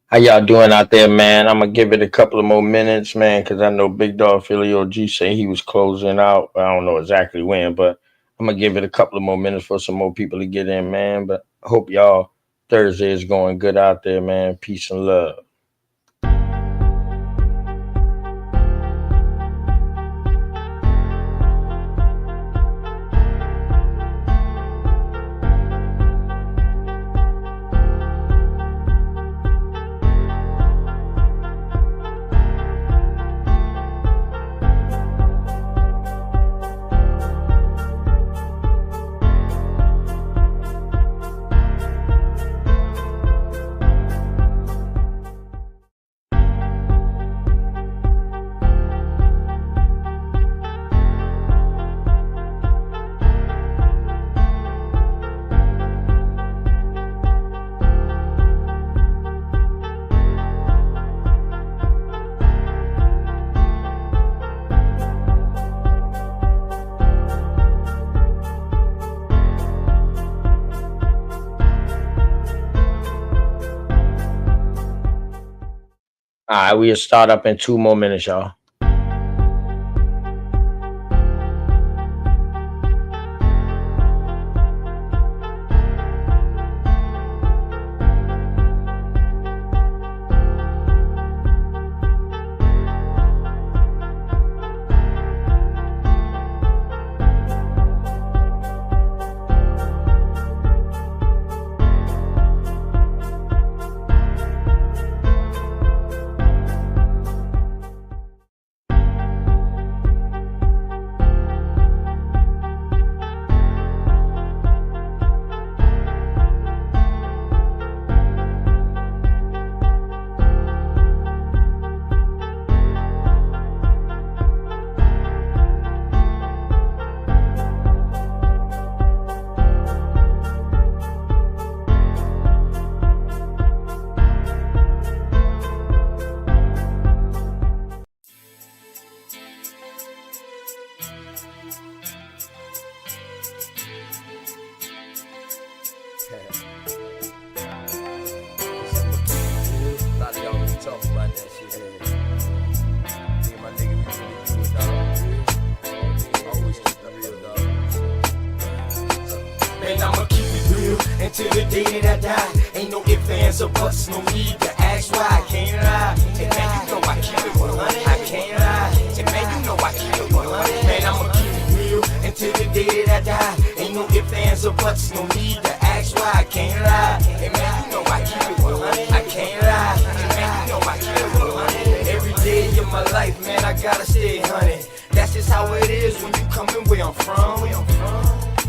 How y'all doing out there, man? I'm gonna give it a couple of more minutes, man, because I know Big Dog Philly OG said he was closing out. I don't know exactly when, but I'm gonna give it a couple of more minutes for some more people to get in, man. But I hope y'all Thursday is going good out there, man. Peace and love. All right, we'll start up in 2 more minutes, y'all. Till the day that I die, ain't no ifs, ands, or buts, no need to ask why. I can't lie, and man, you know I keep it 100. I can't lie, and man, you know I keep it 100. Man, I'ma keep it real until the day that I die. Ain't no ifs, ands, or buts, no need to ask why. I can't lie, and man, you know I keep it 100. I can't lie, and man, you know I keep it 100. Every day of my life, man, I gotta stay 100. That's just how it is when you coming where I'm from.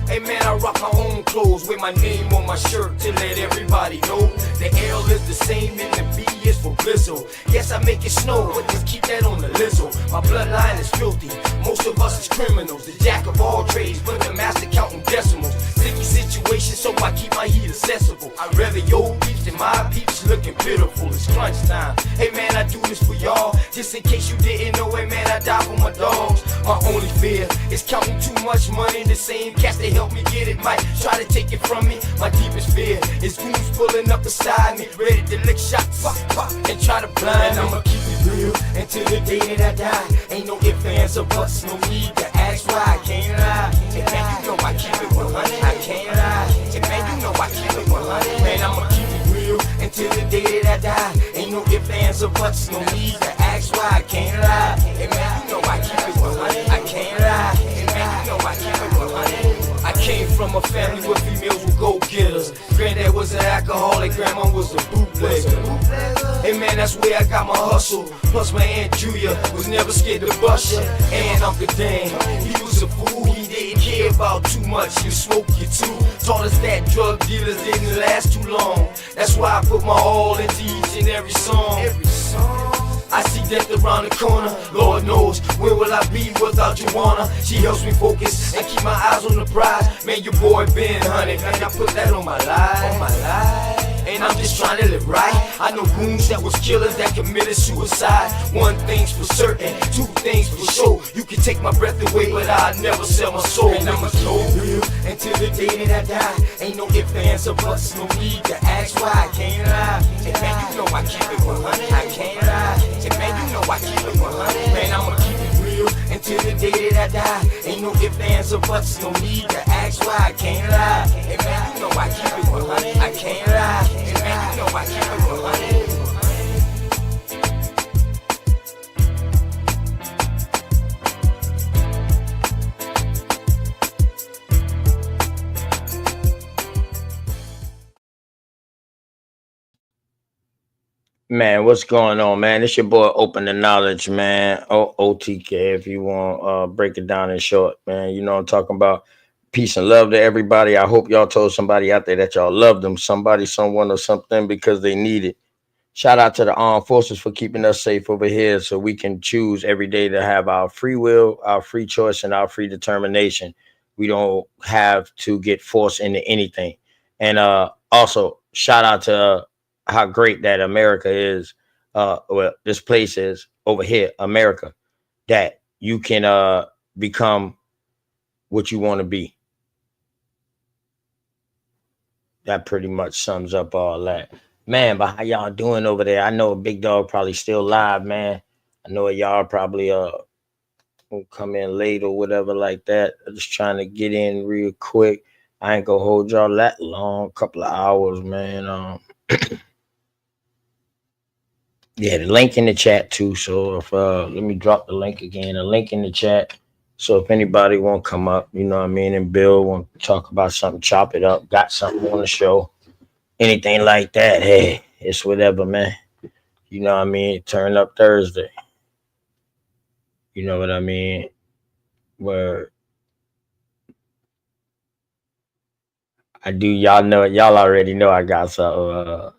Hey man, I rock my own clothes with my name on my shirt to let everybody know the L is the same and the B is for Blizzle. Yes, I make it snow, but just keep that on the lizzo. My bloodline is filthy, most of us is criminals. The jack of all trades, but the master counting decimals. Sticky situation, so I keep my heat accessible. I'd rather your peeps than my peeps looking pitiful. It's crunch time. Hey man, I do this for y'all, just in case you didn't know it, man, I die for my dogs. My only fear is counting too much money. The same cats they help me get it might try to take it from me. My deepest fear is goons pulling up beside me, ready to lick shots, and try to blind me. I'ma keep it real until the day that I die. Ain't no ifs, ands, or buts, no need to ask why. I can't lie, and man, you know I keep it 100. I can't lie, and man, you know I keep it 100. Man, I'ma keep it real until the day that I die. Ain't no ifs, ands, or buts, no need to ask why. I can't lie, and man, you know I keep it 100. I can't lie, and man, you know I keep it 100. I came from a family where females were go-getters. Granddad was an alcoholic, grandma was a bootlegger. Hey man, that's where I got my hustle. Plus my Aunt Julia was never scared to bust ya. And Uncle Dan, he was a fool. He didn't care about too much, you smoke you too. Taught us that drug dealers didn't last too long. That's why I put my all into each and every song. I see death around the corner. Lord knows, where will I be without Joanna? She helps me focus and keep my eyes on the prize. Man, your boy been hunted, man, I put that on my life. And I'm just trying to live right. I know goons that was killers that committed suicide. One thing's for certain, two things for sure. You can take my breath away, but I'll never sell my soul. And I'ma keep it real until the day that I die. Ain't no ifs, ands, or buts, no need to ask why. I can't lie, and man, you know I keep it no ifs, ands, or buts, no need to ask why. I can't lie, and man, you know I keep it 100. I can't lie, and man, you know I keep it 100. Man, what's going on, man? It's your boy Open the Knowledge, man. OTK, if you want break it down in short, man. You know I'm talking about. Peace and love to everybody. I hope y'all told somebody out there that y'all love them, somebody, someone, or something, because they need it. Shout out to the armed forces for keeping us safe over here so we can choose every day to have our free will, our free choice, and our free determination. We don't have to get forced into anything. And also, shout out to how great that America is. Well, this place is over here, America, that you can become what you want to be. That pretty much sums up all that. Man, but how y'all doing over there? I know Big Dog probably still live, man. I know y'all probably will come in late or whatever like that. I'm just trying to get in real quick. I ain't gonna hold y'all that long, couple of hours, man. Yeah, the link in the chat too. So if let me drop the link again. The link in the chat. So if anybody want to come up, you know what I mean, and Bill want to talk about something, chop it up, got something on the show, anything like that, hey, it's whatever, man. You know what I mean? Turn up Thursday. You know what I mean? Where I do, y'all already know I got some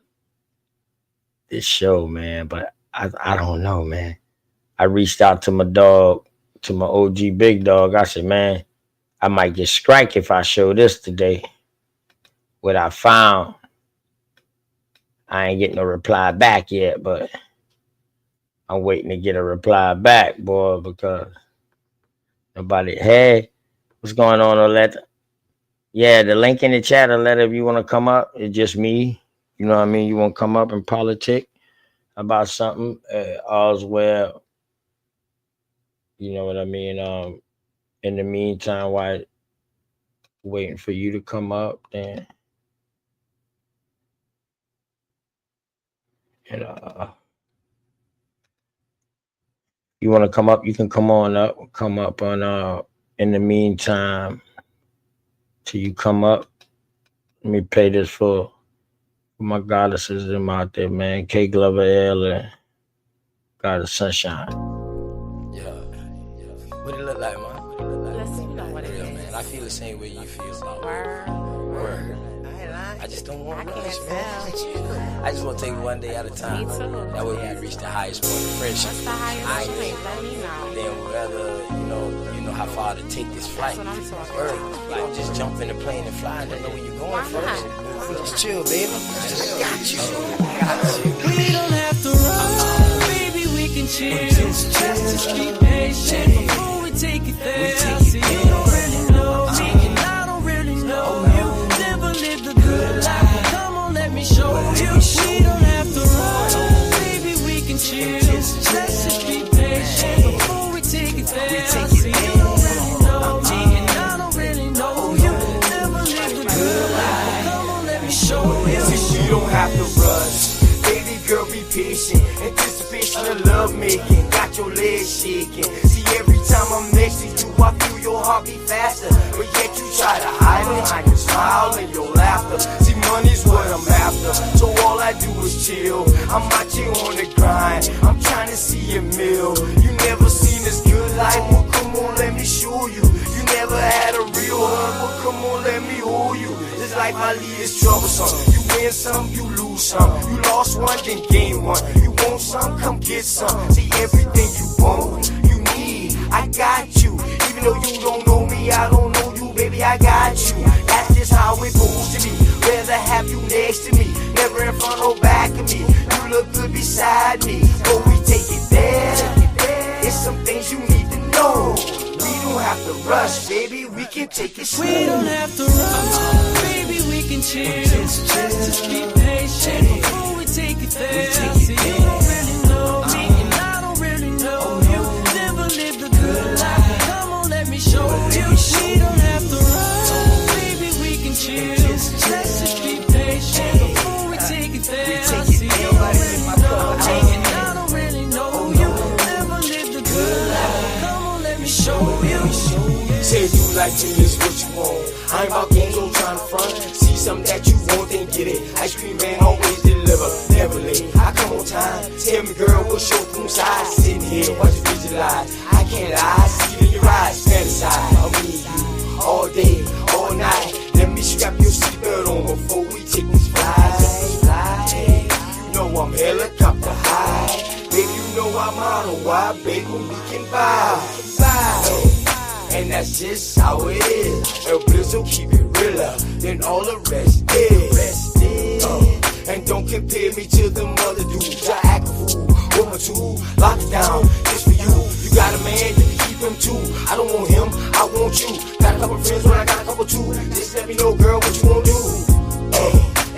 this show, man, but I don't know, man. I reached out to my dog, to my OG Big Dog. I said, man, I might get strike if I show this today. What I found, I ain't getting no reply back yet, but I'm waiting to get a reply back, boy, because nobody, hey, what's going on, Oleta? Yeah, the link in the chat, Oleta, if you want to come up, it's just me. You know what I mean? You want to come up and politic about something, all's well. You know what I mean? In the meantime, while waiting for you to come up, then and you want to come up, you can come on up, come up on in the meantime till you come up. Let me play this for my goddesses them out there, man. K Glover L and Goddess Sunshine. Yeah. What it look like, man? Let's you know what it is. Man, I feel the same way you feel about Word. I just don't want I much, can't man. I just want to take it one day at a time. Me too. That way we reach the highest point of friendship. What's the highest point? Let me know. Then whether you know how far to take this flight. That's what I'm talking Word. about. You don't just jump in the plane and fly and don't know where you're going first. Just chill, baby. I got you. We don't have to run, baby, we can chill. Just keep patient before we take it there. See, you don't really know me, and I don't really know you. Never lived a good life, come on, let me show you. We don't have to run, baby, we can chill. Just keep patient before we take it there. See, you don't really know me, and I don't really know you. Never lived a good life, come on, let me show you. You don't have to rush, baby girl, be patient. Anticipation of love making, got your legs shaking. See, every time I'm next to you, I feel your heart beat faster. But yet you try to hide behind your smile and your laughter. See, money's what I'm after, so all I do is chill. I'm out here on the grind, I'm trying to see a meal. You never seen this good life, well come on, let me show you. You never had a real hug, well come on, let me hold you. This life I lead is troublesome. You win some, you lose some. You lost one, then gain one. You want some, come get some. See, everything you want, you need, I got you. Even though you don't know me, I don't know you, baby, I got you. That's just how it goes to me. Rather have you next to me, never in front or back of me. You look good beside me, but we take it there. It's some things you need to know. We don't have to rush, baby, we can take it slow. We don't have to run, baby, we can chill. Just keep patient before we take it there. See, you don't really know me, and I don't really know you. Never lived a good life, come on, let me show you. like me is what you want. I ain't about games, I'm trying to front. See something that you want, then get it. Ice cream man always deliver, never late. I come on time. Tell me, girl, what's your room size? Sitting here, watch you visualize. I can't lie, see it in your eyes. Fantasize, I'll meet you all day, all night. Let me strap your seatbelt on before we take these flights. You know I'm helicopter high. Baby, you know I'm on a wide, baby, we can vibe. And that's just how it is. El Blizzo keep it realer than all the rest is. And don't compare me to them other dudes. I act a fool, woman too. Lock it down, just for you. You got a man, you can keep him too. I don't want him, I want you. Got a couple friends, but I got a couple too. Just let me know, girl, what you wanna do.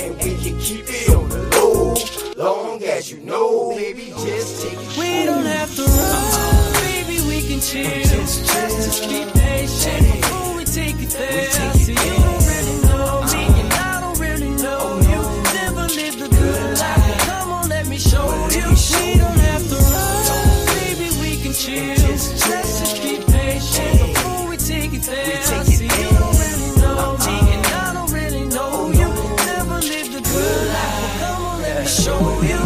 And we can keep it on the low, long as you know, baby, just take it. We don't have to run, baby, we can chill. Just be patient before we take it there. See, you don't really know me, and I don't really know you. Never lived a good life, come on, let me show you. We don't have to run, baby, we can chill. Just be patient before we take it there. See, you don't really know me, and I don't really know you. Never lived a good life, come on, let me show you.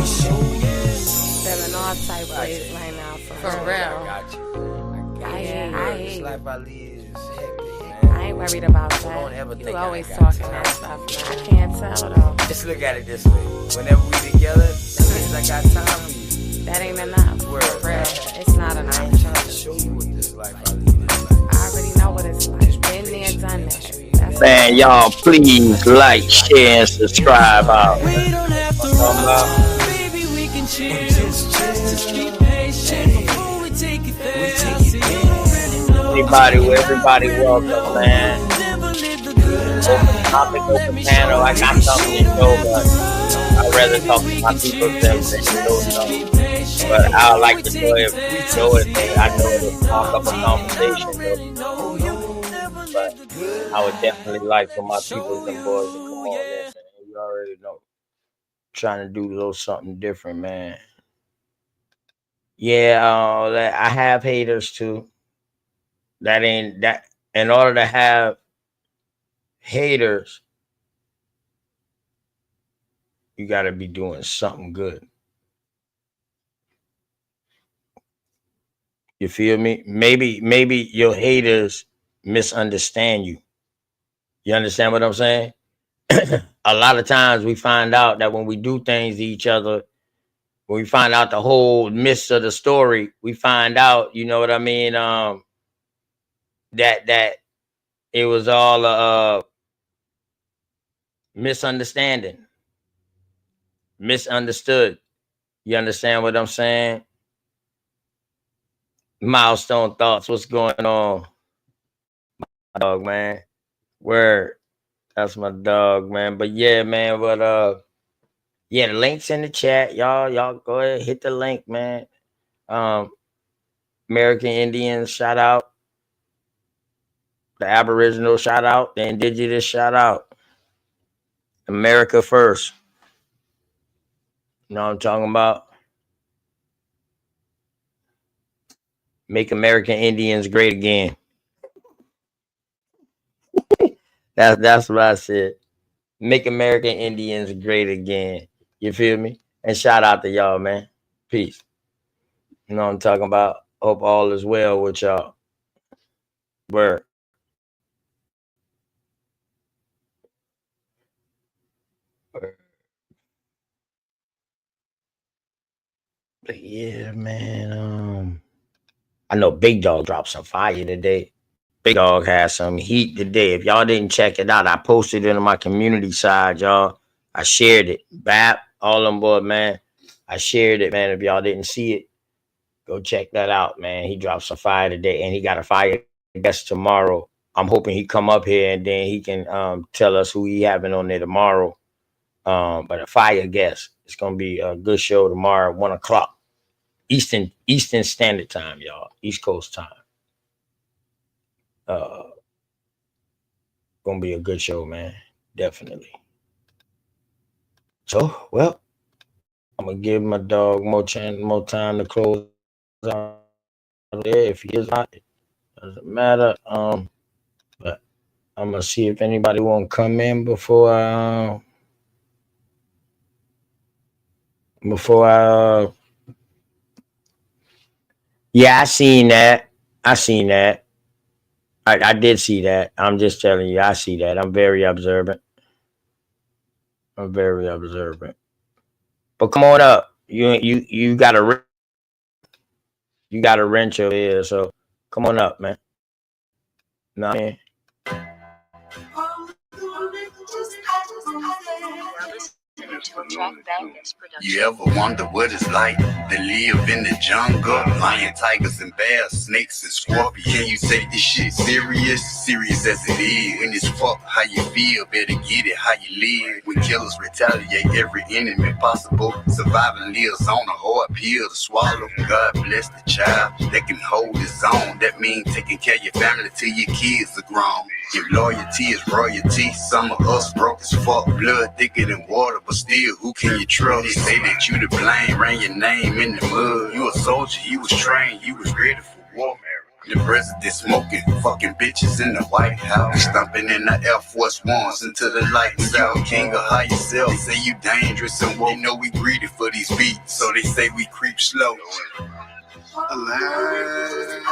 Feeling all type ways right now, for real. I got you. I This hate life I live is hectic, I man. ain't worried about Don't ever that. think You I always got talking time. that stuff, man. I can't tell though. Just look at it this way. Whenever we together, that means I got time for you. That ain't enough. Word, For real. man. It's not I enough. ain't trying to show you what this life I live is like. I already know what it's like. Been there, done that. That's Man, y'all, please like, share, and subscribe out. We don't have to run, baby, we can chill. Just be patient before we take it there. See, you don't really know Everybody welcome, man. never lived a good Open life. topic, open panel. I got something to show, but I'd rather talk to my people than show something. But I would like to know if we show it, then I know it'll spark up a conversation, though. But I would definitely like for my people and boys to come on there, man. You already know. Trying to do a little something different, man. Yeah, I have haters too. That ain't that. In order to have haters, you got to be doing something good. You feel me? Maybe your haters misunderstand you. You understand what I'm saying? A lot of times we find out that when we do things to each other, when we find out the whole myths of the story, we find out, you know what I mean, that it was all a misunderstanding, misunderstood. You understand what I'm saying? Milestone thoughts. What's going on, dog, man? Word. That's my dog, man. But yeah, man. But yeah, the link's in the chat, y'all. Y'all go ahead, hit the link, man. American Indians, shout out. The Aboriginal, shout out. The Indigenous, shout out. America first. You know what I'm talking about? Make American Indians great again. That's what I said. Make American Indians great again. You feel me? And shout out to y'all, man. Peace. You know what I'm talking about? Hope all is well with y'all. Word. Word. But yeah, man. I know Big Dog dropped some fire today. Big Dog has some heat today. If y'all didn't check it out, I posted it on my community side, y'all. I shared it. BAP, all on board, man. I shared it, man. If y'all didn't see it, go check that out, man. He dropped some fire today, and he got a fire guest tomorrow. I'm hoping he come up here and then he can tell us who he having on there tomorrow. But a fire guest. It's gonna be a good show tomorrow, 1 o'clock Eastern Standard Time, y'all. East Coast time. Gonna be a good show, man. Definitely. So, well, I'm gonna give my dog more time to close out there. If he is not, it doesn't matter. I'm gonna see if anybody want to come in before yeah, I seen that. I did see that. I'm just telling you, I see that. I'm very observant. But come on up. You got a wrench over here, so come on up, man. Know what I mean? You ever wonder what it's like to live in the jungle? Lion, tigers, and bears, snakes, and scorpions. Can you take this shit serious? Serious as it is. When it's fuck how you feel, better get it how you live. When killers retaliate every enemy possible, surviving lives on a hard pill to swallow. God bless the child that can hold his own. That means taking care of your family till your kids are grown. If loyalty is royalty, some of us broke as fuck, blood thicker than water, but still, who can you trust? They say that you to blame, ran your name in the mud. You a soldier, you was trained, you was ready for war. The president smoking, fucking bitches in the White House, stomping in the Air Force Ones until the lights out. King of high yourself, they say you dangerous and woke. They know we greedy for these beats, so they say we creep slow. Aladdin.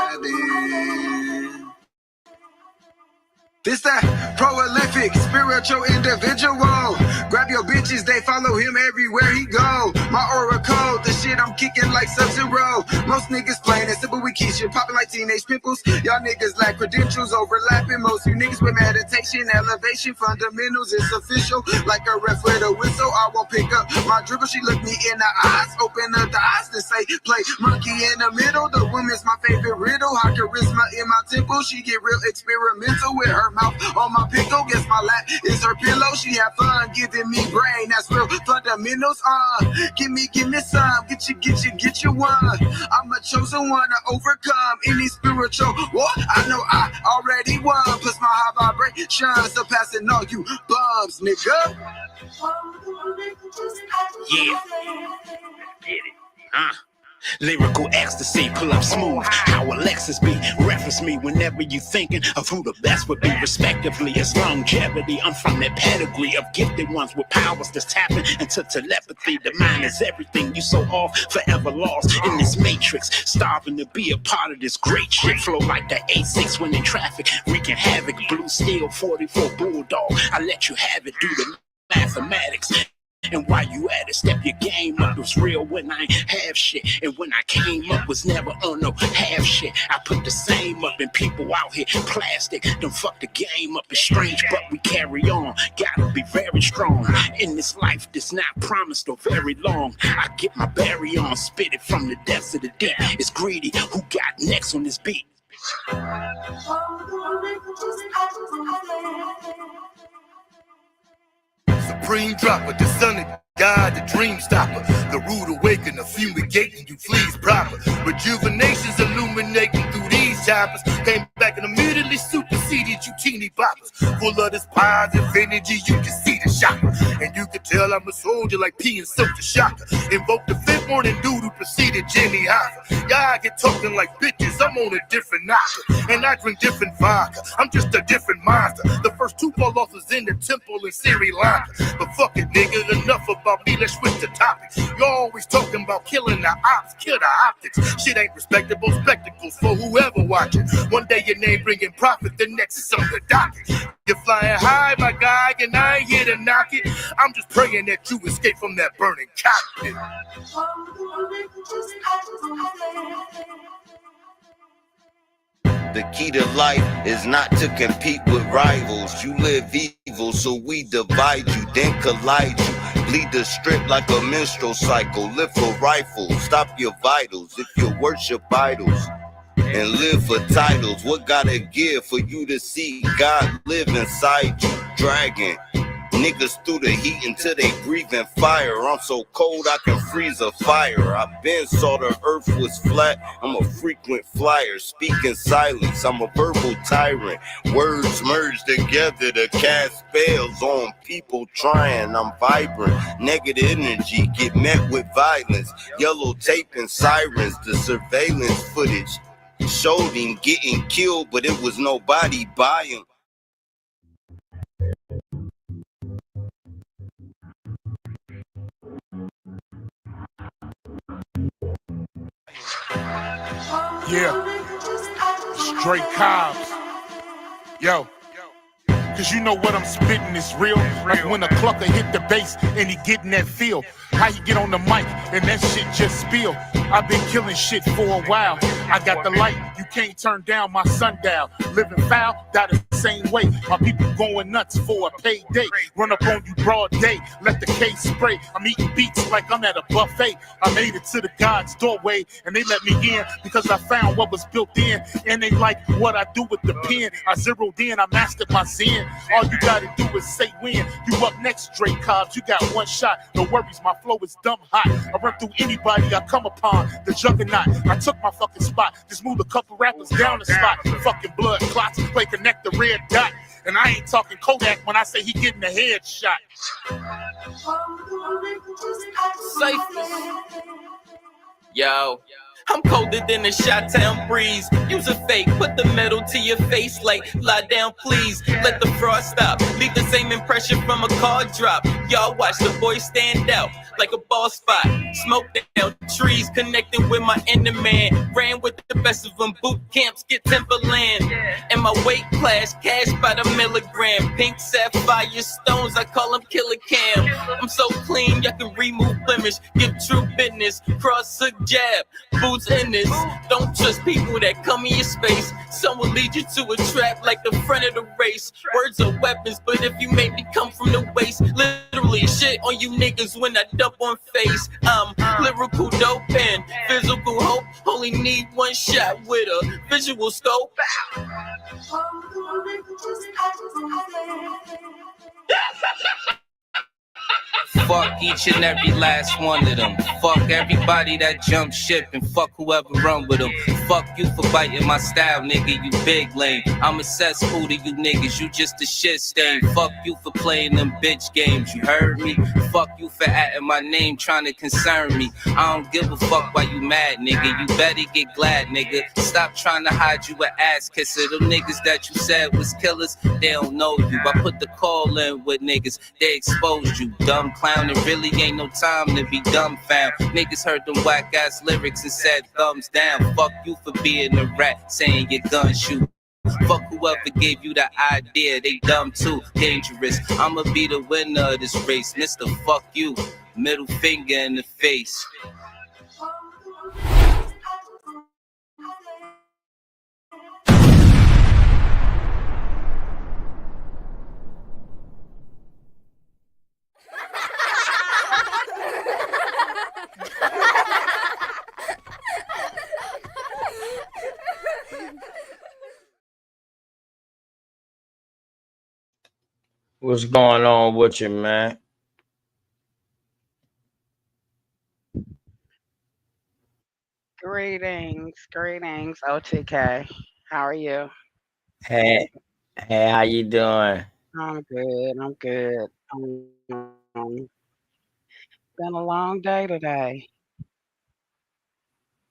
This that prolific, spiritual individual. Grab your bitches, they follow him everywhere he go. My oracle, the shit I'm kicking like Sub-Zero. Most niggas playing it simple with Keisha, popping like teenage pimples. Y'all niggas lack credentials, overlapping. Most you niggas with meditation, elevation, fundamentals. It's official, like a ref with a whistle. I won't pick up my dribble. She look me in the eyes, open up the eyes to say, play monkey in the middle. The woman's my favorite riddle. High charisma in my temple. She get real experimental with her mouth on my pickle. Guess my lap is her pillow. She have fun giving me brain. That's real fundamentals. Give me some. Get you one. I'm a chosen one to overcome any spiritual war. I know I already won. Plus my high vibration surpassing all you bums, nigga. Yeah. Get it. Lyrical ecstasy, pull up smooth. How Alexis be? Reference me whenever you thinking of who the best would be, respectively. It's longevity. I'm from that pedigree of gifted ones with powers that's tapping into telepathy. The mind is everything. You so off, forever lost in this matrix. Starving to be a part of this great shit. Flow like the A6 when in traffic, wreaking havoc. Blue steel 44 bulldog. I let you have it. Do the mathematics. And while you at it, step your game up. It was real when I ain't have shit. And when I came up, was never on no half shit. I put the same up, and people out here plastic. Don't fuck the game up. It's strange, but we carry on. Gotta be very strong. In this life that's not promised or very long. I get my berry on, spit it from the depths of the deep. It's greedy. Who got next on this beat? Supreme dropper, the son of God, the dream stopper, the rude awakener, fumigating you fleas proper. Rejuvenation's illuminating through these choppers. Came back and immediately superseded you teeny boppers. Full of this positive energy, you can see the shocker. And you can tell I'm a soldier like P and Socha Shocker. Invoke the fifth morning dude who preceded Jimmy Hoffa. Y'all get talking like bitches, I'm on a different knocker. And I drink different vodka, I'm just a different monster. The first two fall off was in the temple in Sri Lanka. But fuck it, nigga, enough about me, let's switch the topic. You're always talking about killing the ops, kill the optics. Shit ain't respectable spectacles for whoever watching. One day your name bringing profit, the next is on the docket. You're flying high, my guy, and I ain't here to knock it. I'm just praying that you escape from that burning cockpit. The key to life is not to compete with rivals. You live evil, so we divide you, then collide you. Bleed the strip like a menstrual cycle. Live for rifles, stop your vitals if you worship idols. And live for titles. What gotta give for you to see God live inside you? Dragon niggas through the heat until they breathing fire. I'm so cold I can freeze a fire. I been saw the earth was flat. I'm a frequent flyer, speak in silence. I'm a verbal tyrant. Words merge together to cast spells on people trying. I'm vibrant. Negative energy get met with violence. Yellow tape and sirens. The surveillance footage showed him getting killed, but it was nobody by him. Yeah, straight cobs. Yo. Cause you know what I'm spitting is real. Like when a clucker hit the bass and he getting that feel. How he get on the mic and that shit just spill. I've been killing shit for a while. I got the light, you can't turn down my sundial. Living foul, die the same way. My people going nuts for a payday. Run up on you broad day, let the case spray. I'm eating beats like I'm at a buffet. I made it to the God's doorway and they let me in because I found what was built in. And they like what I do with the pen. I zeroed in, I mastered my zen. All you gotta do is say when. You up next, Drake Cobbs. You got one shot. No worries, my flow is dumb hot. I run through anybody I come upon. The juggernaut. I took my fucking spot. Just moved a couple rappers down the slot. Fucking blood clots. Play connect the red dot. And I ain't talking Kodak when I say he getting a headshot. Safe. Yo. I'm colder than a Chi-Town breeze. Use a fake, put the metal to your face like, lie down please. Let the fraud stop, leave the same impression from a car drop. Y'all watch the boy stand out like a ball spot. Smoke down trees, connecting with my inner man. Ran with the best of them, boot camps, get Timberland. And my weight class, cash by the milligram. Pink sapphire stones, I call them killer cam. I'm so clean, y'all can remove blemish. Give true business, cross hook jab. Boots in this, don't trust people that come in your space. Some will lead you to a trap like the front of the race. Words are weapons, but if you make me come from the waist, literally shit on you niggas when I dump on face. I'm lyrical dope and physical hope. Only need one shot with a visual scope. Fuck each and every last one of them. Fuck everybody that jumped ship and fuck whoever run with them. Fuck you for biting my style, nigga, you big lame. I'm a cesspool to you niggas, you just a shit stain. Fuck you for playing them bitch games, you heard me? Fuck you for adding my name, trying to concern me. I don't give a fuck why you mad, nigga. You better get glad, nigga. Stop trying to hide you an ass kisser. Them niggas that you said was killers, they don't know you. I put the call in with niggas, they exposed you, dumb clown. It really ain't no time to be dumbfound. Niggas heard them whack ass lyrics and said thumbs down. Fuck you for being a rat, saying your gun shoot. Fuck whoever gave you the idea, they dumb too, dangerous. I'ma be the winner of this race, Mr. Fuck you, middle finger in the face. What's going on with you, man? Greetings, OTK. How are you? Hey, how you doing? I'm good. Been a long day today.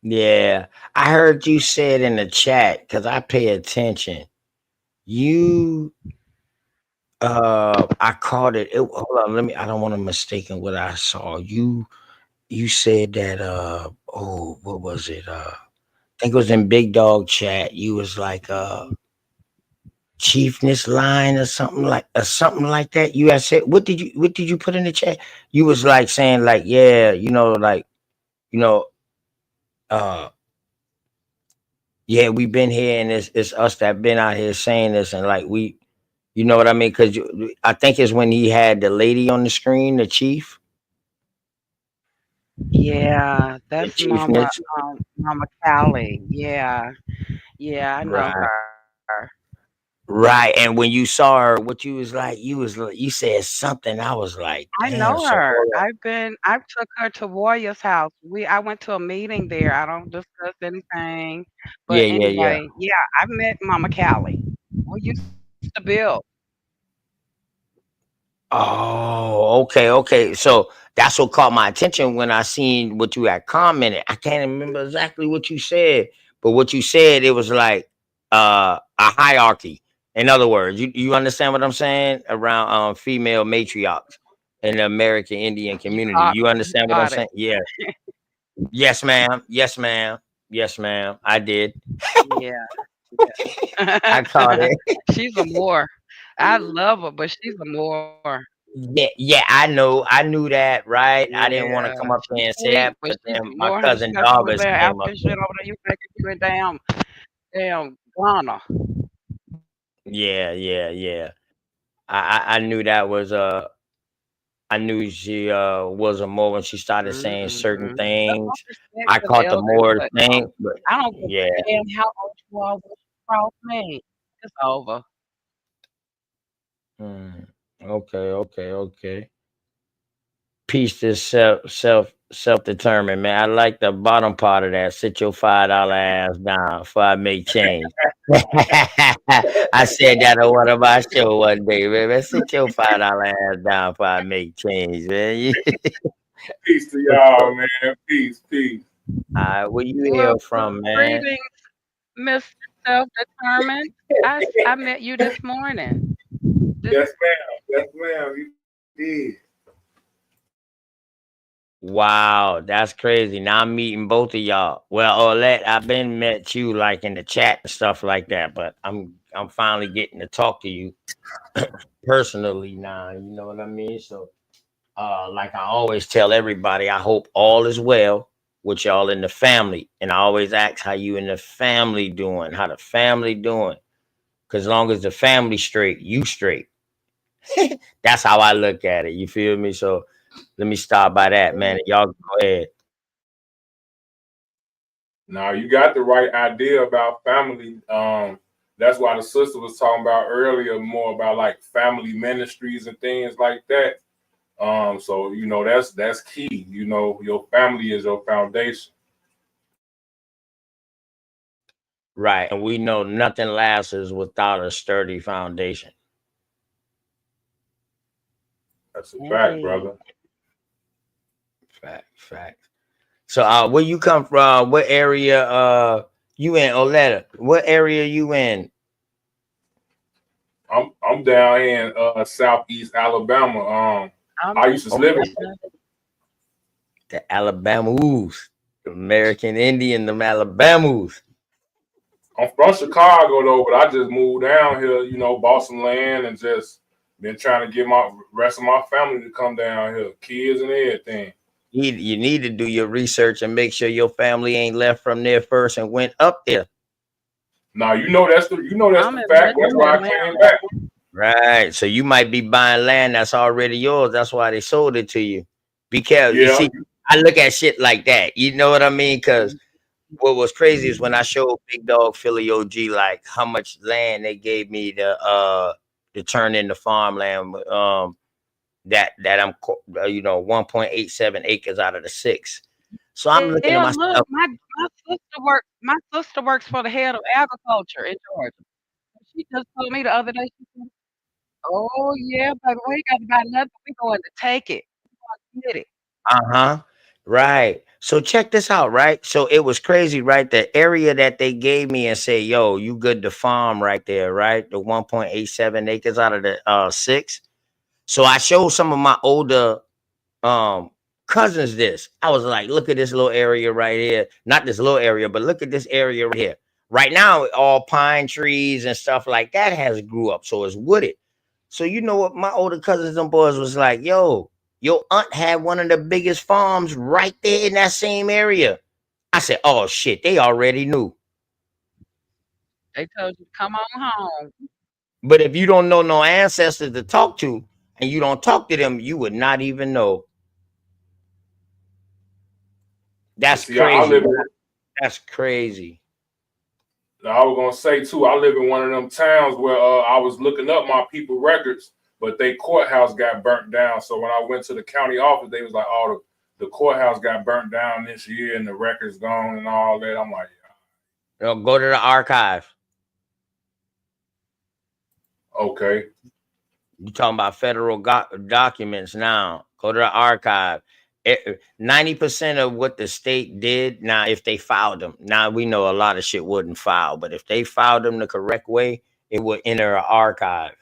Yeah, I heard you said in the chat because I pay attention. You, I caught it. Hold on, I don't want to mistaken what I saw. You said that. What was it? I think it was in Big Dog chat. You was like, chiefness line or something like that. You had said, what did you put in the chat? You was like saying like, yeah, uh yeah, we've been here and it's us that been out here saying this and like you know what I mean? Because I think it's when he had the lady on the screen, the chief. Yeah, The that's chiefness. Mama Callie. Yeah, I know Right. her. Right. And when you saw her, what you was like, you said something. I was like, I damn, know so her. hold up. I took her to Warrior's house. I went to a meeting there. I don't discuss anything. But Yeah. anyway, yeah, I met Mama Callie. We used to build. Oh, okay. So that's what caught my attention when I seen what you had commented. I can't remember exactly what you said, but what you said, it was like a hierarchy. In other words, you understand what I'm saying around female matriarchs in the American Indian community. You You understand what I'm got it. saying? Yeah. Yes, ma'am. Yes, ma'am. Yes, ma'am. I did. Yeah, yeah. I caught it. She's a more. I love her, but she's a more. Yeah, yeah, I know. I knew that, right? I didn't want to Yeah, come up she's there and say sweet, that, but but she's then a my more, honey. She cousin got some little Doggers bad came up outfit there. shit over there. You thinking you in damn Ghana. Yeah, yeah, yeah. I knew that was I knew she was a more when she started saying certain Mm-hmm. That's things. respect I to the caught the elders, more but thing, but I don't give yeah. a damn how old you are when you cross me. It's over. Hmm. Okay, okay, okay. Peace is self determined, man. I like the bottom part of that. Sit your $5 ass down before I make change. I said that on one of my show one day, man. Sit your $5 ass down before I make change, man. Peace to What's up? y'all, man. Peace, peace. Where you Well, hail from, man? greetings, Mr. Self-Determined. I met you this morning. This Yes, ma'am. Yes, ma'am. You did. Wow, that's crazy. Now I'm meeting both of y'all. Well, Olette, I've been met you like in the chat and stuff like that, but I'm finally getting to talk to you personally now. You know what I mean? So, like I always tell everybody, I hope all is well with y'all in the family, and I always ask how you and the family doing, how the family doing, because as long as the family straight, you straight. That's how I look at it. You feel me? So let me start by that, man. And y'all go ahead. Now you got the right idea about family. That's why the sister was talking about earlier more about like family ministries and things like that. So you know that's key. You know, your family is your foundation. Right. And we know nothing lasts without a sturdy foundation. That's a fact, indeed. brother. Fact, fact. So where you come from? What area you in, Oletta? What area you in? I'm down here in southeast Alabama. I'm I in used to live in Georgia. The Alabamas. The American Indian, them Alabamas. I'm from Chicago though, but I just moved down here, you know, bought some land and just been trying to get my rest of my family to come down here, kids and everything. You need to do your research and make sure your family ain't left from there first and went up there. Now that's I'm the in fact. That's why I Winston-Salem. came back. Right. So you might be buying land that's already yours. That's why they sold it to you. Be careful. You Yeah, see, I look at shit like that. You know what I mean? Because what was crazy is when I showed Big Dog Philly OG like how much land they gave me to turn into farmland. That I'm you know 1.87 acres out of the 6. So I'm looking at Yeah, look, myself. my sister works for the head of agriculture in Georgia. She just told me the other day, she said, "Oh yeah, baby, we ain't got to buy nothing. We going to take it. We gonna get it." Uh-huh. Right. So check this out, right? So it was crazy, right? The area that they gave me and say, yo, you good to farm right there, right? The 1.87 acres out of the 6. So I showed some of my older um cousins this. I was like, look at this little area right here. Not this little area, but look at this area right here. Right now, all pine trees and stuff like that has grew up. So it's wooded. So you know what my older cousins and boys was like, yo, your aunt had one of the biggest farms right there in that same area. I said, oh shit, they already knew. They told you to come on home. But if you don't know no ancestors to talk to and you don't talk to them, you would not even know. and That's see, I crazy. live in. That's crazy. I was gonna say too. I live in one of them towns where I was looking up my people records, but they courthouse got burnt down. So when I went to the county office, they was like, "Oh, the courthouse got burnt down this year, and the records gone and all that." I'm like, Go to the archive. "Okay." You talking about federal documents now? Go to the archive. 90% of what the state did, now if they filed them, now we know a lot of shit wouldn't file, but if they filed them the correct way, it would enter an archive.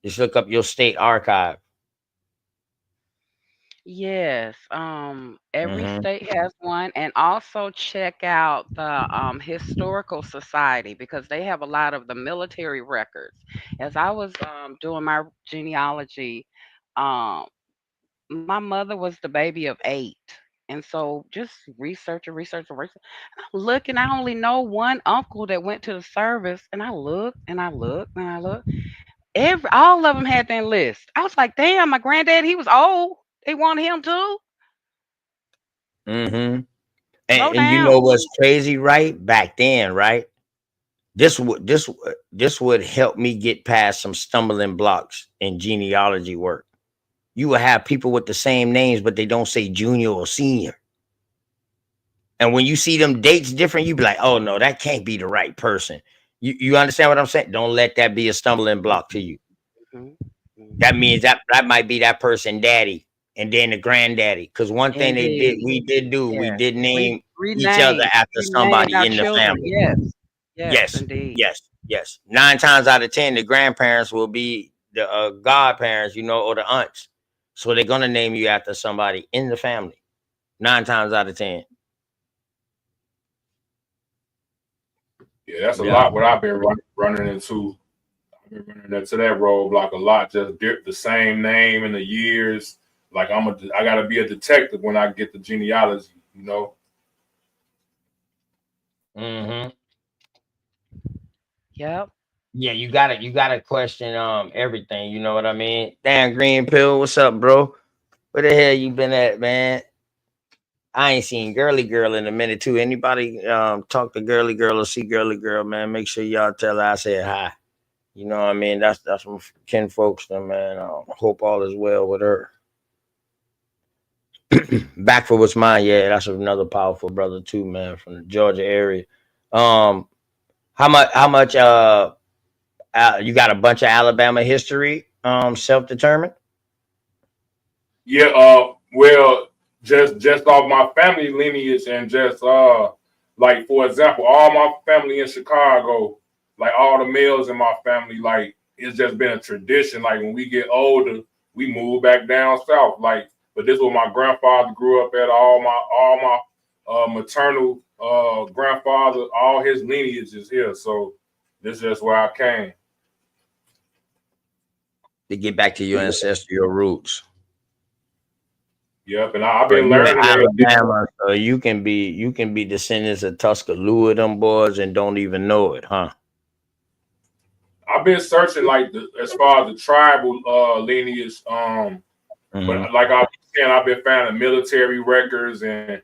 Just look up your state archive. Yes, every Mm-hmm. state has one, and also check out the historical society because they have a lot of the military records. As I was doing my genealogy, um, my mother was the baby of 8, and so just research. Looking, I only know one uncle that went to the service, and I looked and I looked and I looked. All of them had that list. I was like, damn, my granddad, he was old. They wanted him too. Mm-hmm. Slow And you down. know what's crazy, right? Back then, right? This would help me get past some stumbling blocks in genealogy work. You will have people with the same names, but they don't say junior or senior. And when you see them dates different, you be like, oh no, that can't be the right person. You understand what I'm saying? Don't let that be a stumbling block to you. Mhm, That mhm. means that might be that person daddy and then the granddaddy. Because one thing Indeed. we Yes. did name each other Renamed. after Renamed somebody our in the children. family. Yes. Yes, Yes, indeed. yes, yes. 9 times out of 10, the grandparents will be the godparents, or the aunts. So they're gonna name you after somebody in the family. 9 times out of 10. Yeah, that's a Yeah. lot what I've been running into. I've been running into that roadblock a lot. Just the same name in the years. Like I gotta be a detective when I get the genealogy. Mm-hmm. Yep. Yeah, you gotta question everything. You know what I mean? Damn, Green Pill, what's up, bro? Where the hell you been at, man? I ain't seen Girly Girl in a minute too. Anybody talk to Girly Girl or see Girly Girl, man? Make sure y'all tell her I said hi. You know what I mean? That's from kin folks, then, man. Hope all is well with her. Back for what's mine, yeah. That's another powerful brother too, man, from the Georgia area. Um, how much you got a bunch of Alabama history, self-determined? Yeah. Well, just off my family lineage and just like for example, all my family in Chicago, like all the males in my family, like it's just been a tradition. Like when we get older, we move back down south. Like, but this was my grandfather grew up at. All my maternal grandfather, all his lineage is here. So this is just where I came. To get back to your ancestral roots. Yep, and I've So been you in learning everything. Alabama, so you can be descendants of Tuscaloosa, them boys, and don't even know it, huh? I've been searching like as far as the tribal lineage, Hmm. but like I was saying, I've been finding military records and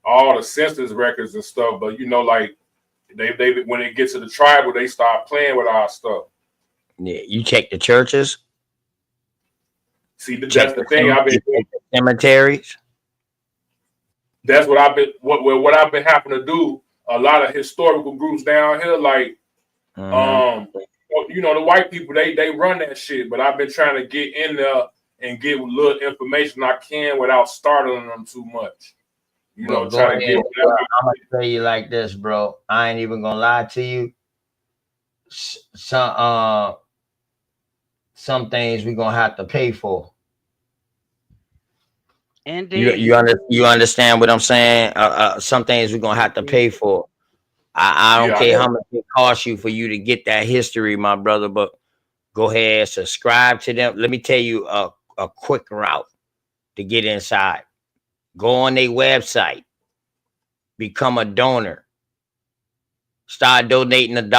all the census records and stuff. But like they when it gets to the tribal, they start playing with our stuff. Yeah, you check the churches, See, check that's the the thing. I've been you check the cemeteries. That's what I've been what I've been having to do. A lot of historical groups down here, like Hmm. um, the white people, they run that shit. But I've been trying to get in there and get little information I can without startling them too much. Well, go Try to ahead. get Well, whatever. I'm gonna tell you like this, bro. I ain't even gonna lie to you. Some things we gonna have to pay for. You Indeed. you understand what I'm saying? Some things we're gonna have to Indeed. pay for. I don't Yeah, I care know. how much it costs you for you to get that history, my brother. But go ahead, subscribe to them. Let me tell you a quick route to get inside. Go on their website, become a donor, start donating $1.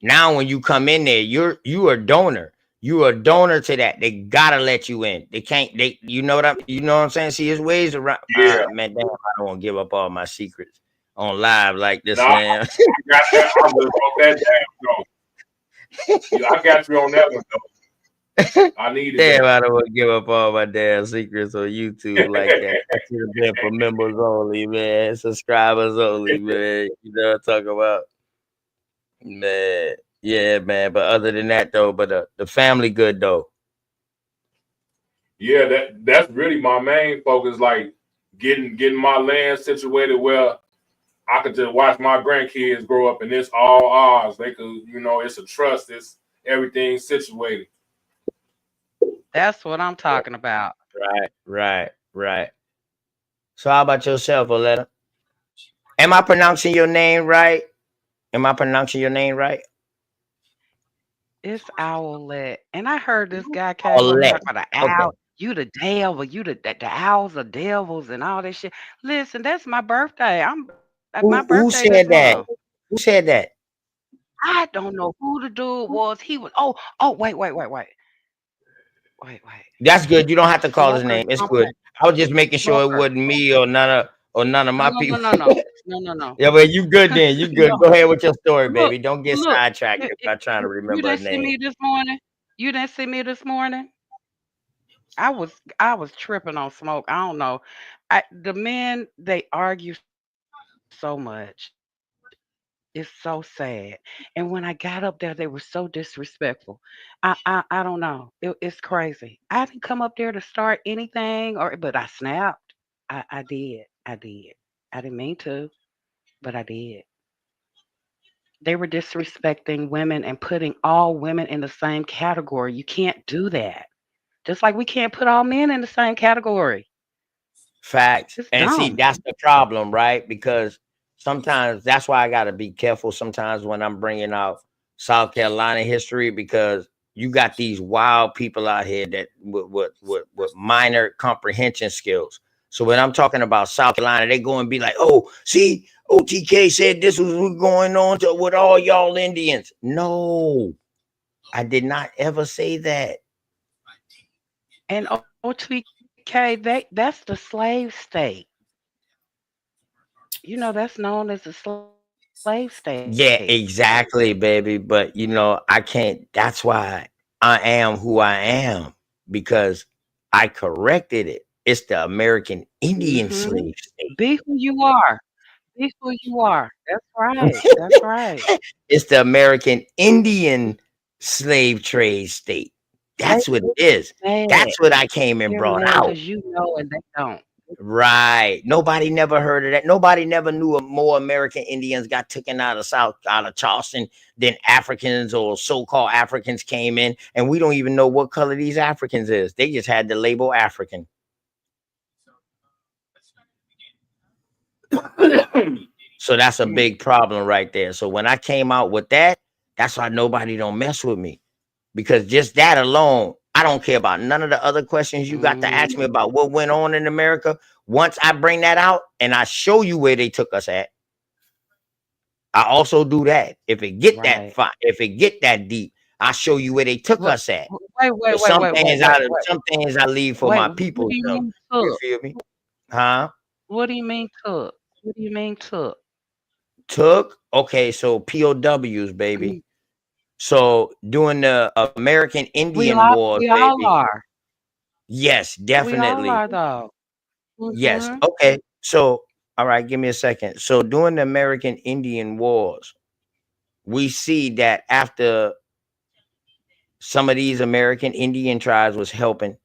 Now, when you come in there, you are a donor. You are a donor to that. They gotta let you in. They can't. You know what I'm saying. See, there's ways around. Yeah. Man, damn, I don't want to give up all my secrets on live like No, this, I man. got that. I just wrote that down. No, yeah, I got you on that one though. I needed Damn, that. I don't want to give up all my damn secrets on YouTube like that. That should have been for members only, man. Subscribers only, man. You know what I'm talking about, man. Yeah, man. But other than that, though, but the family good though. Yeah, that's really my main focus. Like getting my land situated where I could just watch my grandkids grow up and it's all ours. They could, it's a trust. It's everything situated. That's what I'm talking about. Right. So how about yourself, Oleta? Am I pronouncing your name right? Am I pronouncing your name right? It's Owlet. And I heard this guy came up here Olette. talking about the Okay. owl. You the devil. You the owls are devils and all that shit. Listen, that's my birthday. My Who birthday this said that? month. Who said that? I don't know who the dude was. He was wait. That's good. You don't have to call his Smoker name. It's something. good. I was just making sure it Smoker. wasn't me or none of No, my no, no, people. no, no. No. Yeah, well, you good then. You good. No. Go ahead with your story, Look, baby. Don't get look. sidetracked if not trying to You remember a didn't see name. me this morning? You didn't see me this morning? I was tripping on smoke. I don't know. The men they argue so much. It's so sad. And when I got up there, they were so disrespectful. I don't know. It's crazy. I didn't come up there to start anything, but I snapped. I did. I did. I didn't mean to, but I did. They were disrespecting women and putting all women in the same category. You can't do that. Just like we can't put all men in the same category. Facts. It's And see, dumb. that's the problem, right? Because sometimes that's why I got to be careful sometimes when I'm bringing out South Carolina history, because you got these wild people out here that with minor comprehension skills. So when I'm talking about South Carolina, they go and be like, oh, see, OTK said this was going on with all y'all Indians. No, I did not ever say that. And OTK, that's the slave state. That's known as the slave state. Yeah, exactly, baby. But I can't. That's why I am who I am, because I corrected it. It's the American Indian Mhm. slave state. Be who you are. Be who you are. That's right. That's right. It's the American Indian slave trade state. They That's what it is. mad. That's what I came and They're brought mad out. because you know and they don't. Right. Nobody never heard of that. Nobody never knew more American Indians got taken out of Charleston than Africans or so-called Africans came in. And we don't even know what color these Africans is. They just had the label African. So that's a big problem right there. So when I came out with that, that's why nobody don't mess with me. Because just that alone, I don't care about none of the other questions you got to ask me about what went on in America. Once I bring that out and I show you where they took us at, I also do that. If it get that far, if it get that deep, I'll show you where they took us at. Wait. Some things I leave for my people. What do you mean You took? feel me? Huh? What do you mean took? What do you mean took? Took? Okay, so POWs, baby. So during the American Indian Wars, We baby. all are. Yes, We all definitely. are though. Yes. Okay. So, all right, give me a second. So during the American Indian Wars, we see that after some of these American Indian tribes was helping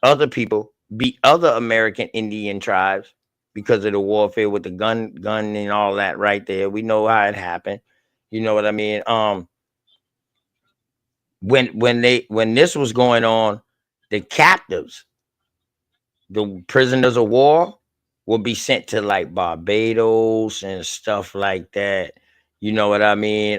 other people beat other American Indian tribes because of the warfare with the gun and all that right there. We know how it happened. You know what I mean? When this was going on, the captives, the prisoners of war, will be sent to like Barbados and stuff like that. You know what I mean?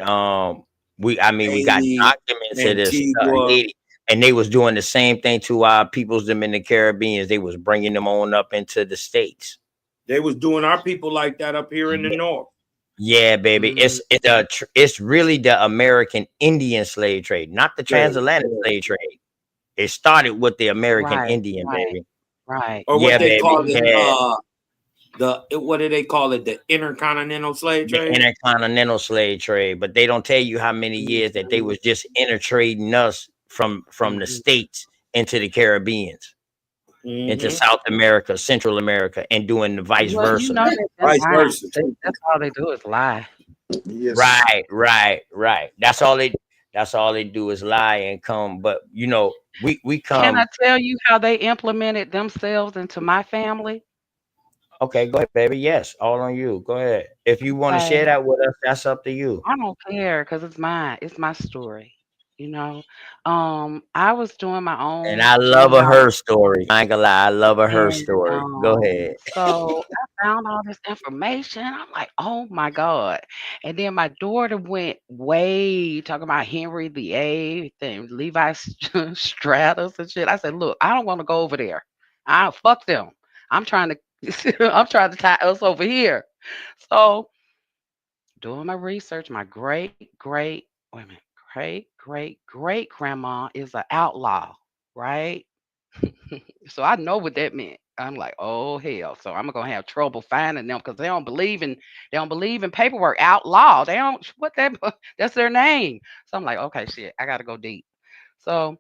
We got Haiti, documents of this stuff, Antigua. Haiti, and they was doing the same thing to our peoples them in the Caribbean. They was bringing them on up into the States. They was doing our people like that up here in the north. Yeah, baby. It's really the American Indian slave trade, not the transatlantic slave trade. It started with the American Indian, baby. Right. Or Yeah, what they baby. call it, what do they call it? The intercontinental slave trade? The intercontinental slave trade. But they don't tell you how many years that they was just intertrading us from the States into the Caribbeans, into South America, Central America, and doing the vice versa. You know vice versa. That's all they do is lie. Yes. Right. That's all they do is lie and come. But we come. Can I tell you how they implemented themselves into my family? Okay, go ahead, baby. Yes, all on you. Go ahead. If you want to share that with us, that's up to you. I don't care because it's mine. It's my story. you know. I was doing my And own I love a her genealogy. story. I ain't gonna lie, I love a her And story. Go ahead. so I found all this information. I'm like, oh my God. And then my daughter went way talking about Henry the Eighth and Levi Stratus and shit. I said, look, I don't want to go over there. I fuck them. I'm trying to I'm trying to tie us over here. So doing my research, my wait a minute, great grandma is an outlaw, right? So I know what that meant. I'm like, oh hell. So I'm gonna have trouble finding them because they don't believe in paperwork. Outlaw. They don't what that that's their name. So I'm like, okay, shit, I gotta go deep. So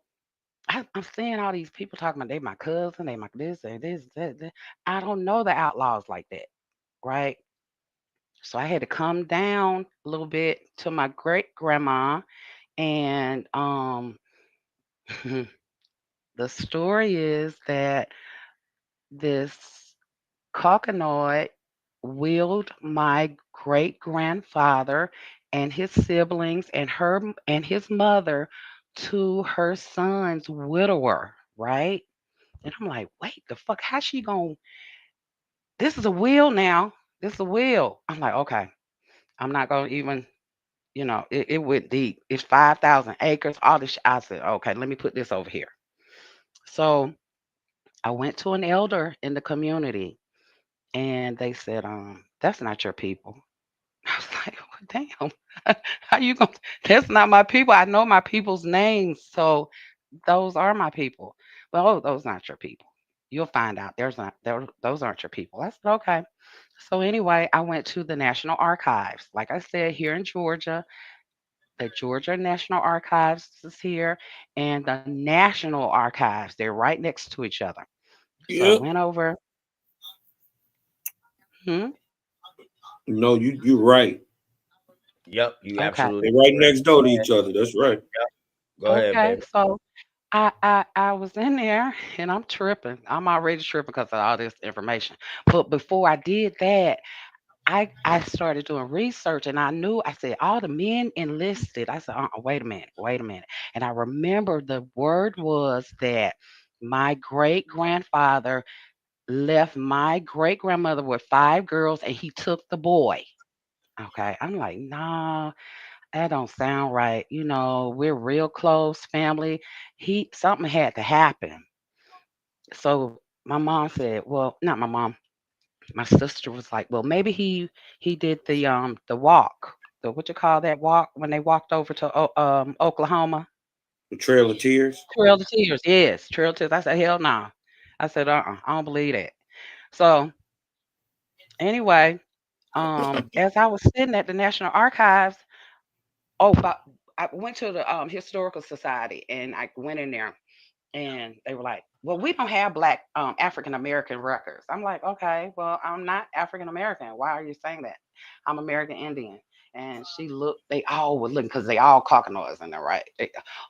I'm seeing all these people talking about they my cousin, they my this and this, that. I don't know the outlaws like that, right? So I had to come down a little bit to my great grandma and the story is that this Cockanoid willed my great grandfather and his siblings and his mother to her son's widower, right? And I'm like, wait, the fuck, how's she going? This is a will now. This is a will. I'm like, okay, I'm not gonna even, it went deep. It's 5,000 acres, all this. I said, okay, let me put this over here. So I went to an elder in the community and they said, that's not your people. I was like, well, damn, how you going to, that's not my people. I know my people's names. So those are my people. Well, oh, those not your people. You'll find out those aren't your people. I said, okay. So anyway, I went to the National Archives. Like I said, here in Georgia, the Georgia National Archives is here and the National Archives. They're right next to each other. So I Yep. went over. Hmm? No, you're right. Yep, you Okay. absolutely They're right correct. next door Go to ahead. each other. That's right. Yep. Go ahead, Okay. baby. So I was in there and I'm tripping. I'm already tripping because of all this information. But before I did that, I started doing research and I said all the men enlisted. I said, wait a minute. And I remember the word was that my great grandfather left my great grandmother with 5 girls and he took the boy. Okay. I'm like, nah, that don't sound right. We're real close family. Something had to happen. So my mom said, well, not my mom. My sister was like, well, maybe he did the walk. The what you call that walk when they walked over to Oklahoma? The Trail of Tears. Trail to Tears. Yes, Trail to Tears. I said, hell no. I said, I don't believe that. So anyway, as I was sitting at the National Archives, but I went to the historical society and I went in there and they were like, well, we don't have black African American records. I'm like, okay, well, I'm not African American. Why are you saying that? I'm American Indian. And she looked, they all were looking because they all Caucanoids in there, right?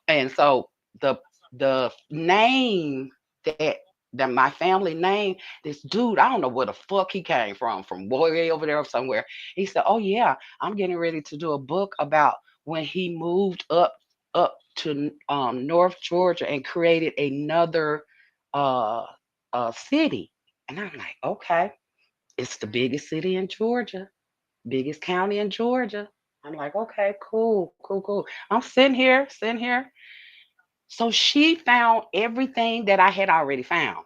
And so the name that my family name, this dude, I don't know where the fuck he came from way over there somewhere. He said, oh yeah, I'm getting ready to do a book about when he moved up to North Georgia and created another uh, city. And I'm like, okay, it's the biggest city in Georgia, biggest county in Georgia. I'm like, okay, cool, cool, cool. I'm sitting here, sitting here. So she found everything that I had already found.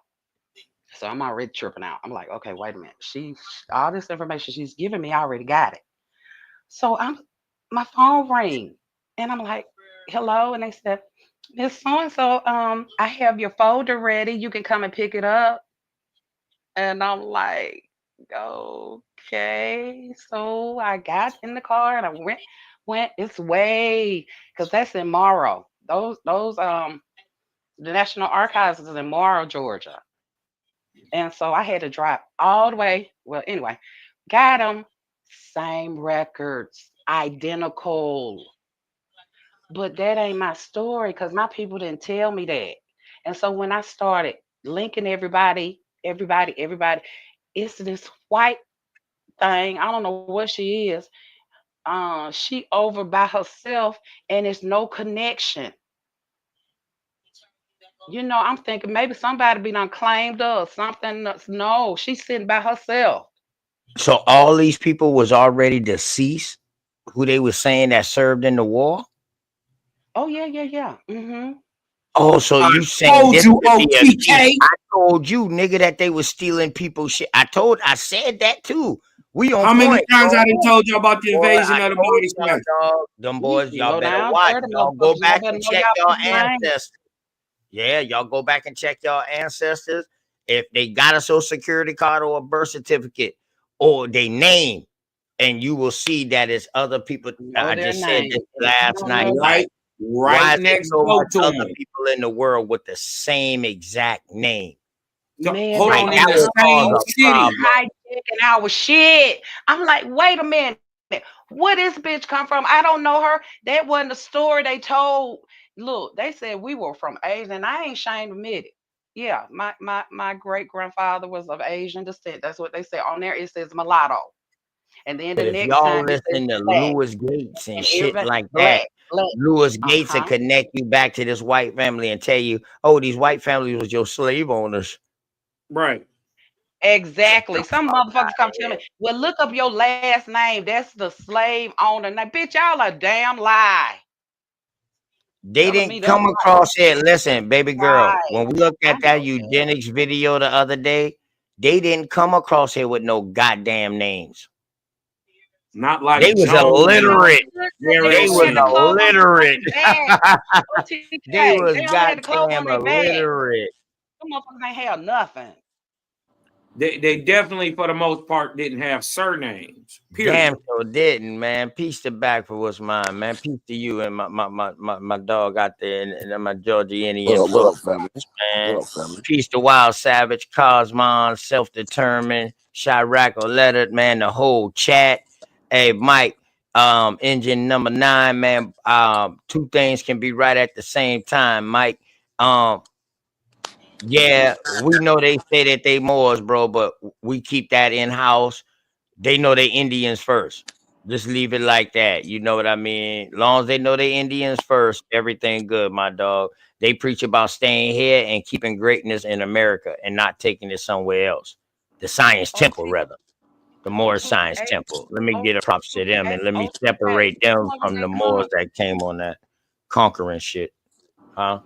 So I'm already tripping out. I'm like, okay, wait a minute. All this information she's giving me, I already got it. So my phone rang and I'm like, hello. And they said, Miss So and so, I have your folder ready. You can come and pick it up. And I'm like, okay. So I got in the car and I went its way because that's in Morrow. Those the National Archives is in Morrow, Georgia. And so I had to drive all the way. Well, anyway, got them. Same records, identical. But that ain't my story because my people didn't tell me that. And so when I started linking everybody, it's this white thing. I don't know what she is. she over by herself and there's no connection. I'm thinking maybe somebody be done claimed her or something. No, she's sitting by herself. So all these people was already deceased, who they were saying that served in the war. Oh yeah, yeah, yeah. Mm-hmm. Oh, so I you saying told this you, could be a piece? OTK. I told you, nigga, that they was stealing people's shit. I said that too. We on How many point, times bro. I done told you about the Boy, invasion I of the told body y'all, snatchers? dog. Them boys, y'all Low better down, watch. dirty Y'all go motherfuckers. Y'all back better and know check y'all your people's name. ancestors. Yeah, y'all go back and check your ancestors. If they got a social security card or a birth certificate or they name, and you will see that it's other people. Know I their just said name. this If you last don't night. know Like, that, why Right is there next so door much to other him. people in the world with the same exact name? man, Hold they Like on, are in that the will cause same a city. problem. hijacking our shit. I'm like, wait a minute. Where this bitch come from? I don't know her. That wasn't the story they told. Look, they said we were from Asia, and I ain't ashamed to admit it. Yeah, my great grandfather was of Asian descent. That's what they say on there. It says mulatto, and then the But if next y'all time it says listen to black, Lewis Gates and and shit everybody like that, black, black. Lewis Uh Gates will huh. connect you back to this white family and tell you, oh, these white families was your slave owners. Right. Get Exactly. the Some fuck out motherfuckers come of tell me, here. well, look up your last name. That's the slave owner. Now, bitch, y'all a damn lie. They Telling me didn't that's come across it. Listen, baby girl, right. when we looked I at that know that. eugenics video the other day, they didn't come across here with no goddamn names. Not like They was Jones They and illiterate. only, they Mary They only was had the C. clothes on the illiterate. fucking back. They OTK. was They only had the clothes on goddamn their back. illiterate. Some motherfuckers ain't have nothing. They definitely, for the most part, didn't have surnames. Damn Period. sure didn't, man. Peace to back for what's mine, man. Peace to you and my dog out there and my Georgianian What blood, up, family? man. What up, family? Peace to Wild Savage, Cosmon, Self-Determined, Chirac or Lettered, man, the whole chat. Hey, Mike, engine number 9, man. Two things can be right at the same time, Mike. Yeah, we know they say that they Moors, bro, but we keep that in-house. They know they Indians first. Just leave it like that. You know what I mean? Long as they know they Indians first, everything good, my dog. They preach about staying here and keeping greatness in America and not taking it somewhere else. The Science Temple, OT, rather. The Moorish Science OTK, Temple. Let me get a props to them and let me OTK. separate them Some of them from the didn't Moors come. that came on that conquering shit. Huh?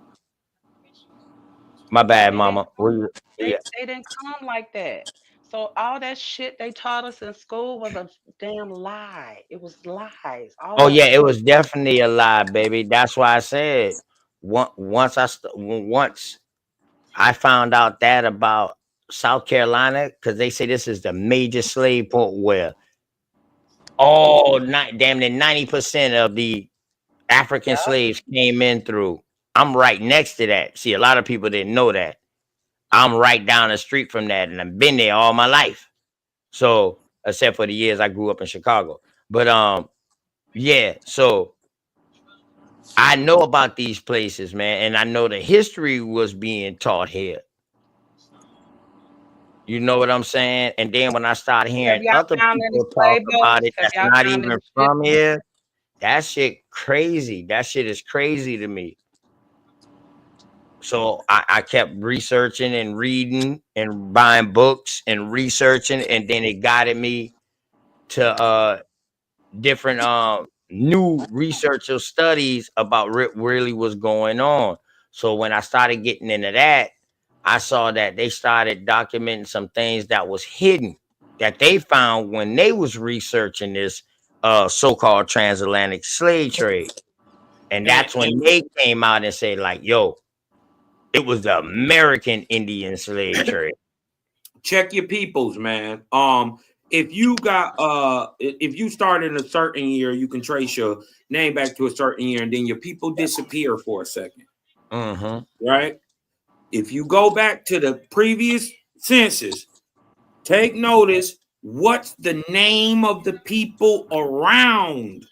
My bad, They didn't mama. come. Yeah. They didn't come like that. So all that shit they taught us in school was a damn lie. It was lies, all Oh of yeah, it. it was definitely a lie, baby. That's why I said once I found out that about South Carolina, because they say this is the major slave port where damn near 90% of the African Yeah. slaves came in through. I'm right next to that. See, a lot of people didn't know that. I'm right down the street from that, and I've been there all my life. So, except for the years I grew up in Chicago. But yeah, so I know about these places, man, and I know the history was being taught here. You know what I'm saying? And then when I start Have hearing y'all other found any people talk slave about boats? it Have that's y'all not found even any from shipping? here, that shit crazy. That shit is crazy to me. So I kept researching and reading and buying books and researching, and then it guided me to different new research or studies about really what's going on. So when I started getting into that, I saw that they started documenting some things that was hidden that they found when they was researching this so-called transatlantic slave trade. And that's when And they came out and said, like, yo, it was the American Indian slave trade. check your peoples, man. If you got if you start in a certain year, you can trace your name back to a certain year, and then your people disappear for a second, right? If you go back to the previous census, take notice what's the name of the people around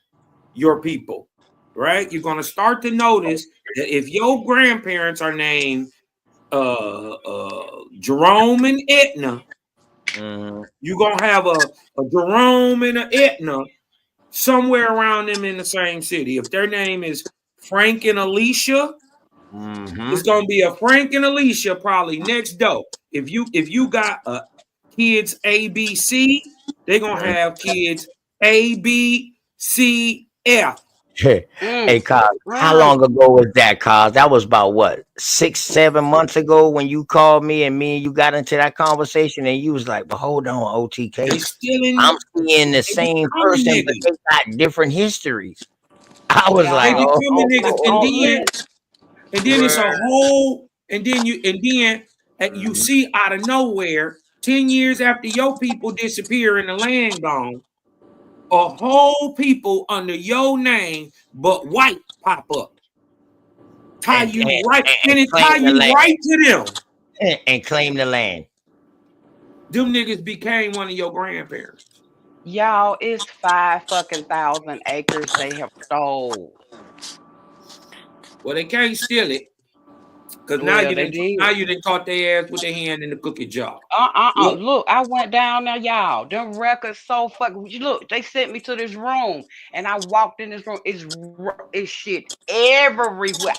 your people, right? You're gonna start to notice that if your grandparents are named Jerome and Etna, you're gonna have a Jerome and an Etna somewhere around them in the same city. If their name is Frank and Alicia, it's gonna be a Frank and Alicia probably next door. If you got kids ABC, they're gonna have kids ABCF. Hey, Cos, how long ago was that, Cos? That was about what, 6-7 months ago when you called me and you got into that conversation and you was like, "But hold on, OTK, I'm seeing the same person, but they got different histories." I was like, they "Oh, becoming niggas, and then it's a whole, and then you see out of nowhere, 10 years after your people disappear and the land gone, a whole people under your name but white pop up. Tie you right to them. And claim the land. Them niggas became one of your grandparents. Y'all, it's 5,000 acres they have stole. Well, they can't steal it. Because now you didn't caught their ass with their hand in the cookie jar. Look, I went down there, y'all. Them records so fucking. Look, they sent me to this room, and I walked in this room. It's shit everywhere.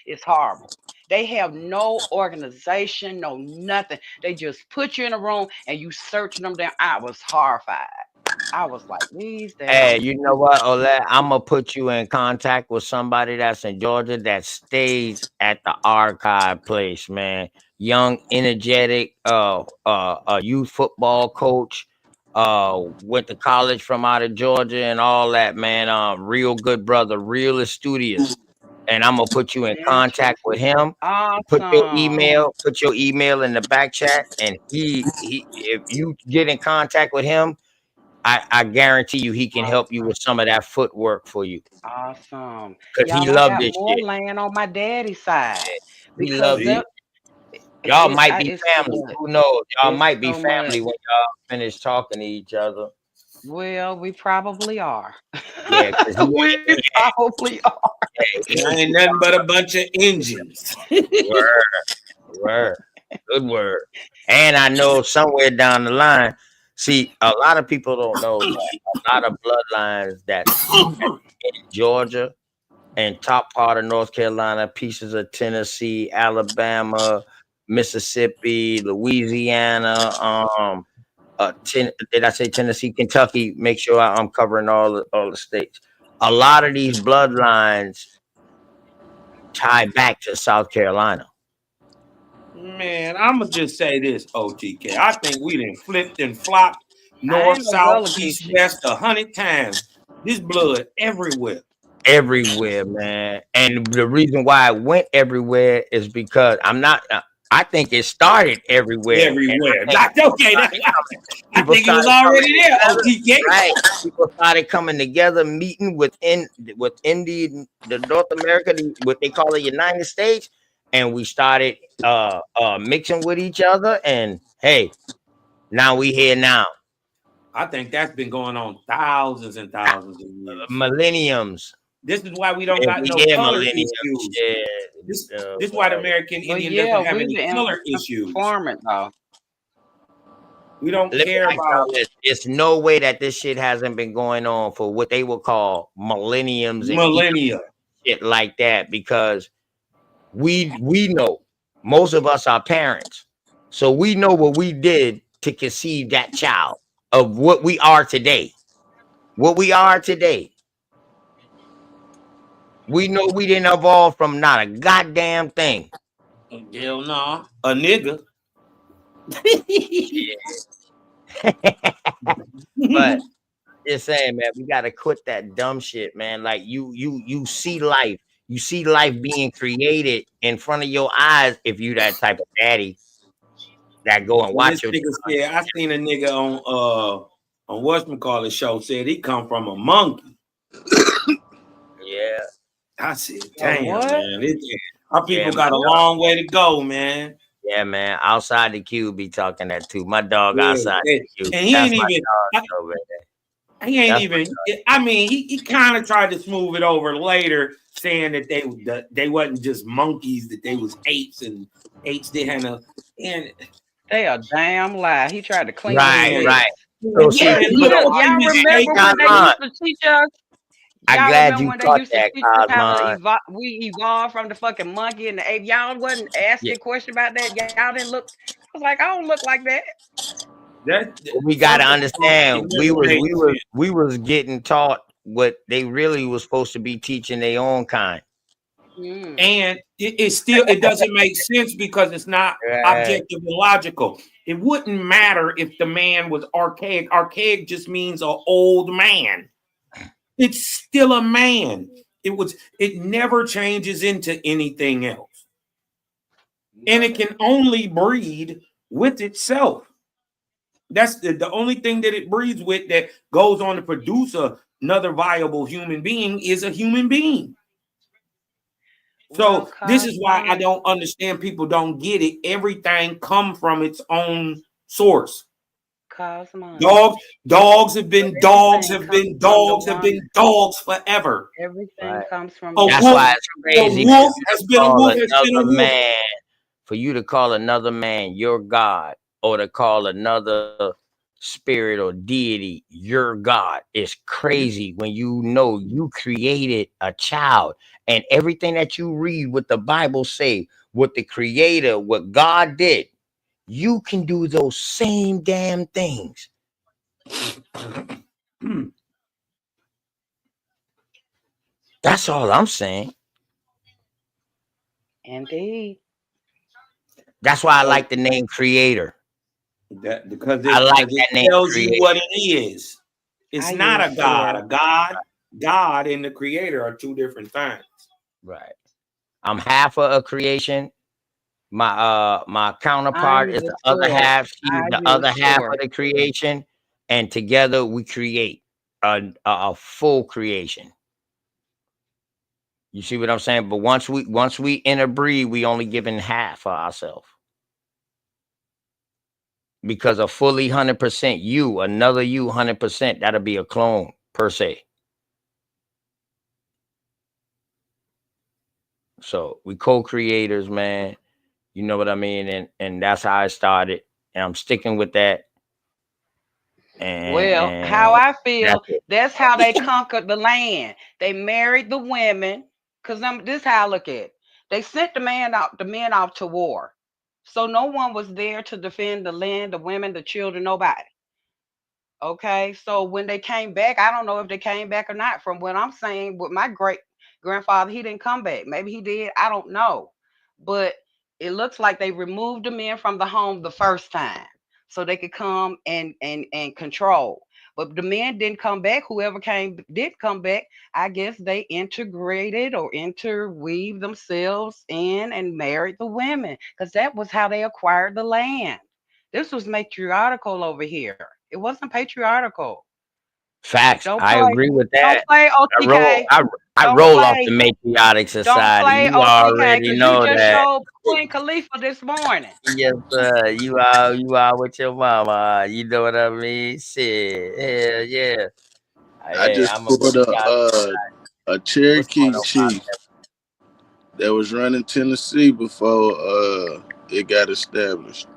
It's horrible. They have no organization, no nothing. They just put you in a room and you searching them down. I was horrified. I was like, these days. Hey, you know what, Olet? I'm gonna put you in contact with somebody that's in Georgia that stays at the archive place, man. Young, energetic, a youth football coach, went to college from out of Georgia and all that, man. Real good brother, real studious. And I'm gonna put you in contact with him. Awesome. Put your email in the back chat, and he if you get in contact with him, I guarantee you he can help you with some of that footwork for you. Awesome. Because he Y'all, loved I got this more shit. land on my daddy's side. He loved it. Y'all might be family. Who knows? Y'all might be family when y'all finish talking to each other. Well, we probably are. Yeah, we probably are. Ain't nothing but a bunch of engines. Word. Good word. And I know somewhere down the line, see, a lot of people don't know that a lot of bloodlines that's in Georgia and top part of North Carolina, pieces of Tennessee, Alabama, Mississippi, Louisiana, did I say Tennessee, Kentucky? Make sure I'm covering all the states. A lot of these bloodlines tie back to South Carolina. Man, I'm gonna just say this, OTK. I think we done flipped and flopped north, south, east, west 100 times. This blood everywhere. Everywhere, man. And the reason why it went everywhere is because I think it started everywhere. Everywhere. I think it was already there, OTK. Right. People started coming together, meeting within the North America, what they call the United States, and we started mixing with each other. And hey, now we here now. I think that's been going on thousands and thousands of years. Millenniums. This is why we don't got no color issues. This is why the American Indian doesn't have any color issues. We don't care about it. There's no way that this shit hasn't been going on for what they will call millenniums and shit like that, because we know most of us are parents, so we know what we did to conceive that child of what we are today. We know we didn't evolve from not a goddamn thing. Hell no, a nigga. But just saying, man, we gotta quit that dumb shit, man. Like you see life. You see life being created in front of your eyes if you that type of daddy that go and watch your child. I seen a nigga on whatchamacallit show said he come from a monkey. Yeah. I said, damn, man. Our people got a long way to go, man. Yeah, man. Outside the queue be talking that too. My dog outside the queue. And he ain't even. I mean, he kind of tried to smooth it over later, saying that they wasn't just monkeys, that they was apes, and apes didn't have and they a damn lie. He tried to clean right. So see, Yeah, people yeah. don't Y'all understand, remember when they Cosmon. used to teach us? I'm Y'all glad remember you when they caught used to that, teach us how to Cosmon. evolve? We evolved from the fucking monkey and the ape. Y'all wasn't Yeah, asking question about that. Y'all didn't look. I was like, I don't look like that. That we gotta first of all, it understand. never made sense. We was getting taught what they really was supposed to be teaching their own kind. Mm. And it doesn't make sense because it's not Right. objective and logical. It wouldn't matter if the man was archaic. Archaic just means an old man. It's still a man. It never changes into anything else. And it can only breed with itself. That's the only thing that it breeds with that goes on to produce another viable human being is a human being. Well, So this is why I Cosmon, don't understand. People don't get it. Everything come from its own source. Cosmon. Dogs have But been dogs, everything have comes been from the dogs, have been woman. dogs forever. Everything Right. comes from A the That's wolf, why woman. it's a crazy for wolf you to has been a call wolf, has been a another wolf. man, for you to call another man your God, or to call another spirit or deity your God is crazy when you know you created a child, and everything that you read what the Bible say, what the creator, what God did, you can do those same damn things. That's all I'm saying. Indeed. That's why I So like the name creator. that because I like it that name tells you creator. what it is. It's I not use a god. fear. God and the creator are two different things. Right. I'm half of a creation. My counterpart I'm is the the other source. half. She's I the other use half of source. the creation, and together we create a full creation. You see what I'm saying? But once we interbreed, we only giving half of ourselves, because a fully 100% you, another you 100%, that'll be a clone per se. So we co-creators, man. You know what I mean? And that's how I started, and I'm sticking with that. Well, how And I that's feel, it. that's how they conquered the land. They married the women, because this is how I look at it. They sent the men off to war. So no one was there to defend the land, the women, the children, nobody. Okay, so when they came back, I don't know if they came back or not. From what I'm saying, with my great grandfather, he didn't come back. Maybe he did. I don't know. But it looks like they removed the men from the home the first time so they could come and control. But the men didn't come back. Whoever did come back, I guess they integrated or interweaved themselves in and married the women because that was how they acquired the land. This was matriarchal over here. It wasn't patriarchal. Facts. Don't I play. agree with Don't that. play I roll. OTK. I Don't roll off the play. matriotic Don't society. play You OTK already because you know just that. showed Queen Khalifa this morning. Yes, sir. You are with your mama. You know what I mean? Shit. Hell yeah. I Hey, just I'm a pulled matriotic. a What's going Cherokee on, chief that was running Tennessee before it got established.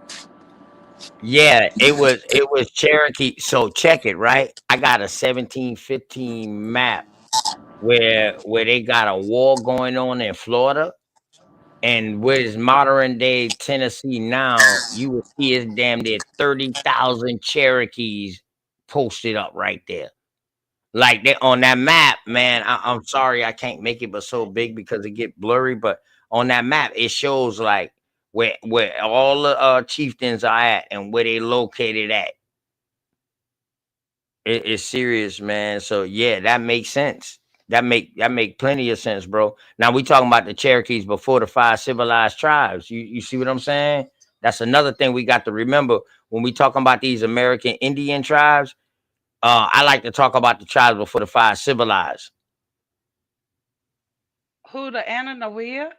Yeah, it was Cherokee. So check it, right? I got a 1715 map where they got a war going on in Florida, and what is modern day Tennessee now, you will see it's damn near 30,000 Cherokees posted up right there. Like they on that map, man. I'm sorry I can't make it but so big because it get blurry. But on that map, it shows like where all the chieftains are at and where they located at. It's serious, man. So yeah, that makes sense. That make plenty of sense, bro. Now we talking about the Cherokees before the 5 civilized tribes. You see what I'm saying? That's another thing we got to remember when we talking about these American Indian tribes. I like to talk about the tribes before the 5 civilized. Who the Ananawea?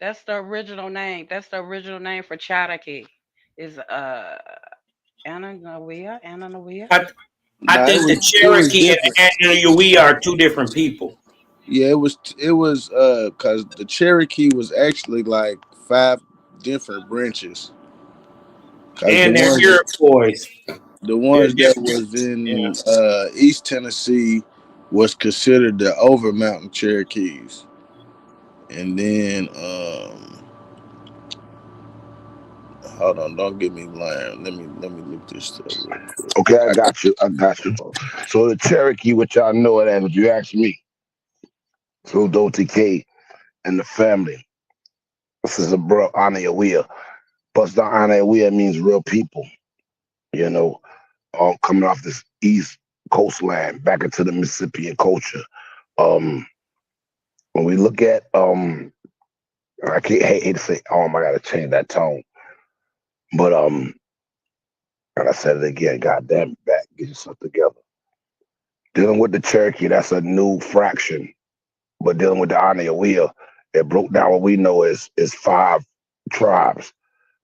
That's the original name. That's the original name for Cherokee. Is Ananawea? Ananawea? I Nah, think the it was Cherokee different. and we are two different people. Yeah, it was because the Cherokee was actually like 5 different branches. Cause And they're Europe boys. the ones that was in East Tennessee was considered the over mountain Cherokees. And then hold on, don't get me lying. Let me look this stuff real quick. Okay, I got you. So the Cherokee, which I know it as, if you ask me, so DOTK and the family. This is a bro Anayawiya. But the Anayawiya means real people, you know, coming off this east coastline back into the Mississippian culture. When we look at I can't hate to say I gotta change that tone. But and I said it again, God damn it, back, get yourself together. Dealing with the Cherokee, that's a new fraction. But dealing with the Anayawiya, it broke down what we know is 5 tribes.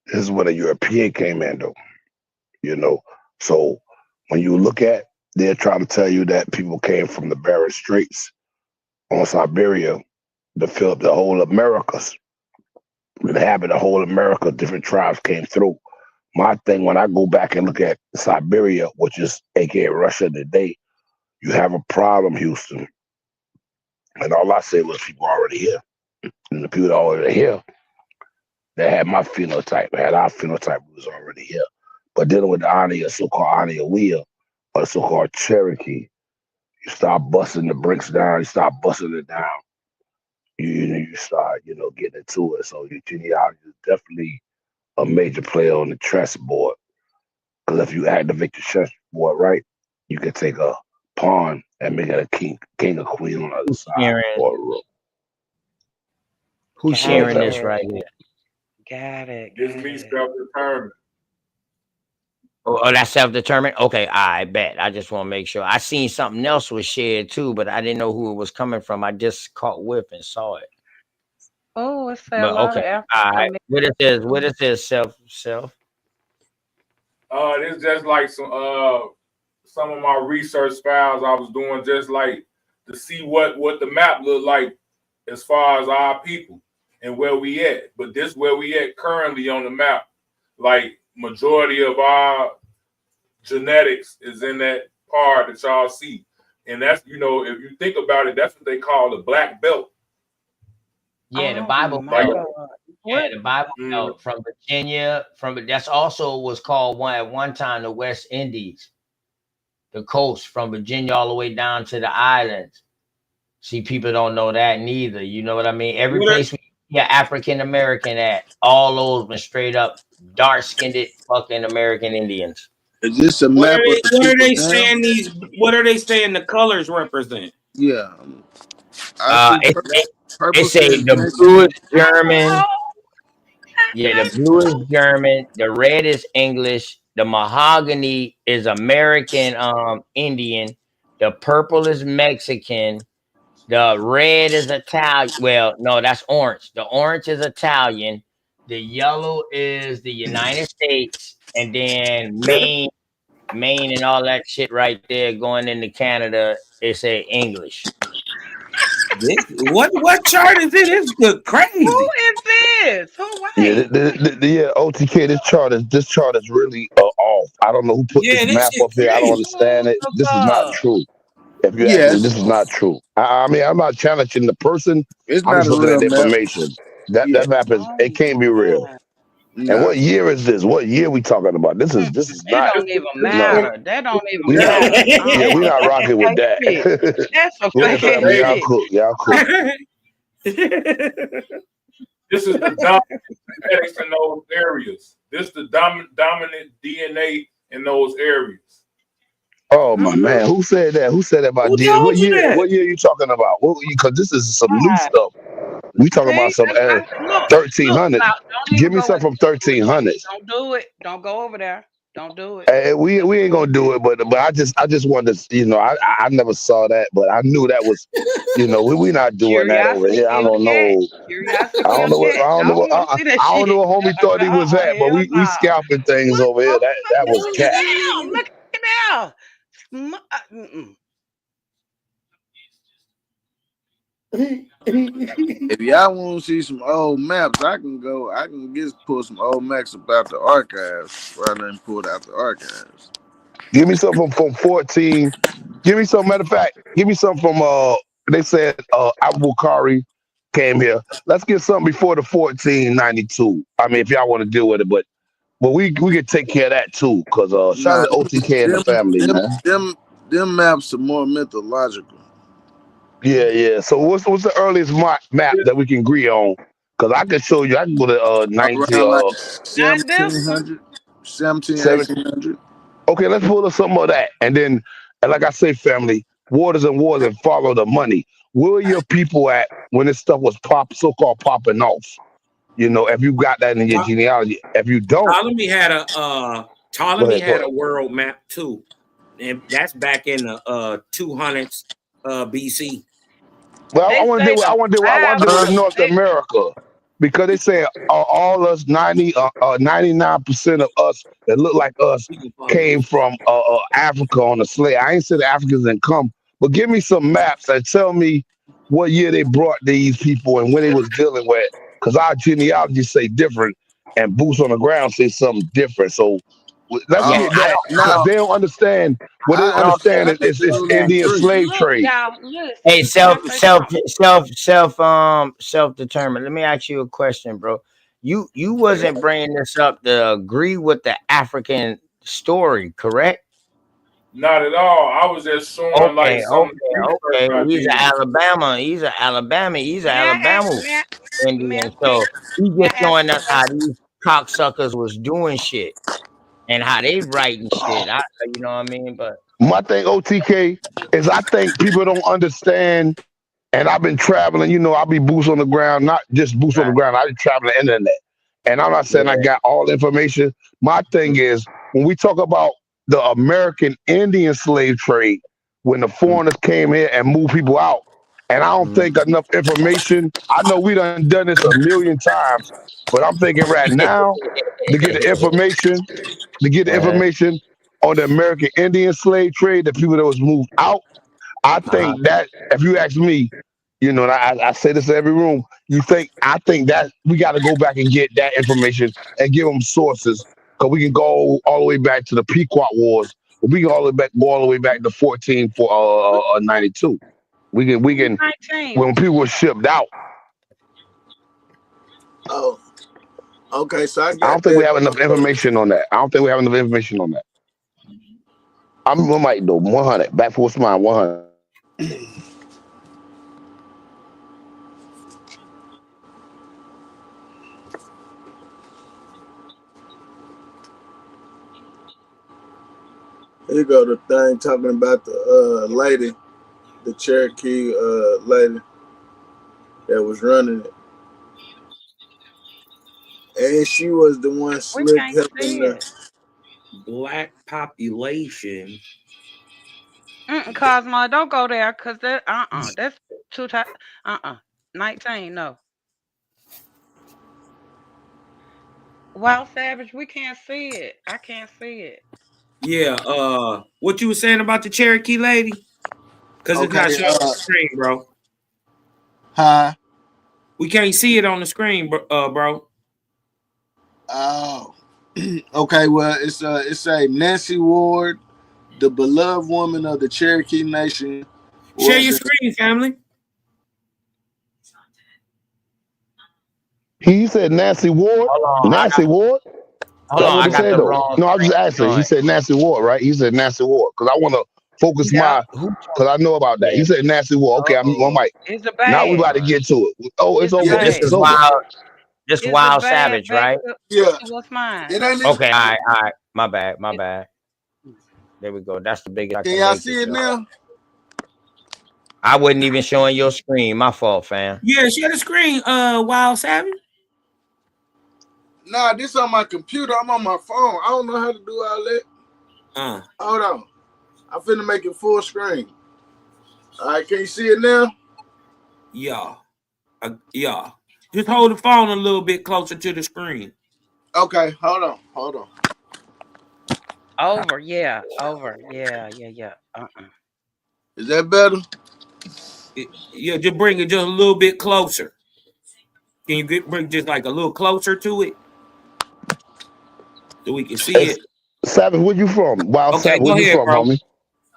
This is where the European came in, though. You know, so when you look at, they're trying to tell you that people came from the Bering Straits on Siberia to fill up the whole Americas. To inhabit the whole America, different tribes came through. My thing, when I go back and look at Siberia, which is aka Russia today, you have a problem, Houston. And all I said was people already here. And the people that are already here, they had my phenotype, had our phenotype was already here. But dealing with the Ania, so-called Anayawiya, or so-called Cherokee, you start busting the bricks down, you start busting it down. You start, getting into it. So your genealogy is definitely a major player on the chessboard. Because if you activate the chessboard right, you can take a pawn and make it a king or queen on the other side. Or a rook. Who's sharing this right here? Got it. This me self-determined. Oh, that's self-determined? Okay, I bet. I just want to make sure. I seen something else was shared too, but I didn't know who it was coming from. I just caught whiff and saw it. Oh, it's a But lot okay. of All right. African. What is this self? This just like some of my research files I was doing, just like to see what the map looked like as far as our people and where we at. But this where we at currently on the map. Like majority of our genetics is in that part that y'all see. And that's, if you think about it, that's what they call the black belt. Yeah, the Bible Belt. Yeah, the Bible Belt from Virginia. That's also was called at one time the West Indies. The coast from Virginia all the way down to the islands. See, people don't know that neither. You know what I mean? Every place we see African American at, all those were straight up dark-skinned fucking American Indians. Is this a What map? are they saying these? What are they saying the colors represent? Yeah, It's the blue is German. Yeah, the blue is German. The red is English. The mahogany is American Indian. The purple is Mexican. The red is Italian. Well, no, that's orange. The orange is Italian. The yellow is the United States. And then Maine and all that shit right there going into Canada, it's English. What chart is it? It's crazy. Who is this? Who? Yeah, OTK. This chart is really off. I don't know who put this map up here. I don't understand it. This is not true. If you ask me, this is not true. I mean, I'm not challenging the person. It's I'm not just a looking real at the map. information. That map is. It can't be real. Nah. And what year is this? What year we talking about? This is It not. don't even matter. That don't even We not. matter. Yeah, we not rocking with that. That's a Well, fake family, shit. y'all cool. This is the dominant genetics in those areas. This is the dominant DNA in those areas. Oh my man, who said that? Who said that about DNA? What year? What year are you talking about? Because this is some new stuff. We talking about some 1300. Give me something from 1300. Don't do it. Don't go over there. Don't do it. Hey, we ain't gonna do it, but I just wanted to, I never saw that, but I knew that was, we not doing that over here. I don't know. I don't know what homie thought he was at, but we scalping things over here. That was cat. Look at now. If y'all want to see some old maps, I can pull some old maps about the archives rather than pull it out the archives. Give me something from 14. Give me some. Matter of fact, give me something from They said Abu Kari came here. Let's get something before the 1492. I mean, if y'all want to deal with it, but we could take care of that too. Cause shout out Nah, to OTK and the family, man. them maps are more mythological. Yeah. So what's the earliest map that we can agree on? Cause I can show you. I can go to 19 Around like Not this one. 1800. Okay, let's pull up some of that. And then, and like I say, family, waters and wars and follow the money. Where are your people at when this stuff was so-called popping off? You know, if you got that in your genealogy. If you don't, Ptolemy had a go ahead. world map too. And that's back in the 200s BC. Well, I want to deal with North they, America because they say all us 99% of us that look like us came from Africa on a slave. I ain't said the Africans didn't come, but give me some maps and tell me what year they brought these people and when they was dealing with. Because our genealogy say different, and boots on the ground say something different. So let's get that because they don't understand. What they don't understand is Indian slave trade. Y'all, listen. Hey, self-determined. Let me ask you a question, bro. You wasn't bringing this up to agree with the African story, correct? Not at all. I was just showing like some Okay. He's an Alabama Indian. So he's just showing us how these cocksuckers was doing shit and how they writing shit. You know what I mean? But my thing, OTK, is I think people don't understand. And I've been traveling, you know, I'll be boots on the ground, not just boots on the ground. I be traveling the internet. And I'm not saying I got all the information. My thing is, when we talk about the American Indian slave trade, when the foreigners came here and moved people out, and I don't think enough information. I know we done this a million times, but I'm thinking right now to get the information on the American Indian slave trade, the people that was moved out. I think that if you ask me, you know, and I say this in every room, I think that we got to go back and get that information and give them sources because we can go all the way back to the Pequot Wars. We can go all the way back to 1492. We can when people were shipped out. Oh, okay. So I don't think we have enough information on that. I might do 100. Back force mine 100. Here go the thing talking about the lady, the Cherokee lady that was running it. And she was the one slick helping the black population. Cosmo, don't go there because that's too tight. 19, no. Wild Savage, we can't see it. I can't see it. Yeah, what you were saying about the Cherokee lady? Because it's not showing on the screen, bro. Huh? We can't see it on the screen, bro. Oh, okay. Well, it's a Nancy Ward, the beloved woman of the Cherokee Nation. Share your screen, family. He said Nancy Ward. Nancy Ward. Hold on, I got the wrong. No, I was just asking. He said Nancy Ward, right? He said Nancy Ward because I want to focus because I know about that. He said Nancy Ward. Okay, I'm mic. Now we about to get to it. Oh, it's over. This is Wild Savage, right? Yeah. What's mine? Okay, all right. My bad. There we go. That's the biggest. Can y'all see it now? I wasn't even showing your screen. My fault, fam. Yeah, share the screen, Wild Savage. Nah, this on my computer. I'm on my phone. I don't know how to do all that. Hold on. I'm finna make it full screen. All right, can you see it now? Yeah. Yeah. Just hold the phone a little bit closer to the screen. Okay, hold on. Over, yeah. Yeah. Is that better? Yeah, just bring it just a little bit closer. Can you bring just like a little closer to it so we can see It's it? Savage, where you from? Wild Okay, Savage, go where you ahead, from, bro. homie?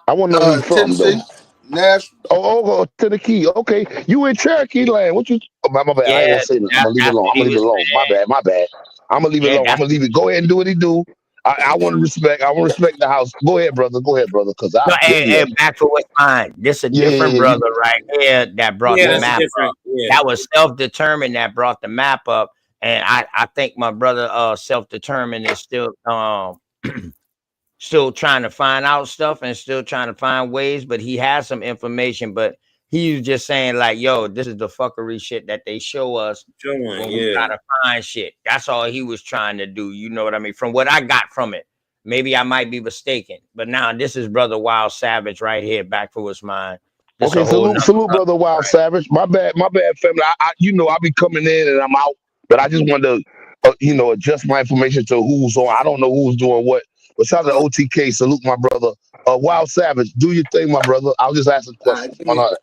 I want to know where you from, though. Tennessee, Nashville. Oh, Tennessee. Okay, you in Cherokee land? What you? Oh, my bad. I ain't Yeah, gonna say nothing. I'm gonna leave it that's alone. what I'm he gonna leave it was alone. My saying. bad. My bad. I'm gonna leave it Yeah, alone. I'm that's gonna leave it. Go ahead and do what he do. I want to respect. I want to respect the house. Go ahead, brother. Go ahead, brother. Cause I no. hit me Hey, up. back to what's mine. This a Yeah. different brother right here that brought Yeah, the that's map up. different. Yeah. That was self-determined that brought the map up, and I think my brother self-determined is still still trying to find out stuff and still trying to find ways, but he has some information, but he's just saying like, yo, this is the fuckery shit that they show us when we Yeah. try to find shit. That's all he was trying to do. You know what I mean? From what I got from it. Maybe I might be mistaken, but now this is Brother Wild Savage right here, back for what's mine. This Okay, a whole nother salute, brother, brother Wild right? Savage. My bad, family. I be coming in and I'm out, but I just wanted to, adjust my information to who's on. I don't know who's doing what. But shout out to OTK. Salute, my brother. Wild Savage, do your thing, my brother. I'll just ask a question. Why not?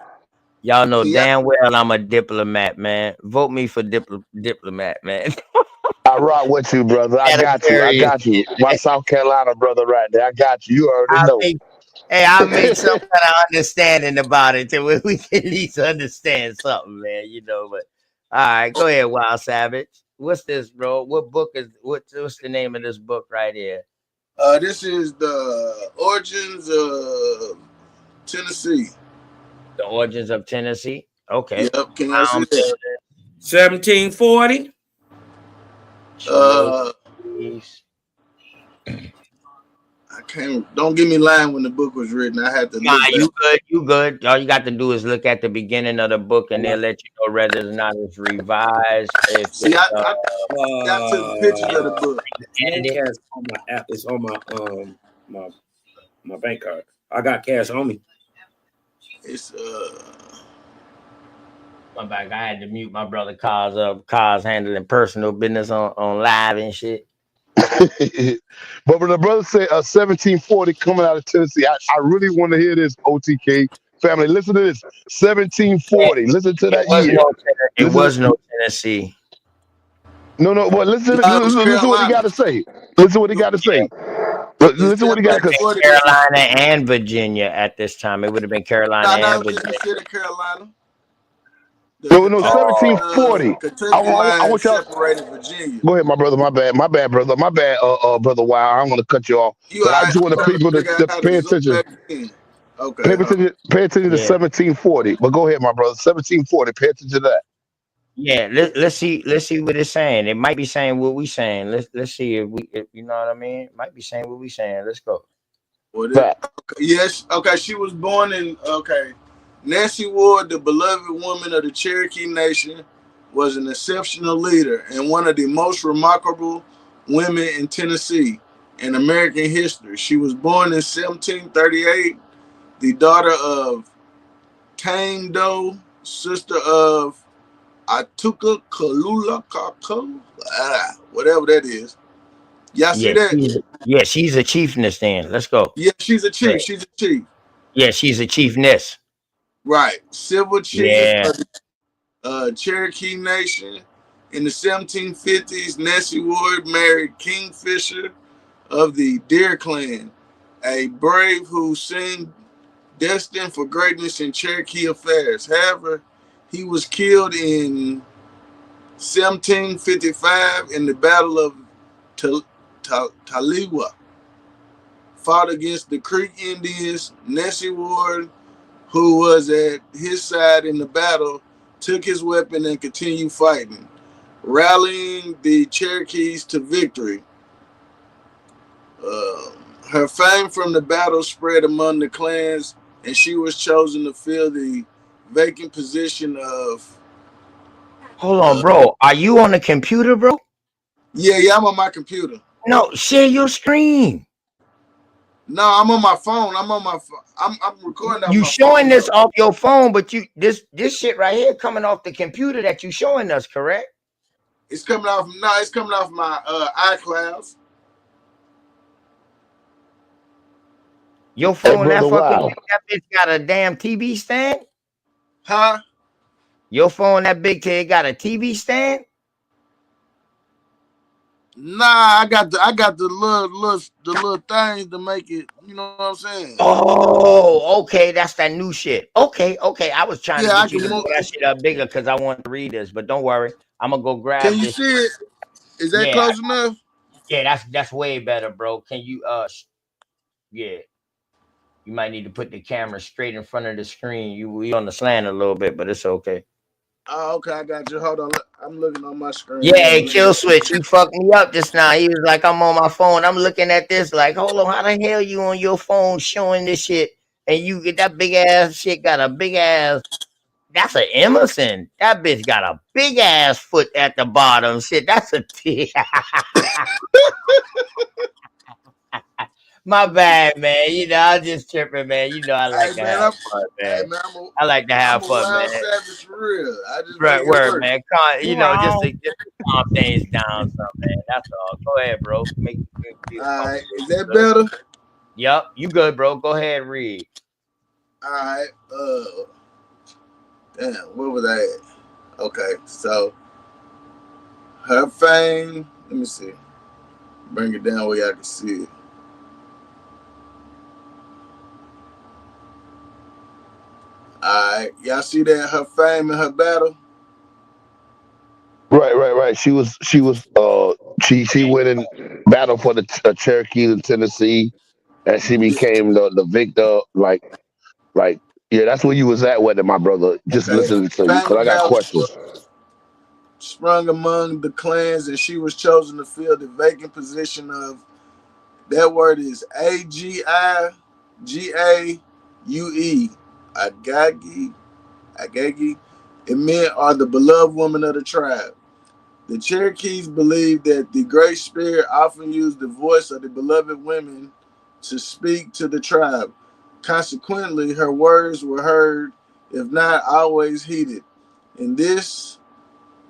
Y'all know Yeah. damn well I'm a diplomat, man. Vote me for diplomat, man. I rock with you, brother. I got you. I Sagittarius. got you. My South Carolina brother, right there. I got you. You already I'll know. make, hey, I'll make some kind of understanding about it till we can at least understand something, man. You know, but all right, go ahead, Wild Savage. What's this, bro? What book is what's the name of this book right here? This is the origins of Tennessee. The Origins of Tennessee. Okay. Yep. Can y'all see that? 1740. Cherokee. I can't. Don't give me line when the book was written. I had to Nah, look back. you good. You good. All you got to do is look at the beginning of the book, and they'll let you know whether or not it's revised. If See, it's I took pictures of the book. Cash on my app. It's on my my bank card. I got cash on me. It's my bad. I had to mute my brother Cars handling personal business on live and shit. But when the brother said 1740 coming out of Tennessee, I really want to hear this, OTK family. Listen to this. 1740. Listen to that year. It was no Tennessee. No, but listen it was to what he got to say. Listen to what he got to say. Listen to what he got to say. Carolina and Virginia at this time. It would have been Carolina and Virginia. Mississippi, Carolina. No, 1740. Kentucky I line want y'all. separated Virginia. Go ahead, my brother. My bad, brother. My bad, brother. Wow, I don't want to cut you off, but I just want the people to pay attention. Okay. Pay attention to 1740. But go ahead, my brother. 1740. Pay attention to that. Yeah, let's see what it's saying. It might be saying what we saying. Let's see if you know what I mean. It might be saying what we saying. Let's go. Yes. Okay. She was born in. Okay. Nancy Ward, the beloved woman of the Cherokee Nation, was an exceptional leader and one of the most remarkable women in Tennessee in American history. She was born in 1738, the daughter of Tang Do, sister of Atuka Kalula Kako, whatever that is. Y'all see that? She's a chiefness then. Let's go. Yeah, she's a chief. She's a chief. Yeah, she's a chiefness. Right. Civil chief Yeah. of the Cherokee Nation. In the 1750s, Nancy Ward married Kingfisher of the Deer Clan, a brave who seemed destined for greatness in Cherokee affairs. However, he was killed in 1755 in the Battle of Taliwa. Fought against the Creek Indians. Nancy Ward, who was at his side in the battle, took his weapon and continued fighting, rallying the Cherokees to victory. Her fame from the battle spread among the clans, and she was chosen to fill the vacant position of... Hold on, bro. Are you on the computer, bro? Yeah, I'm on my computer. No, share your screen. No, I'm on my phone. I'm recording off You my showing phone, this though. off your phone, but this shit right here coming off the computer that you showing us, correct? It's coming off. No, it's coming off my iClouds. Your phone, that fucking that bitch got a damn TV stand. Huh? Your phone that big till it got a TV stand? Nah, I got the little things to make it. You know what I'm saying? Oh, okay. That's that new shit. Okay. I was trying to Yeah, I get you can to move. blow that shit up bigger because I want to read this, but don't worry. I'm gonna go Can grab you this. see it? Is that Yeah, close enough? yeah. That's way better, bro. Can you yeah. You might need to put the camera straight in front of the screen. You on the slant a little bit, but it's okay. Oh, okay, I got you. Hold on, I'm looking on my screen. Yeah, hey, Kill Switch, he fucked me up just now. He was like, I'm on my phone. I'm looking at this like, hold on, how the hell you on your phone showing this shit? And you get that big ass shit, got a big ass. That's an Emerson. That bitch got a big ass foot at the bottom. Shit, that's a T. My bad, man. You know, I'm just tripping, man. You know, I like to have fun, man. I like to I'm have a fun, wild man. savage for real. I just Right, make it word, work. man. You You know, just wrong. to calm things down, some man. That's all. Go ahead, bro. Make me feel All right, comfortable. is You that good? better? Yep, you good, bro. Go ahead, and read. All right. Damn, where was I at? Okay, so her fame. Let me see. Bring it down where y'all can see it. Alright, y'all see that her fame and her battle? Right. She went in battle for the Cherokee in Tennessee, and she became the victor. Like yeah, that's where you was at with it, my brother. Just Okay. listening to you, cause Fame I got battle questions. sprung among the clans, and she was chosen to fill the vacant position of, that word is Agigaue. Agagi. It meant are the beloved woman of the tribe. The Cherokees believed that the Great Spirit often used the voice of the beloved women to speak to the tribe. Consequently, her words were heard, if not always heeded. In this,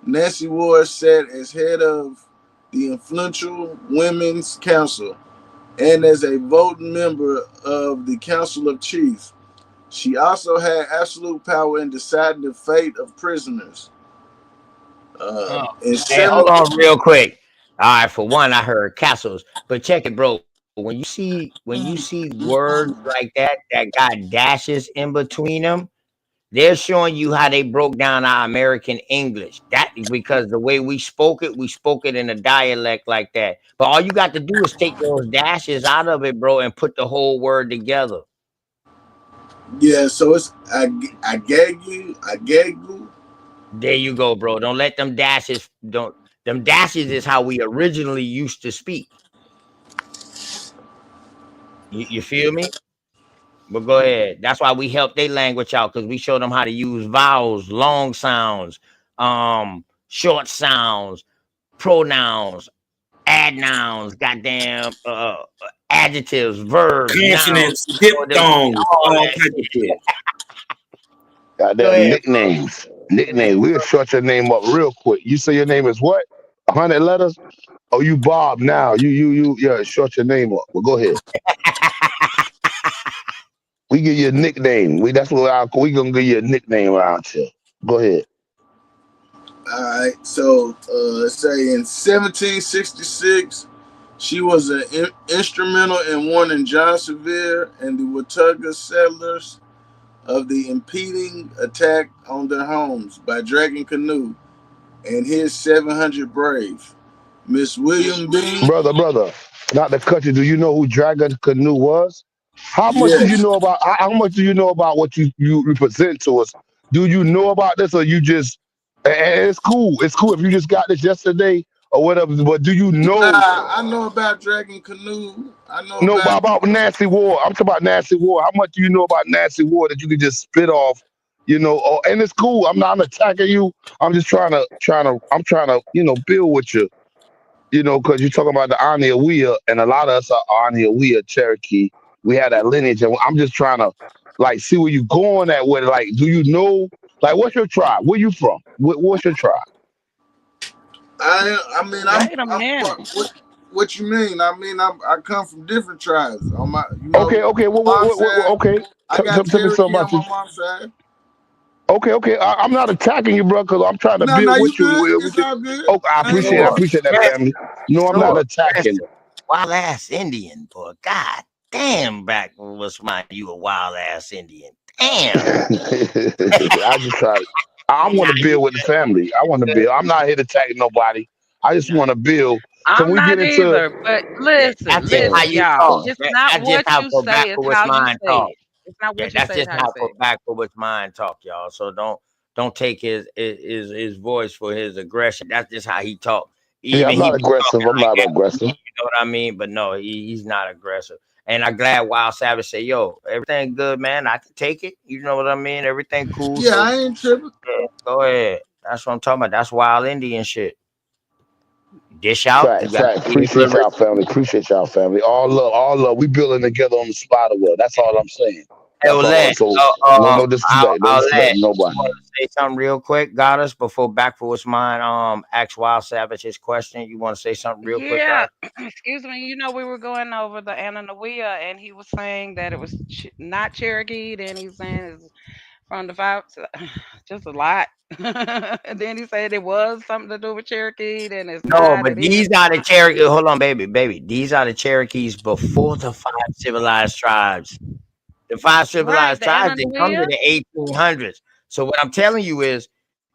Nancy Ward sat as head of the influential Women's Council and as a voting member of the Council of Chiefs. She also had absolute power in deciding the fate of prisoners. Hey, hold on real quick. All right, for one, I heard castles, but check it, bro. When you see words like that got dashes in between them, they're showing you how they broke down our American English. That because the way we spoke it in a dialect like that. But all you got to do is take those dashes out of it, bro, and put the whole word together. Yeah, so it's Agagu. There you go, bro. Don't let them dashes. Don't them dashes is how we originally used to speak. You feel me? But go ahead. That's why we help their language out because we show them how to use vowels, long sounds, short sounds, pronouns, adnouns, goddamn adjectives, verbs, nouns, Consonants, diphthongs, all all that type of shit. shit. Go Goddamn ahead, bro. nicknames. We'll short your name up real quick. You say your name is what? 100 letters? Oh, you Bob now. Yeah, short your name up. Well, go ahead. We give you a nickname. That's what we gonna give you a nickname around here. Go ahead. All right, so let's say in 1766, she was instrumental in warning John Sevier and the Watauga settlers of the impending attack on their homes by Dragon Canoe and his 700 brave. Miss William Bean. Brother, not the country. Do you know who Dragon Canoe was? How much do you Yes. know about? How much do you know about what you represent to us? Do you know about this, or you just? And it's cool. It's cool if you just got this yesterday or whatever. But do you Nah, know? I know about Dragon Canoe. I know No, about. about Nancy Ward. I'm talking about Nancy Ward. How much do you know about Nancy Ward that you could just spit off? And it's cool. I'm attacking you. I'm just trying to build with you. Because you're talking about the Aniawea, and a lot of us are Aniawea Cherokee. We have that lineage, and I'm just trying to see where you going at with it. Like, do you know? Like, what's your tribe? Where you from? What's your tribe? Wait a minute. What you mean? I come from different tribes. On my, Okay. mom's side, Okay. I got Tell me something Cherokee about on you. my mom's side. Okay. I'm not attacking you, bro, because I'm trying to No, build you with you. good. We It's just, all good. oh, I I ain't appreciate it. I gonna. So appreciate that, aggressive, family. No, I'm not so attacking. aggressive. Wild ass Indian, boy. God damn, back was mine. You a wild ass Indian. Damn. I just try. I want Nah, to build with the family. I want to good. build. I'm not here to attack nobody. I just Nah. want to build. Can I'm we get not into? either. But That's just how listen, you y'all. talk. It's not That's just what how you say, it's backwards how you mind say talk. it. It's not Yeah, what you that's say, it's just how you how say it. backwards mind talk, y'all. So don't take his voice for his aggression. That's just how he talk. Yeah, Even I'm he not be aggressive. talking I'm like not that. aggressive. You know what I mean? But no, he's not aggressive. And I'm glad Wild Savage say, "Yo, everything good, man. I can take it." You know what I mean? Everything cool. Yeah, So I ain't tripping. yeah, go ahead. That's what I'm talking about. That's wild Indian shit. Dish out. You got to Fact. see his Appreciate lyrics. y'all, family. Appreciate y'all, family. All love, all love. We building together on the spider web. That's all I'm saying. Hey, That's all. let So no disrespect. No I'll disrespect let to you nobody. want to say something real quick, Goddess, before back for what's mine. Ask Wild Savage his question. You want to say something real quick, Yeah, Goddess? excuse me. You know, we were going over the Ananawea, and he was saying that it was not Cherokee. Then he was saying it's from the five, just a lot. And then he said it was something to do with Cherokee. Then it's No, not. but It is. these are the Cherokee. Hold on, baby. These are the Cherokees before the five civilized tribes. The five Right, civilized the tribes didn't come to Ananawea. the 1800s. So what I'm telling you is,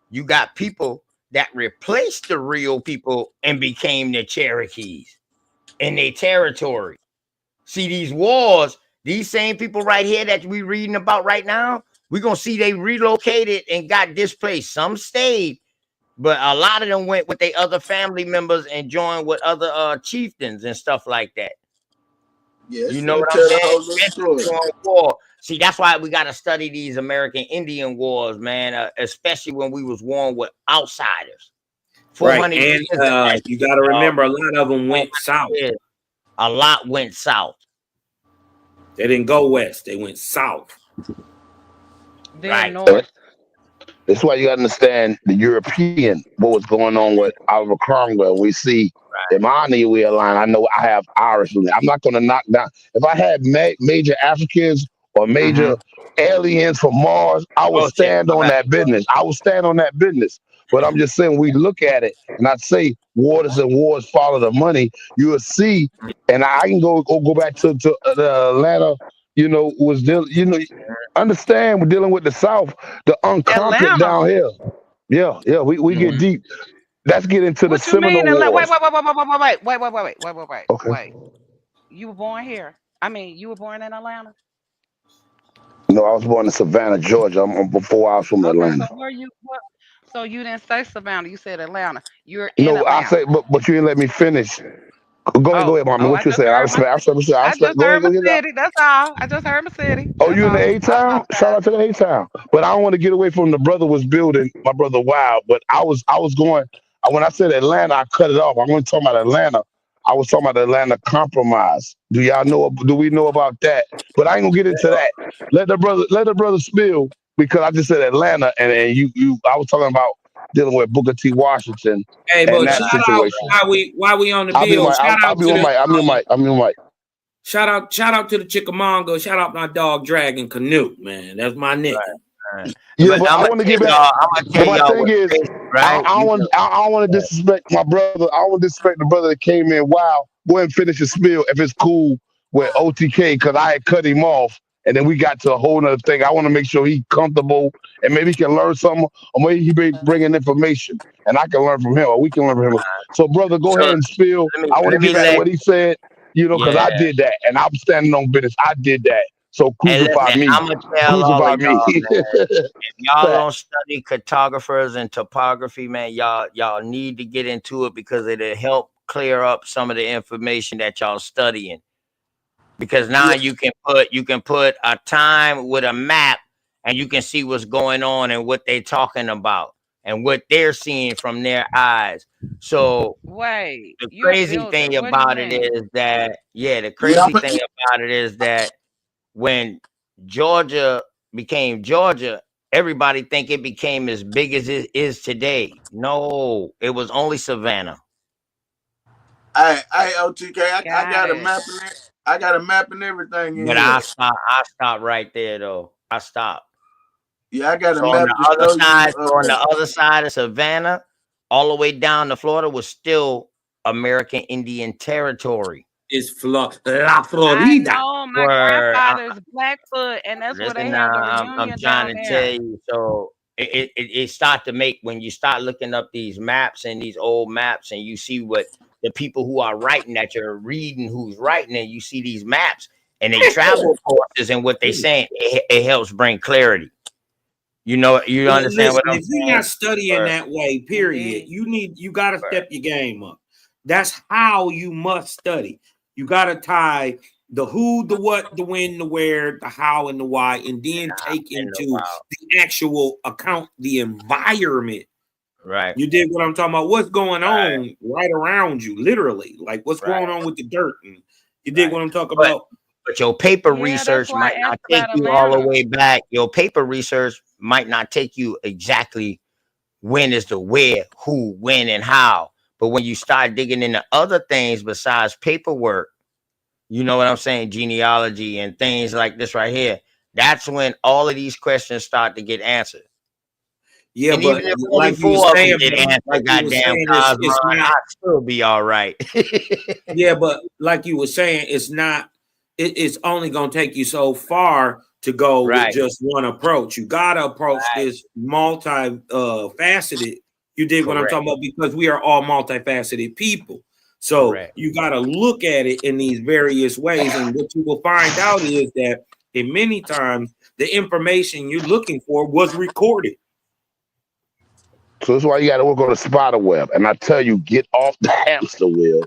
you got people that replaced the real people and became the Cherokees in their territory. See these wars, these same people right here that we reading about right now, we're gonna see they relocated and got displaced. Some stayed, but a lot of them went with their other family members and joined with other chieftains and stuff like that. Yeah, You it's know finna what I'm tell the saying? whole little Especially story. during war. See, that's why we got to study these American Indian wars, man. Especially when we was warring with outsiders. Right. 400 And years of that you shit, got to dog. remember, a lot of them went 400 south. years. A lot went south. They didn't go west. They went south. Then Right. north. That's why you got to understand the European, what was going on with Oliver Cromwell. We see in my Niue line, I know I have Irish in there. I'm not going to knock down. If I had major Africans or major aliens from Mars, I would Oh, shit. stand My on bad. that business. I would stand on that business. But I'm just saying, we look at it and I say waters and wars follow the money. You will see, and I can go back to the Atlanta, was dealing, understand we're dealing with the South, the unconquered Atlanta. down here. Yeah, we get deep. Let's get into the What you mean Seminole Atlanta? Wait, Wars. wait, wait, wait, wait, wait, wait, wait, wait, wait, wait, wait, wait, Okay. wait. You were born here. I mean, you were born in Atlanta. No, I was born in Savannah, Georgia. I'm before I was from Okay, Atlanta. so where you what? So you didn't say Savannah. You said Atlanta. You're in No, I Atlanta. say, but you didn't let me finish. Go ahead, mommy. Oh, What you say? I respect. I I respect. just Go heard ahead, my go get that. city. That's all. I just heard my city. Oh, That's you in the all. A I town? Shout apologize. out to the A town. But I don't want to get away from the brother was building. My brother Wild. But I was going. When I said Atlanta, I cut it off. I'm going to talk about Atlanta. I was talking about the Atlanta Compromise. Do y'all know? Do we know about that? But I ain't gonna get into that. Let the brother spill because I just said Atlanta, and you. I was talking about dealing with Booker T. Washington Hey, and but that shout out situation. while we on the I'll be on bill. my. Shout I'll out be to on the my. I'm your mic. I'm your mic. shout out to the Chickamauga. Shout out my dog Dragon Canoe, man. That's my nigga. Right. Yeah, But but I'm I gonna want to tell get back. y'all. I'm gonna But tell my y'all thing what's is, crazy, right? I don't want to disrespect my brother. I don't want to disrespect the brother that came in. Wow, go ahead and finish your spiel if it's cool with OTK because I had cut him off, and then we got to a whole nother thing. I want to make sure he's comfortable and maybe he can learn something, or maybe he be bringing information, and I can learn from him, or we can learn from him. So, brother, go So ahead and spill. I want to let get me back to let what he said, because yeah, I did that, and I'm standing on business. I did that. So and crucify listen, me, I'm gonna tell all of crucify me. y'all, man. If y'all Fact. don't study cartographers and topography, man, y'all need to get into it because it'll help clear up some of the information that y'all studying. Because now Yeah, you can put a time with a map and you can see what's going on and what they're talking about and what they're seeing from their eyes. So Wait, the you're a crazy builder. thing What do you about it mean? is that, the yeah. crazy thing about it is that when Georgia became Georgia, everybody think it became as big as it is today. No, it was only Savannah. Hey, OTK, I Got got a it. map in it. I got a map and everything in But here. I stop right there though. I stopped. Yeah, I got a So on map the to other show you. side, so on the other side of Savannah, all the way down to Florida was still American Indian territory. It's La I Florida. know my Where grandfather's Blackfoot, and that's where they listen have now, the I'm reunion down trying to there. tell you. So it start to make, when you start looking up these maps and these old maps, and you see what the people who are writing that you're reading, who's writing, and you see these maps and they travel courses and what they saying, it helps bring clarity. You know, you understand Listen, what I'm if you're saying? not studying that way, period, you got to step your game up. That's how you must study. You got to tie the who, the what, the when, the where, the how, and the why, and then take into the actual account the environment. Right. You dig what I'm talking about? What's going on right around you, literally, like what's going on with the dirt, and you dig what I'm talking about? But your paper research might not take you all the way back. Your paper research might not take you exactly when is the where, who, when, and how. But when you start digging into other things besides paperwork, you know what I'm saying, genealogy and things like this right here, that's when all of these questions start to get answered. Yeah, and but even if only like you were 4 of them saying, get answered, like you were goddamn saying, Cosmon, it's not. I'd still be all right. Yeah, but like you were saying, it's not. It's only gonna take you so far to go with just one approach. You gotta approach this multi-faceted. You dig what I'm talking about? Because we are all multifaceted people. So you gotta look at it in these various ways, and what you will find out is that in many times the information you're looking for was recorded. So that's why you got to work on the spider web. And I tell you, get off the hamster wheel.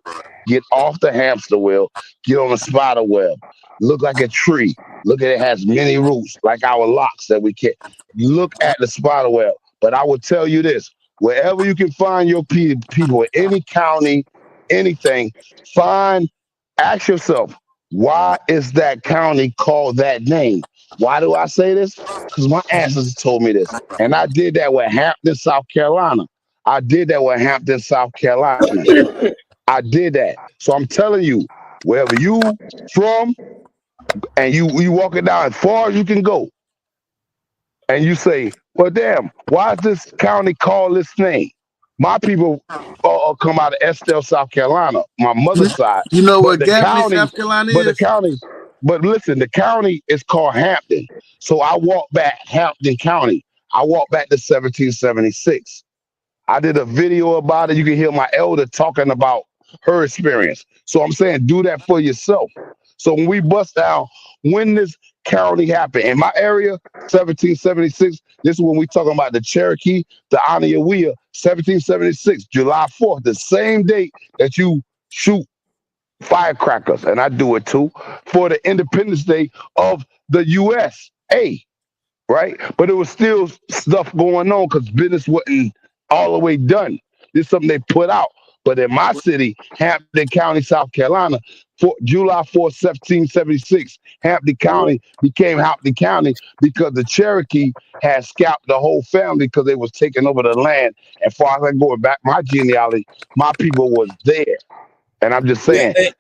Get off the hamster wheel. Get on the spider web. Look like a tree. Look at it, has many roots, like our locks that we can. Look at the spider web. But I will tell you this: wherever you can find your people, in any county, anything, ask yourself, why is that county called that name? Why do I say this? Because my ancestors told me this. And I did that with Hampton, South Carolina. I did that. So I'm telling you, wherever you from, and you walk it down as far as you can go, and you say, well, damn, why is this county called this name? My people come out of Estelle, South Carolina, my mother's side. You know what Gaffney, South Carolina is? But listen, the county is called Hampton. So I walked back Hampton County. I walked back to 1776. I did a video about it. You can hear my elder talking about her experience. So I'm saying, do that for yourself. So when we bust down, when this county happened in my area, 1776, this is when we talking about the Cherokee, the Ideological, 1776, July 4th, the same date that you shoot firecrackers, and I do it too, for the Independence Day of the USA, right? But it was still stuff going on because business wasn't all the way done. This is something they put out. But in my city, Hampton County, South Carolina, July 4th, 1776, Hampton County became Hampton County because the Cherokee had scalped the whole family because they was taking over the land. And far as I go back my genealogy, my people was there. And I'm just saying. To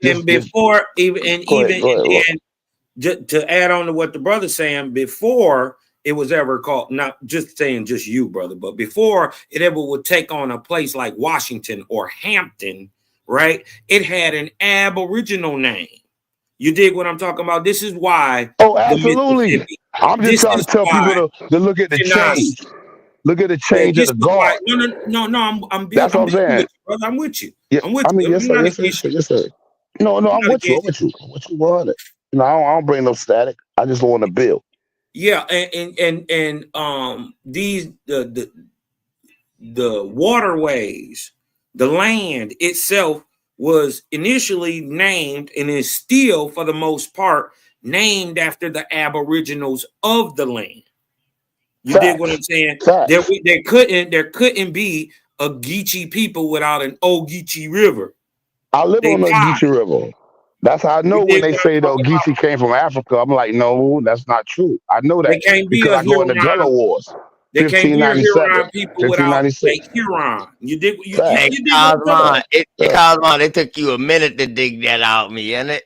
add on to what the brother's saying, before it was ever called, not just saying just you, brother, but before it ever would take on a place like Washington or Hampton, right? It had an Aboriginal name. You dig what I'm talking about? This is why. Oh, absolutely. I'm just trying to tell people to look at the change. Look at the change of the guard. No, I'm That's what I'm saying. Brother, I'm with you. Yeah, I'm with you. I mean, yes, sir. No, I'm with you. I'm with you 100. You know, I don't bring no static. I just want to build. Yeah, and these the waterways, the land itself was initially named and is still, for the most part, named after the Aboriginals of the land. You dig what I'm saying? There couldn't be a Geechee people without an Ogeechee River. I live on the Geechee River. That's how I know when they say the Geechee came from Africa. I'm like, no, that's not true. I know that because I go in the Gullah Wars. They can't be Huron people without like Huron. You dig? You dig Cosmon, Cosmon, it took you a minute to dig that out, me, isn't it?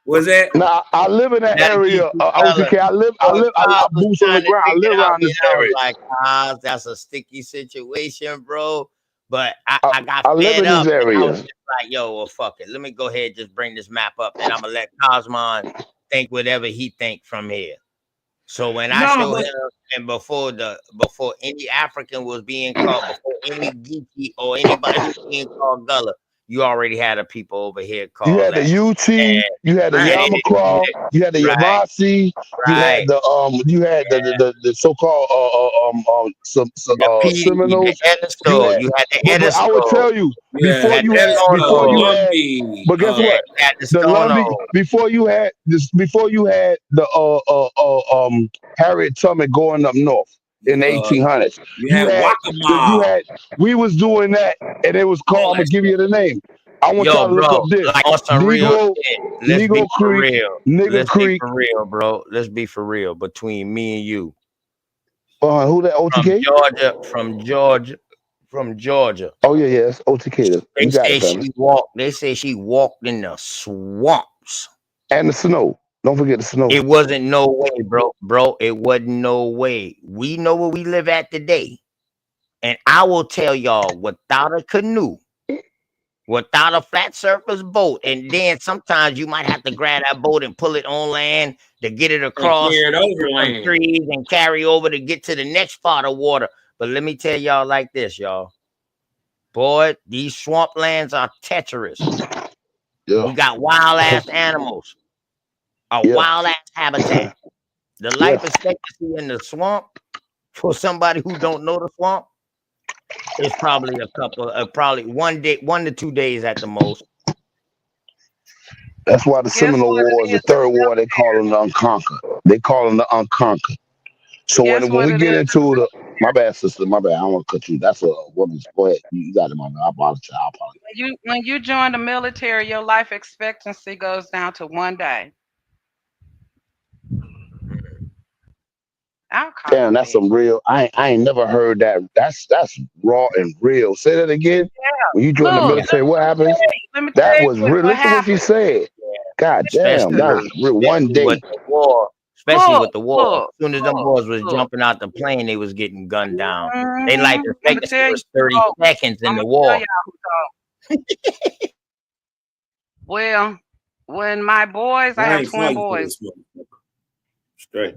Was that? Nah, I live in that Gotta area. get you, fella. OTK. I Cos was boots on the trying to ground. I dig it live out, around man. this I was area. like, Cos, that's a sticky situation, bro. But I got I live fed in these up, and I was areas. just like, yo, well, fuck it. Let me go ahead and just bring this map up, and I'm gonna let Cosmon think whatever he think from here. So when I No, show but him, and before any African was being called, before any geeky or anybody was being called Gullah, you already had a people over here You called had the that. UT, And you had the right, Yamacraw, you had the right, Yamasi, you right. had the so-called The PD, the Seminoles. You Edisol, had, you had the but I would Edisol, tell you yeah, you had the before Edisto, you Stono, had, Lumbee, but guess yeah, what? you had the The Lumbee Stono. before you had the Harriet Tubman going up north in the you 1800s. had Waccamaw, We was doing that, and it was all called. I'm that gonna give you the name. I want Yo, y'all to look up bro, this like on some real shit. Let's be Negro for Creek, real. Nigger Let's be Creek. for real, bro. Let's be for real between me and you. Who that From OTK? From Georgia. Oh yeah, that's OTK. They You got say it, family. she walked in the swamps. And the snow. Don't forget the snow. It wasn't no way, bro. Bro, it wasn't no way. We know where we live at today. And I will tell y'all, without a canoe, without a flat surface boat, and then sometimes you might have to grab that boat and pull it on land to get it and across cleared some overland. trees and carry over to get to the next part of water. But let me tell y'all like this, y'all. Boy, these swamplands are treacherous. Yeah. We got wild ass animals, a Yeah. wild ass habitat. The life expectancy in the swamp for somebody who don't know the swamp is probably probably 1 day, 1 to 2 days at the most. That's why the Guess Seminole what War it is the is? third war. They call them the unconquered. They call them the unconquered. So Guess when what we it get is? into the, my bad, sister, my bad. I don't want to cut you. That's a woman's. Go ahead. You got it, my man. I apologize. When you join the military, your life expectancy goes down to 1 day. I'll call Damn, you that's back. some real. I ain't never heard that. That's raw and real. Say that again. Yeah. When you join the Look, military, what happens? let me That tell you was real. what Listen to what she happened. said. God damn, Especially, that's real. 1 especially with day. the war. Especially with the war. As Look, soon as them boys was jumping out the plane, they was getting gunned down. They like to Let me expectancy tell you was 30 who talk. seconds in I'm the gonna tell war. y'all who talk. Well, when my boys, I I have ain't twin fighting for boys. this motherfucker. Straight.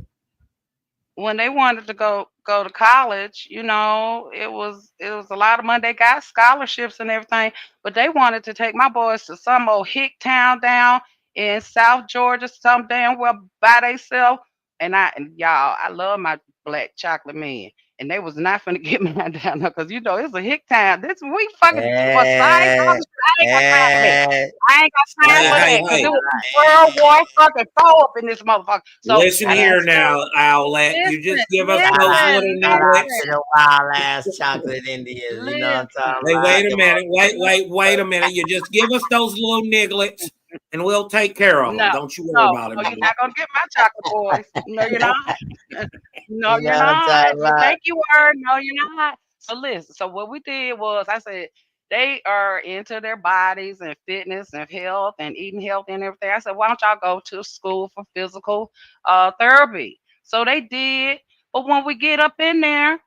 When they wanted to go to college, you know, it was a lot of money. They got scholarships and everything, but they wanted to take my boys to some old hick town down in South Georgia, some damn well by themselves. And y'all, I love my black chocolate men. And they was not finna get me down there because you know it's a hick town. This we fucking for size. I ain't got time for that. Eh, I ain't got time for that because it was World War fucking 4 up in this motherfucker. So Listen here now, Owlet. You just give us those little shout out nigglets. to the wild ass chocolate Indians. You know what I'm talking Hey, about? wait a Them minute. Wait a minute. You just give us those little nigglets and we'll take care of them. No, Don't you worry about it, no, you're baby. not gonna get my chocolate boys. No, you're not. No, You know you're what I'm not. talking But about? thank you, word. No, you're not. So listen. So what we did was, I said they are into their bodies and fitness and health and eating healthy and everything. I said, why don't y'all go to school for physical therapy? So they did. But when we get up in there,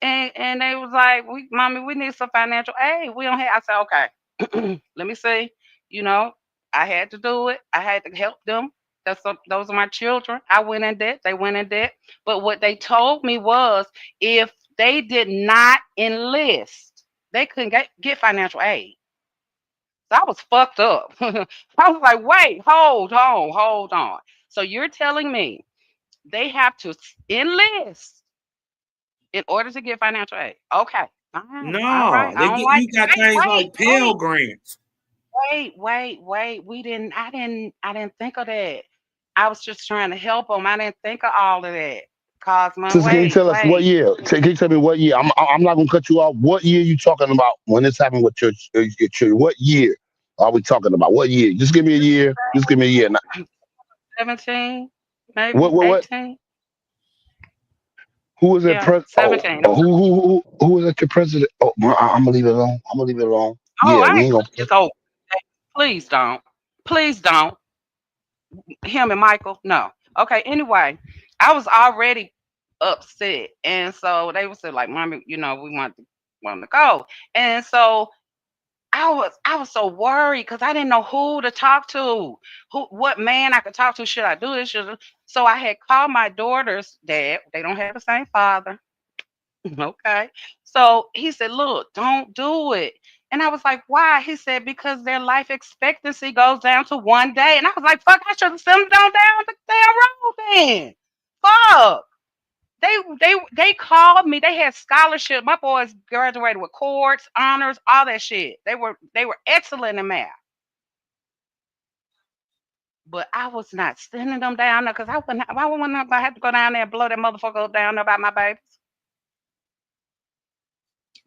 and they was like, mommy, we need some financial aid. We don't have. I said, okay, let me see. You know, I had to do it. I had to help them. Those are my children. I went in debt. They went in debt. But what they told me was, if they did not enlist, they couldn't get financial aid. So I was fucked up. I was like, wait, hold on, hold on. So you're telling me they have to enlist in order to get financial aid? Okay. All right. All right. No, I don't like you got it. things like Pell Grants. Wait. I didn't think of that. I was just trying to help them. I didn't think of all of that. Cosmo, Sister, can you tell us what year? Can you tell me what year? I'm not gonna cut you off. What year you talking about when this happened with your children? What year are we talking about? What year? Just give me a year. Just give me a year. 17, maybe What? 18. Who was that Yeah, president? 17. Who was that your president? Oh, I'm gonna leave it alone. I'm gonna leave it alone. Oh, Yeah, I we ain't ain't gonna. it's over. Please don't. Please don't. Him and Michael? No. Okay. Anyway, I was already upset, and so they was like, "Mommy, we want to go," and so I was so worried because I didn't know who to talk to, what man I could talk to. Should I do this? So I had called my daughter's dad. They don't have the same father. Okay. So he said, "Look, don't do it." And I was like, "Why?" He said, "Because their life expectancy goes down to 1 day." And I was like, "Fuck, I should have sent them down the damn road then. Fuck." They called me. They had scholarship. My boys graduated with courts, honors, all that shit. They were excellent in math. But I was not sending them down there because I wouldn't have to go down there and blow that motherfucker up down there about my babies.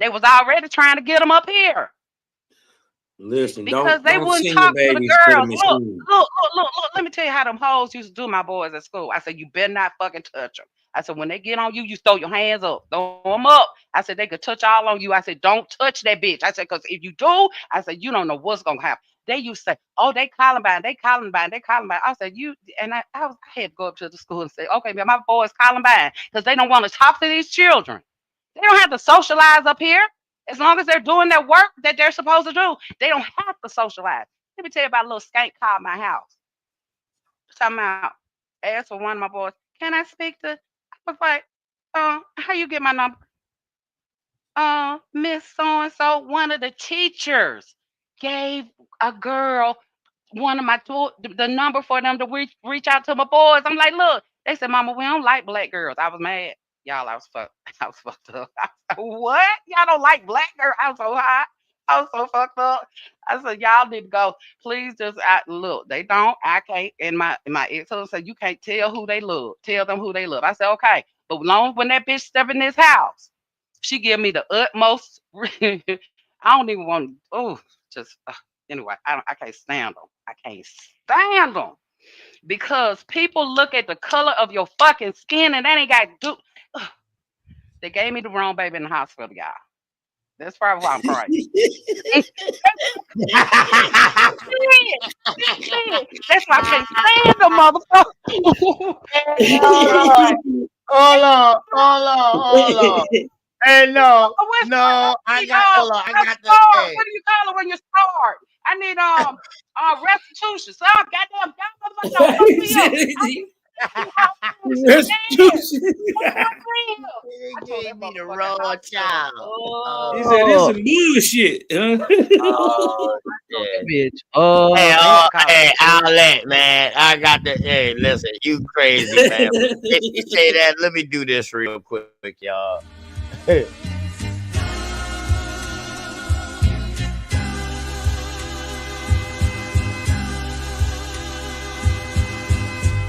They was already trying to get them up here. Listen, Because they don't wouldn't send your talk to the babies to the girls. Look, machine. look, look, look, look. Let me tell you how them hoes used to do my boys at school. I said, "You better not fucking touch them." I said, "When they get on you, you throw your hands up. Throw them up." I said, "They could touch all on you." I said, "Don't touch that bitch." I said, "Because if you do," I said, "you don't know what's going to happen." They used to say, "Oh, they Columbine, they Columbine, they Columbine." I said, "You," and I had to go up to the school and say, "Okay, man, my boys Columbine," because they don't want to talk to these children. They don't have to socialize up here. As long as they're doing their work that they're supposed to do, they don't have to socialize. Let me tell you about a little skank called my house. Talking about, asked for one of my boys, "Can I speak to?" I was like, "How you get my number?" Miss so and so, one of the teachers gave a girl one of the number for them to reach out to my boys. I'm like, "Look," they said, "Mama, we don't like black girls." I was mad. Y'all, I was fucked. I was fucked up. I was like, "What? Y'all don't like black girls?" I was so hot. I was so fucked up. I said, "Y'all need to go. Please just look." They don't. I can't. And my ex husband said, "You can't tell who they love. Tell them who they love." I said, "Okay." But long when that bitch step in this house, she give me the utmost. I don't even want. Oh, just anyway. I can't stand them. I can't stand them because people look at the color of your fucking skin and that ain't got to do. Ugh, they gave me the wrong baby in the hospital, y'all. That's probably why I'm crying. That's why I can't stand the motherfucker. Hold on. Hey, no, no, I got, hold on, I got the, hey. What do you call it when you start? I need restitution. So goddamn, y'all motherfuckers don't fuck me up. Restitution. He gave me the raw child. He said, "This is some bullshit." Oh, shit. Bitch. Hey, outlet, man. I got the. Hey, listen, you crazy, man. If you say that, let me do this real quick, y'all.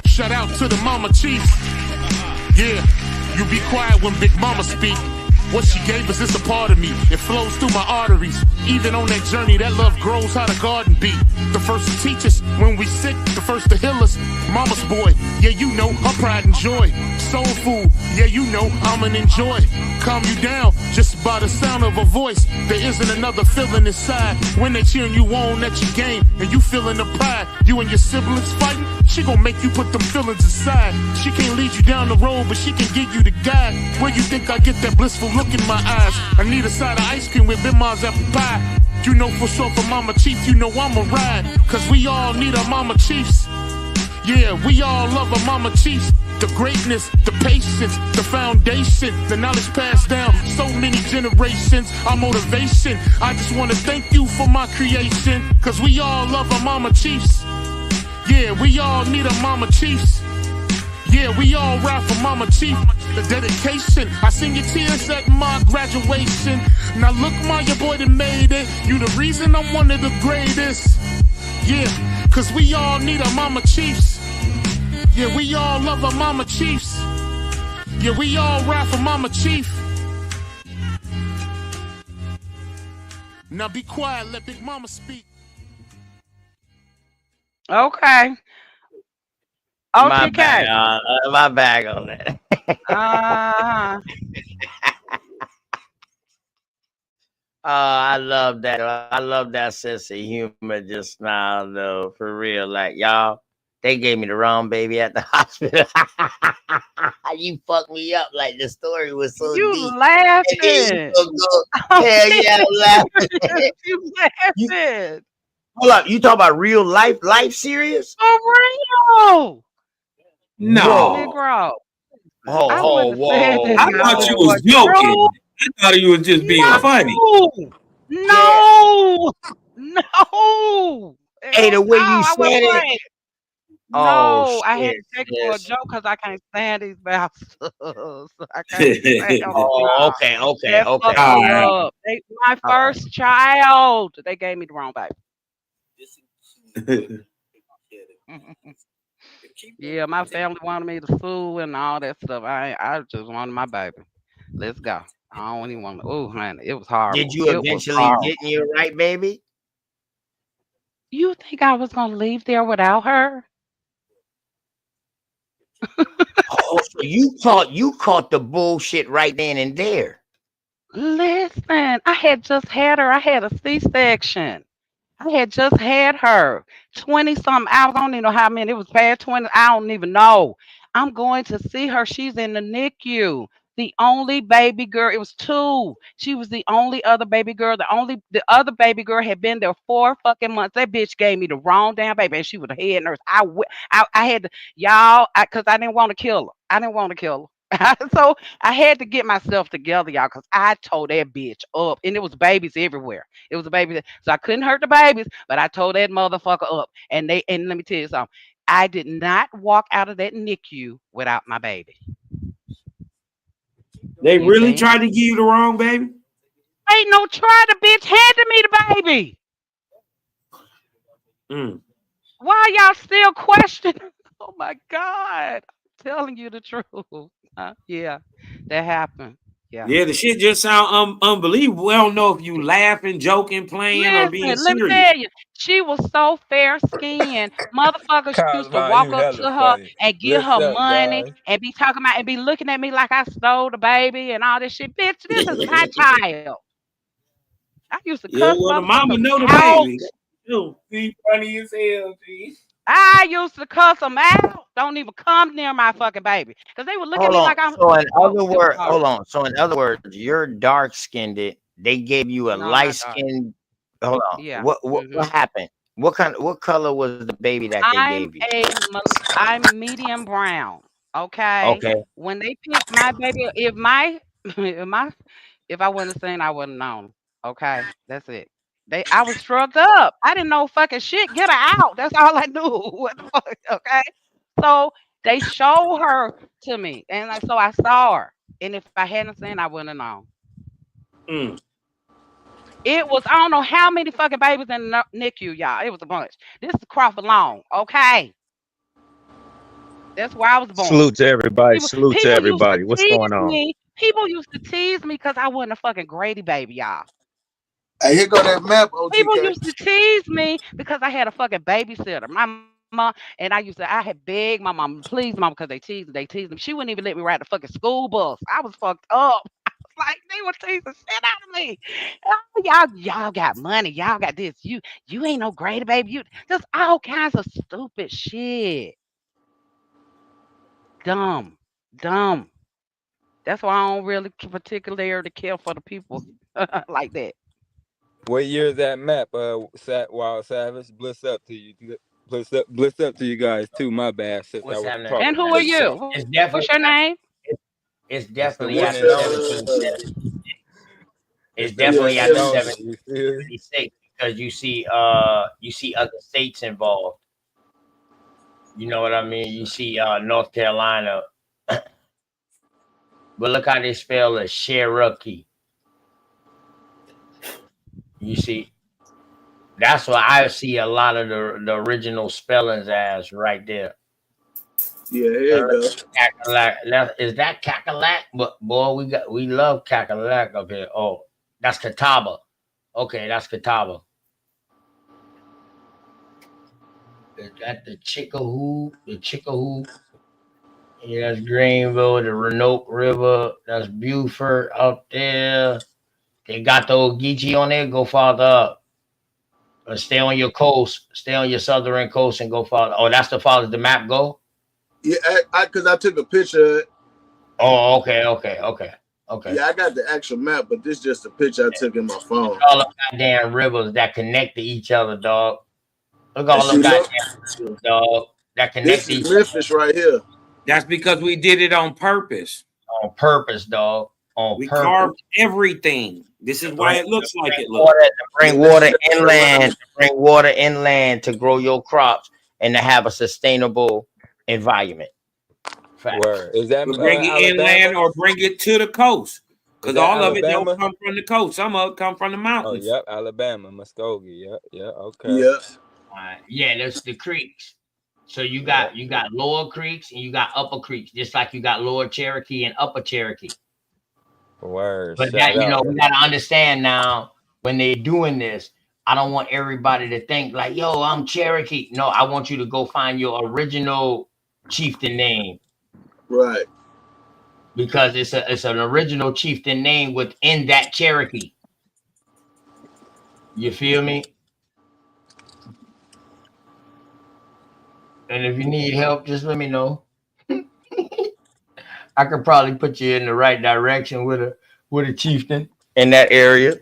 Shout out to the mama chief. Yeah, you be quiet when Big Mama speak. What she gave us is a part of me. It flows through my arteries. Even on that journey, that love grows how the garden be. The first to teach us when we sick, the first to heal us. Mama's boy, yeah, you know, her pride and joy. Soul food, yeah, you know, I'm an enjoy. Calm you down just by the sound of a voice. There isn't another feeling inside when they cheering you on at your game and you feeling the pride. You and your siblings fighting, she gon' make you put them feelings aside. She can't lead you down the road, but she can give you the guide. Where you think I get that blissful look in my eyes? I need a side of ice cream with Bim's apple pie. You know for sure for Mama Chief, you know I'ma ride. Cause we all need our Mama Chiefs. Yeah, we all love our Mama Chiefs. The greatness, the patience, the foundation, the knowledge passed down so many generations, our motivation. I just wanna thank you for my creation. Cause we all love our Mama Chiefs. Yeah, we all need our Mama Chiefs. Yeah, we all ride for Mama Chief. The dedication, I seen your tears at my graduation. Now look, Ma, your boy that made it. You the reason I'm one of the greatest. Yeah, cause we all need our Mama Chiefs. Yeah, we all love our Mama Chiefs. Yeah, we all ride for Mama Chief. Now be quiet, let Big Mama speak. Okay. My OTK. bag on that. I love that. I love that sense of humor just now, though. For real, like y'all, They gave me the wrong baby at the hospital. You fucked me up like the story was so You deep. And then you laughing. gonna go, I'm hell yeah, I'm laughing. serious. You You, laughing. hold up, you talk about real life serious? For real. No. Negro. I Oh, wouldn't have said whoa, that I if it thought you wasn't whoa. was for joking. truth. I thought you was just being funny. No. Yeah. No. No. Hey, Hell the no. way you I wasn't said it. playing. Oh No, I had shit, to take it for a sis. joke because I can't stand these bastards. I can't stand them. Oh, Nah, okay, okay, that okay, fucked me okay. All up. My All right. first child, they gave me the wrong baby. right. Yeah, my family wanted me to sue and all that stuff. I just wanted my baby. Let's go. I don't even want to. Oh, honey, it was Did horrible. you It was eventually horrible. get your right baby? You think I was gonna leave there without her? Oh, so you caught the bullshit right then and there. Listen, I had just had her. I had a C-section. I had just had her 20 something hours. I don't even know how many. It was past 20. I don't even know. I'm going to see her. She's in the NICU. The only baby girl, it was two. She was the only other baby girl. The other baby girl had been there 4 fucking months. That bitch gave me the wrong damn baby, and she was the head nurse. I had to, y'all, because I didn't want to kill her. I didn't want to kill her. So I had to get myself together, y'all, because I tore that bitch up, and it was babies everywhere. It was a baby. So I couldn't hurt the babies, but I told that motherfucker up. And let me tell you something. I did not walk out of that NICU without my baby. They You really think? tried to give you the wrong baby? Ain't no try, the bitch handed me the baby. Mm. Why y'all still questioning? Oh my God. I'm telling you the truth. Yeah, that happened. Yeah. Yeah, the shit just sound unbelievable. We don't know if you laughing, joking, playing, or Listen, being let me serious. tell you, she was so fair skinned. Motherfuckers used to Cosmo, walk you up hella to her funny. and give What's her up, money guys? and be talking about and be looking at me like I stole the baby and all this shit. Bitch, this is my child. I used to Yeah, cuss well, the mama motherfuckers know the out. baby. Ew. See, funny as hell, G. I used to cuss them out. Don't even come near my fucking baby. Because they would look at Hold me on. like I'm, So in oh, other it was words, hold horrible. on. So in other words, you're dark skinned. They gave you a No, I'm light not dark. skinned. Hold on. Yeah. What happened? What color was the baby that they I'm gave you? I'm medium brown. Okay. Okay. When they picked my baby, if my if my if I wouldn't have seen, I wouldn't have known. Okay. That's it. I was struck up. I didn't know fucking shit. Get her out. That's all I knew. What the fuck? Okay. So they showed her to me. And so I saw her. And if I hadn't seen, I wouldn't have known. Mm. It was, I don't know how many fucking babies in the NICU, y'all. It was a bunch. This is Crawford Long. Okay. That's where I was born. Salute to everybody. People Salute to people used to everybody. What's tease going on? me. People used to tease me because I wasn't a fucking Grady baby, y'all. Hey, here go that map, People OTK. used to tease me because I had a fucking babysitter. My mama and I had begged my mom, please, mama, because they teased me. She wouldn't even let me ride the fucking school bus. I was fucked up. I was like, they were teasing the shit out of me. Oh, y'all got money. Y'all got this. You ain't no Grady baby. You just all kinds of stupid shit. Dumb. Dumb. That's why I don't really particularly care for the people like that. What year is that map? Wild Savage. Bliss up to you guys too. My bad, since I What's was happening? And talking who are pretty you? soft. It's What's definitely your name? it's It's the definitely one after and only. 1770. It's It's the one definitely and after only. You feel me? 1776 because you see other states involved. You know what I mean? You see North Carolina, but look how they spell it Cherokee. You see, that's what I see a lot of the original spellings as right there. Yeah, here you go. Cackalack. Is that Cackalack? But boy, we love Cackalack up here. Oh, that's Catawba. Okay, that's Catawba. Is that the Chickahoe? The Chickahoe? Yeah, that's Greenville, the Roanoke River. That's Buford out there. They got the Ogeechee on there. Go farther up. Stay on your coast. Stay on your southern coast and go follow. Oh, that's the follow the map go. Yeah, because I took a picture of it. Oh, okay. Yeah, I got the actual map, but this is just a picture I took in my phone. All the goddamn rivers that connect to each other, dog. Look at And all the see, look, goddamn rivers, dog, that connect this to is each Memphis right here. That's because we did it on purpose. on purpose, dog. On We purpose. carved everything. This is why it looks like it looks. Water, to bring water inland, to grow your crops and to have a sustainable environment. Fact. Word. Is that We bring it Alabama? inland or bring it to the coast. Is Because that all of it Alabama? don't come from the coast. Some of it come from the Oh, mountains. yep, Alabama, Muskogee. Yep, okay. Yeah. Yeah, there's the creeks. So you got lower creeks and you got upper creeks, just like you got lower Cherokee and upper Cherokee. Word. But Shout that, you know, out. we gotta understand now when they're doing this, I don't want everybody to think like, yo, I'm Cherokee. No, I want you to go find your original chieftain name. Right. Because it's an original chieftain name within that Cherokee. You feel me? And if you need help, just let me know. I could probably put you in the right direction with a chieftain in that area.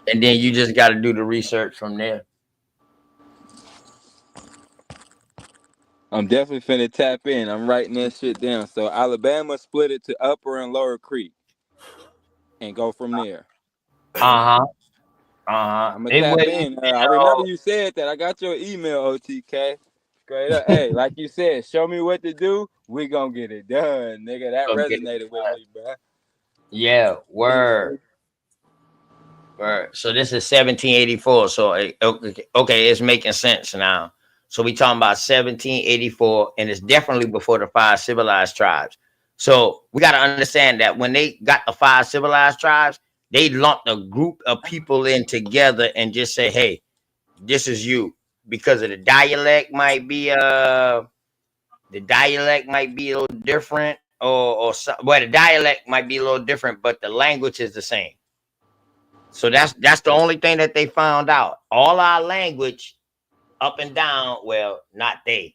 And then you just got to do the research from there. I'm definitely finna tap in. I'm writing that shit down. So Alabama split it to Upper and Lower Creek and go from there. I'm gonna tap in. I remember you said that. I got your email, OTK. Straight up. Hey, like you said, show me what to do. We gonna get it done, nigga. That resonated with me, bro. Yeah, word. Word. So this is 1784. So okay, it's making sense now. So we talking about 1784, and it's definitely before the 5 civilized tribes. So we got to understand that when they got the 5 civilized tribes, they lumped a group of people in together and just say, hey, this is you, because of the dialect might be a little different, or well, the dialect might be a little different, but the language is the same. So that's the only thing that they found out. All our language up and down, well, not they,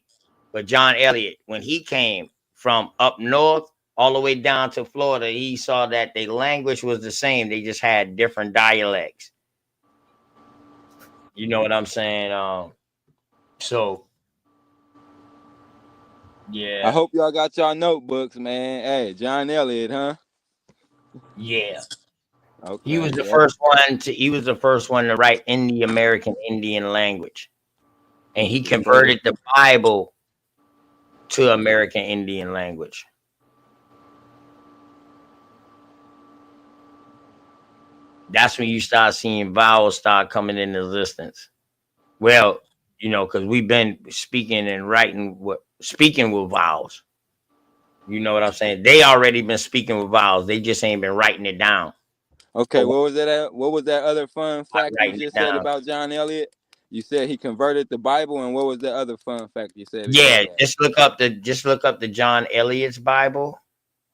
but John Eliot, when he came from up north all the way down to Florida, he saw that the language was the same. They just had different dialects. You know what I'm saying? So yeah. I hope y'all got y'all notebooks, man. Hey, John Eliot, huh? Yeah. Okay. He was the first one to write in the American Indian language. And he converted the Bible to American Indian language. That's when you start seeing vowels start coming into existence. Well, you know, because we've been speaking and writing speaking with vowels. You know what I'm saying? They already been speaking with vowels. They just ain't been writing it down. Okay, what was that other fun fact you just said about John Eliot? You said he converted the Bible, and what was the other fun fact you said? Yeah, just look up the John Eliot's Bible.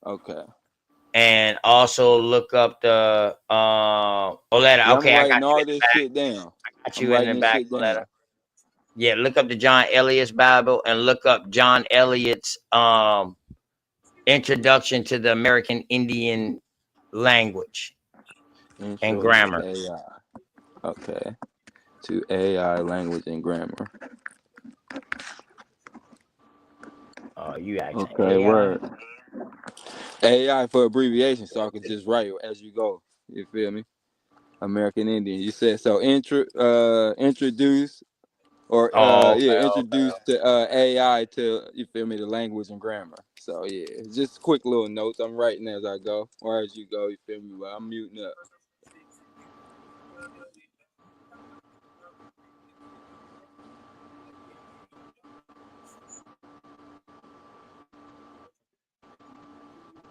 Okay. And also look up the letter. Yeah, okay, I got all this shit down. I got you in the back letter. Yeah, look up the John Eliot's Bible and look up John Eliot's Introduction to the American Indian Language and Grammar. AI. Okay. To AI language and grammar. Oh, you actually okay, AI. Word. AI for abbreviation, so I can just write as you go. You feel me? American Indian. You said so. Introduce or introduce to AI to, you feel me, the language and grammar. So yeah, just quick little notes. I'm writing as I go or as you go. You feel me? But I'm muting up.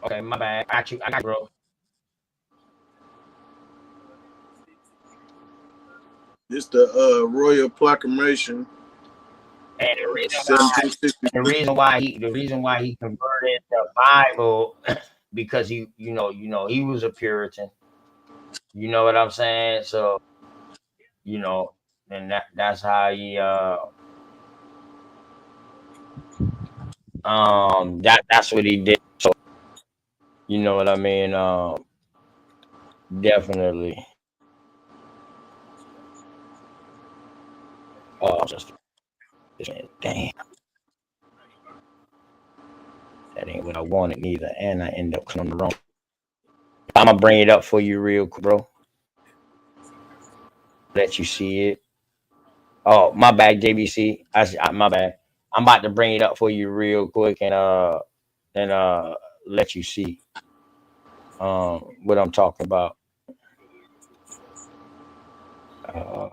Okay, my bad. I got you, bro. It's the Royal Proclamation. And the reason why he converted the Bible because he was a Puritan. You know what I'm saying? So you know, and that's how he that's what he did. So you know what I mean? Definitely. Just damn, that ain't what I wanted neither, and I end up clicking on the wrong. I'm gonna bring it up for you real quick, bro. Let you see it. Oh, my bad, JBC. My bad. I'm about to bring it up for you real quick and let you see what I'm talking about. Uh,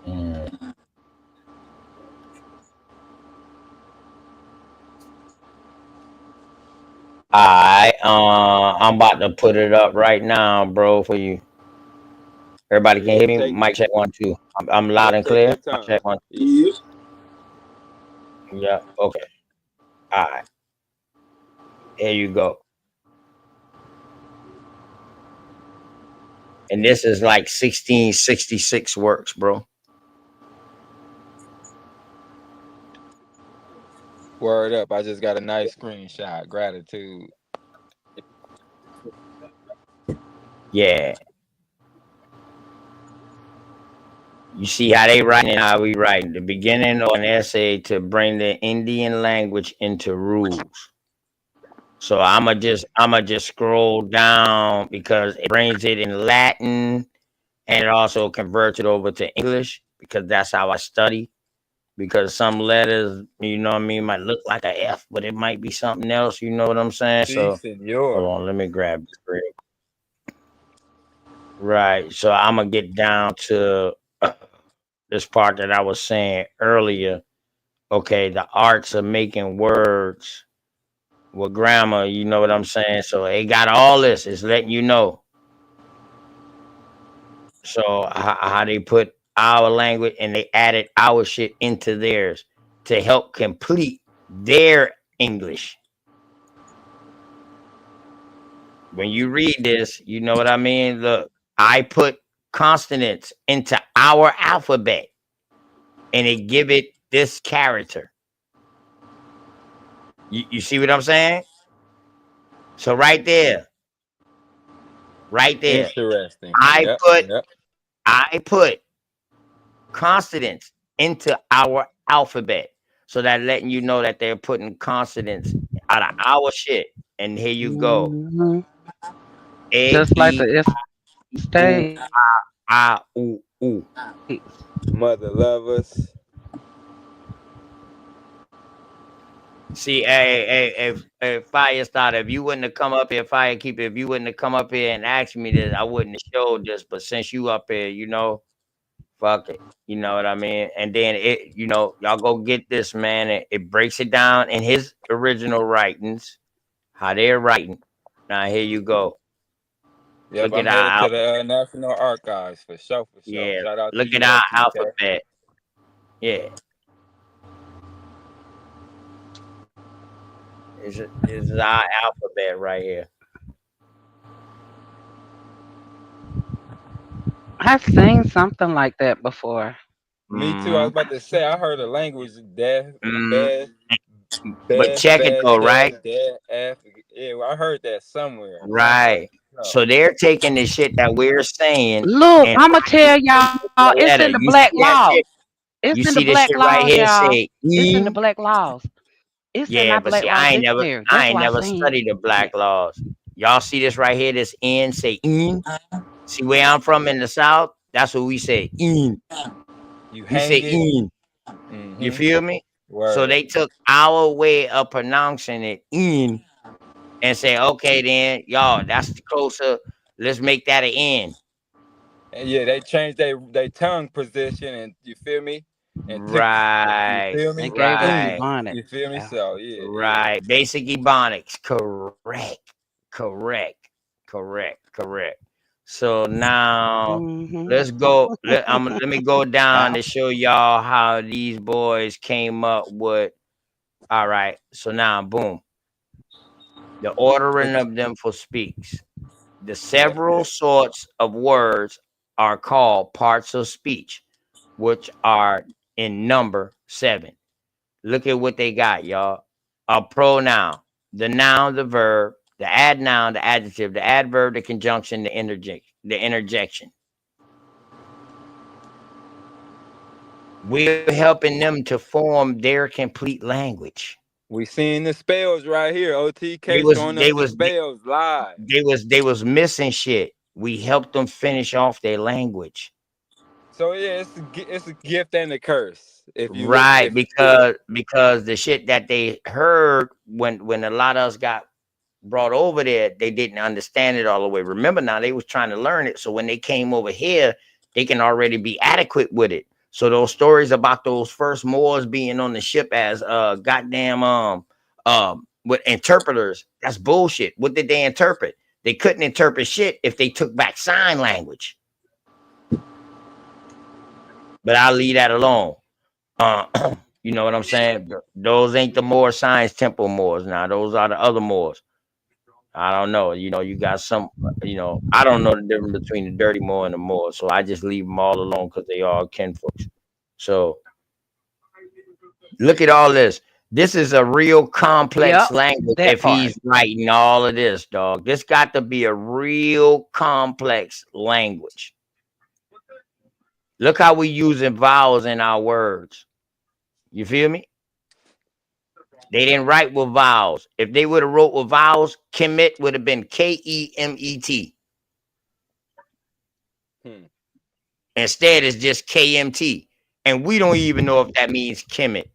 mm. Alright, I'm about to put it up right now, bro, for you. Everybody can hear me? Mic check 1 2. I'm loud and clear. Mic check 1 2. Yeah. Yeah. Okay. All right. Here you go. And this is like 1666 works, bro. Word up. I just got a nice screenshot. Gratitude. Yeah. You see how they write and how we write. The beginning of an essay to bring the Indian language into rules. So I'ma just scroll down because it brings it in Latin and it also converts it over to English because that's how I study. Because some letters, you know what I mean, might look like a F, but it might be something else. You know what I'm saying? Si, So senor. hold on, let me grab this real quick. Right. So I'm gonna get down to this part that I was saying earlier. Okay, the arts of making words with grammar. You know what I'm saying? So it got all this. It's letting you know. So how they put our language and they added our shit into theirs to help complete their English. When you read this, you know what I mean? Look, I put consonants into our alphabet and it give it this character. You see what I'm saying? So right there, Interesting. I Yep. put consonants into our alphabet. So that letting you know that they're putting consonants out of our shit. And here you go. Mhm. A Just like E the U state. I U U. Mother lovers. See, hey, fire starter. If you wouldn't have come up here, firekeeper. If you wouldn't have come up here and asked me this, I wouldn't have showed this. But since you up here, you know, fuck it. You know what I mean? And then it, you know, y'all go get this, man. It breaks it down in his original writings, how they're writing. Now here you go. Yep, Look at I'm headed our to the National Archives for sure. yeah. Shout out to Look at you, though, our TK. alphabet. Yeah. This is our alphabet right here. I've seen something like that before. Me too. I was about to say I heard a language death, bad, But bad, check it bad, though, right? dead, dead, F. Yeah, well, I heard that somewhere. Right. So they're taking the shit that we're saying Look, and I'ma writing tell it y'all, into a it's letter. in the You black see that laws. shit? It's You in the see this black shit right laws, here y'all. say It's in the in? black laws. It's in Yeah, our but black see, law I dictionary. That's ain't what I never seen. studied the black laws. Y'all see this right here, this in say in? See where I'm from in the South? That's what we say, in. You We hang say it. in. You Mm-hmm. feel me? So Word. they took our way of pronouncing it in and say, okay, then, y'all, that's closer. Let's make that an N. And yeah, they changed their tongue position, and you feel me? And took, you Right, feel They me? gave us right, Ebonics. You feel me? Yeah. So yeah, yeah. right. Basic Ebonics. Correct. So now Mhm. let's go. Let me go down to show y'all how these boys came up with All right. So now, boom. The ordering of them for speaks. The several sorts of words are called parts of speech, which are in number 7. Look at what they got, y'all. A pronoun, the noun, the verb, the adnoun, the adjective, the adverb, the conjunction, the interjection. We're helping them to form their complete language. We seeing the spells right here. OTK showing us the spells live. They was missing shit. We helped them finish off their language. So yeah, it's a gift and a curse. If you Right, because the shit that they heard when a lot of us got brought over there, they didn't understand it all the way. Remember now, they was trying to learn it. So when they came over here, they can already be adequate with it. So those stories about those first Moors being on the ship as goddamn with interpreters, that's bullshit. What did they interpret? They couldn't interpret shit if they took back sign language. But I'll leave that alone. You know what I'm saying? Those ain't the Moor Science Temple Moors. Now those are the other Moors. I don't know. You know, you got some. You know, I don't know the difference between the dirty Moor and the Moor, so I just leave them all alone because they all kinfolks. So look at all this. This is a real complex language. If he's writing all of this, dog, this got to be a real complex language. Look how we using vowels in our words. You feel me? They didn't write with vowels. If they would have wrote with vowels, Kemet would have been Kemet. Instead, it's just KMT. And we don't even know if that means Kemet.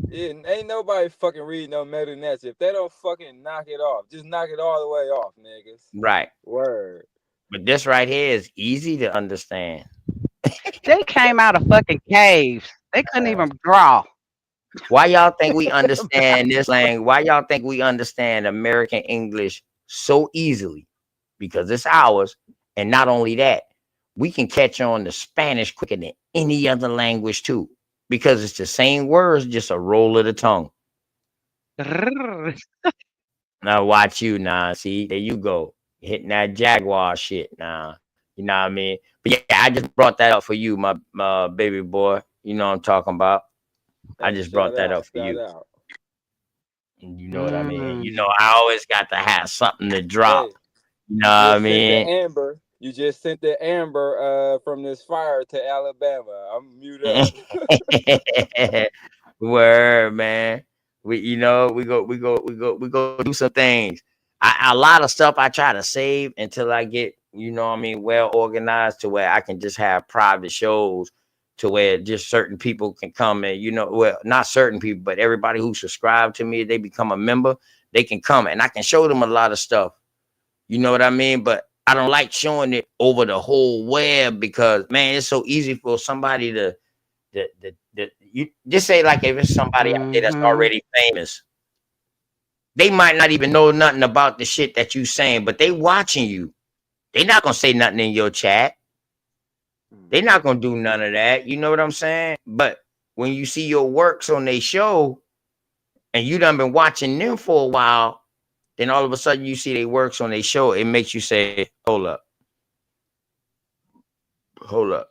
Yeah, ain't nobody fucking reading no Metal Nets. If they don't fucking knock it off, just knock it all the way off, niggas. Right. Word. But this right here is easy to understand. They came out of fucking caves. They couldn't even draw. Why y'all think we understand this language? Why y'all think we understand American English so easily? Because it's ours. And not only that, we can catch on to Spanish quicker than any other language too. Because it's the same words, just a roll of the tongue. Now watch you now. See, there you go. Hitting that Jaguar shit now. You know what I mean? But yeah, I just brought that up for you, my baby boy. You know what I'm talking about. I just brought that up for you. You know what I mean? You know, I always got to have something to drop. Hey, you know what I mean? You just sent the amber from this fire to Alabama. I'm mute up. Word, man. We go do some things. A lot of stuff I try to save until I get, you know what I mean, well organized to where I can just have private shows to where just certain people can come and, you know, well, not certain people, but everybody who subscribe to me, they become a member, they can come and I can show them a lot of stuff. You know what I mean? But I don't like showing it over the whole web because, man, it's so easy for somebody to you just say, like, if it's somebody out there that's already famous, they might not even know nothing about the shit that you saying, but they watching you. They're not gonna say nothing in your chat. They're not gonna do none of that. You know what I'm saying? But when you see your works on their show and you done been watching them for a while, then all of a sudden you see their works on their show, it makes you say, hold up.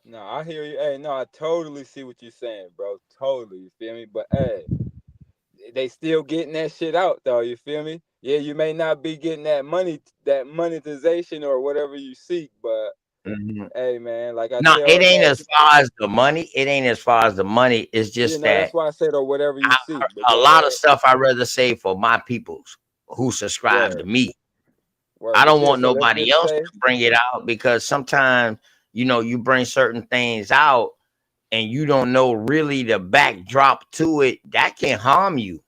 No, I hear you. Hey, no, I totally see what you're saying, bro. Totally, you feel me? But hey, they still getting that shit out though, you feel me? Yeah, you may not be getting that money, that monetization or whatever you seek, but hey, man, like I tell, it ain't as far as the money. It ain't as far as the money. It's just that that's why I said or whatever you seek. A lot of stuff I rather say for my peoples who subscribe to me. I don't want nobody else to bring it out because sometimes, you know, you bring certain things out and you don't know really the backdrop to it. That can harm you.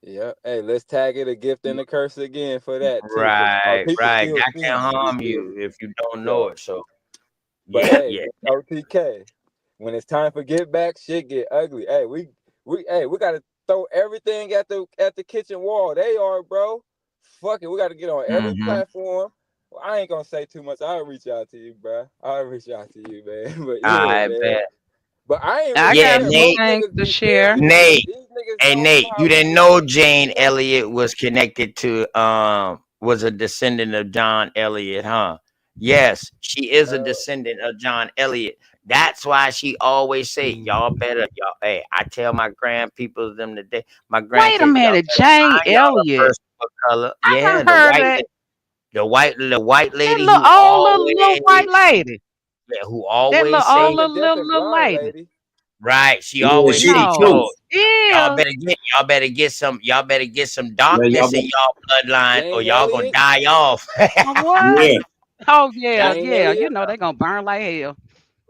Yeah. Hey, let's tag it a gift and a curse again for that too. Right. That can harm you if you don't know it. So, but hey, OTK, when it's time for get back, shit get ugly. Hey, we gotta throw everything at the kitchen wall. They are, bro. Fuck it, we gotta get on every platform. Well, I ain't gonna say too much. I'll reach out to you, bro. I'll reach out to you, man. But yeah, man. But I ain't I really Yeah, got care. some Nate. Most things niggas to be scared share. to do it. Nate. These niggas Hey, don't know Nate. how You to didn't do know it. Jane Elliott was connected to was a descendant of John Elliott, huh? Yes, she is a descendant of John Elliott. That's why she always say, y'all better, y'all. Hey, I tell my grand people them today, my Wait a grandkids, y'all minute, better Jane find y'all a Elliott. person of color. I Yeah, done heard that. the white That lady little who old little always, white lady. yeah, who That little always That's old say, the little deafand blind lady. lady. right? She Yeah, always she say, the No, truth. y'all is better get some Yeah, darkness in y'all bloodline, or Jane y'all gonna Elliott. die off. what? yeah. Oh yeah, Jane yeah. You Elliott. know they gonna burn like hell.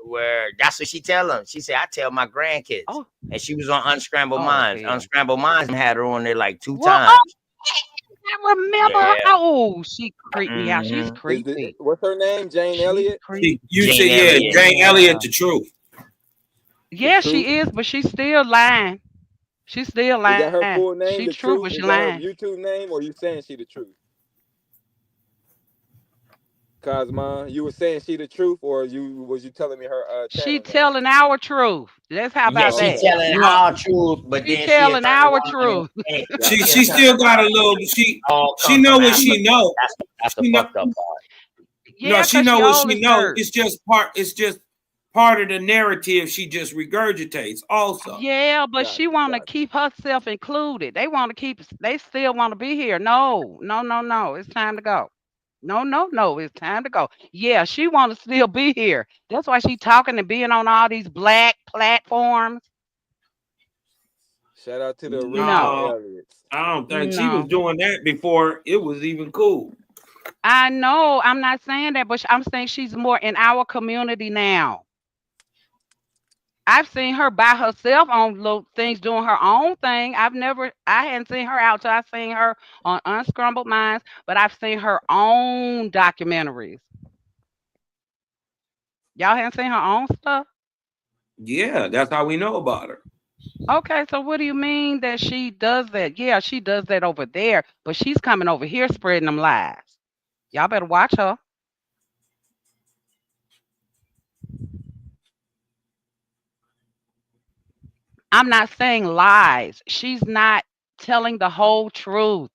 Where that's what she tell them. She said, I tell my grandkids. Oh, And she was on Unscrambled oh Minds. hell. Unscrambled Minds had her on there like 2 Well, oh, times. I remember her. Yeah. Oh, she creeped me out. She's Hmm. creepy. What's her name? Jane She's Elliott. creepy. You Jane said, yeah, Elliott. Jane Yeah. Elliott, the truth. The Yeah, Truth. she is, but she's still lying. She's still Is that her lying. full name? She The true, Truth. but she Is that her lying. YouTube name, or you saying she the truth? Cosma, you were saying she the truth, or was you telling me her She channel name? telling our truth. Let's how Yeah, about she that? Okay. telling No, our truth, but She then she'll telling turn our around truth. and she she'll turn still got a around little. and She all she come know from what Africa. she know. That's the She know. fucked up part. No, Yeah, she cause know she what old she as know. dirt. It's just part of the narrative. She just regurgitates. Also, Yeah, but she Gotcha. want to Gotcha. keep herself included. They want to keep. They still want to be here. No, no, no, no. It's time to go. No, no, no. It's time to go. Yeah, she want to still be here. That's why she talking and being on all these black platforms. Shout out to the original No, no, Elliots. I don't think she was no. doing that before it was even cool. I know. I'm not saying that, but I'm saying she's more in our community now. I've seen her by herself on little things doing her own thing. I hadn't seen her out till I seen her on Unscrambled Minds, but I've seen her own documentaries. Y'all haven't seen her own stuff? Yeah, that's how we know about her. Okay, so what do you mean that she does that? Yeah, she does that over there, but she's coming over here spreading them lies. Y'all better watch her. I'm not saying lies. She's not telling the whole truth.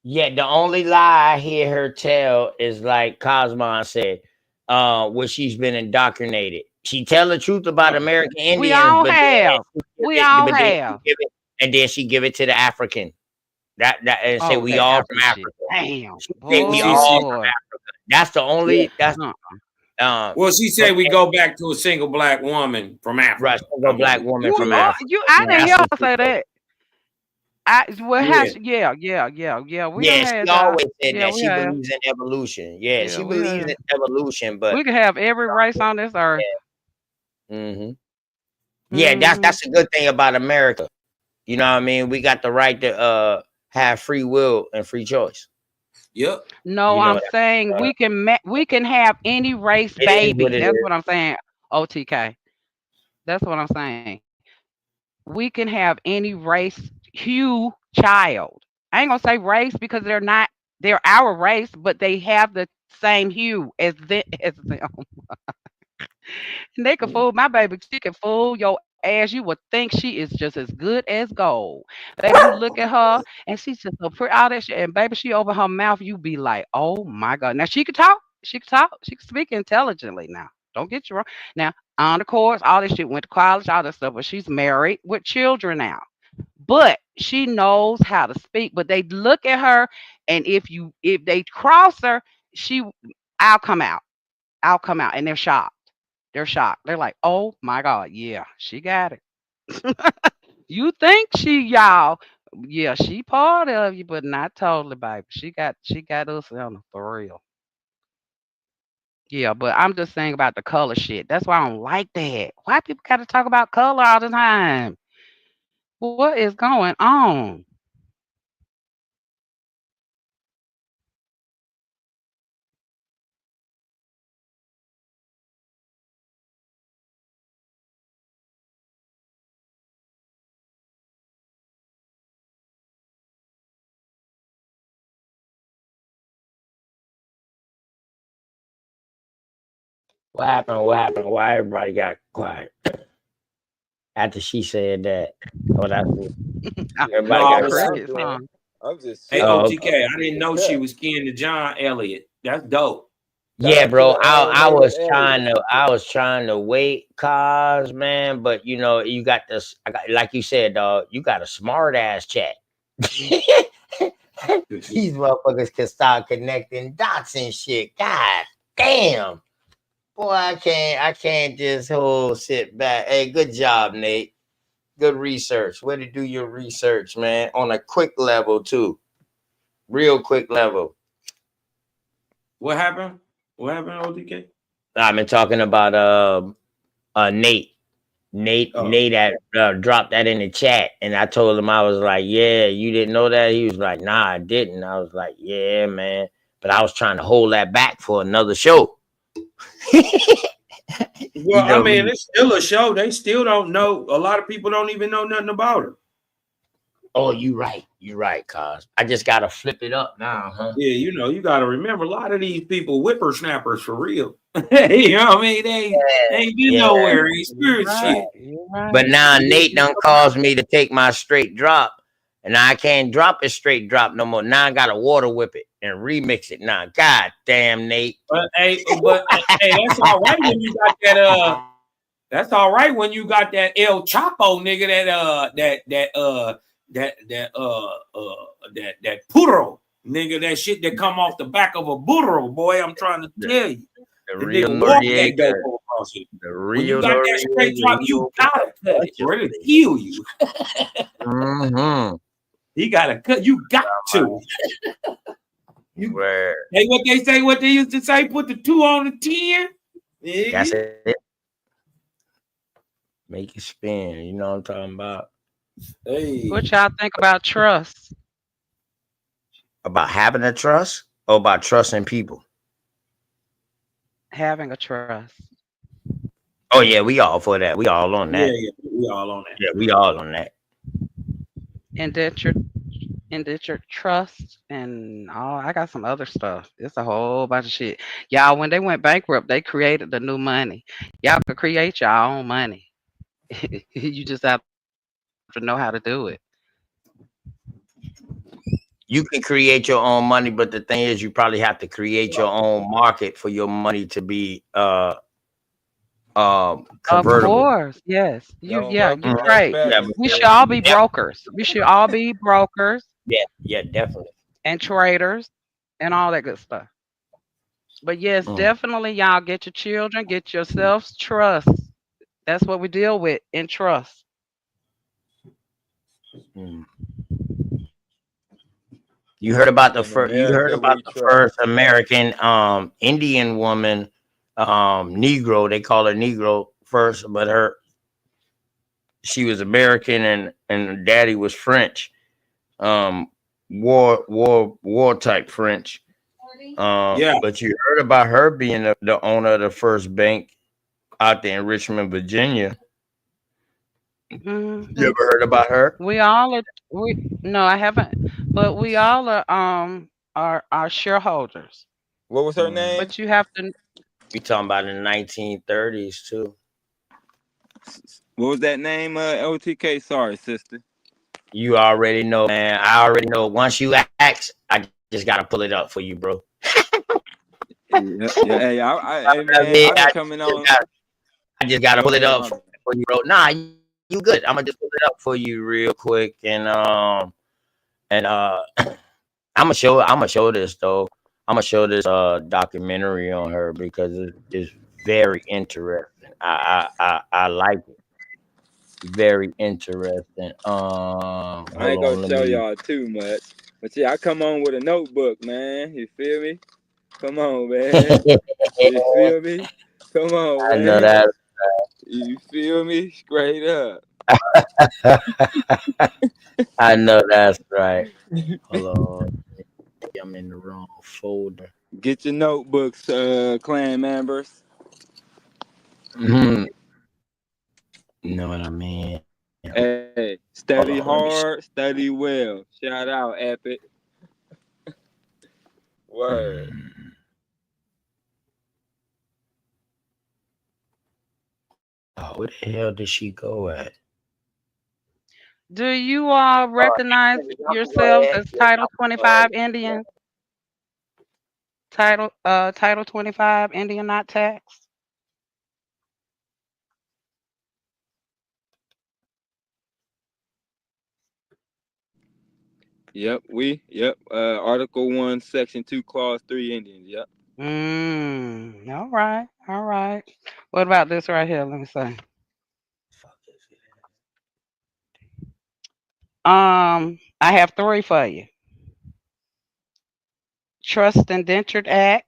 Yeah, the only lie I hear her tell is like Cosmon said, where she's been indoctrinated. She tell the truth about American We Indians, all but have. We all have. then she give it to the African. That and say Oh, we that all from African shit. Africa. Damn. She say Well, we she all said, from Boy. Africa. That's the yeah. only that's Well, she but said we go back to a single black woman from right, Africa. single black woman from Oh, Africa. I didn't That's hear what her she say said. that. Well, how Yeah. she, yeah. We done Yeah, she had that. always said Yeah, that we she have. believes in evolution. Yeah, Yeah, she we believes have. in evolution, but We could have every race on this earth. hmm yeah, Hmm. that's a good thing about America. You know what I mean? We got the right to have free will and free choice. Yep. No, You know, I'm saying we can have any race it is what baby. it That's is. what I'm saying. OTK. That's what I'm saying. We can have any race hue child. I ain't gonna say race because they're not. They're our race, but they have the same hue as them. And they can fool my baby. She can fool your ass. You would think she is just as good as gold. Baby, you look at her and she's just so pretty, all that shit. And baby, she open her mouth, you be like, oh my God. Now she can talk. She can talk. She can speak intelligently now. Don't get you wrong. Now, on the course, all this shit, went to college, all that stuff, but she's married with children now. But she knows how to speak. But they look at her, and if they cross her, she I'll come out. I'll come out. And they're shocked. They're shocked. They're like, "Oh my God, yeah, she got it." You think she y'all? Yeah, she part of you, but not totally, baby. She got us on the for real. Yeah, but I'm just saying about the color shit. That's why I don't like that. Why people got to talk about color all the time? What is going on? What happened? What happened? Why everybody got quiet? after she said that. Oh, that's what No, everybody I got was. Crickets, huh? I'm just Hey, chilling. Oh, OTK, I didn't know she was kin to John Elliott. That's dope. Shout yeah, out to bro. the I native was Elliott. trying to wait, cause man, but you know, you got this. Like you said, dog. You got a smart ass chat. These motherfuckers can start connecting dots and shit. God damn, boy, I can't just hold sit back. Hey, good job, Nate. Good research. Way to do your research, man. On a quick level too, real quick level. What happened? What happened, OTK? I've been talking about Nate. Nate had dropped that in the chat, and I told him, I was like, "Yeah, you didn't know that." He was like, "Nah, I didn't." I was like, "Yeah, man," but I was trying to hold that back for another show. Well, I mean, it's still a show. They still don't know. A lot of people don't even know nothing about her. Oh, you right, cuz I just gotta flip it up now, huh? Yeah, you know, you got to remember, a lot of these people whippersnappers for real. You know what I mean? They ain't been nowhere. Ain't spirit shit. But now Nate done caused me to take my straight drop, and I can't drop it straight drop no more. Now I gotta water whip it and remix it now. God damn, Nate. But hey, that's all right when you got that. That's all right when you got that El Chapo nigga that puro nigga, that shit that come off the back of a burro, boy. I'm trying to tell you. The The real nigga walk that Noriega. dope across it. The When you real got that straight Noriega. drop, you gotta cut it, bro. It'll kill you. Mm-hmm. He gotta cut. You got to. Where Hey, what they say? What they used to say? Put the 2 on the 10. that's it. Make it spin. You know what I'm talking about? Hey. What y'all think about trust? About having a trust or about trusting people? Having a trust. Oh yeah, we all for that. We all on that. Yeah, we all on that. Yeah, we all on that. And that your trust and all. I got some other stuff. It's a whole bunch of shit. Y'all, when they went bankrupt, they created the new money. Y'all could create your own money. You just have to know how to do it. You can create your own money, but the thing is, you probably have to create your own market for your money to be Of convertible. course, yes. Yo, You're welcome right right. back, Yeah, Mr. We should Ed. all be brokers. We should all be brokers yeah, definitely. and traders and all that good stuff. But yes, definitely y'all get your children, get yourselves trust. That's what we deal with in trust. You heard about the In first. You heard America, about we the trust. first American Indian woman, Negro. They call her Negro first, but she was American and daddy was French. War type French. Yeah. But you heard about her being the owner of the first bank out there in Richmond, Virginia. Mhm. You ever heard about her? We all are. No, I haven't. But we all are shareholders. What was her name? But you have to. We talking about in the 1930s too. What was that name? OTK. Sorry, sister. You already know, man. I already know. Once you ask, I just gotta pull it up for you, bro. Yeah. Hey, hey, man. I've been coming on. I just gotta pull it ahead, up for you, bro. Nah, you good. I'm gonna just pull it up for you real quick, and I'm gonna show this though. I'm gonna show this documentary on her because it's very interesting. I like it. Very interesting. I ain't gonna show y'all too much, but yeah, I come on with a notebook, man. You feel me? Come on, man. You feel me? Come on, man. I know that. You feel me? Straight up. I know that's right. Hold on. I'm in the wrong folder. Get your notebooks, clan members. You know what I mean? Hey, study hard, study well. Shout out, Epic. Word. Oh, where the hell did she go at? Do you all recognize yourselves as Title 25 Indian? Title 25 Indian not taxed? Yep, Article 1, Section 2, Clause 3 Indians. Yep. All right. All right. What about this right here? Let me see. I have three for you. Trust Indentured Act,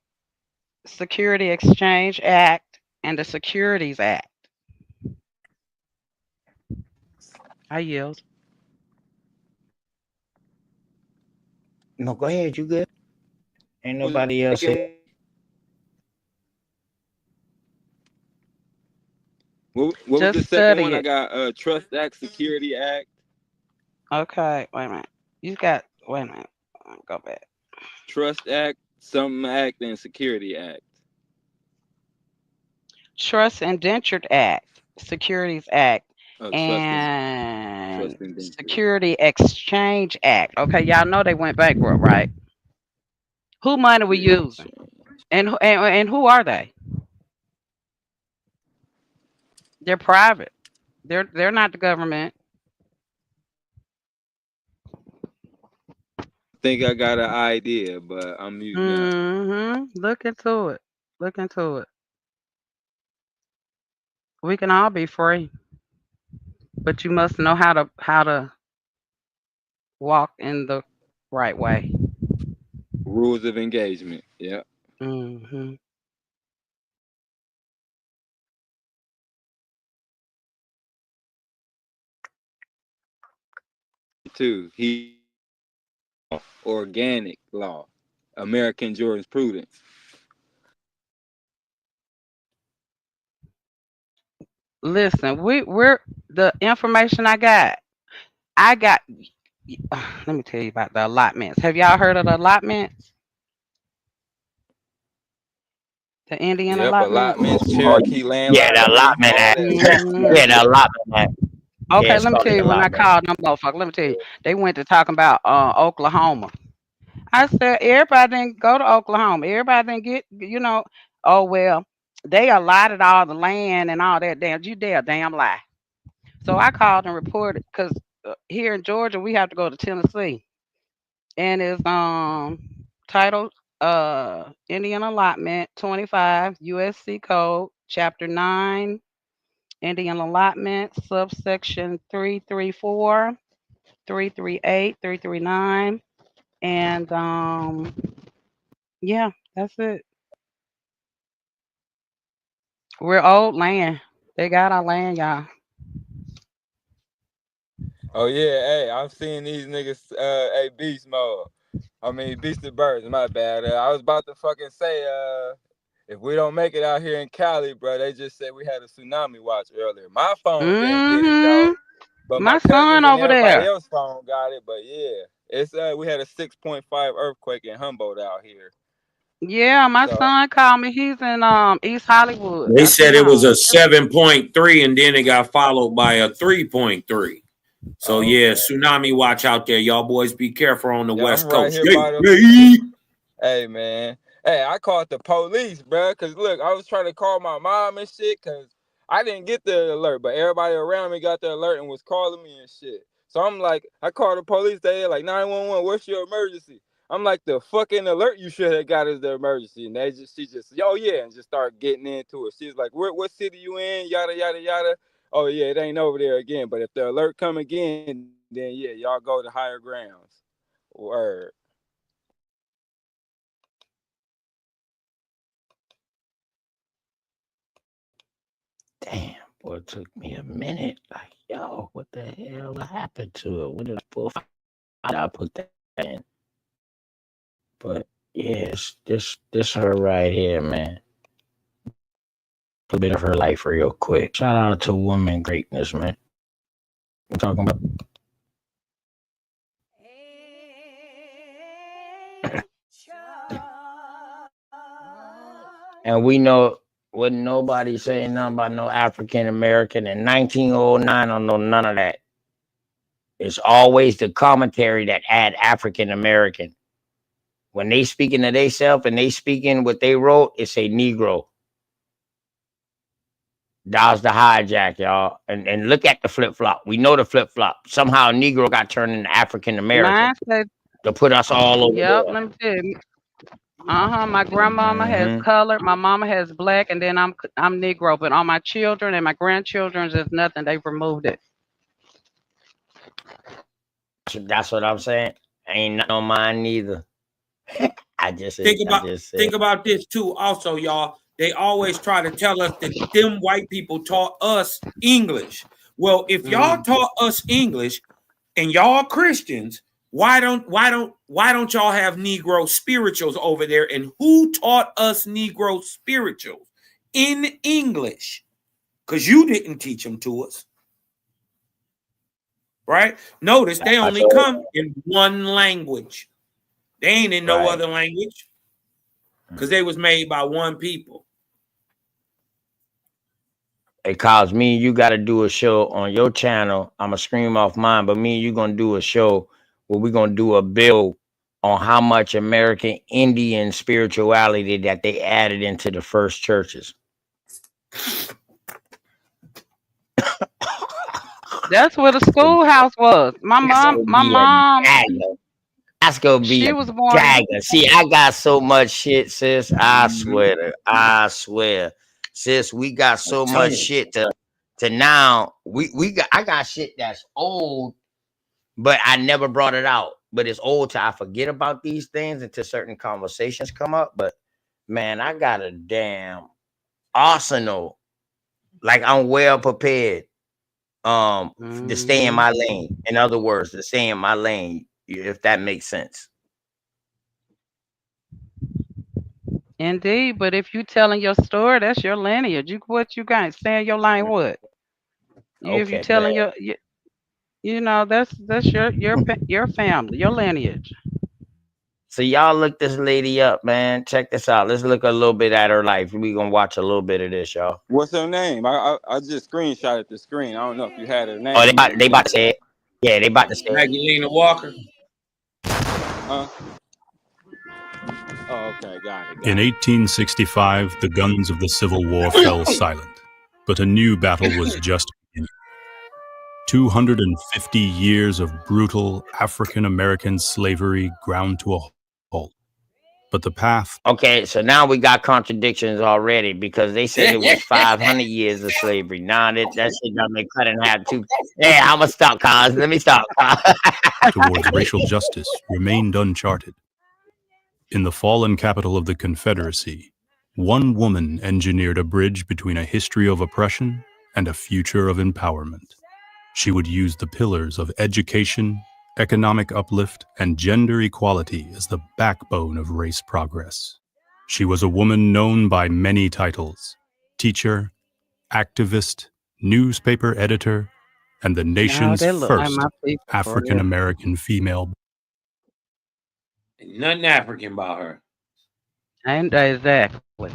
Security Exchange Act, and the Securities Act. I yield. No, go ahead. You good? Ain't Was nobody else second here. one? What was the Just second one? study I it. got Trust Act, Security Act. Okay, wait a minute. You got, wait a minute. Go back. Trust Act, something Act, and Security Act. Trust Indentured Act, Securities Act, Trust and Indentured. Security Exchange Act. Okay, y'all know they went bankrupt, right? Who money we using? And who are they? They're private. They're not the government. I think I got an idea, but I'm muting up. Look into it. Look into it. We can all be free, but you must know how to walk in the right way. Rules of engagement. Yep. hmm Two, organic law, American jurisprudence. Listen, we're the information I got. I got. Let me tell you about the allotments. Have y'all heard of the allotments? The Indian Yep, allotments. allotments, Cherokee land Yeah, the lottery, allotment all act. that. Yeah, the allotment act. Yeah, Okay, it's let me called tell the you. When I allotment. called them motherfuckers, let me tell you, they went to talking about Oklahoma. I said everybody didn't go to Oklahoma. Everybody didn't get. Oh well, they allotted all the land and all that. Damn, you damn lie. So I called and reported because here in Georgia we have to go to Tennessee, and it's titled Indian Allotment 25 USC Code Chapter 9 Indian Allotment subsection 334, 338, 339, and yeah, that's it. We're old land. They got our land, y'all. Oh yeah, hey, I'm seeing these niggas. Hey, beast mode. I mean, beast of birds. My bad. I was about to fucking say, if we don't make it out here in Cali, bro, they just said we had a tsunami watch earlier. My phone didn't get it though, but My my son cousins and over everybody there. else phone got it. But yeah, it's we had a 6.5 earthquake in Humboldt out here. Yeah, my So son called me. He's in East Hollywood. They I said said it was no. a 7.3 and then it got followed by a 3.3. So yeah, okay. tsunami watch out there. Y'all boys be careful on the Yeah, I'm West right Coast. here Yay, by the. yay. Hey man, hey, I called the police, bro. Cause look, I was trying to call my mom and shit, cause I didn't get the alert, but everybody around me got the alert and was calling me and shit. So I'm like, I called the police. They like 911. What's your emergency? I'm like, the fucking alert you should have got is the emergency, and she just, oh yeah, and just start getting into it. She's like, what city you in? Yada yada yada. Oh yeah, it ain't over there again. But if the alert come again, then yeah, y'all go to higher grounds. Word. Damn, boy, it took me a minute. Like, yo, what the hell happened to it? What did I put that in? But yes, this her right here, man. A bit of her life real quick. Shout out to woman greatness, man. I'm talking about. And we know wasn't nobody saying nothing about no African American in 1909. I don't know none of that. it's always the commentary that add African American. When they speaking to themselves and they speaking what they wrote, it's a Negro. That was the hijack, y'all. And look at the flip flop. We know the flip flop. Somehow Negro got turned into African American Mine said, to put us all over yep, there. let me tell you. My grandmama has Mhm. color, my mama has black, and then I'm Negro. But on my children and my grandchildren's is nothing. They've removed it. That's what I'm saying. Ain't nothing on mine neither. I just Think said. about this too. Also, y'all, they always try to tell us that them white people taught us English. Well, if y'all taught us English and y'all Christians, why don't y'all have Negro spirituals over there? And who taught us Negro spirituals in English? Because you didn't teach them to us. Right? Notice they only come in one language. They ain't in no other language. Because they was made by one people. Hey, Cos, me and you got to do a show on your channel. I'm going to scream off mine, but me and you going to do a show where we're going to do a bill on how much American Indian spirituality that they added into the first churches. That's where the schoolhouse was. My mom. That's gonna be She a was born. dagger. See, I got so much shit, sis. I swear, sis. We got so much shit to now. I got shit that's old, but I never brought it out. But it's old till I forget about these things until certain conversations come up. But man, I got a damn arsenal. Like I'm well prepared. To stay in my lane. In other words, to stay in my lane, if that makes sense. Indeed, but if you telling your story, that's your lineage. What you got? Stay in your lane. What? If you telling that's your family, your lineage. So y'all look this lady up, man. Check this out. Let's look a little bit at her life. We gonna watch a little bit of this, y'all. What's her name? I just screenshotted the screen. I don't know if you had her name. Oh, they about to say it. Yeah, they about to say it. Magdalena Walker. Huh? Oh, okay, got it. In 1865, the guns of the Civil War fell silent, but a new battle was just beginning. 250 years of brutal African-American slavery ground to a halt. But the path... Okay, so now we got contradictions already because they said it was 500 years of slavery. Now that shit done been cut in half too. Hey, I'm gonna stop, Cos. Let me stop. towards racial justice remained uncharted. In the fallen capital of the Confederacy, one woman engineered a bridge between a history of oppression and a future of empowerment. She would use the pillars of education, economic uplift, and gender equality as the backbone of race progress. She was a woman known by many titles: teacher, activist, newspaper editor, and the nation's first African-American female. Ain't nothing African about her. Ain't exactly.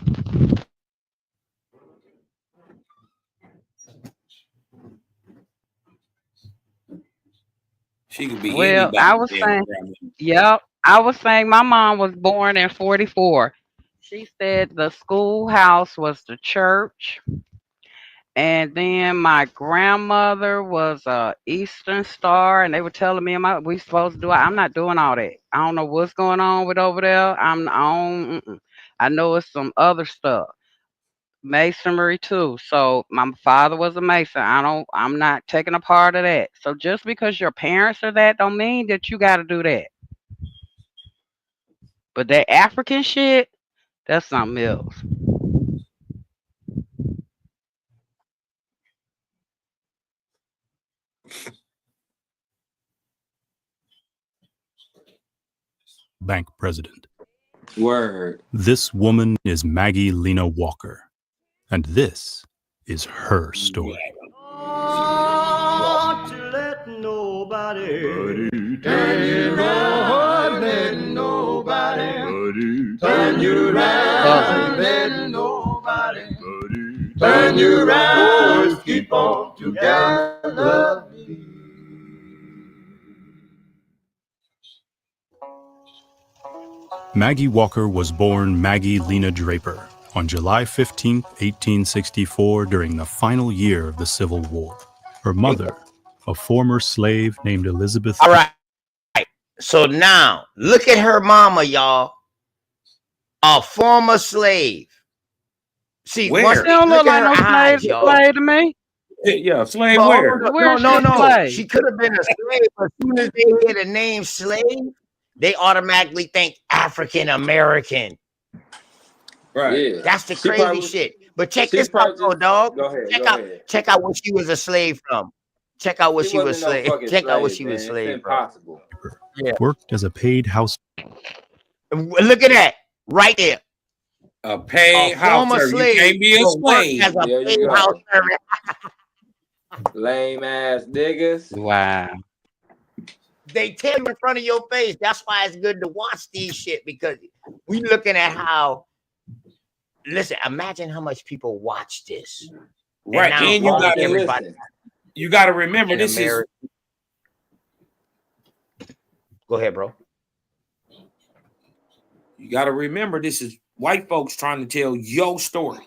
She could be well, I was saying, yep. I was saying my mom was born in 44. She said the schoolhouse was the church. And then my grandmother was a Eastern Star, and they were telling me, we supposed to do it. I'm not doing all that. I don't know what's going on with over there. I know it's some other stuff. Masonry too. So my father was a Mason. I'm not taking a part of that. So just because your parents are that don't mean that you gotta do that. But that African shit, that's something else. Bank president. Word. This woman is Maggie Lena Walker, and this is her story. Don't you let nobody turn you around, let nobody turn you around, let nobody turn you around. Keep on together. Maggie Walker was born Maggie Lena Draper on July 15, 1864, during the final year of the Civil War. Her mother, a former slave named Elizabeth. All right. So now, look at her mama, y'all. A former slave. See, Where? once She don't look look at like her no eyes, y'all. slave to me. Yeah, slave But where? Where's she a no. slave? She could have been a slave, but as soon as they hear the name slave, they automatically think African American. Right. Yeah. That's the She crazy probably, shit. But check she this out, probably though, just, dog. go ahead. Check out what she was a slave from. Check out what She she was wasn't no slave. fucking Check out what slave, she man. was It's slave from. impossible. Yeah. Worked as a paid house. Look at that right there. A paid A house former servant. You slave can't be a will work slave. as a There you paid house go. servant. Lame ass niggas. Wow. They tell you in front of your face. That's why it's good to watch these shit, because we looking at how. Listen, imagine how much people watch this. Right. And now And you all got everybody you got to remember in this America. Go ahead, bro. You got to remember this is white folks trying to tell your story.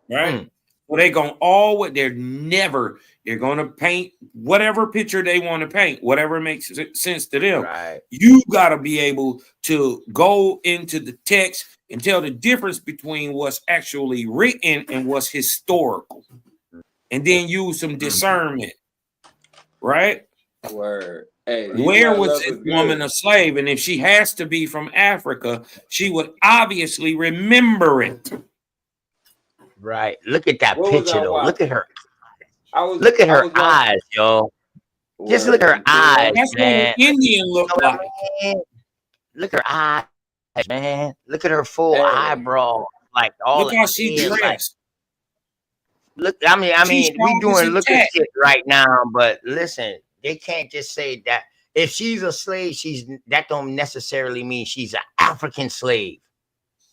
Right? So they're going to paint whatever picture they want to paint, whatever makes sense to them. Right. You got to be able to go into the text and tell the difference between what's actually written and what's historical. And then use some discernment. Right? Word. Hey, Where was this woman a slave? And if she has to be from Africa, she would obviously remember it. Right. Look at that What was picture, I though. Look at her. watching? Look at I her was watching. eyes, yo. Just look at her eyes, That's what man. an Indian look You know like. what I mean? Look at her eyes, man. Look at her full Hey. eyebrow, like all Look the how she hair, like, dressed. look. I mean, She's we strong as doing a looking tack. shit right now, but listen, they can't just say that if she's a slave, that don't necessarily mean she's an African slave.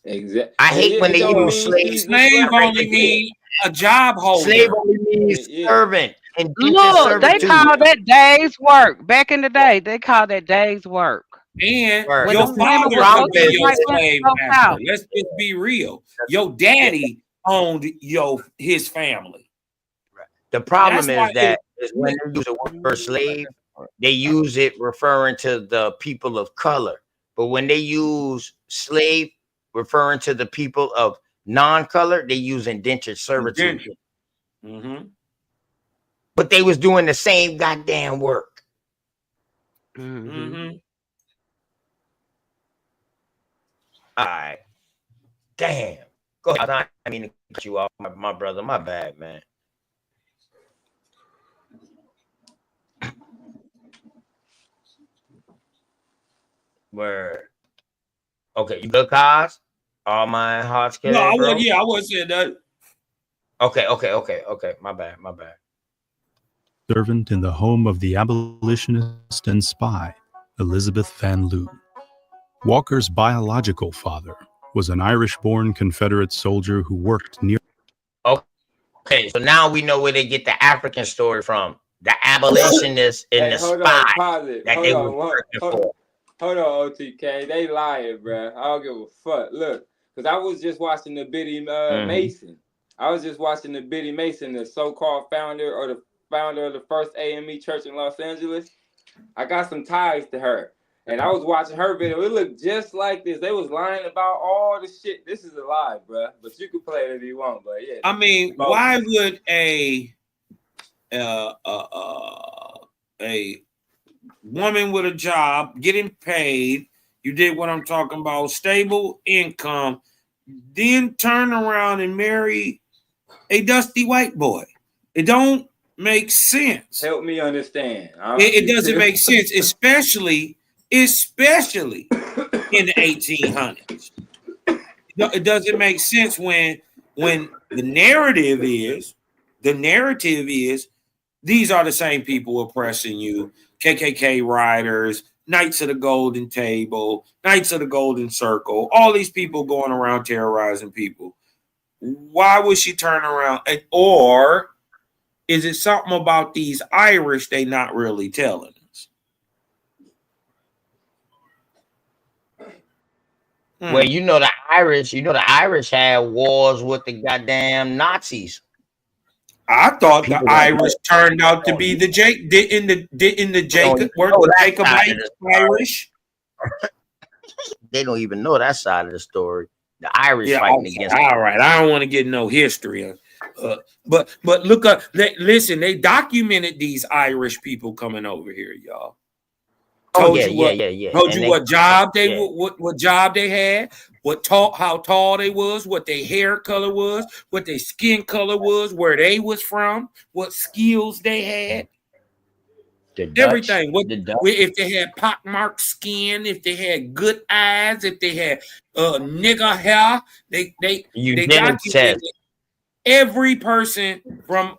Exactly. I hate when they use slave. Slave only mean a job holder. Slave only means servant. Indentured Look, they servitude. call that day's work. Back in the day, they called that day's work. And Right. When your them women father was could supposed be to your like that slave folk master. house. Let's just be real. Your daddy owned his family. The problem That's why is that is when they use the word slave, they use it referring to the people of color. But when they use slave referring to the people of non-color, they use indentured servitude. Mm-hmm. But they was doing the same goddamn work. Mm-hmm. All right. Damn. Go ahead. I mean to cut you off, my brother. My bad, man. Word. Okay, you good, cause? All my heart's clear, No, I bro? wasn't. Yeah, I wasn't saying that. Okay. My bad. Servant in the home of the abolitionist and spy, Elizabeth Van Leeuwen. Walker's biological father was an Irish-born Confederate soldier who worked near. Okay, so now we know where they get the African story from. The abolitionists and the spy that they were working for. Hold on, OTK. They lying, bro. I don't give a fuck. Look, because I was just watching the Biddy Mason. I was just watching the Biddy Mason, the so-called founder of the first AME church in Los Angeles. I got some ties to her. And I was watching her video. It looked just like this. They was lying about all the shit. This is a lie, bro. But you can play it if you want. But yeah. I mean, why would a woman with a job, getting paid, you did what I'm talking about, stable income, then turn around and marry a dusty white boy? It don't make sense. Help me understand. It doesn't make sense, especially in the 1800s. It doesn't make sense when the narrative is these are the same people oppressing you. KKK riders, Knights of the Golden Table, Knights of the Golden Circle, all these people going around terrorizing people. Why would she turn around? Or is it something about these Irish they not really telling us? Well, you know the Irish had wars with the goddamn Nazis. I thought People the Irish turned out to be the Jacob were the Jacobite Irish. They don't even know that side of the story. The Irish Yeah, fighting against. all right. I don't want to get no history. But look up. Listen, they documented these Irish people coming over here, y'all. Told you what job what job they had, how tall they was, what their hair color was, what their skin color was, where they was from, what skills they had. Everything. If they had pockmarked skin, if they had good eyes, if they had nigger hair, they documented every person from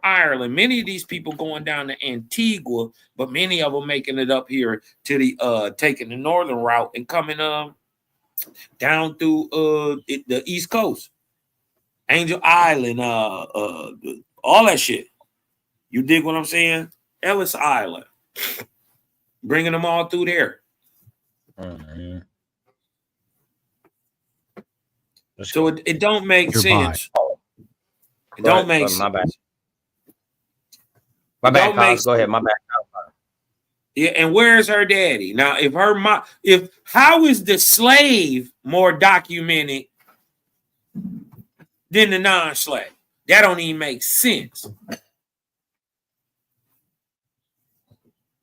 Ireland. Many of these people going down to Antigua, but many of them making it up here to the taking the northern route and coming down through the East Coast, Angel Island, all that shit. You dig what I'm saying? Ellis Island, bringing them all through there. So it don't make sense. It don't make sense. My bad. My bad, Carlos. Go ahead. My bad. Yeah, and where's her daddy? Now, how is the slave more documented than the non-slave? That don't even make sense.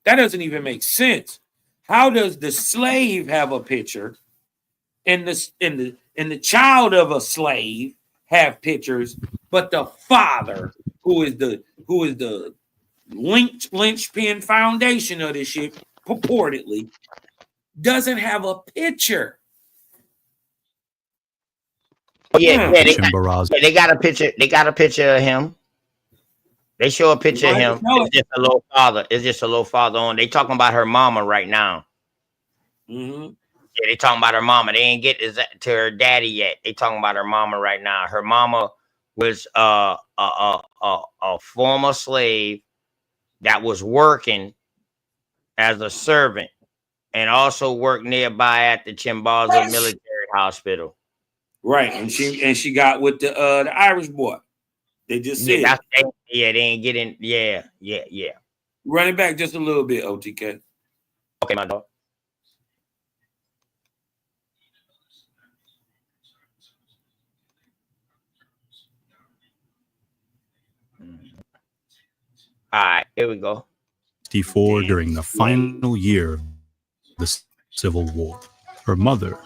That doesn't even make sense. How does the slave have a picture and the child of a slave have pictures, but the father, who is the linchpin foundation of this shit, purportedly, doesn't have a picture? They got a picture. They got a picture of him. They show a picture of him. It's just a little father. It's just a little father on. They talking about her mama right now. Mm-hmm. Yeah, they talking about her mama. They ain't get to her daddy yet. They talking about her mama right now. Her mama was a former slave that was working as a servant and also worked nearby at the Chimborazo Military Hospital. Right, and she got with the Irish boy. They just said, they ain't getting. Yeah. Run it back just a little bit, OTK. Okay, my dog. All right, here we go. 1964, during the final year of the Civil War, her mother,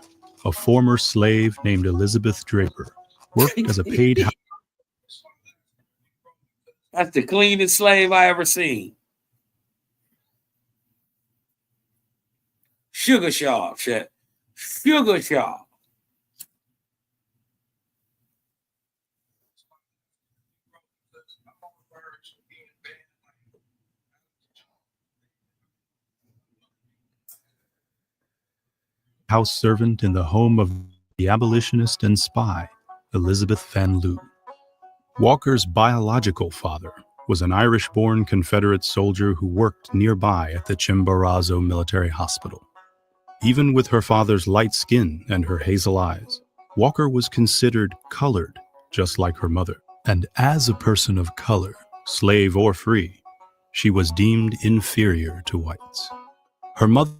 a former slave named Elizabeth Draper, worked as a paid. That's the cleanest slave I ever seen. Sugar Shaw, shit. Sugar Shaw. House servant in the home of the abolitionist and spy, Elizabeth Van Lew. Walker's biological father was an Irish-born Confederate soldier who worked nearby at the Chimborazo Military Hospital. Even with her father's light skin and her hazel eyes, Walker was considered colored, just like her mother. And as a person of color, slave or free, she was deemed inferior to whites. Her mother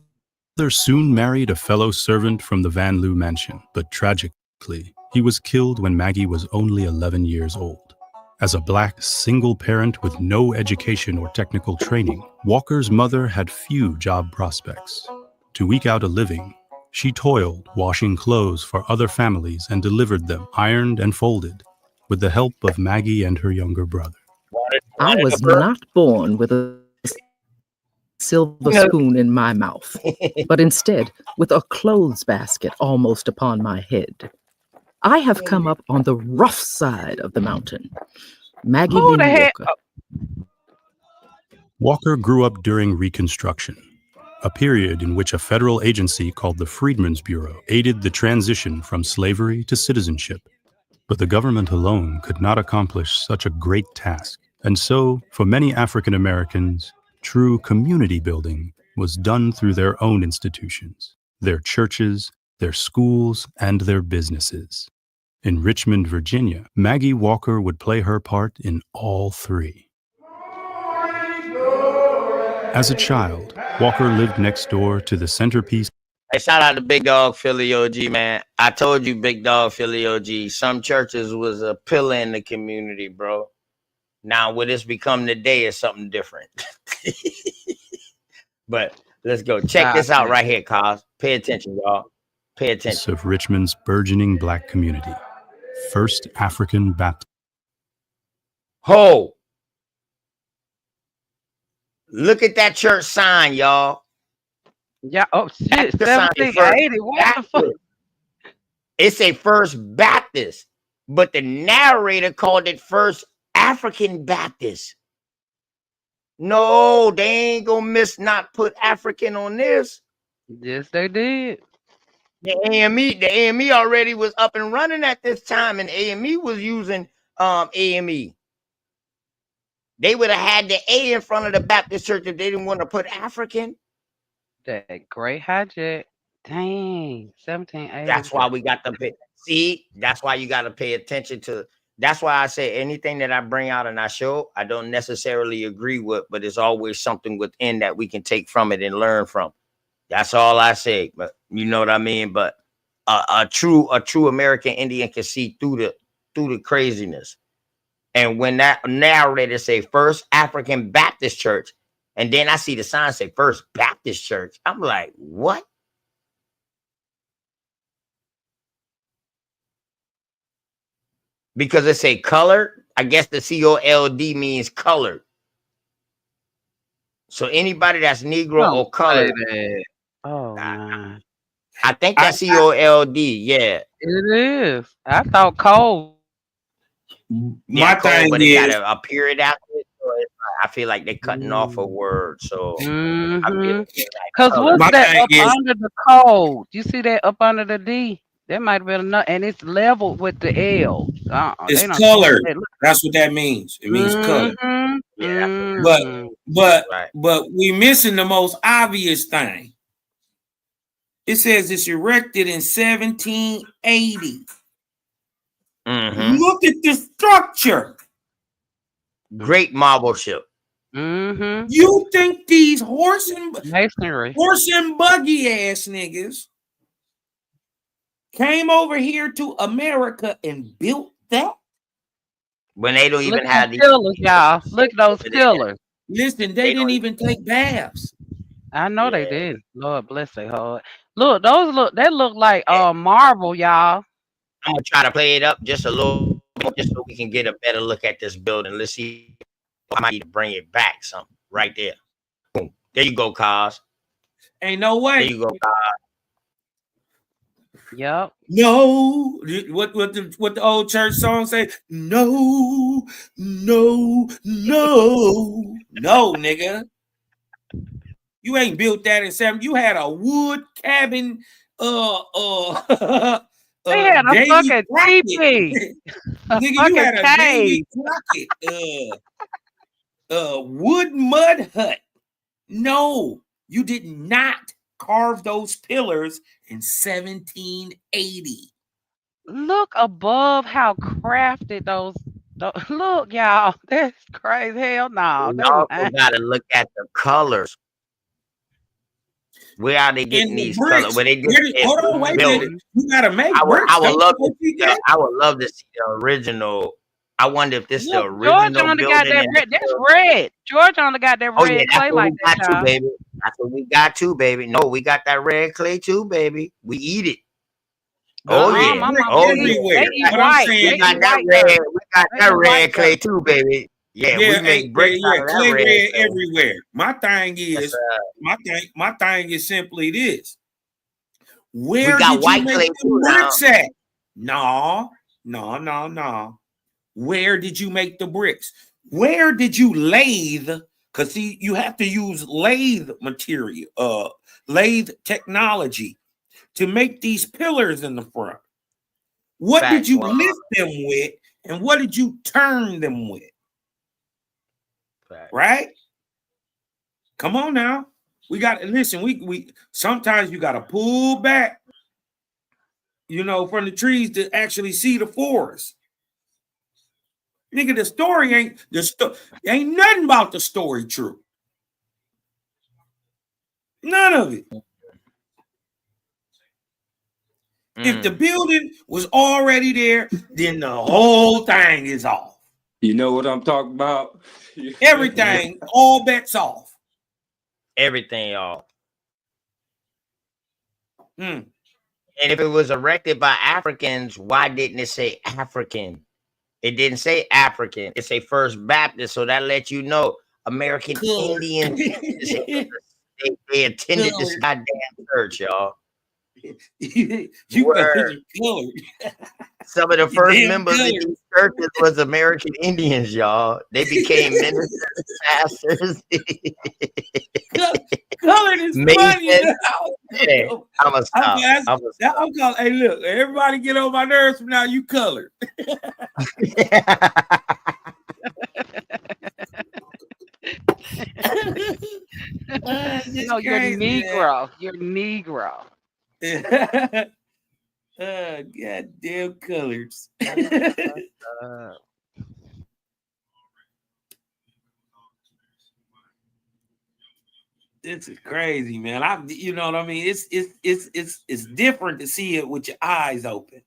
soon married a fellow servant from the Van Lew mansion, but tragically, he was killed when Maggie was only 11 years old. As a black single parent with no education or technical training, Walker's mother had few job prospects. To eke out a living, she toiled washing clothes for other families and delivered them ironed and folded with the help of Maggie and her younger brother. I was not born with a silver spoon in my mouth, but instead with a clothes basket almost upon my head. I have come up on the rough side of the mountain. Maggie Lynn Walker. Walker grew up during Reconstruction, a period in which a federal agency called the Freedmen's Bureau aided the transition from slavery to citizenship. But the government alone could not accomplish such a great task. And so, for many African Americans, true community building was done through their own institutions, their churches, their schools, and their businesses. In Richmond, Virginia, Maggie Walker would play her part in all three. As a child, Walker lived next door to the centerpiece. Hey, shout out to Big Dog Philly OG, man. I told you, Big Dog Philly OG, some churches was a pillar in the community, bro. Now, what it's become today is something different. But let's go. Check this out right here, Cos. Pay attention, y'all. Pay attention. Of Richmond's burgeoning black community, First African Baptist. Ho! Look at that church sign, y'all. Yeah. Oh shit. That's the sign for 1780. What the fuck? It's a First Baptist, but the narrator called it First African Baptist. No, they ain't gonna miss not put African on this. Yes, they did. The AME already was up and running at this time, and AME was using AME. They would have had the A in front of the Baptist church if they didn't want to put African. That great hijack. Dang, 1780. That's why we got to pay. See, that's why you got to pay attention to. That's why I say anything that I bring out and I show, I don't necessarily agree with, but there's always something within that we can take from it and learn from. That's all I say. But you know what I mean. But a true American Indian can see through the craziness. And when that narrator say First African Baptist Church, and then I see the sign say First Baptist Church, I'm like, what? Because it say colored. I guess the COLD means colored. So anybody that's Negro or colored. Oh man. I think that's COLD, yeah. It is. I thought cold. My thing but it got a period after it. So I feel like they're cutting off a word. So Because what's that up under the code? You see that up under the D? That might have been enough, and it's leveled with the L. It's colored. That's what that means. It means colored. Yeah, but we missing the most obvious thing. It says it's erected in 1780. Look at the structure. Great marble ship. You think these horse and buggy ass niggas came over here to America and built that? When they don't even have these pillars, y'all. Look at those pillars. Listen, they didn't even take baths. I know they did. Lord bless their heart. Look, they look like marble, y'all. I'm gonna try to play it up just a little more, just so we can get a better look at this building. Let's see. I might need to bring it back something right there. Boom. There you go, Cos. Ain't no way. There you go, Cos. Yep. No, what the old church song say? No, nigga. You ain't built that in 7. You had a wood cabin. They had a fucking teepee. Nigga, you had a Davy Crockett. Wood mud hut. No, you did not carve those pillars in 1780. Look above how crafted those look, y'all. That's crazy. Hell no. You also gotta look at the colors. Where are they getting these colors? Where they hold on, wait a minute. You gotta make bricks. I would love to see the original. I wonder if this is the original Georgia only building. got that red. That's red. Georgia only got that red clay like that, too, baby. That's what we got too, baby. No, we got that red clay too, baby. We eat it. Oh yeah. Everywhere. We got that red clay too, baby. Yeah, we make bricks out of that clay red everywhere. My thing is simply this. Where did you make the bricks at? No. Where did you make the bricks? Where did you lathe? Because see, you have to use lathe material, lathe technology to make these pillars in the front. What did you lift them with, and what did you turn them with? Right? Come on now. We got to listen. We sometimes you got to pull back you know, from the trees to actually see the forest. Nigga, the story ain't ain't nothing about the story true. None of it. If the building was already there, then the whole thing is off. You know what I'm talking about? Everything, all bets off. Everything off. Hmm. And if it was erected by Africans, why didn't it say African? It didn't say African. It say First Baptist. So that lets you know American Indians, they attended this goddamn church, y'all. You Word. colored. Some of the You first damn members of colored. these churches was American Indians, y'all. They became ministers, pastors. Colored is funny. Hey, I'm gonna stop. I'm calling. Hey, look, everybody get on my nerves from now. You colored. No, you're Negro. You're Negro. Goddamn colors. This is crazy, man. You know what I mean? It's different to see it with your eyes open.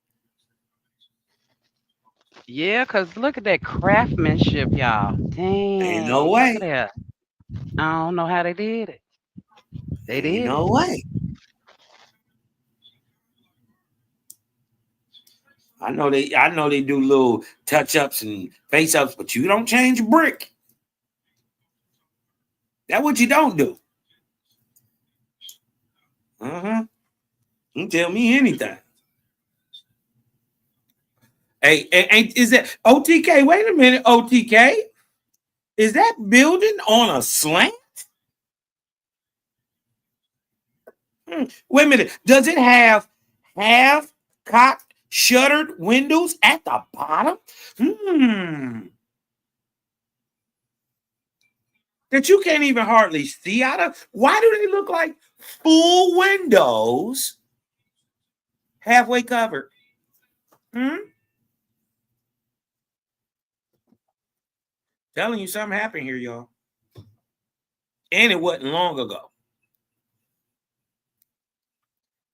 Yeah, because look at that craftsmanship, y'all. Dang. Ain't no way. Look at that. I don't know how they did it. They did. Ain't no way. I know they do little touch-ups and face-ups, but you don't change a brick. That's what you don't do. Don't tell me anything. Hey, is that OTK? Wait a minute, OTK. Is that building on a slant? Wait a minute. Does it have half-cocked shuttered windows at the bottom? That you can't even hardly see out of? Why do they look like full windows halfway covered? Telling you something happened here, y'all. And it wasn't long ago.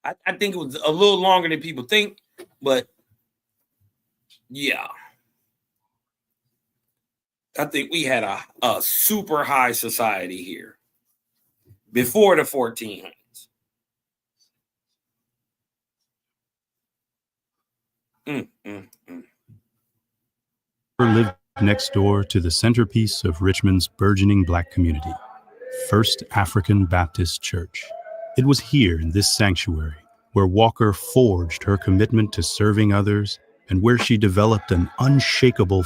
I think it was a little longer than people think, but yeah. I think we had a super high society here before the 1400s. Lived next door to the centerpiece of Richmond's burgeoning Black community, First African Baptist Church. It was here in this sanctuary where Walker forged her commitment to serving others and where she developed an unshakable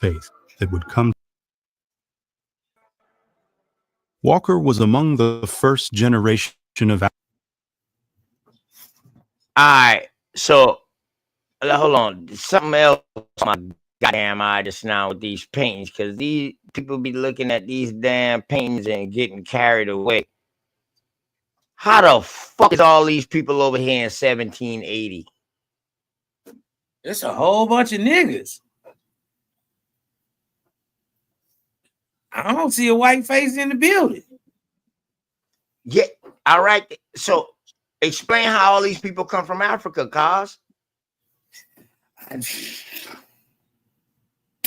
faith that would come. Walker was among the first generation of. All right, so hold on. Something else my goddamn eye just now with these paintings, because these people be looking at these damn paintings and getting carried away. How the fuck is all these people over here in 1780? It's a whole bunch of niggas. I don't see a white face in the building. Yeah, all right. So explain how all these people come from Africa, cuz.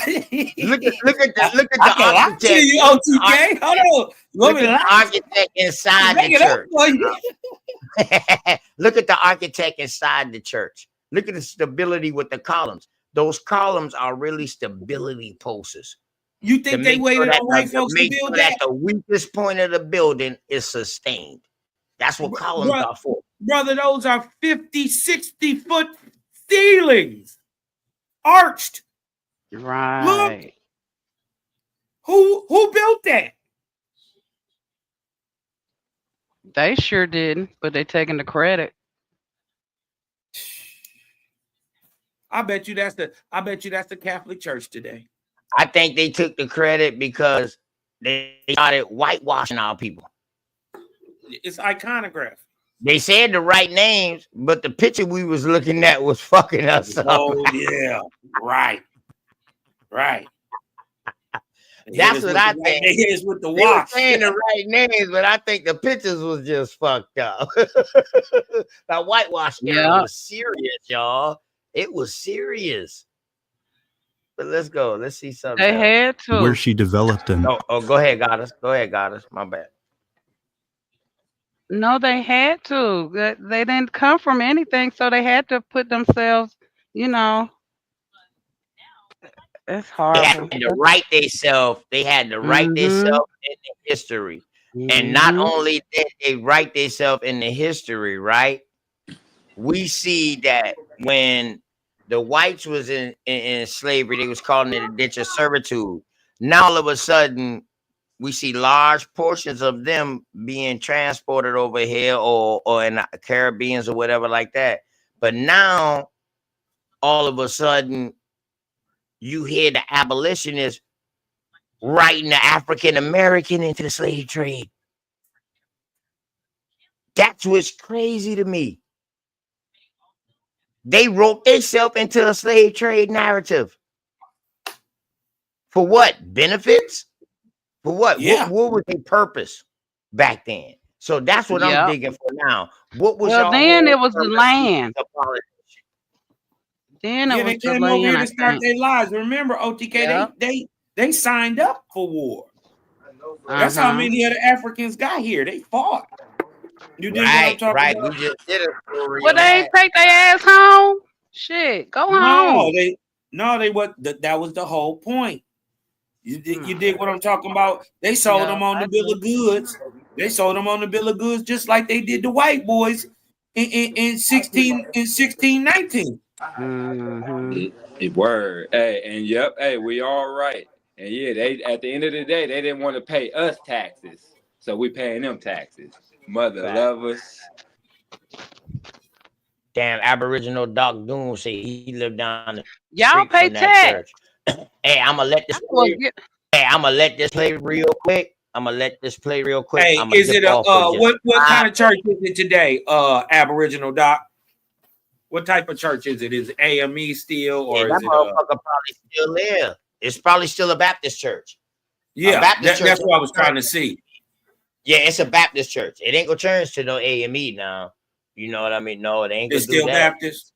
Look at the architect. You, OTK. Hold on. Look at the architect inside the church. Look at the architect inside the church. Look at the stability with the columns. Those columns are really stability posts. You think they waited on white folks to build that? The weakest point of the building is sustained. That's what columns are for. Brother, those are 50, 60-foot ceilings. Arched. Right. Look. Who built that? They sure didn't, but they taking the credit. I bet you that's the Catholic Church today. I think they took the credit because they started whitewashing our people. It's iconography. They said the right names, but the picture we was looking at was fucking us up. Oh yeah, right. That's what I think. They hit us with the They were wash. saying the right names, but I think the pictures was just fucked up. That whitewash era was serious, y'all. It was serious. But let's go. Let's see something. They had to. Where she developed an Oh, go ahead, Goddess. Go ahead, Goddess. My bad. No, they had to. They didn't come from anything, so they had to put themselves, you know. It's They horrible. had to write themselves. They had to write themselves in the history. And not only did they write themselves in the history, right? We see that when the whites was in slavery, they was calling it indentured servitude. Now all of a sudden, we see large portions of them being transported over here or in the Caribbeans or whatever like that. But now, all of a sudden, you hear the abolitionists writing the African American into the slave trade. That's what's crazy to me. They wrote themselves into a slave trade narrative. For what? Benefits? For what? Yeah. What was their purpose back then? So that's what I'm digging for now. What was Well, y'all then whole it was the purpose land. of all this? Then it Yeah, was they the came over here land, to I start think. their lives. Remember, OTK, they signed up for war. That's how many of the Africans got here. They fought. You dig what I'm talking about? We just did a story. Well, they ain't take their ass home. Shit, go home. That was the whole point. You dig what I'm talking about? They sold them on the bill of goods. They sold them on the bill of goods just like they did the white boys in 1619. Word. Hey, and yep, hey, we all right. And yeah, they at the end of the day, they didn't want to pay us taxes. So we paying them taxes. Mother love us. Damn, Aboriginal Doc Doom say he lived down the Y'all street pay from that tax. church. Hey, I'm gonna let this play. Hey, I'm gonna let this play real quick. Hey, is it what kind of church is it today? Aboriginal Doc. What type of church is it? Is it AME still, or that is it? Motherfucker probably still there. It's probably still a Baptist church. Yeah, Baptist church. that's what I was trying to see. Yeah, it's a Baptist church. It ain't gonna change to no AME now. You know what I mean? No, it ain't gonna do that. Baptist.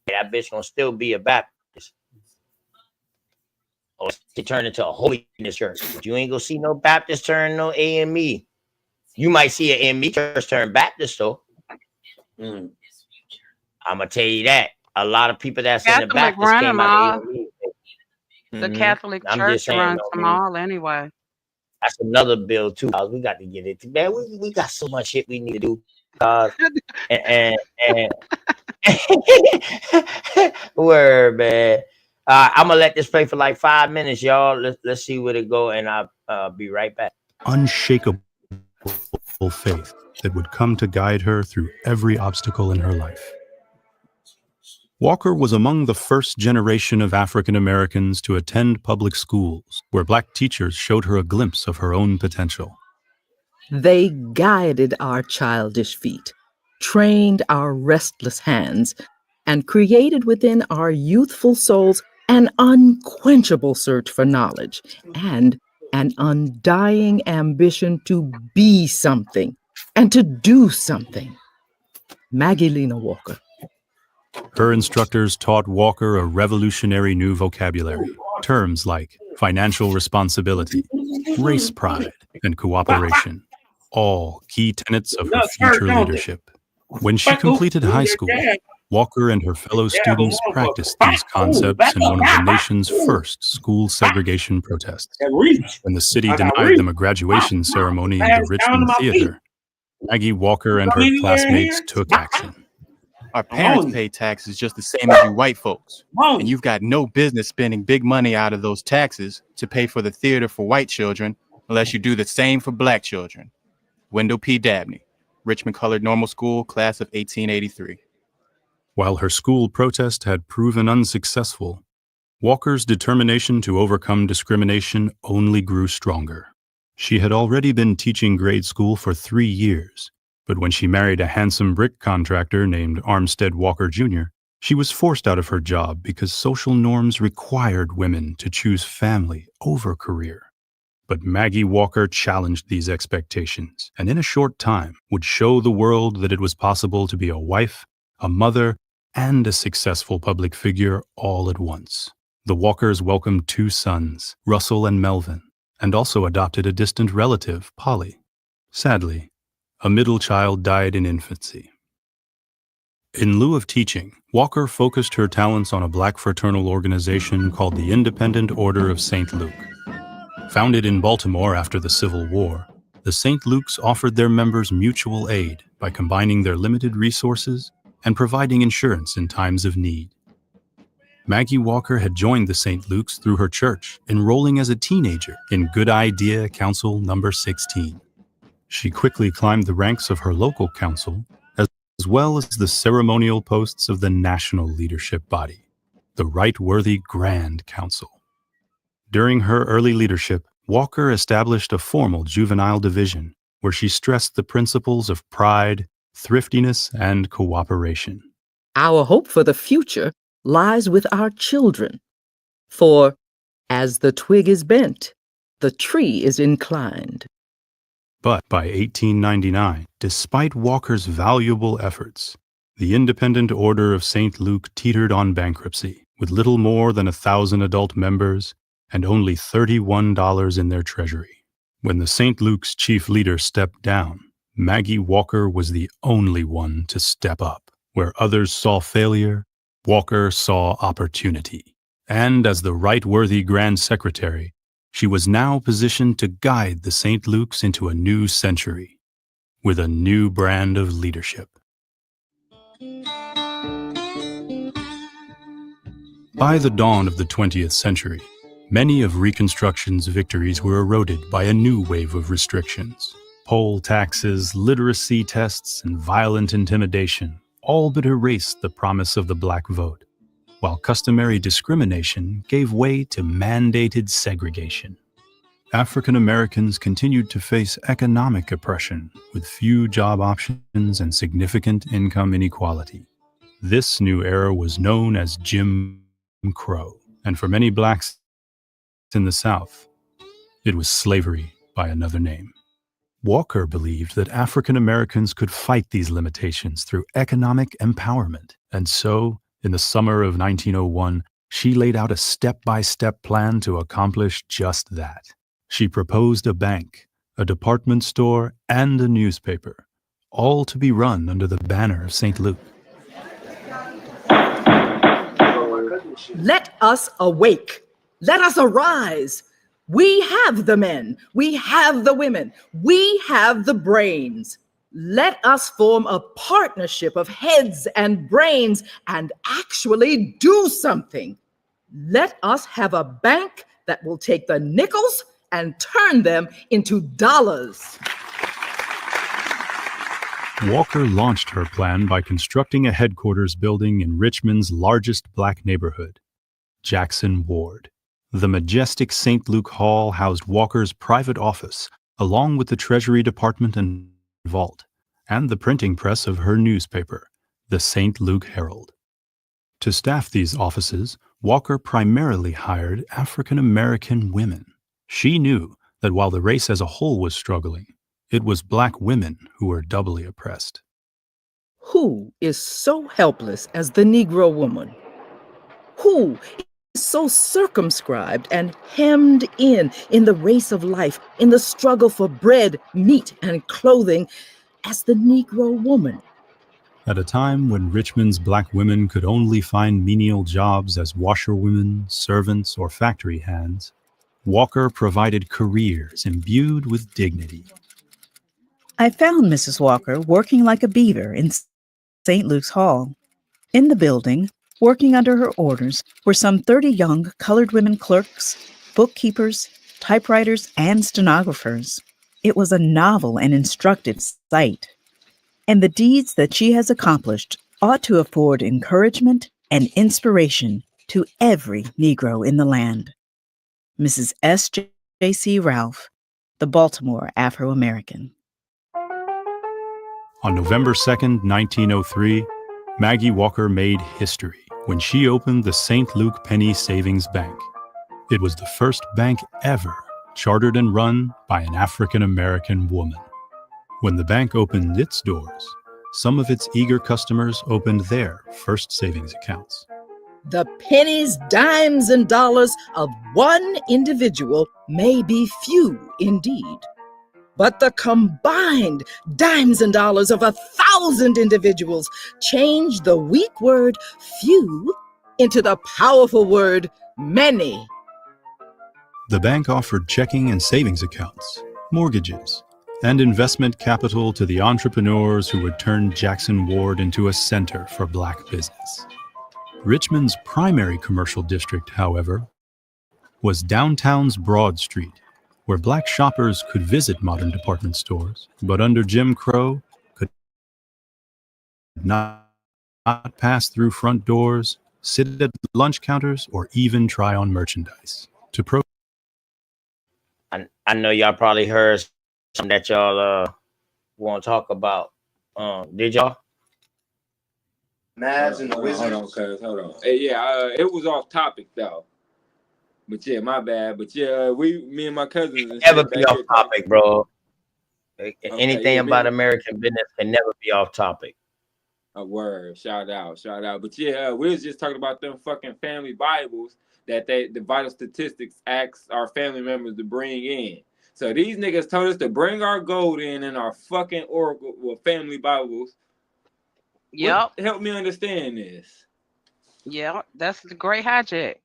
Yeah, that bitch gonna still be a Baptist. Or they turn into a holiness church. But you ain't gonna see no Baptist turn no AME. You might see an AME church turn Baptist though. I'm gonna tell you that. A lot of people that's in the Baptist came out of AME. The Catholic Church runs them all anyway. That's another bill too. We got to get it. Man, we got so much shit we need to do. And word, man. I'm gonna let this play for like 5 minutes, y'all. Let's see where it go, and I'll be right back. Unshakable faith that would come to guide her through every obstacle in her life. Walker was among the first generation of African Americans to attend public schools, where Black teachers showed her a glimpse of her own potential. They guided our childish feet, trained our restless hands, and created within our youthful souls an unquenchable search for knowledge and an undying ambition to be something and to do something. Magdalena Walker. Her instructors taught Walker a revolutionary new vocabulary, terms like financial responsibility, race pride, and cooperation, all key tenets of her future leadership. When she completed high school, Walker and her fellow students practiced these concepts in one of the nation's first school segregation protests. When the city denied them a graduation ceremony in the Richmond Theater, Maggie Walker and her classmates took action. Our parents pay taxes just the same as you white folks. And you've got no business spending big money out of those taxes to pay for the theater for white children unless you do the same for Black children. Wendell P. Dabney, Richmond Colored Normal School, class of 1883. While her school protest had proven unsuccessful, Walker's determination to overcome discrimination only grew stronger. She had already been teaching grade school for 3 years But when she married a handsome brick contractor named Armstead Walker Jr., she was forced out of her job because social norms required women to choose family over career. But Maggie Walker challenged these expectations, and in a short time would show the world that it was possible to be a wife, a mother, and a successful public figure all at once. The Walkers welcomed 2 sons, Russell and Melvin, and also adopted a distant relative, Polly. Sadly, a middle child died in infancy. In lieu of teaching, Walker focused her talents on a black fraternal organization called the Independent Order of St. Luke. Founded in Baltimore after the Civil War, the St. Luke's offered their members mutual aid by combining their limited resources and providing insurance in times of need. Maggie Walker had joined the St. Luke's through her church, enrolling as a teenager in Good Idea Council number 16. She quickly climbed the ranks of her local council, as well as the ceremonial posts of the national leadership body, the Right-Worthy Grand Council. During her early leadership, Walker established a formal juvenile division where she stressed the principles of pride, thriftiness, and cooperation. Our hope for the future lies with our children. For as the twig is bent, the tree is inclined. But by 1899, despite Walker's valuable efforts, the Independent Order of St. Luke teetered on bankruptcy, with little more than 1,000 adult members and only $31 in their treasury. When the St. Luke's chief leader stepped down, Maggie Walker was the only one to step up. Where others saw failure, Walker saw opportunity. And as the Right-Worthy Grand Secretary, she was now positioned to guide the St. Luke's into a new century with a new brand of leadership. By the dawn of the 20th century, many of Reconstruction's victories were eroded by a new wave of restrictions. Poll taxes, literacy tests, and violent intimidation all but erased the promise of the black vote, while customary discrimination gave way to mandated segregation. African Americans continued to face economic oppression with few job options and significant income inequality. This new era was known as Jim Crow, and for many blacks in the South, it was slavery by another name. Walker believed that African Americans could fight these limitations through economic empowerment, and so, in the summer of 1901, she laid out a step-by-step plan to accomplish just that. She proposed a bank, a department store, and a newspaper, all to be run under the banner of St. Luke. Let us awake. Let us arise. We have the men. We have the women. We have the brains. Let us form a partnership of heads and brains and actually do something. Let us have a bank that will take the nickels and turn them into dollars. Walker launched her plan by constructing a headquarters building in Richmond's largest black neighborhood, Jackson Ward. The majestic St. Luke Hall housed Walker's private office, along with the Treasury Department and vault, and the printing press of her newspaper, the St. Luke Herald. To staff these offices, Walker primarily hired African American women. She knew that while the race as a whole was struggling, it was black women who were doubly oppressed. Who is so helpless as the Negro woman? Who is so circumscribed and hemmed in the race of life, in the struggle for bread, meat, and clothing as the Negro woman? At a time when Richmond's black women could only find menial jobs as washerwomen, servants, or factory hands, Walker provided careers imbued with dignity. I found Mrs. Walker working like a beaver in St. Luke's Hall. In the building, working under her orders, were some 30 young colored women clerks, bookkeepers, typewriters, and stenographers. It was a novel and instructive sight. And the deeds that she has accomplished ought to afford encouragement and inspiration to every Negro in the land. Mrs. S.J.C. Ralph, the Baltimore Afro-American. On November 2nd, 1903, Maggie Walker made history when she opened the St. Luke Penny Savings Bank. It was the first bank ever chartered and run by an African-American woman. When the bank opened its doors, some of its eager customers opened their first savings accounts. The pennies, dimes, and dollars of one individual may be few indeed, but the combined dimes and dollars of 1,000 individuals change the weak word few into the powerful word many. The bank offered checking and savings accounts, mortgages, and investment capital to the entrepreneurs who would turn Jackson Ward into a center for Black business. Richmond's primary commercial district, however, was downtown's Broad Street, where Black shoppers could visit modern department stores, but under Jim Crow could not pass through front doors, sit at lunch counters, or even try on merchandise. I know y'all probably heard something that y'all want to talk about. Did y'all? Mavs and the Wizards. Hold on. Hey, yeah, it was off topic though. But yeah, my bad. But yeah, me and my cousins and Never be off topic, bro. Anything about American business can never be off topic. A word, shout out. But yeah, we was just talking about them fucking family Bibles that the vital statistics asks our family members to bring in. So these niggas told us to bring our gold in our fucking Oracle family Bibles. Yep. Help me understand this. Yeah, that's the great hijack.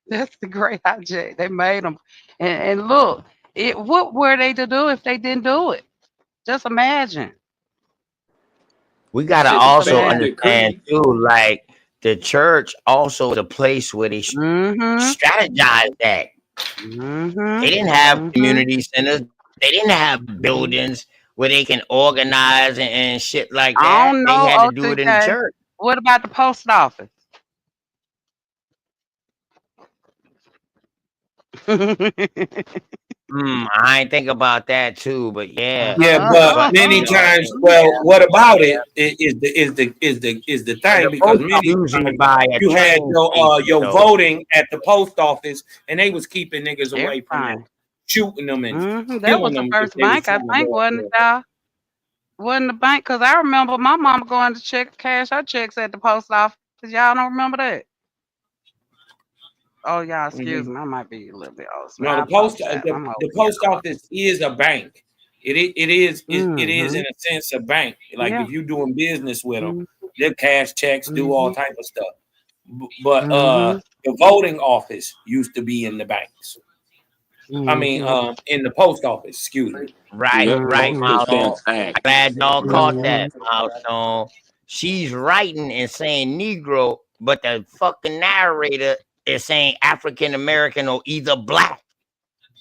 That's the great hijack. They made them. And look, what were they to do if they didn't do it? Just imagine. We got to also understand, too, like, the church also is a place where they strategize that. They didn't have community centers. They didn't have buildings where they can organize and shit like that. I don't know. They had to do it in the church. What about the post office? I ain't think about that too, but yeah. Yeah, but many times, well, what about it is the thing, because many times you had your voting at the post office, and they was keeping niggas away from that, shooting them and that was the first bank, I think, wasn't it, y'all? Wasn't the bank? Because I remember my mama going to cash her checks at the post office. Y'all don't remember that? Oh, y'all, excuse me. I might be a little bit old. No, the post office is a bank. It is in a sense a bank. Like if you're doing business with them, they cash checks, do all type of stuff. But the voting office used to be in the banks. I mean, in the post office. Excuse me. Right, Milestone. I'm glad y'all caught that, Milestone. She's writing and saying Negro, but the fucking narrator is saying African American or either Black.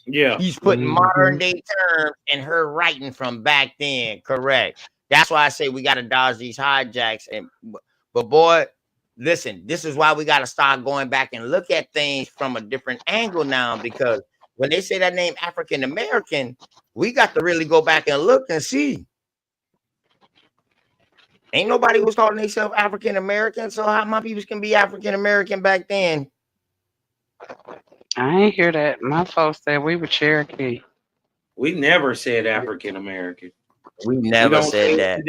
Yeah. He's putting modern day terms in her writing from back then. Correct. That's why I say we got to dodge these hijacks. But boy, listen, this is why we got to start going back and look at things from a different angle now, because when they say that name African American, we got to really go back and look and see. Ain't nobody was calling themselves African American, so how my people can be African American back then? I ain't hear that. My folks said we were Cherokee. We never said African American. We never said that.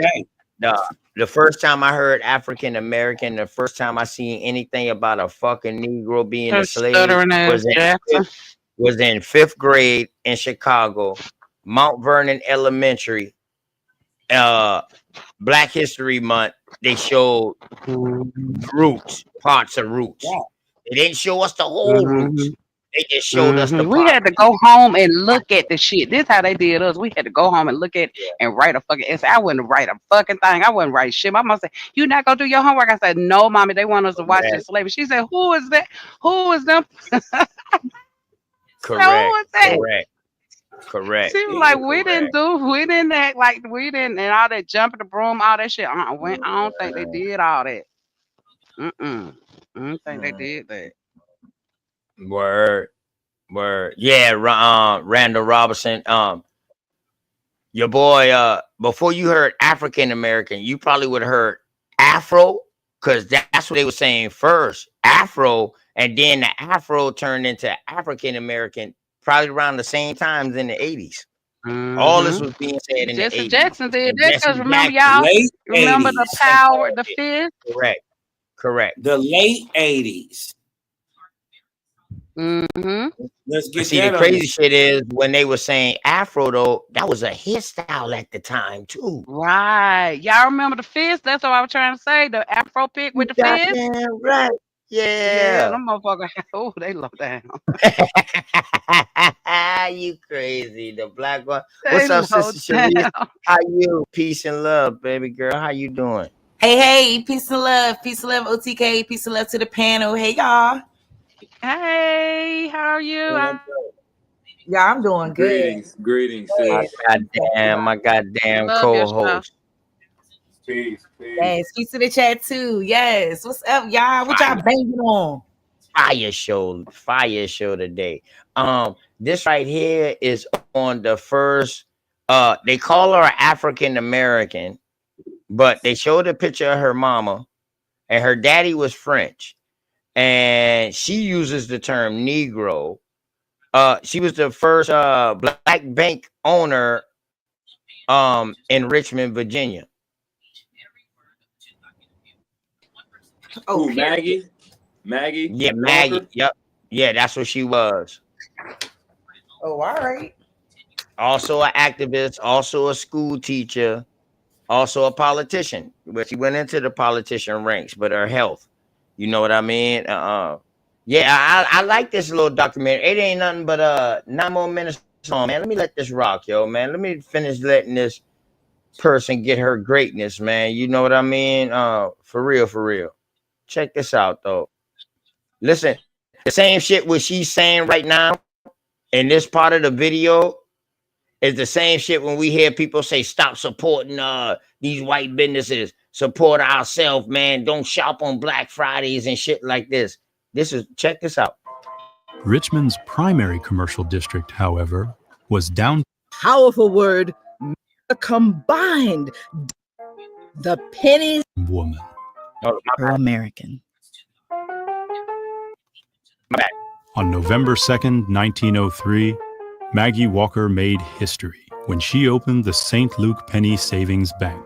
The first time I heard African American, the first time I seen anything about a fucking Negro being a slave was in 5th grade in Chicago, Mount Vernon Elementary. Black History Month, they showed roots, parts of roots. Yeah. They didn't show us the whole roots. They just showed us the We had to go home and look at the shit. This is how they did us. We had to go home and look at and write a fucking essay. I wouldn't write a fucking thing. I wouldn't write shit. My mom said, "You not gonna do your homework?" I said, "No, mommy. They want us to watch this slavery." She said, "Who is that? Who is them?" Correct. She was like, we didn't act like we didn't, and all that jumping the broom, all that shit. I don't think they did all that. I don't think they did that. Word. Yeah, Randall Robinson. your boy, before you heard African American, you probably would have heard Afro, because that's what they were saying first, Afro, and then the Afro turned into African American probably around the same times in the 80s. All this was being said in the Jesse 80s. Jackson did And that Jesse because remember, Jackson, y'all, Late remember the 80s. power, the fist? Correct. The late 80s. Mm-hmm. Let's But get see, the that crazy shit is when they were saying Afro, though, that was a hairstyle at the time, too. Right. Y'all remember the fist? That's what I was trying to say. The Afro pick with the fist? Goddamn right. Yeah, Yeah. them motherfuckers. Oh, they low down. You crazy. The black one. They What's up, low Sister down. Sharice? How you? Peace and love, baby girl. How you doing? Hey, peace and love, OTK, peace and love to the panel. Hey, y'all. Hey, how are you? Yeah, I'm doing good. Greetings, My sis. goddamn Love your stuff. co-host. Peace. Yes, peace to the chat too. Yes, what's up, y'all? What y'all banging on? Fire show today. This right here is on the first. They call her African American, but they showed a picture of her mama, and her daddy was French, and she uses the term Negro. She was the first black bank owner in Richmond, Virginia. Oh, Maggie? Yeah, Maggie. Walker? Yep. Yeah, that's what she was. Oh, all right. Also an activist, also a school teacher, also a politician. But she went into the politician ranks, but her health, you know what I mean? Yeah, I like this little documentary. It ain't nothing but 9 more minutes long, man. Let me let this rock, yo, man. Let me finish letting this person get her greatness, man. You know what I mean? For real. Check this out, though. Listen, the same shit what she's saying right now in this part of the video is the same shit when we hear people say, stop supporting these white businesses, support ourselves, man. Don't shop on Black Fridays and shit like this. Check this out. Richmond's primary commercial district, however, was down. Powerful word, combined. The pennies. Woman. Pro-American. On November 2nd, 1903, Maggie Walker made history when she opened the St. Luke Penny Savings Bank.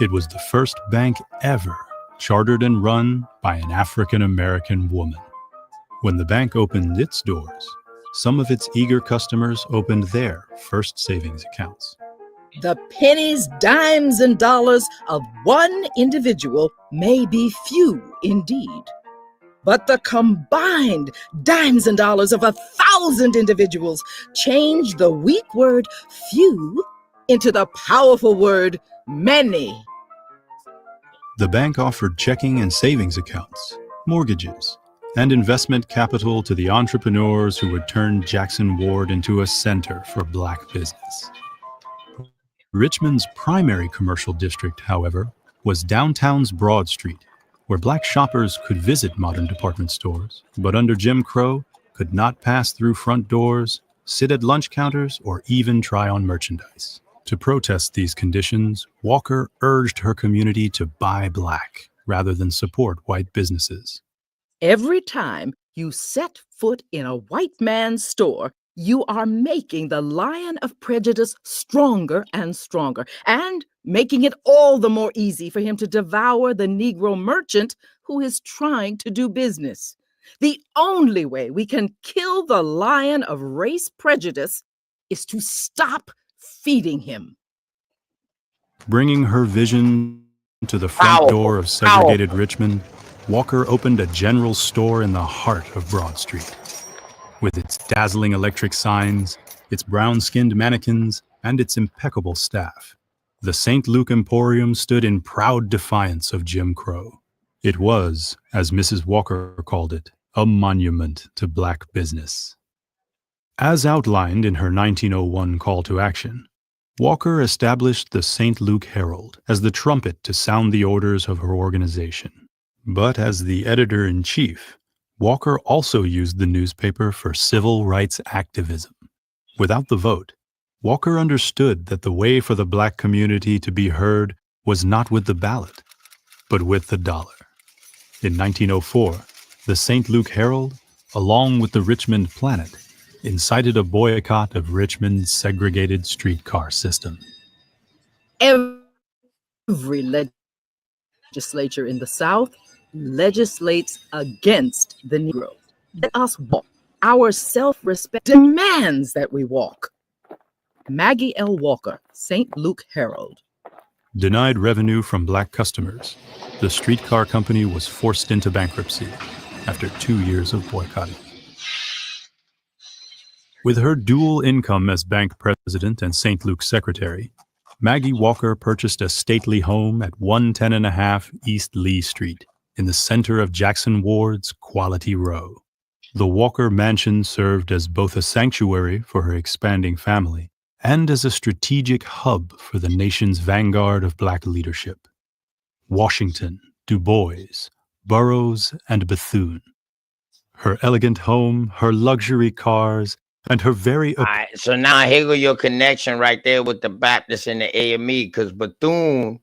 It was the first bank ever chartered and run by an African-American woman. When the bank opened its doors, some of its eager customers opened their first savings accounts. The pennies, dimes, and dollars of one individual may be few indeed, but the combined dimes and dollars of 1,000 individuals change the weak word few into the powerful word many. The bank offered checking and savings accounts, mortgages, and investment capital to the entrepreneurs who would turn Jackson Ward into a center for Black business. Richmond's primary commercial district, however, was downtown's Broad Street, where Black shoppers could visit modern department stores, but under Jim Crow could not pass through front doors, sit at lunch counters, or even try on merchandise. To protest these conditions, Walker urged her community to buy Black rather than support white businesses. Every time you set foot in a white man's store, you are making the lion of prejudice stronger and stronger, and making it all the more easy for him to devour the Negro merchant who is trying to do business. The only way we can kill the lion of race prejudice is to stop feeding him. Bringing her vision to the front door of segregated Richmond, Walker opened a general store in the heart of Broad Street. With its dazzling electric signs, its brown-skinned mannequins, and its impeccable staff, the St. Luke Emporium stood in proud defiance of Jim Crow. It was, as Mrs. Walker called it, a monument to Black business. As outlined in her 1901 call to action, Walker established the St. Luke Herald as the trumpet to sound the orders of her organization. But as the editor-in-chief, Walker also used the newspaper for civil rights activism. Without the vote, Walker understood that the way for the Black community to be heard was not with the ballot, but with the dollar. In 1904, the St. Luke Herald, along with the Richmond Planet, incited a boycott of Richmond's segregated streetcar system. Every legislature in the South legislates against the Negro. Let us walk. Our self-respect demands that we walk. Maggie L. Walker, St. Luke Herald. Denied revenue from Black customers, the streetcar company was forced into bankruptcy after 2 years of boycotting. With her dual income as bank president and St. Luke's secretary, Maggie Walker purchased a stately home at 110.5 East Lee Street in the center of Jackson Ward's Quality Row. The Walker mansion served as both a sanctuary for her expanding family and as a strategic hub for the nation's vanguard of Black leadership. Washington, Du Bois, Burroughs, and Bethune. Her elegant home, her luxury cars, and her very... All right, so now here go your connection right there with the Baptists and the AME, because Bethune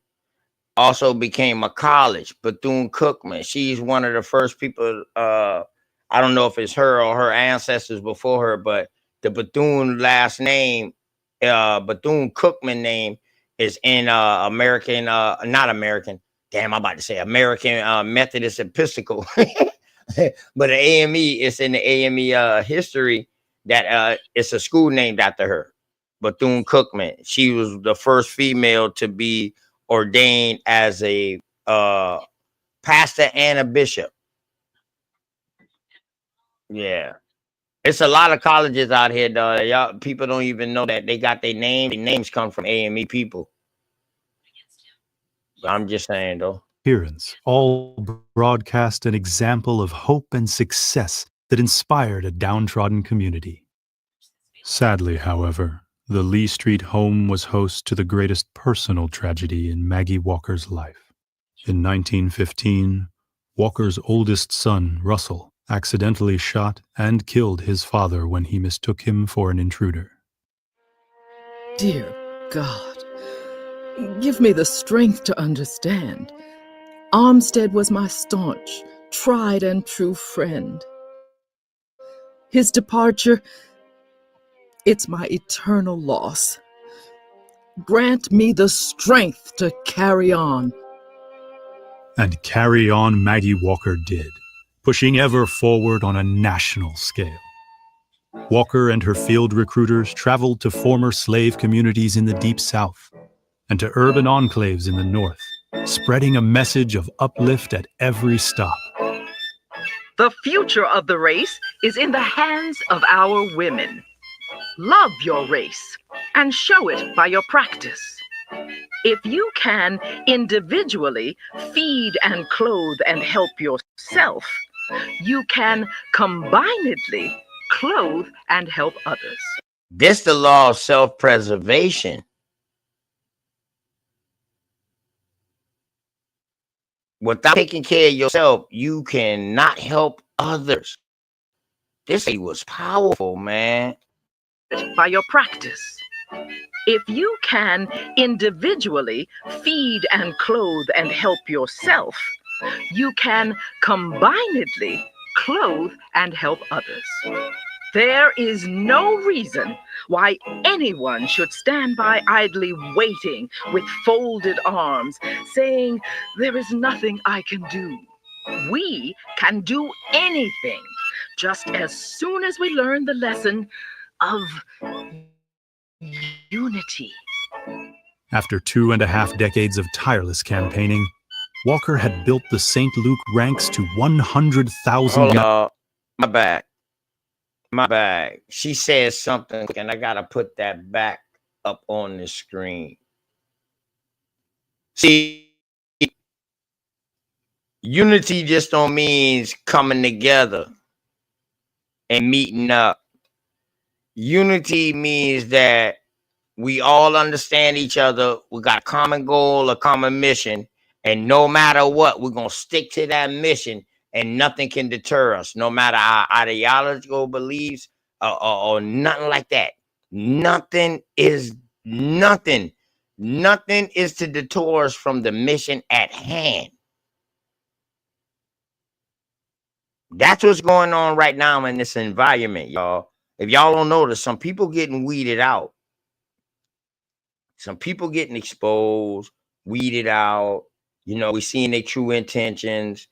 also became a college. Bethune-Cookman, she's one of the first people, I don't know if it's her or her ancestors before her, but the Bethune last name, Bethune-Cookman name is in American, not American, damn, I'm about to say American Methodist Episcopal, but the AME is in the AME history that it's a school named after her, Bethune-Cookman. She was the first female to be ordained as a pastor and a bishop. Yeah. It's a lot of colleges out here, though. Y'all people don't even know that they got their name. Their names come from AME people. I'm just saying, though. Appearance, all broadcast an example of hope and success that inspired a downtrodden community. Sadly, however, the Lee Street home was host to the greatest personal tragedy in Maggie Walker's life. In 1915, Walker's oldest son, Russell, accidentally shot and killed his father when he mistook him for an intruder. Dear God, give me the strength to understand. Armstead was my staunch, tried and true friend. His departure, it's my eternal loss. Grant me the strength to carry on. And carry on Maggie Walker did, pushing ever forward on a national scale. Walker and her field recruiters traveled to former slave communities in the Deep South and to urban enclaves in the North, spreading a message of uplift at every stop. The future of the race is in the hands of our women. Love your race and show it by your practice. If you can individually feed and clothe and help yourself, you can combinedly clothe and help others. This the law of self-preservation. Without taking care of yourself, you cannot help others. This was powerful, man. By your practice. If you can individually feed and clothe and help yourself, you can combinedly clothe and help others. There is no reason why anyone should stand by idly waiting with folded arms, saying, there is nothing I can do. We can do anything, just as soon as we learn the lesson of unity. After 2.5 decades of tireless campaigning, Walker had built the St. Luke ranks to 100,000. My bad. She said something, and I gotta put that back up on the screen. See, unity just don't mean coming together and meeting up. Unity means that we all understand each other. We got a common goal, a common mission, and no matter what, we're gonna stick to that mission. And nothing can deter us, no matter our ideological beliefs or nothing like that. Nothing is nothing. Nothing is to detour us from the mission at hand. That's what's going on right now in this environment, y'all. If y'all don't notice, some people getting weeded out. Some people getting exposed, weeded out. You know, we seeing their true intentions.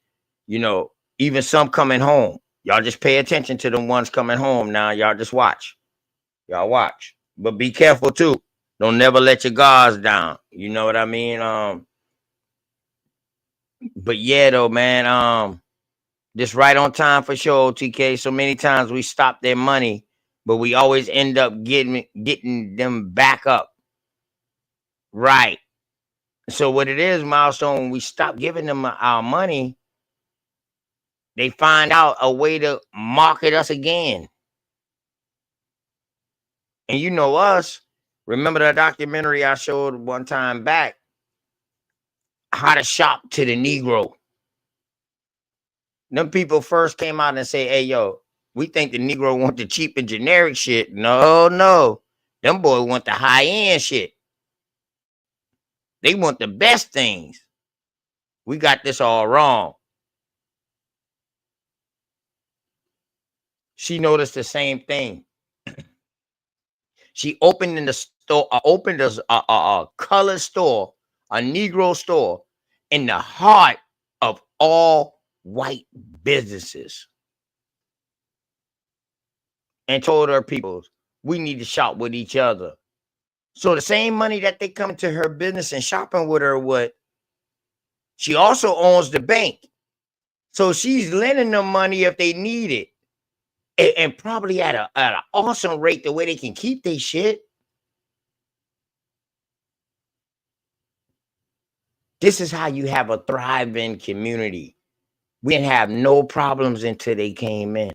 You know, even some coming home. Y'all just pay attention to them ones coming home now. Y'all just watch. Y'all watch. But be careful too. Don't never let your guards down. You know what I mean? But yeah, though, man. Just right on time for sure, TK. So many times we stop their money, but we always end up getting them back up. Right. So what it is, Milestone, when we stop giving them our money, they find out a way to market us again. And you know us. Remember the documentary I showed one time back? How to Shop to the Negro. Them people first came out and say, hey, yo, we think the Negro want the cheap and generic shit. No. Them boys want the high-end shit. They want the best things. We got this all wrong. She noticed the same thing. She opened in the store, opened a color store, a Negro store in the heart of all white businesses, and told her people, we need to shop with each other. So the same money that they come to her business and shopping with her with, she also owns the bank. So she's lending them money if they need it, and probably at an awesome rate, the way they can keep their shit. This is how you have a thriving community. We didn't have no problems until they came in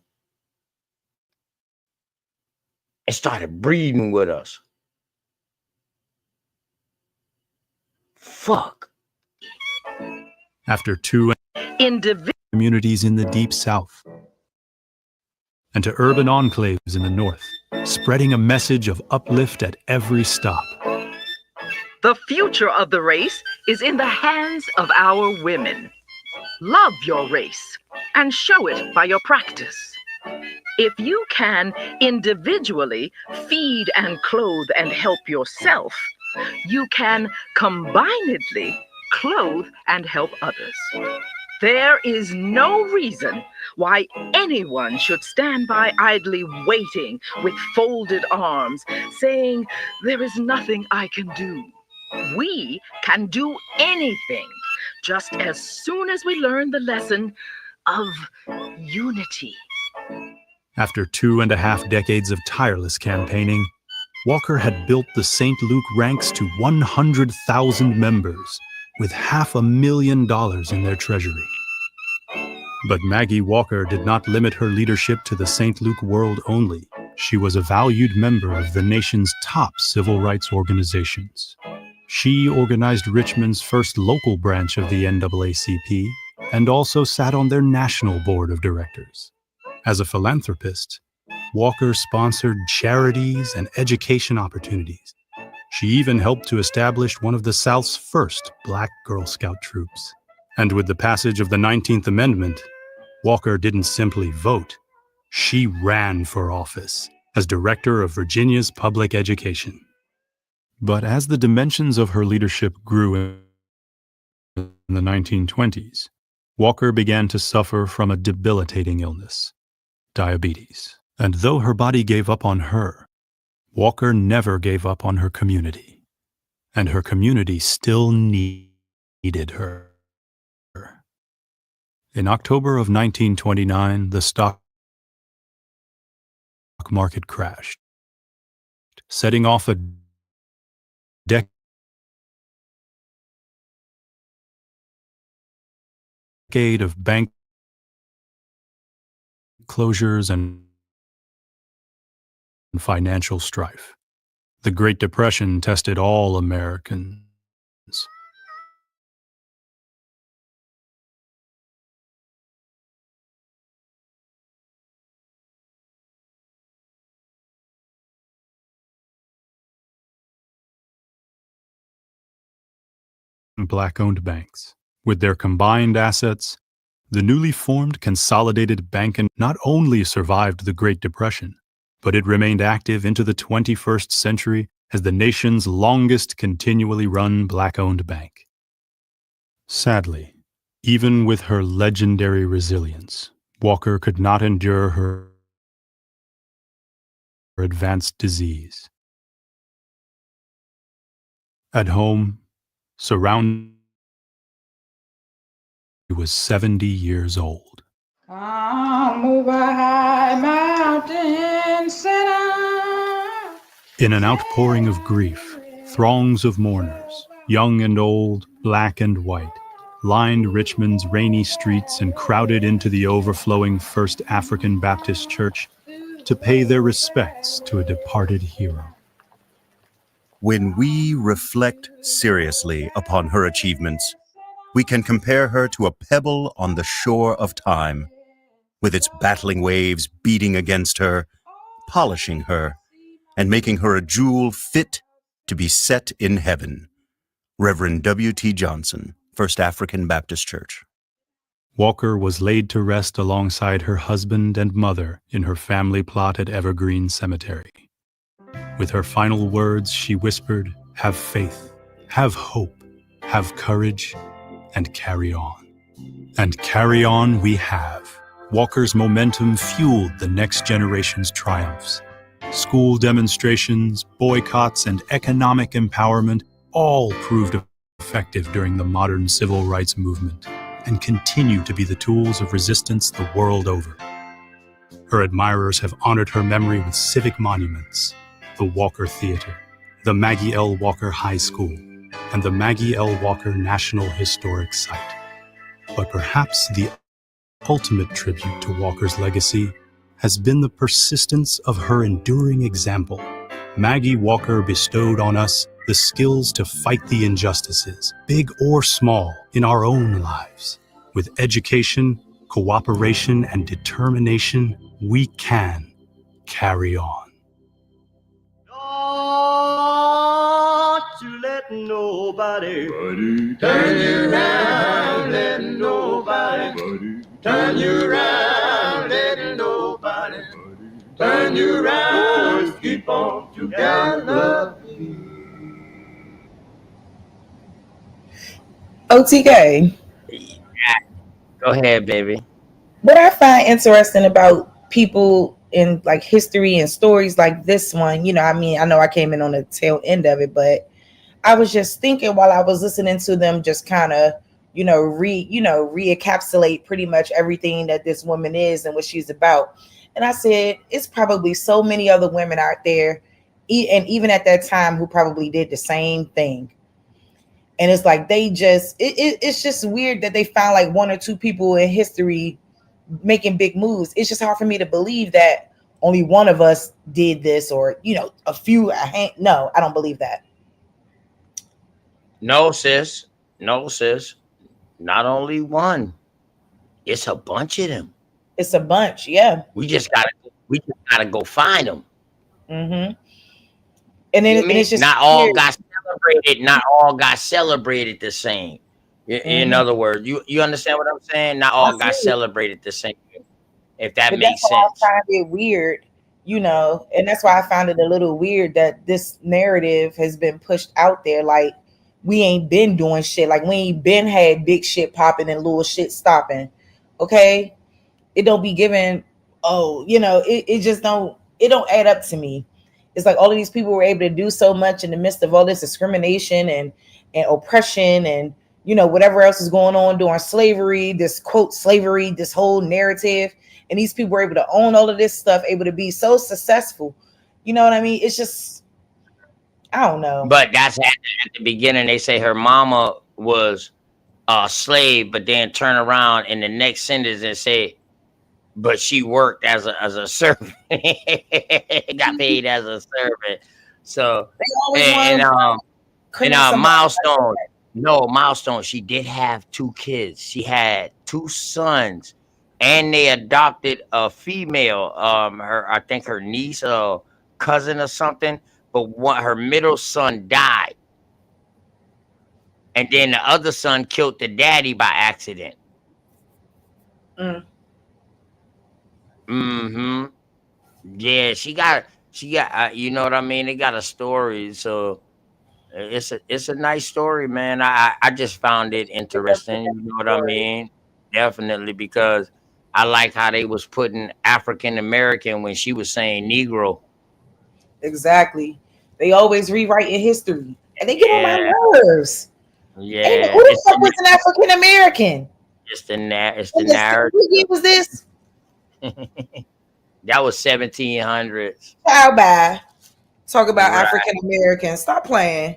and started breeding with us. Fuck. After two communities in the Deep South and to urban enclaves in the North, spreading a message of uplift at every stop. The future of the race is in the hands of our women. Love your race and show it by your practice. If you can individually feed and clothe and help yourself, you can combinedly clothe and help others. There is no reason why anyone should stand by idly waiting with folded arms, saying, there is nothing I can do. We can do anything, just as soon as we learn the lesson of unity. After 2.5 decades of tireless campaigning, Walker had built the St. Luke ranks to 100,000 members with $500,000 in their treasury. But Maggie Walker did not limit her leadership to the St. Luke world only. She was a valued member of the nation's top civil rights organizations. She organized Richmond's first local branch of the NAACP and also sat on their national board of directors. As a philanthropist, Walker sponsored charities and education opportunities. She even helped to establish one of the South's first Black Girl Scout troops. And with the passage of the 19th Amendment, Walker didn't simply vote. She ran for office as director of Virginia's public education. But as the dimensions of her leadership grew in the 1920s, Walker began to suffer from a debilitating illness, diabetes. And though her body gave up on her, Walker never gave up on her community. And her community still needed her. In October of 1929, the stock market crashed, setting off a decade of bank closures and financial strife. The Great Depression tested all Americans. Black-owned banks. With their combined assets, the newly formed Consolidated Bank not only survived the Great Depression, but it remained active into the 21st century as the nation's longest continually run Black-owned bank. Sadly, even with her legendary resilience, Walker could not endure her advanced disease. At home, surrounded, she was 70 years old. Come over high mountain, sinner. In an outpouring of grief, throngs of mourners, young and old, black and white, lined Richmond's rainy streets and crowded into the overflowing First African Baptist Church to pay their respects to a departed hero. When we reflect seriously upon her achievements, we can compare her to a pebble on the shore of time, with its battling waves beating against her, polishing her, and making her a jewel fit to be set in heaven. Reverend W.T. Johnson, First African Baptist Church. Walker was laid to rest alongside her husband and mother in her family plot at Evergreen Cemetery. With her final words, she whispered, "Have faith, have hope, have courage, and carry on." And carry on we have. Walker's momentum fueled the next generation's triumphs. School demonstrations, boycotts, and economic empowerment all proved effective during the modern civil rights movement and continue to be the tools of resistance the world over. Her admirers have honored her memory with civic monuments, the Walker Theater, the Maggie L. Walker High School, and the Maggie L. Walker National Historic Site. But perhaps the ultimate tribute to Walker's legacy has been the persistence of her enduring example. Maggie Walker bestowed on us the skills to fight the injustices, big or small, in our own lives. With education, cooperation, and determination, we can carry on. Don't you let nobody turn you around, let nobody turn you around, let nobody turn you around. Just keep on together. OTK. Go ahead, baby. What I find interesting about people in like history and stories like this one, I know I came in on the tail end of it, but I was just thinking while I was listening to them just kind of, re-encapsulate pretty much everything that this woman is and what she's about. And I said, it's probably so many other women out there, and even at that time, who probably did the same thing. And it's like it's just weird that they found like one or two people in history making big moves. It's just hard for me to believe that only one of us did this, or a few. No, I don't believe that. No, sis. Not only one. It's a bunch of them. It's a bunch, yeah. We just gotta go find them. Mm-hmm. And then it's just not all got celebrated. Not all got celebrated the same. In other words, you understand what I'm saying? Not all got celebrated the same. If that makes sense. I find it weird, and that's why I found it a little weird that this narrative has been pushed out there. Like, we ain't been doing shit. Like, we ain't been had big shit popping and little shit stopping. Okay, it don't be given. It just don't add up to me. It's like all of these people were able to do so much in the midst of all this discrimination and oppression and whatever else is going on during slavery, this quote slavery, this whole narrative. And these people were able to own all of this stuff, able to be so successful. You know what I mean? It's just, I don't know. But that's at the beginning. They say her mama was a slave, but then turn around in the next sentence and say, but she worked as a servant, got paid as a servant. So, milestone. No, milestone. She did have 2 kids. She had 2 sons, and they adopted a female. I think her niece or cousin or something. But her middle son died. and then the other son killed the daddy by accident. Mm-hmm. Yeah, she got you know what I mean? They got a story, so it's a nice story, man. I just found it interesting, you know what I mean? Definitely, because I like how they was putting African American when she was saying Negro. Exactly. They always rewriting history, and they get on my Yeah, nerves. Ain't yeah. who the fuck was an African American? It's the What year narrative. was this? That was 1700s. How bad? Talk about Right, African Americans. Stop playing.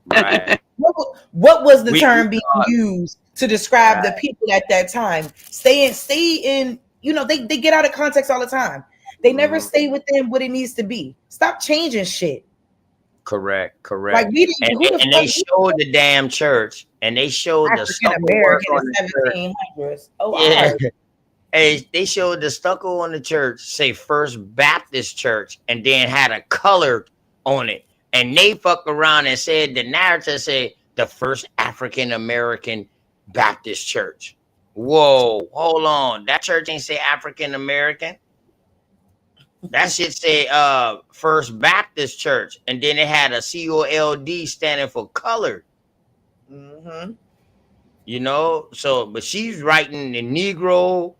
right. What was the We term being used to describe the right. people at that time? Stay in, you know, they get out of context all the time. They never stay within what it needs to be. Stop changing shit. Correct. Like we didn't, who the And fuck they showed the damn church, and they showed the African stucco work American on the church. in 1700s? Oh, all Yeah. right. Hey, they showed the stucco on the church, say First Baptist Church, and then had a color on it. And they fuck around and said the narrative said the First African American Baptist Church. Whoa, hold on. That church ain't say African American. That shit say First Baptist Church. And then it had a COLD standing for colored. You know, so but she's writing the Negro,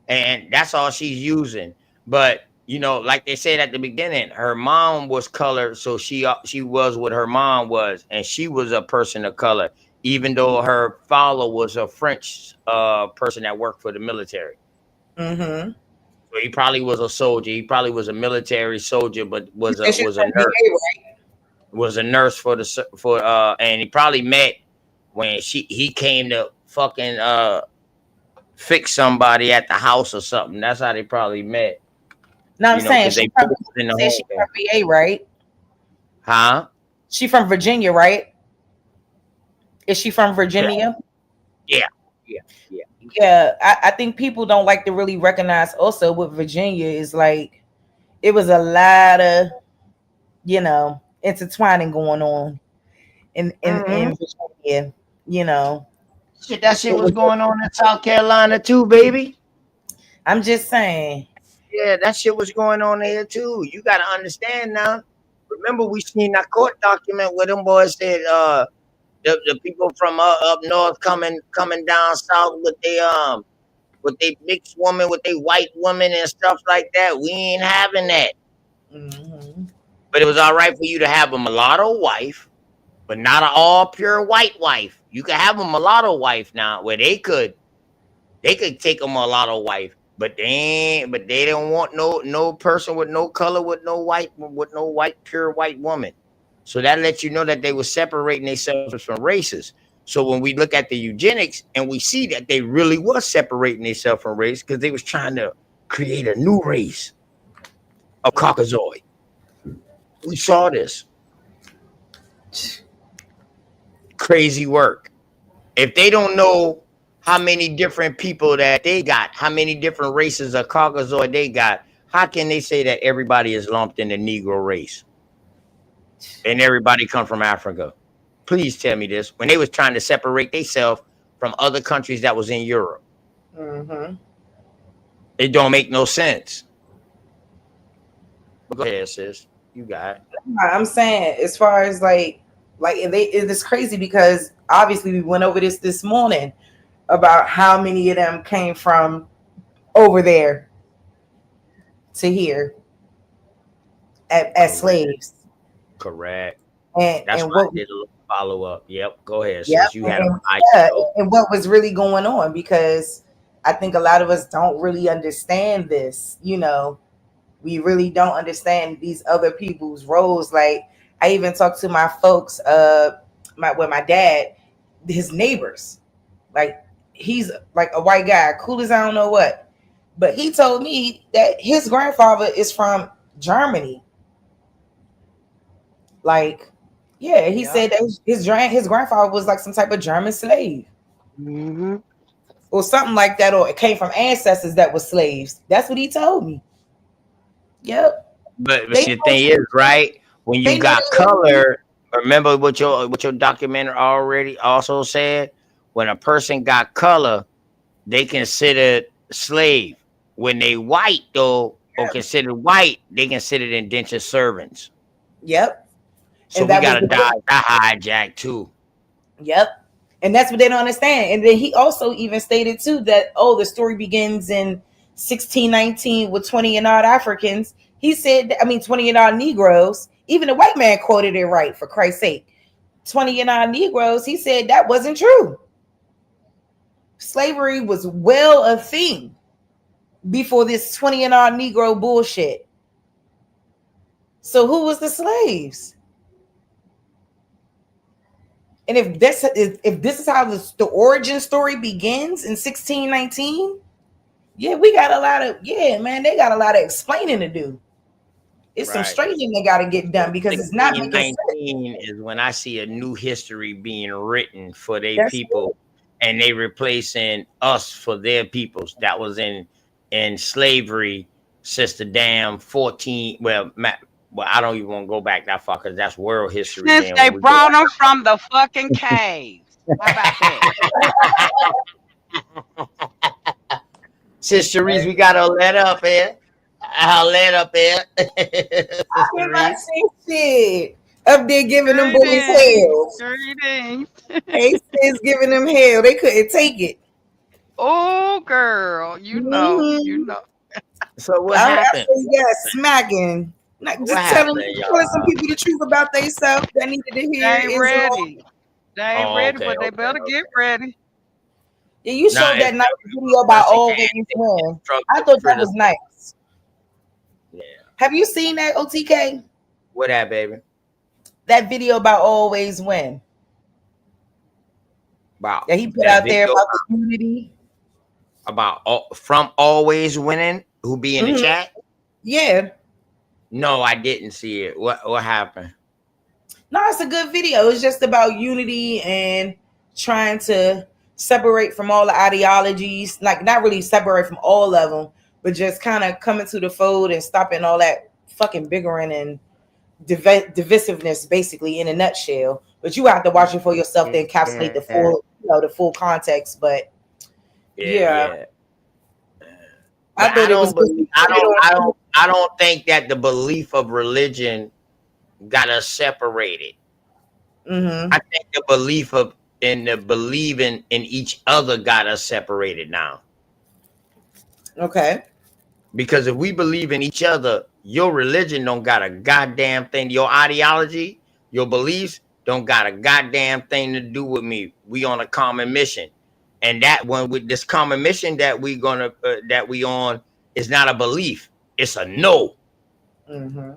and that's all she's using. But you know, like they said at the beginning, her mom was colored, so she was what her mom was, and she was a person of color, even though her father was a French person that worked for the military. So he probably was a soldier. He probably was a military soldier, but was a nurse. Right? Was a nurse for and he probably met when he came to fucking fix somebody at the house or something. That's how they probably met. No, I'm saying she from VA, right? Huh? She from Virginia, right? Is she from Virginia? Yeah. Yeah, I think people don't like to really recognize also what Virginia is like. It was a lot of, you know, intertwining going on in Virginia, you know. Shit, that shit was going on in South Carolina too, baby. I'm just saying. Yeah, that shit was going on there too. You gotta understand now. Remember, we seen that court document where them boys said the people from up north coming down south with they mixed woman, with they white woman and stuff like that. We ain't having that. But it was all right for you to have a mulatto wife, but not an all pure white wife. You could have a mulatto wife now, where they could take a mulatto wife, but they don't want no person with no color, with no white pure white woman. So that lets you know that they were separating themselves from races. So when we look at the eugenics and we see that they really was separating themselves from race, because they was trying to create a new race of Caucasoid. We saw this. Crazy work. If they don't know how many different people that they got, how many different races of Caucasoid they got, how can they say that everybody is lumped in the Negro race and everybody come from Africa? Please tell me this. When they was trying to separate themselves from other countries that was in Europe, it don't make no sense. But go ahead, sis. You got it. I'm saying, as far as like it's crazy, because obviously we went over this morning about how many of them came from over there to here as slaves. Correct. And that's and why what I did a little follow up. Yep. Go ahead, sis. Yep. You had and what was really going on, because I think a lot of us don't really understand this. You know, we really don't understand these other people's roles. Like, I even talked to my folks, my dad, his neighbors. Like, he's like a white guy, cool as I don't know what. But he told me that his grandfather is from Germany. Like, yeah, he said that his grandfather was like some type of German slave. Or something like that, or it came from ancestors that were slaves. That's what he told me. Yep. But see, the thing is, right? When you got color, remember what your documentary already also said? When a person got color, they considered slave. When they white though, or considered white, they considered indentured servants. Yep. So And we that was gotta the dodge that hijack too. Yep. And that's what they don't understand. And then he also even stated too that, oh, the story begins in 1619 with 20 and odd Africans. He said, 20 and odd Negroes. Even the white man quoted it right, for Christ's sake. 20 and odd Negroes. He said that wasn't true. Slavery was well a thing before this 20 and odd Negro bullshit. So who was the slaves? And if this is how the origin story begins in 1619, yeah, we got a lot of they got a lot of explaining to do. It's some straightening that got to get done because it's not making sense. 1619 is when I see a new history being written for their people, and they replacing us for their peoples that was in slavery since the damn 14. Well, I don't even want to go back that far because that's world history. Since they brought them from the fucking caves. How about that? Sister Reese, we got to let up here. I'll let up here. I see shit up there giving them boys hell. Greetings. Hey, sis giving them hell. They couldn't take it. Oh, girl, you know. So what happened? Yeah, smacking. Just telling some people the truth about themselves that needed to hear. They ain't ready. They ain't ready, but they better get ready. Yeah, you showed that nice video about always win. I thought that was nice. Yeah. Have you seen that, OTK? What that, baby? That video about always win. About that he put out there about the community. About from always winning, who be in the chat? Yeah. No, I didn't see it. What happened? No, it's a good video. It's just about unity and trying to separate from all the ideologies. Like, not really separate from all of them, but just kind of coming to the fold and stopping all that fucking bickering and divisiveness, basically, in a nutshell. But you have to watch it for yourself to encapsulate the full, the full context. But yeah. I don't think that the belief of religion got us separated. Mm-hmm. I think the belief of and the believing in each other got us separated now. Okay. Because if we believe in each other, your religion don't got a goddamn thing. Your ideology, your beliefs don't got a goddamn thing to do with me. We on a common mission. And that one with this common mission that we gonna that we on is not a belief. It's a no. Mm-hmm.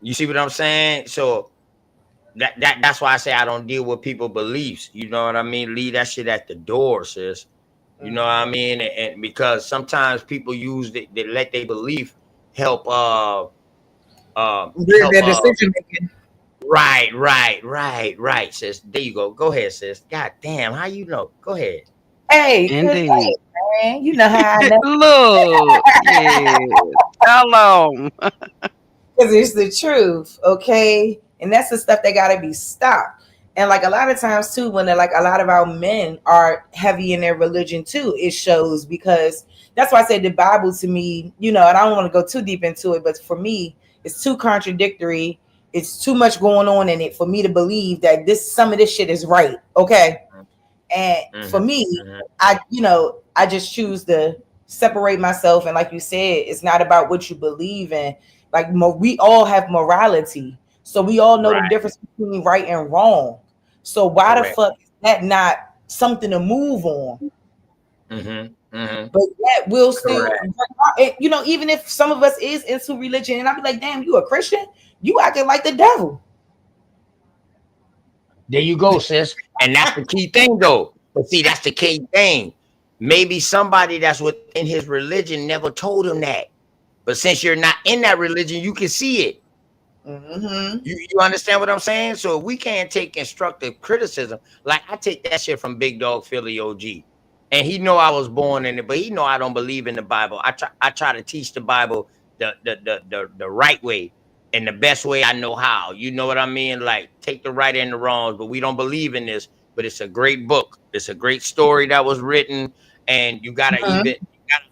You see what I'm saying? So that's why I say I don't deal with people's beliefs. You know what I mean? Leave that shit at the door, sis. You know what I mean? And because sometimes people use they let their belief help their decision making. Right, sis. There you go. Go ahead, sis. God damn, how you know? Go ahead. Hey, indeed, man. You know how I know. Look, yeah. Hello. Because it's the truth, okay? And that's the stuff that gotta be stopped. And like a lot of times too, when like a lot of our men are heavy in their religion too, it shows, because that's why I said the Bible to me, and I don't want to go too deep into it, but for me, it's too contradictory. It's too much going on in it for me to believe that some of this shit is right, okay? And for me, I just choose to separate myself. And like you said, it's not about what you believe in. Like we all have morality, so we all know the difference between right and wrong. So why the fuck is that not something to move on? But yet we'll still, even if some of us is into religion, and I'll be like, damn, you a Christian? You acting like the devil. There you go, sis. And that's the key thing, though. But see, that's the key thing. Maybe somebody that's within his religion never told him that. But since you're not in that religion, you can see it. You understand what I'm saying? So we can't take constructive criticism. Like, I take that shit from Big Dog Philly OG. And he know I was born in it, but he know I don't believe in the Bible. I try to teach the Bible the right way. in the best way I know how. You know what I mean? Like, take the right and the wrongs, but we don't believe in this. But it's a great book. It's a great story that was written, and you gotta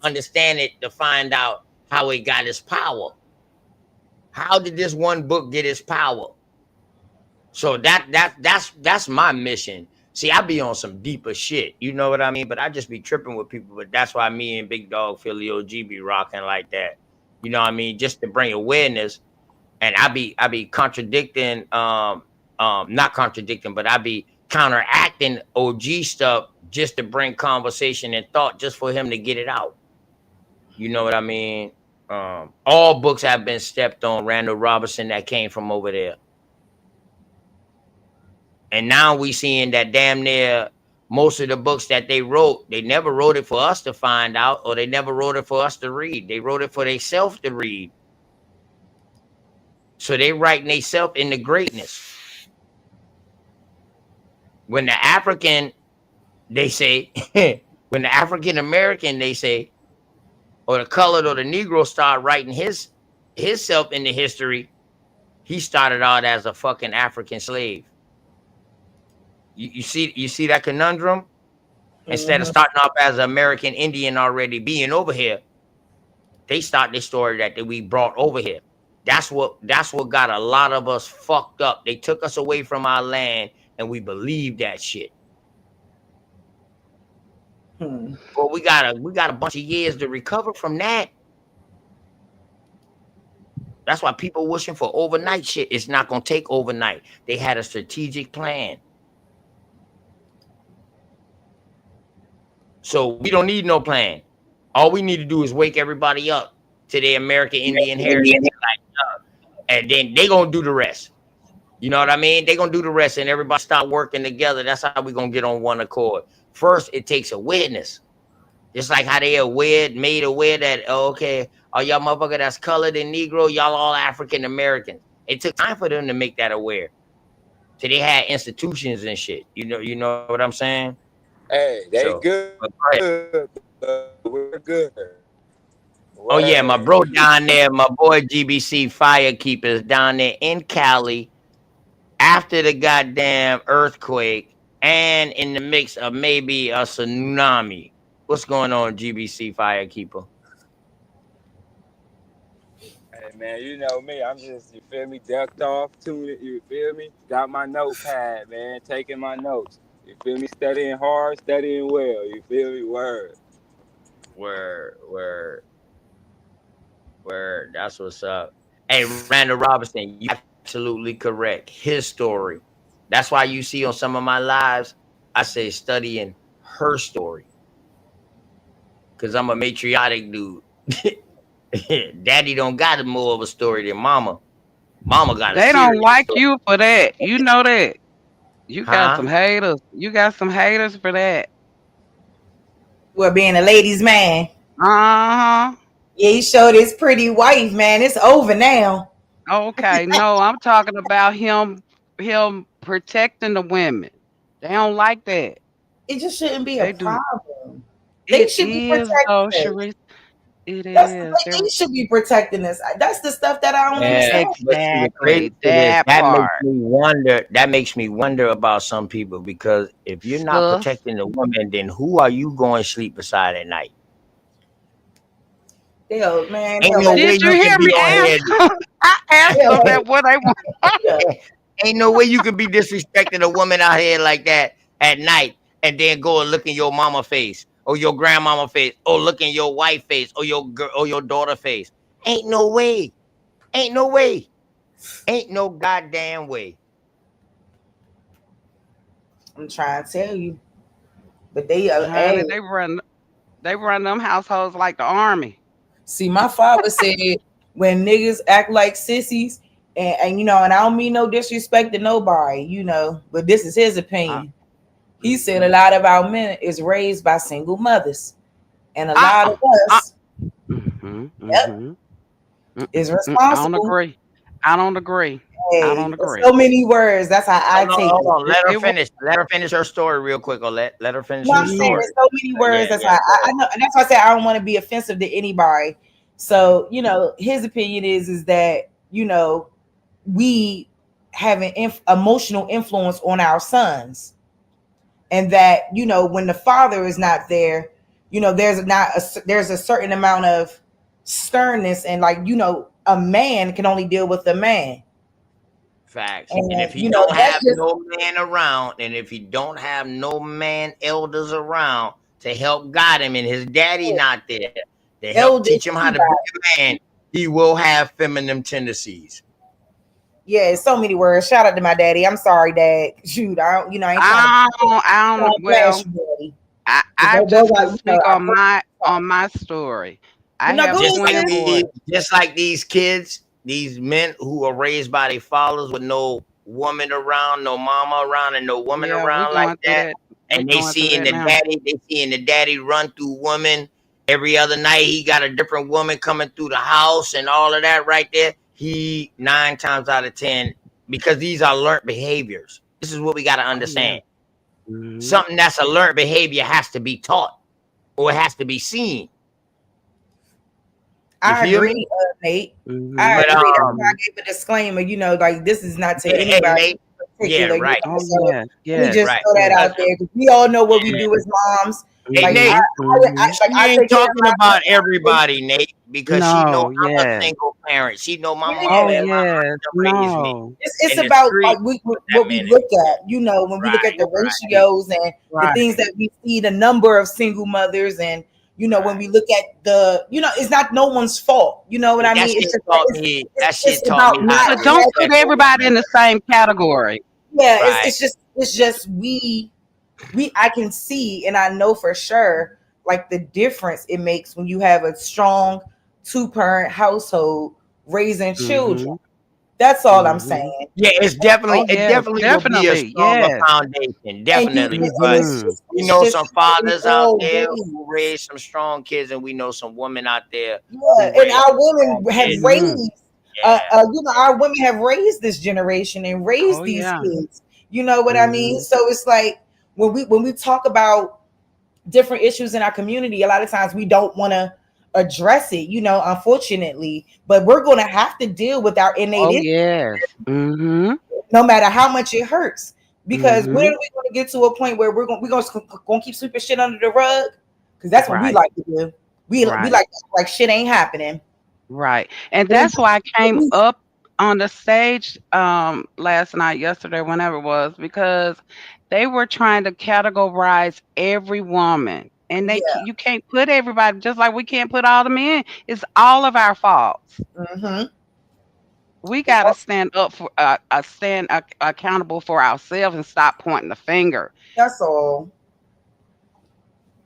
understand it to find out how it got its power. How did this one book get its power? So that's my mission. See, I be on some deeper shit. You know what I mean? But I just be tripping with people. But that's why me and Big Dog Philly OG be rocking like that. You know what I mean? Just to bring awareness. And I be contradicting, not contradicting, but I be counteracting OG stuff just to bring conversation and thought, just for him to get it out. You know what I mean? All books have been stepped on. Randall Robinson, that came from over there. And now we seeing that damn near most of the books that they wrote, they never wrote it for us to find out, or they never wrote it for us to read. They wrote it for themselves to read. So they writing themselves into greatness. When the African, they say, when the African American, they say, or the colored or the Negro start writing his self into history, he started out as a fucking African slave. You see that conundrum? Instead of starting off as an American Indian already being over here, they start this story that we brought over here. That's what got a lot of us fucked up. They took us away from our land, and we believe that shit. Well, we got a bunch of years to recover from that. That's why people wishing for overnight shit. It's not gonna take overnight. They had a strategic plan. So we don't need no plan. All we need to do is wake everybody up to their American Indian heritage, and then they gonna do the rest. You know what I mean? They gonna do the rest, and everybody start working together. That's how we gonna get on one accord. First, it takes awareness. Just like how they made aware that, oh, okay, all y'all motherfucker that's colored and Negro, y'all all African Americans. It took time for them to make that aware. So they had institutions and shit. You know what I'm saying? Hey, they So, good. We're good. Oh yeah, my bro down there, my boy GBC Firekeepers down there in Cali after the goddamn earthquake and in the mix of maybe a tsunami. What's going on, GBC Firekeeper? Hey man, you know me. I'm just, you feel me, ducked off, tuned it, you feel me? Got my notepad, man, taking my notes. You feel me? Studying hard, studying well. You feel me? Word. That's what's up. Hey, Randall Robinson, you're absolutely correct. His story. That's why you see on some of my lives, I say studying her story. Because I'm a matriotic dude. Daddy don't got more of a story than mama. Mama got a They don't serious like story. you for that. You know that. You got Huh? some haters. You got some haters for that. Well, being a ladies' man. Uh-huh. Yeah, he showed his pretty wife, man. It's over now. Okay, no, I'm talking about him protecting the women. They don't like that. It just shouldn't be a They do. problem. They It should be is though, protected. Sharice. It That's is. they should be protecting us. That's the stuff that I don't understand. But see, the crazy Exactly. That that part. makes me wonder. That makes me wonder about some people, because if you're not Sus. protecting the woman, then who are you going to sleep beside at night? Man, Ain't no way Did you you hear can be me on ask? here. I asked them that what they want. Ain't no way you can be disrespecting a woman out here like that at night, and then go and look in your mama face or your grandmama face, or look in your wife face or your girl or your daughter face. Ain't no way. Ain't no way. Ain't no goddamn way. I'm trying to tell you, but they Honey, they run them households like the army. See, my father said when niggas act like sissies, and and I don't mean no disrespect to nobody, but this is his opinion. He said a lot of our men is raised by single mothers, and a lot of us is responsible. I don't agree. Hey, I don't agree. so many words. That's how I take Hold on. it. Let her finish. Let her finish her story real quick. Or let her finish No, her I'm saying story. there's so many words. That's how I know, and that's why I said I don't want to be offensive to anybody. So his opinion is that you know, we have an emotional influence on our sons, and that, you know, when the father is not there, you know, there's a certain amount of sternness, and like, you know, a man can only deal with a man. Facts. And And if he you know, don't that's have just no man around, and if he don't have no man elders around to help guide him, and his daddy not there to help elders teach him how too, to be guys. a man, he will have feminine tendencies. Yeah, so many words. Shout out to my daddy. I'm sorry, Dad. Shoot, I don't, you know, I ain't trying to Well, flash you, daddy. I Those just are, could you know, speak I on my story. I no, have go ahead, twin sis. boys. Just like these kids, these men who are raised by their fathers with no woman around, no mama around, and no woman Yeah, we around like going through that, that. We and they going through seeing that the now. daddy run through women every other night. He got a different woman coming through the house and all of that right there. He 9 times out of 10, because these are learned behaviors. This is what we got to Oh yeah. understand. Mhm. Something that's a learned behavior has to be taught, or it has to be seen. You I feel agree, me? Nate. Mhm. I But agree. That's why I gave a disclaimer. You know, like, this is not to hey, anybody Nate. in Yeah, particular. You right. know, Oh so yes, let me yes, just Right. throw that yes. out there, because we all know what we Yeah. do as moms. Hey, Like, Nate, I we ain't take care of talking my about son. everybody, Nate, because she know No, I'm a yes. single parent. She know my Yeah. mama Oh and my yes. auntie raised me No. It's in the about like street. Put that what we man in. look at, you know, when we look at Right, the ratios and the things Right. that we see, the number of single mothers, and you know, when we look at the, you know, it's not no one's fault. You know what Hey, I that mean? It's shit just taught me. That shit it's taught about me how not to But don't put respect having. women, everybody man. in the same category. Yeah, Right. it's just we I can see, and I know for sure, like, the difference it makes when you have a strong 2-parent household raising children. Mm-hmm. That's all I'm Mm-hmm. saying. Yeah, Oh it yes, definitely will be a definitely. stronger Yes. foundation, And you, definitely. and But Mm-hmm. we it's know just some strong in fathers out all there ways. who raise some strong kids, and we know some women out there Yeah, who and raise our some women strong have kids. Mm-hmm. raised, Yeah, you know, our women have raised this generation and raised Oh these yeah. kids. You know what I mean? Mm-hmm. So it's like, when we talk about different issues in our community, a lot of times we don't want to address it, you know, unfortunately, but we're going to have to deal with our innate Oh issues, yes. Mm-hmm. no matter how much it hurts. Because when Mm-hmm. are we going to get to a point where we're going to keep sweeping shit under the rug? Because that's what we Right. like to do. We Right. like shit ain't happening. Right. And When that's why I came we- up on the stage last night, yesterday, whenever it was, because they were trying to categorize every woman. And yeah. you can't put everybody, just like we can't put all the men. It's all of our faults. Mm-hmm. We got to stand up for accountable for ourselves and stop pointing the finger. That's all.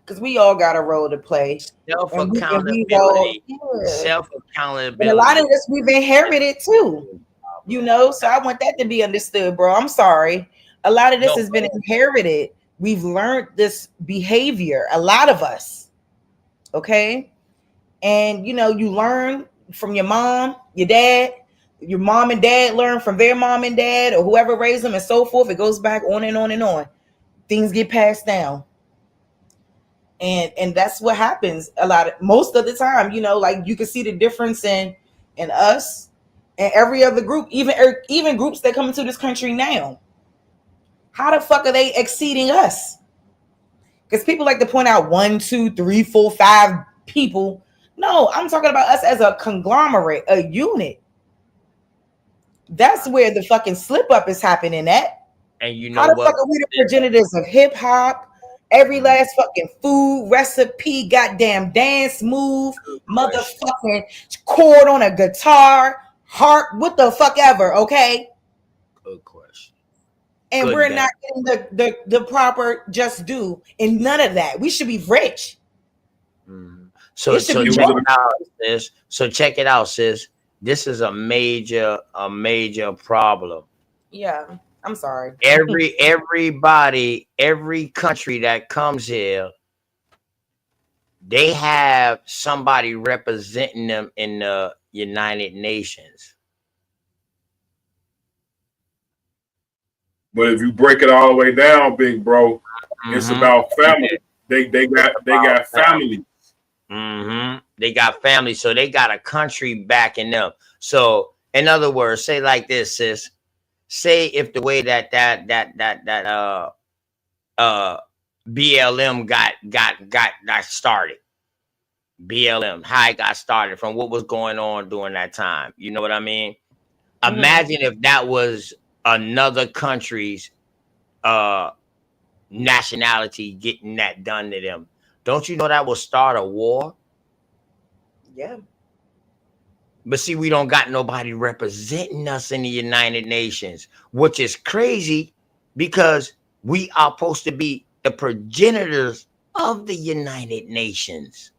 Because we all got a role to play, self and we've all, accountability, yeah. self And a lot of accountability. this we've inherited too, you know. So I want that to be understood, bro. I'm sorry. A lot of this No, has been inherited. We've learned this behavior, a lot of us. Okay. And you know, you learn from your mom, your dad, your mom and dad learn from their mom and dad, or whoever raised them, and so forth. It goes back on and on and on. Things get passed down. And that's what happens most of the time, you know. Like, you can see the difference in us and every other group, even groups that come into this country now. How the fuck are they exceeding us? Because people like to point out 1, 2, 3, 4, 5 people. No, I'm talking about us as a conglomerate, a unit. That's where the fucking slip up is happening at. and you know How the what? fuck are we the progenitors of hip hop? Every last fucking food recipe, goddamn dance move, motherfucking chord on a guitar, harp, what the fuck ever, okay? Good question. And Good we're damn. not getting the proper just due in none of that. We should be rich. So It should be check more. it out, sis. So check it out, sis. This is a major problem. Yeah, I'm sorry. Everybody, every country that comes here, they have somebody representing them in the United Nations. But if you break it all the way down, big bro, it's about family. They got family. They got family, so they got a country backing them. So In other words, say like this, sis. Say if the way that BLM got started. BLM, how it got started, from what was going on during that time. You know what I mean? Imagine if that was another country's nationality getting that done to them. Don't you know that will start a war? Yeah. But see, we don't got nobody representing us in the United Nations, which is crazy because we are supposed to be the progenitors of the United Nations.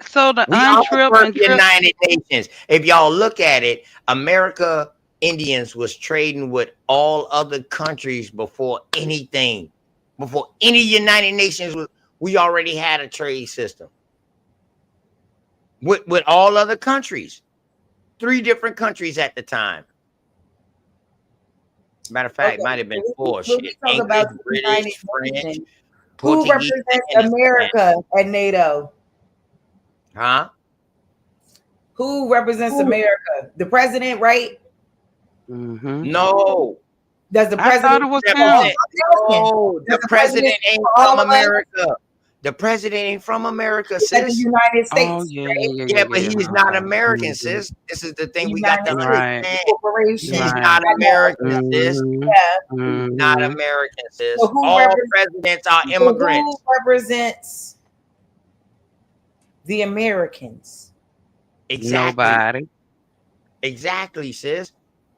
So the We are untrip the and trip. United Nations. If y'all look at it, America Indians was trading with all other countries before anything. Before any United Nations, we already had a trade system with all other countries. 3 different countries at the time. Matter of fact, might have been 4. When we Shit, talk English, about the United British, French, Nations, who Portuguese, represents and America at NATO? huh? Who represents America? The president, right? No. Does the I thought president? it was Represent- him. No, the president ain't from America. The president ain't from America, He's at the sis. United States, Oh yeah, right? yeah, Yeah, but he's not Okay. American, sis. This is the thing we got to United Right. States understand. Corporation. He's Right. not American, sis. Yeah. Not American, sis. So who All represents? presidents are So immigrants. who represents the Americans? Exactly. Nobody. Exactly, sis.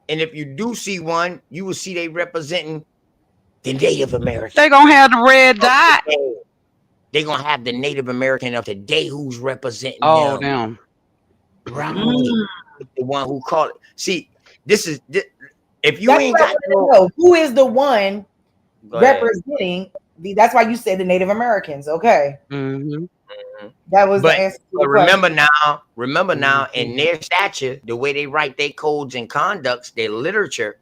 And if you do see one, you will see they representing the Native American. They gonna have the red dot. They're gonna have the Native American of today who's representing Oh, them. them. Right. The one who called it. See, this is if you That's ain't what I got want to know. Who is the one Go ahead. representing the? That's why you said the Native Americans. Okay. That was the answer to the But remember question. now, in their stature, the way they write their codes and conducts, their literature,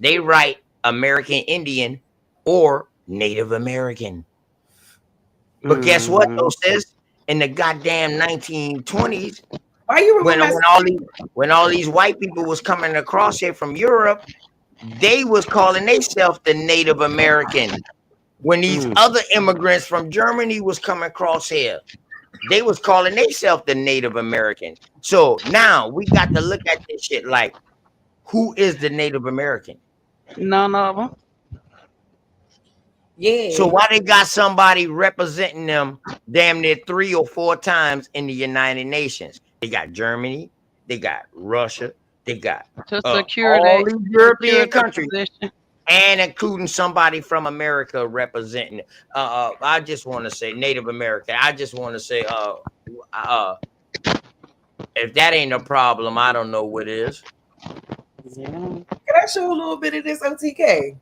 they write American Indian or Native American. But guess what, though, sis? In the goddamn 1920s, why you when all these white people was coming across here from Europe, they was calling themselves the Native American. When these other immigrants from Germany was coming across here, they was calling themselves the Native American. So now we got to look at this shit like, who is the Native American? None of them. Yeah. So why they got somebody representing them damn near 3 or 4 times in the United Nations? They got Germany, they got Russia, they got To secure all that these European their countries, position. and including somebody from America representing. I just want to say Native American. I just want to say, if that ain't a problem, I don't know what is. Can I show a little bit of this OTK?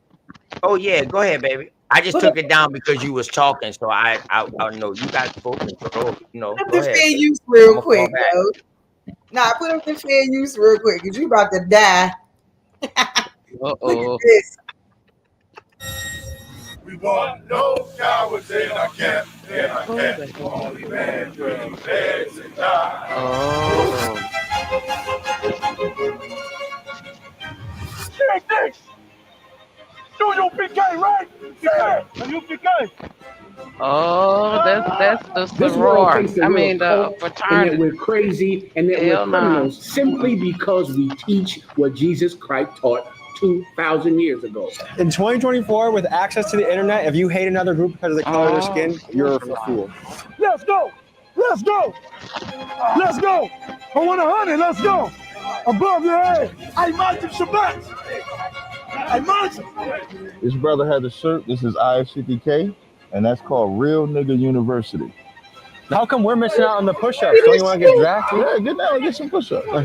Oh yeah, go ahead, baby. I just took it down because you was talking, so I know you got full control. You know, Put up go the ahead. fair use real quick, yo. Nah, put up the fair use real quick, because you about to die. Look at this. We want no cowards in our camp, in our camp. Only man dream begs and die. Oh. Thanks. Do you PK, right? Yeah, you PK. Oh, that's the This world soror. thinks that I we're mean a the cult and that fraternity. we're crazy and that Hell we're criminals simply because we teach what Jesus Christ taught 2,000 years ago. In 2024, with access to the internet, if you hate another group because of the color of their skin, you're a fool. Let's go. Let's go. Let's go. I want 100. Let's go. Above your head. I might do Shabbat. I might. This brother had a shirt. This is ISCPK, and that's called Real Nigga University. How come we're missing out on the push-ups? Don't you want to get drafted? Yeah, get down and get some push-ups. Y'all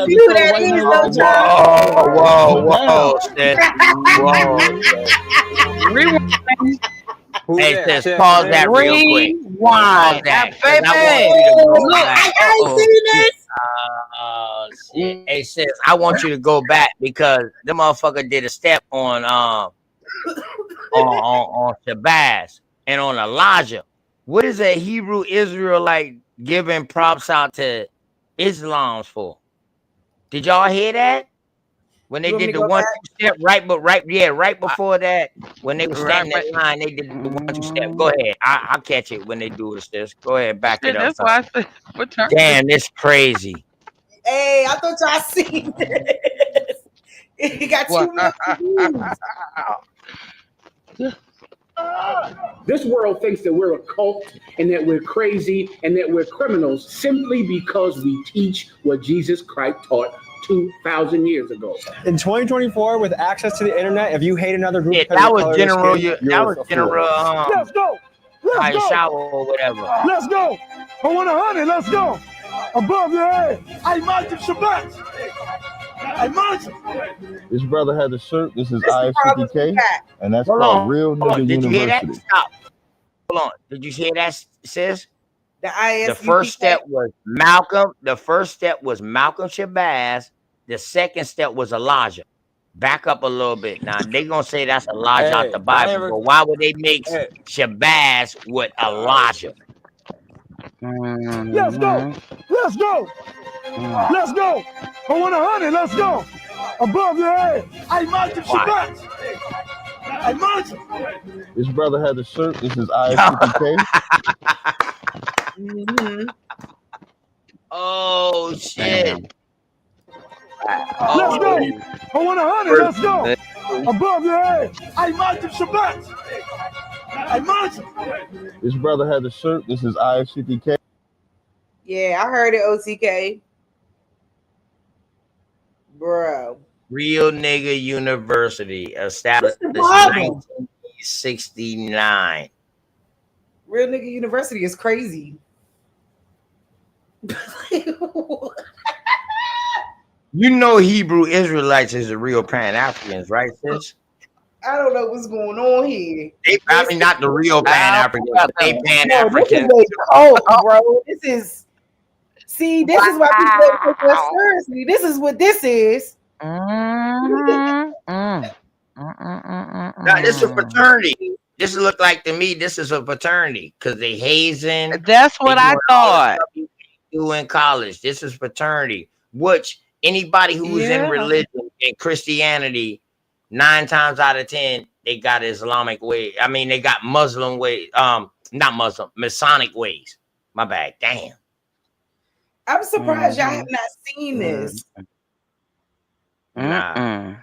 see who that is, though, John? Whoa, sis. Whoa. Rewind. Hey, sis, pause that real quick. Pause Rewind. that. Now, 'Cause I baby. want you to go Look, back. I ain't seen this. Shit. Hey, sis, I want you to go back because the motherfucker did a step on Shabazz and on Elijah. What is a Hebrew Israelite giving props out to Islams for? Did y'all hear that? When they You want me did to the go back? 1-2 step, right before that, when they were standing in line, they did the 1-2 step. Go ahead. I'll catch it when they do it, sis. Go ahead, back it Shit, up. that's why I said fraternity. Damn, this crazy. Hey, I thought y'all seen this. It got What? 2 million views. This world thinks that we're a cult and that we're crazy and that we're criminals simply because we teach what Jesus Christ taught 2,000 years ago. In 2024, with access to the internet, if you hate another group, Yeah, because that of the was color of general. their skin, That you're was a fool. general. Let's go. Let's go. Shower or whatever. Let's go. I want 100. Let's go. Above your head. I imagine Shabbat. I imagine. This brother has a shirt. This is This the problem we IFCPK, got. and that's Hold called on. Real Hold on. Nigga Did you hear that? University. Stop. Hold on. Did you hear that, sis? The The ISUPK. first step was Malcolm. The first step was Malcolm Shabazz. The second step was Elijah. Back up a little bit. Now they gonna say that's Elijah out Hey, the I Bible, never. but why would they mix Hey, Shabazz with Elijah? Let's go. Let's go. Let's go. I want 100. Let's go. Above your head. I imagine Shabbat. I imagine. This brother has a shirt. This is IFCPK. Mm-hmm. Oh shit. Let's go. I want 100. Let's go. Above your head. I imagine Shabbat. I imagine. This brother has a shirt. This is IFCPK. Yeah, I heard it, OTK. Bro. Real Nigga University, established in What's the problem? 1969. Real Nigga University is crazy. You know Hebrew Israelites is the real Pan-Africans, right, sis? I don't know what's going on here. They probably not the real Pan-Africans, but they No, Pan-Africans. this is a cult, bro. This is this is why people take us seriously. This is what this is. Now, this is a fraternity. This look like to me, this is a fraternity because they hazing. That's what I thought. You do in college. This is fraternity, which anybody who's in religion and Christianity, 9 times out of 10, they got Islamic way. I mean, they got Muslim way. Not Muslim, Masonic ways. My bad. Damn. I'm surprised y'all have not seen this. Nah.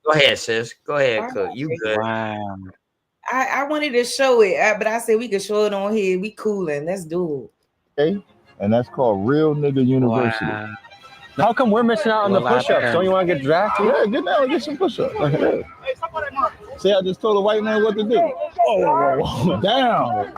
Go ahead, sis. Go ahead, Cook. You good. Wow. I wanted to show it, but I said we could show it on here. We cooling. Let's do it. Okay, and that's called Real Nigga University. Wow. How come we're missing out on the push-ups? Don't you want to get drafted? Yeah, get down and get some push-ups. Yeah. See, I just told a white man what to do. Whoa. Down.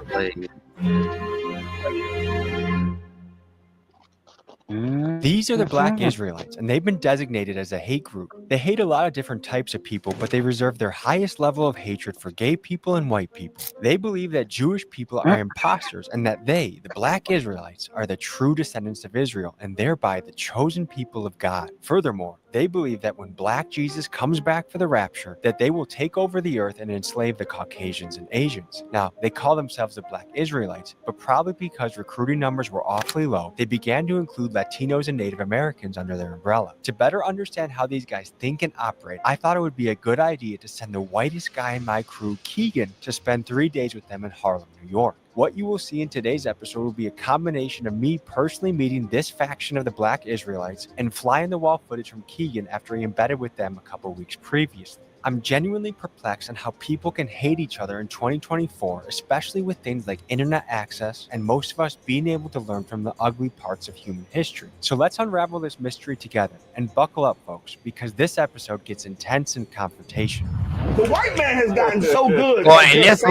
These are the Black Israelites, and they've been designated as a hate group. They hate a lot of different types of people, but they reserve their highest level of hatred for gay people and white people. They believe that Jewish people are imposters and that they, the Black Israelites, are the true descendants of Israel and thereby the chosen people of God. Furthermore, they believe that when Black Jesus comes back for the rapture, that they will take over the earth and enslave the Caucasians and Asians. Now, they call themselves the Black Israelites, but probably because recruiting numbers were awfully low, they began to include Latinos and Native Americans under their umbrella. To better understand how these guys think and operate, I thought it would be a good idea to send the whitest guy in my crew, Keegan, to spend 3 days with them in Harlem, New York. What you will see in today's episode will be a combination of me personally meeting this faction of the Black Israelites and fly-in-the-wall footage from Keegan after he embedded with them a couple weeks previously. I'm genuinely perplexed on how people can hate each other in 2024, especially with things like internet access and most of us being able to learn from the ugly parts of human history. So let's unravel this mystery together and buckle up, folks, because this episode gets intense and confrontational. The white man has gotten so good. Boy, and this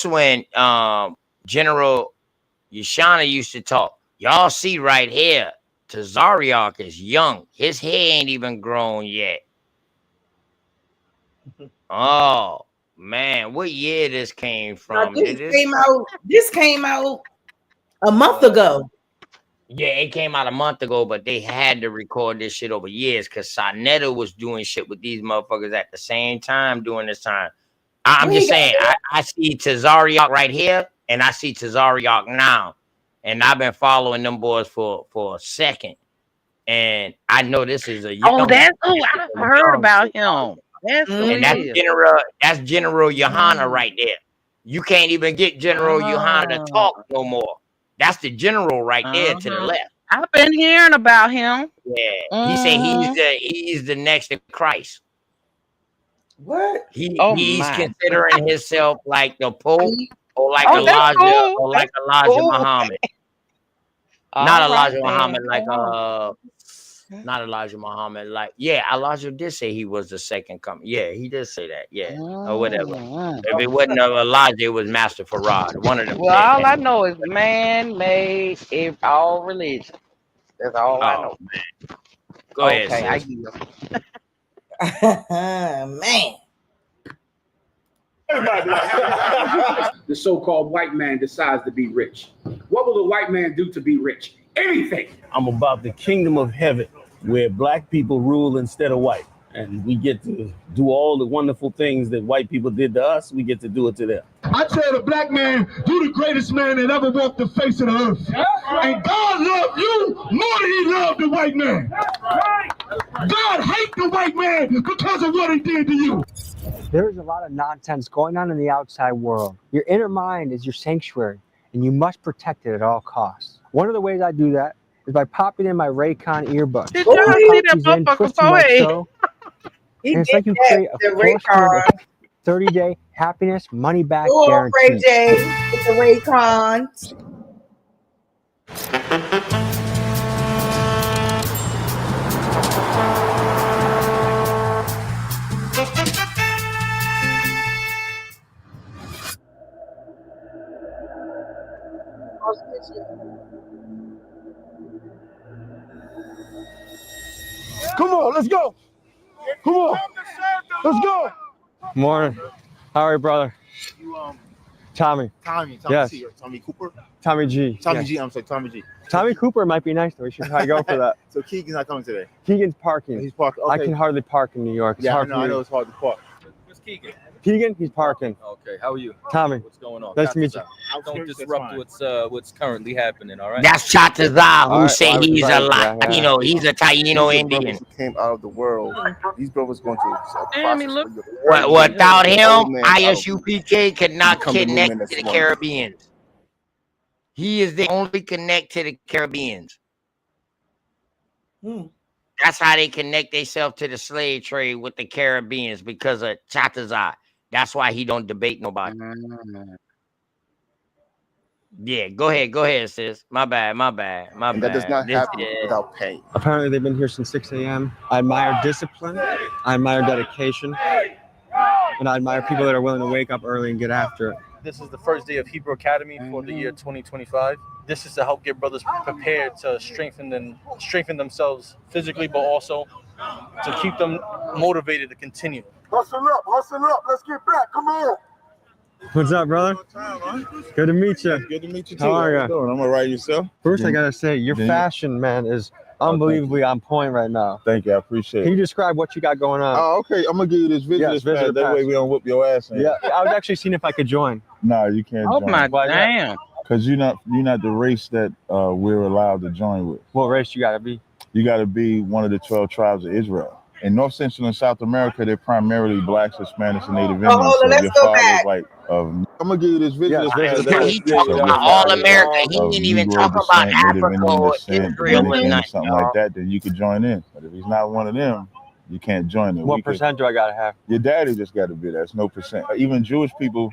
when General Yashana used to talk. Y'all see right here, Tazariak is young. His hair ain't even grown yet. Oh man, what year this came from? This came out a month ago. Yeah, it came out a month ago, but they had to record this shit over years because Sonetta was doing shit with these motherfuckers at the same time during this time. I'm just saying, I see Tazariak right here, and I see Tazariak now. and I've been following them boys for a second, and I know this is a young. Oh, that's I heard about him. That's who And he is. that's General Johanna right there. You can't even get General Johanna to talk no more. That's the general right there to the left. I've been hearing about him. Yeah, he said he's the next to Christ. What? He's considering himself like the Pope or like Elijah or like Elijah Muhammad. Not Elijah Muhammad, like not Elijah Muhammad, like Elijah did say he was the second coming. Yeah, he did say that. Yeah, or whatever. If it wasn't Elijah, it was Master Farad. One of them. Well, all I know is man-made all religion. That's all I know. Man. Go ahead. I yield. Man. The so-called white man decides to be rich. What will the white man do to be rich? Anything. I'm about the kingdom of heaven, where black people rule instead of white. And we get to do all the wonderful things that white people did to us. We get to do it to them. I tell the black man, you the greatest man that ever walked the face of the earth. And God loved you more than he loved the white man. God hates the white man because of what he did to you. There is a lot of nonsense going on in the outside world. Your inner mind is your sanctuary, and you must protect it at all costs. One of the ways I do that is by popping in my Raycon earbuds. Did y'all see that motherfucker poet? And it's like you create a Raycon. 30-day happiness money back Go on, guarantee. Ray J, with the Raycons. Come on, let's go. Come on, let's go. Morning. How are you, brother? Tommy. Yes. C or Tommy Cooper? Tommy G. Tommy yes. G, I'm sorry, Tommy G. Tommy Cooper might be nice though. We should probably go for that. So Keegan's not coming today. Keegan's parking. He's parking. Okay. I can hardly park in New York. It's Yeah, hard I know it's hard to park. Where's Keegan? Keegan, he's parking. Okay, how are you? Tommy. What's going on? Nice to meet you. Don't disrupt what's currently happening, all right? That's Chatazar, who All right, say well, he's a everybody- Latino. He's a Taino These are Indian. brothers who came out of the world. These brothers going through Damn, he look. Without him, Old man, ISUPK could not become the new man connect that's to the one. Caribbeans. He is the only connect to the Caribbeans. That's how they connect themselves to the slave trade with the Caribbeans, because of Chatazar. That's why he don't debate nobody. Yeah, go ahead, sis. My bad. And that does not happen without pain. Apparently, they've been here since 6 a.m. I admire discipline. I admire dedication. And I admire people that are willing to wake up early and get after it. This is the first day of Hebrew Academy for the year 2025. This is to help get brothers prepared to strengthen themselves physically, but also to keep them motivated to continue. Hustle up, let's get back, come on. What's up, brother? Good to meet you. Good to meet you too. How are you? I'm all right, yourself? First, I gotta say, your fashion, man, is unbelievably on point right now. Thank you, I appreciate Can it. you describe what you got going on? Oh, okay. I'm gonna give you this visitor Yes, pass. visitor That pass. way we don't whoop your ass. Yeah, I was actually seeing if I could join. No, you can't Oh join. my Why is that? damn. Because you're not the race that we're allowed to join with. What race you gotta be? You got to be one of the 12 tribes of Israel. In North Central and South America, they're primarily blacks, Hispanics, and Native Indians. hold on, So if let's your go father back. is like, I'm gonna give you this visitor Yes, pass. visitor pass. He talking So about if your all father is America. He of didn't even Negro talk about descent, Native Africa Indian or descent, Israel or Dominican, or nothing, something like that, then you could join in. But if he's not one of them, you can't join it. What percent do I gotta have? Your daddy just got to be there. It's no percent. Even Jewish people,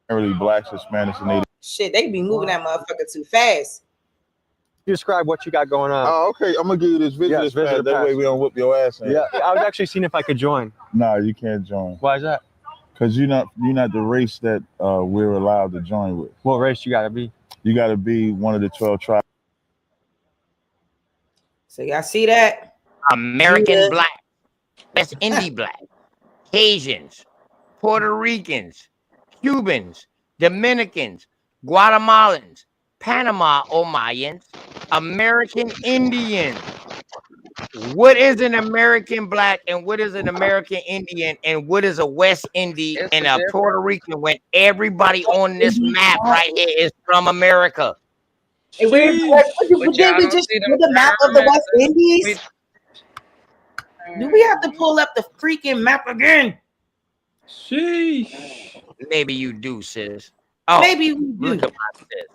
primarily blacks, Hispanics, and Native. Shit, they be moving that motherfucker too fast. You describe what you got going on. Oh, okay. I'm gonna give you this visitor Yes, pass. visitor That pass. way we don't whoop your ass. Yeah, I was actually seeing if I could join. No, you can't join. Why is that? Because you're not the race that we're allowed to join with. What race you gotta be? You got to be one of the 12 tribes. So y'all see that? American black, West Indian black, Cajans, Puerto Ricans, Cubans, Dominicans, Guatemalans, Panama or Mayans, American Indian. What is an American black and what is an American Indian and what is a West Indian and a Puerto Rican when everybody on this map right here is from America? And where But did y'all we don't just see show them the map of the West Germans. Indies? Do we have to pull up the freaking map again? Sheesh. Maybe you do, sis. Oh, Maybe we do. look at my sis.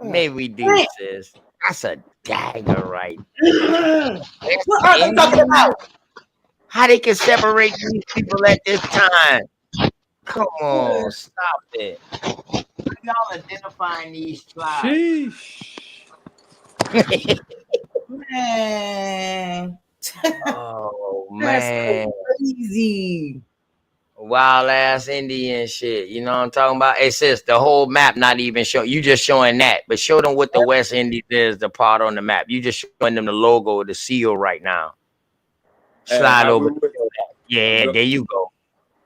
Maybe we do, sis. That's a dagger right there. What are they talking about? How they can separate these people at this time? Come on, stop it. Y'all identifying these tribes. Man. Oh That's man. crazy. Wild ass Indian shit. You know what I'm talking about? Hey sis, the whole map not even showing. You just showing that, but show them what the West Indies is, the part on the map. You just showing them the logo, the seal right now. Slide over. Yeah, there you go.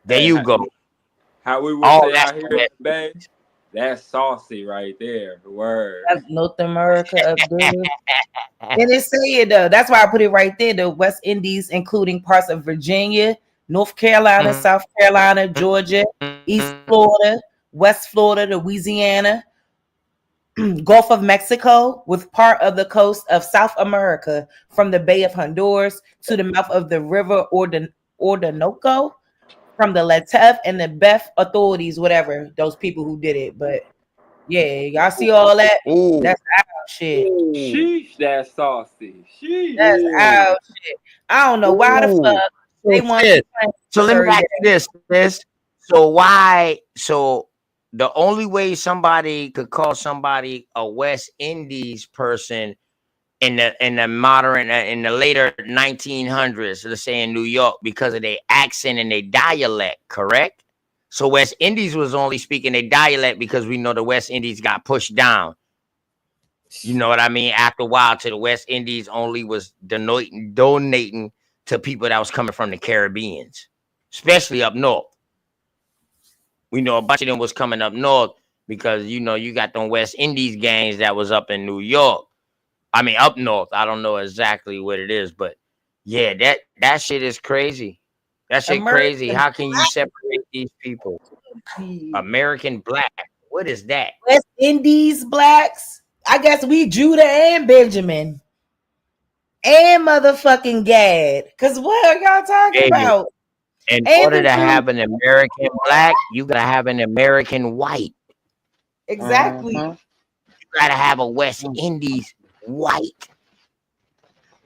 There you go. How we would All say that's out here in the Bay, that's saucy right there. Word. That's North America up there. And it say it though. That's why I put it right there. The West Indies, including parts of Virginia, North Carolina, South Carolina, Georgia, East Florida, West Florida, Louisiana, Gulf of Mexico, with part of the coast of South America from the Bay of Honduras to the mouth of the River Orinoco, from the Letef and the Beth authorities, whatever, those people who did it. But yeah, y'all see all that? That's our shit. Sheesh, that's saucy. Sheesh. That's our shit. I don't know why the fuck they want to. So let me ask you this. So the only way somebody could call somebody a West Indies person in the modern in the later 1900s, let's say in New York, because of their accent and their dialect, correct? So West Indies was only speaking their dialect because we know the West Indies got pushed down. You know what I mean? After a while, to the West Indies only was donating to people that was coming from the Caribbeans, especially up north. We know a bunch of them was coming up north because you got them West Indies gangs that was up in New York. I mean, up north. I don't know exactly what it is, but yeah, that shit is crazy. That shit crazy. How can you separate these people? American black. What is that? West Indies blacks. I guess we Judah and Benjamin and motherfucking Gad. Cause what are y'all talking about? In order to have an American black, you gotta have an American white. Exactly. You gotta have a West Indies white.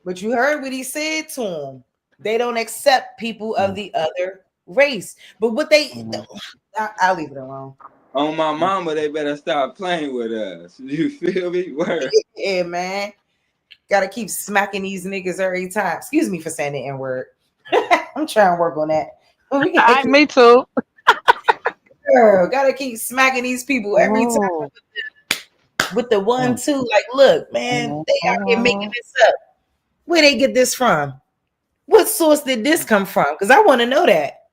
But you heard what he said to him. They don't accept people of the other race. But what they, I'll leave it alone. On my mama, they better stop playing with us. You feel me? Word. Yeah, man. Gotta keep smacking these niggas every time. Excuse me for saying the N-word. I'm trying to work on that. Me too. Girl, gotta keep smacking these people every time with the 1-2. Like, look, man, they out here making this up. Where they get this from? What source did this come from? Because I want to know that.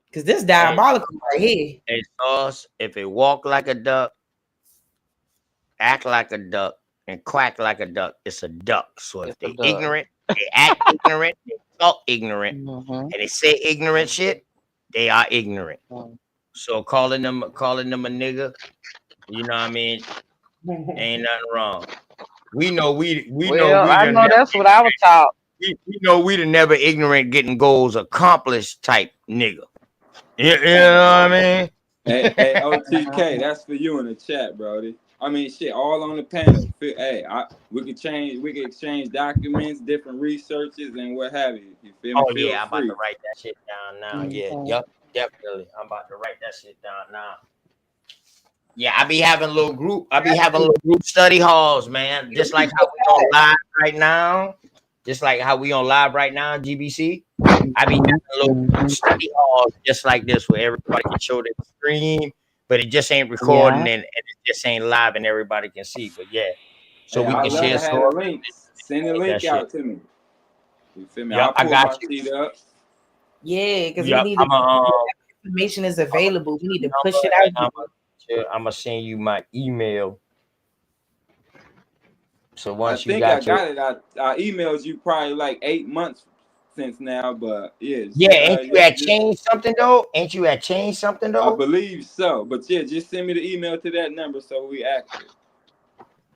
Because this diabolical right here. Hey, sauce, if it walk like a duck, act like a duck, and quack like a duck, it's a duck. So if they ignorant, they act ignorant, they talk ignorant, and they say ignorant shit, they are ignorant. So calling them a nigga, you know what I mean? Ain't nothing wrong. We know I know that's what I was taught. We know we the never ignorant getting goals accomplished type nigga. You know what I mean? Hey, OTK, that's for you in the chat, brody. I mean, shit, all on the panel. Hey, we could exchange documents, different researches, and what have you. You feel me? Oh yeah, I'm about to write that shit down now. Yeah, yep, definitely. I'm about to write that shit down now. Yeah, I be having little group study halls, man. Just like how we on live right now. Just like how we on live right now, GBC. I be having little study halls just like this where everybody can show their screen, but it just ain't recording and it just ain't live and everybody can see. But yeah. So we can share stories. Send the link out to me. You feel me? Yep, I got you. Sheet up. Yeah, because we need information is available. We need to push it out. I'm gonna send you my email. So once I think I got it. I emailed you probably like 8 months sense now, but yeah. Yeah, ain't you had changed something though? Ain't you had changed something though? I believe so, but yeah, just send me the email to that number so we accurate.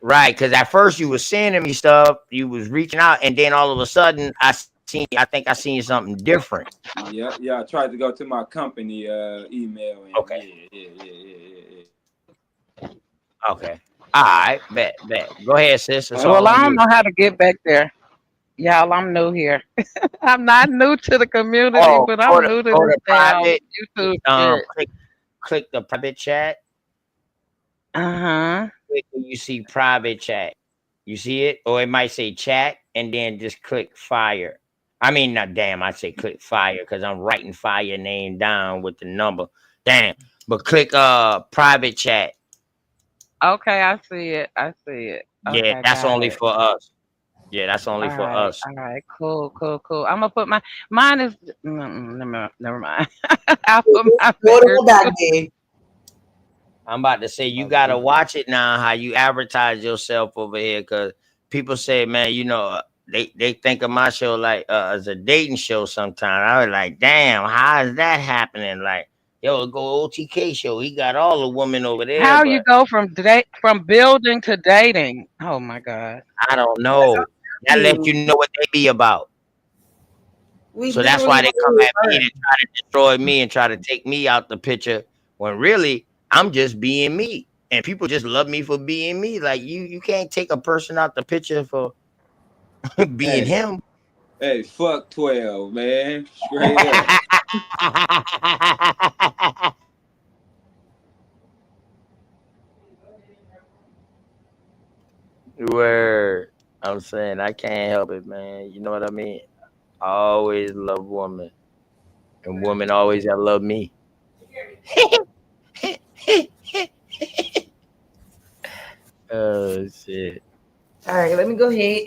Right, because at first you was sending me stuff, you was reaching out, and then all of a sudden I think I seen something different. Yeah, I tried to go to my company email. And okay. Yeah. Okay. All right, bet. Go ahead, sis. Well, I don't know how to get back there. Y'all, I'm new here. I'm not new to the community, but I'm new to this private YouTube shit. Click the private chat. Click when you see private chat. You see it? Or it might say chat and then just click fire. I mean, not damn, I say click fire because I'm writing fire name down with the number. Damn. But click private chat. Okay, I see it. Okay, Yeah, that's only for us. Yeah, that's only for us. All right, cool. I'm gonna put mine is never mind. I'll put my finger. I'm about to say you gotta watch it now how you advertise yourself over here, because people say, man, you know, they think of my show like as a dating show sometimes. I was like, damn, how is that happening? Like, yo, go OTK show. He got all the women over there. How you go from building to dating? Oh my God. I don't know. That lets you know what they be about. So that's why they come at me and try to destroy me and try to take me out the picture, when really I'm just being me. And people just love me for being me. Like you can't take a person out the picture for being him. Hey, fuck 12, man. Straight up. Word. I'm saying I can't help it, man. You know what I mean? I always love women. And women always have loved me. Oh shit. All right, let me go ahead.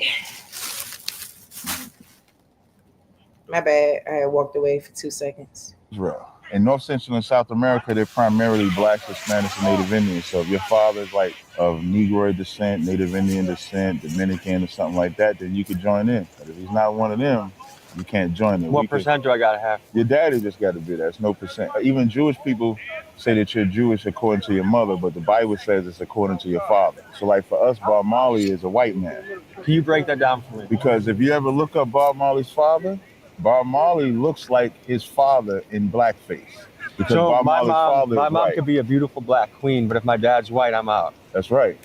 My bad. I had walked away for 2 seconds. Israel. In North Central and South America, they're primarily blacks, Hispanics, and Native Indians. So if your father's like of Negroid descent, Native Indian descent, Dominican or something like that, then you could join in. But if he's not one of them, you can't join in. What percent do I gotta have? Your daddy just got to be there. It's no percent. Even Jewish people say that you're Jewish according to your mother, but the Bible says it's according to your father. So like for us, Bob Marley is a white man. Can you break that down for me? Because if you ever look up Bob Marley's father, Bob Marley looks like his father in blackface. Because So Bob my Marley's father mom is white. could be a beautiful black queen, but if my dad's white, I'm out. That's right.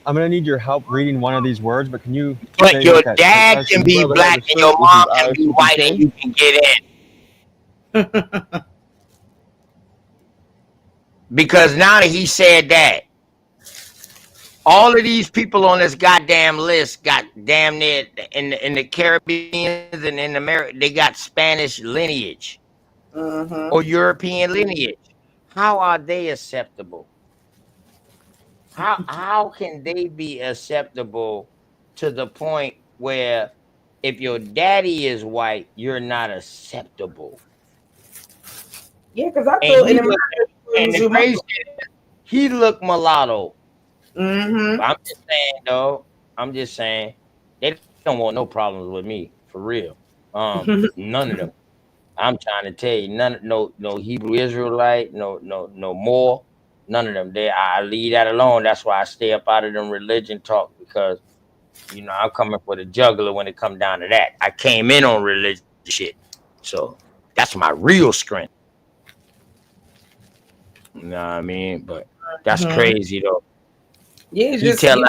I'm gonna need your help reading one of these words, but can you? But your dad can be black and your mom can be white and you can get in. Because now that he said that, all of these people on this goddamn list got damn near in the Caribbean and in America, they got Spanish lineage or European lineage. How are they acceptable? How can they be acceptable to the point where if your daddy is white, you're not acceptable? Yeah, because I thought in America, he looked mulatto. Mm-hmm. I'm just saying, though. I'm just saying they don't want no problems with me for real. None of them. I'm trying to tell you, no Hebrew Israelite, no more. None of them. I leave that alone. That's why I stay up out of them religion talk, because I'm coming for the juggler when it comes down to that. I came in on religion shit, so that's my real strength. You know what I mean? But that's crazy though. Yeah, He tell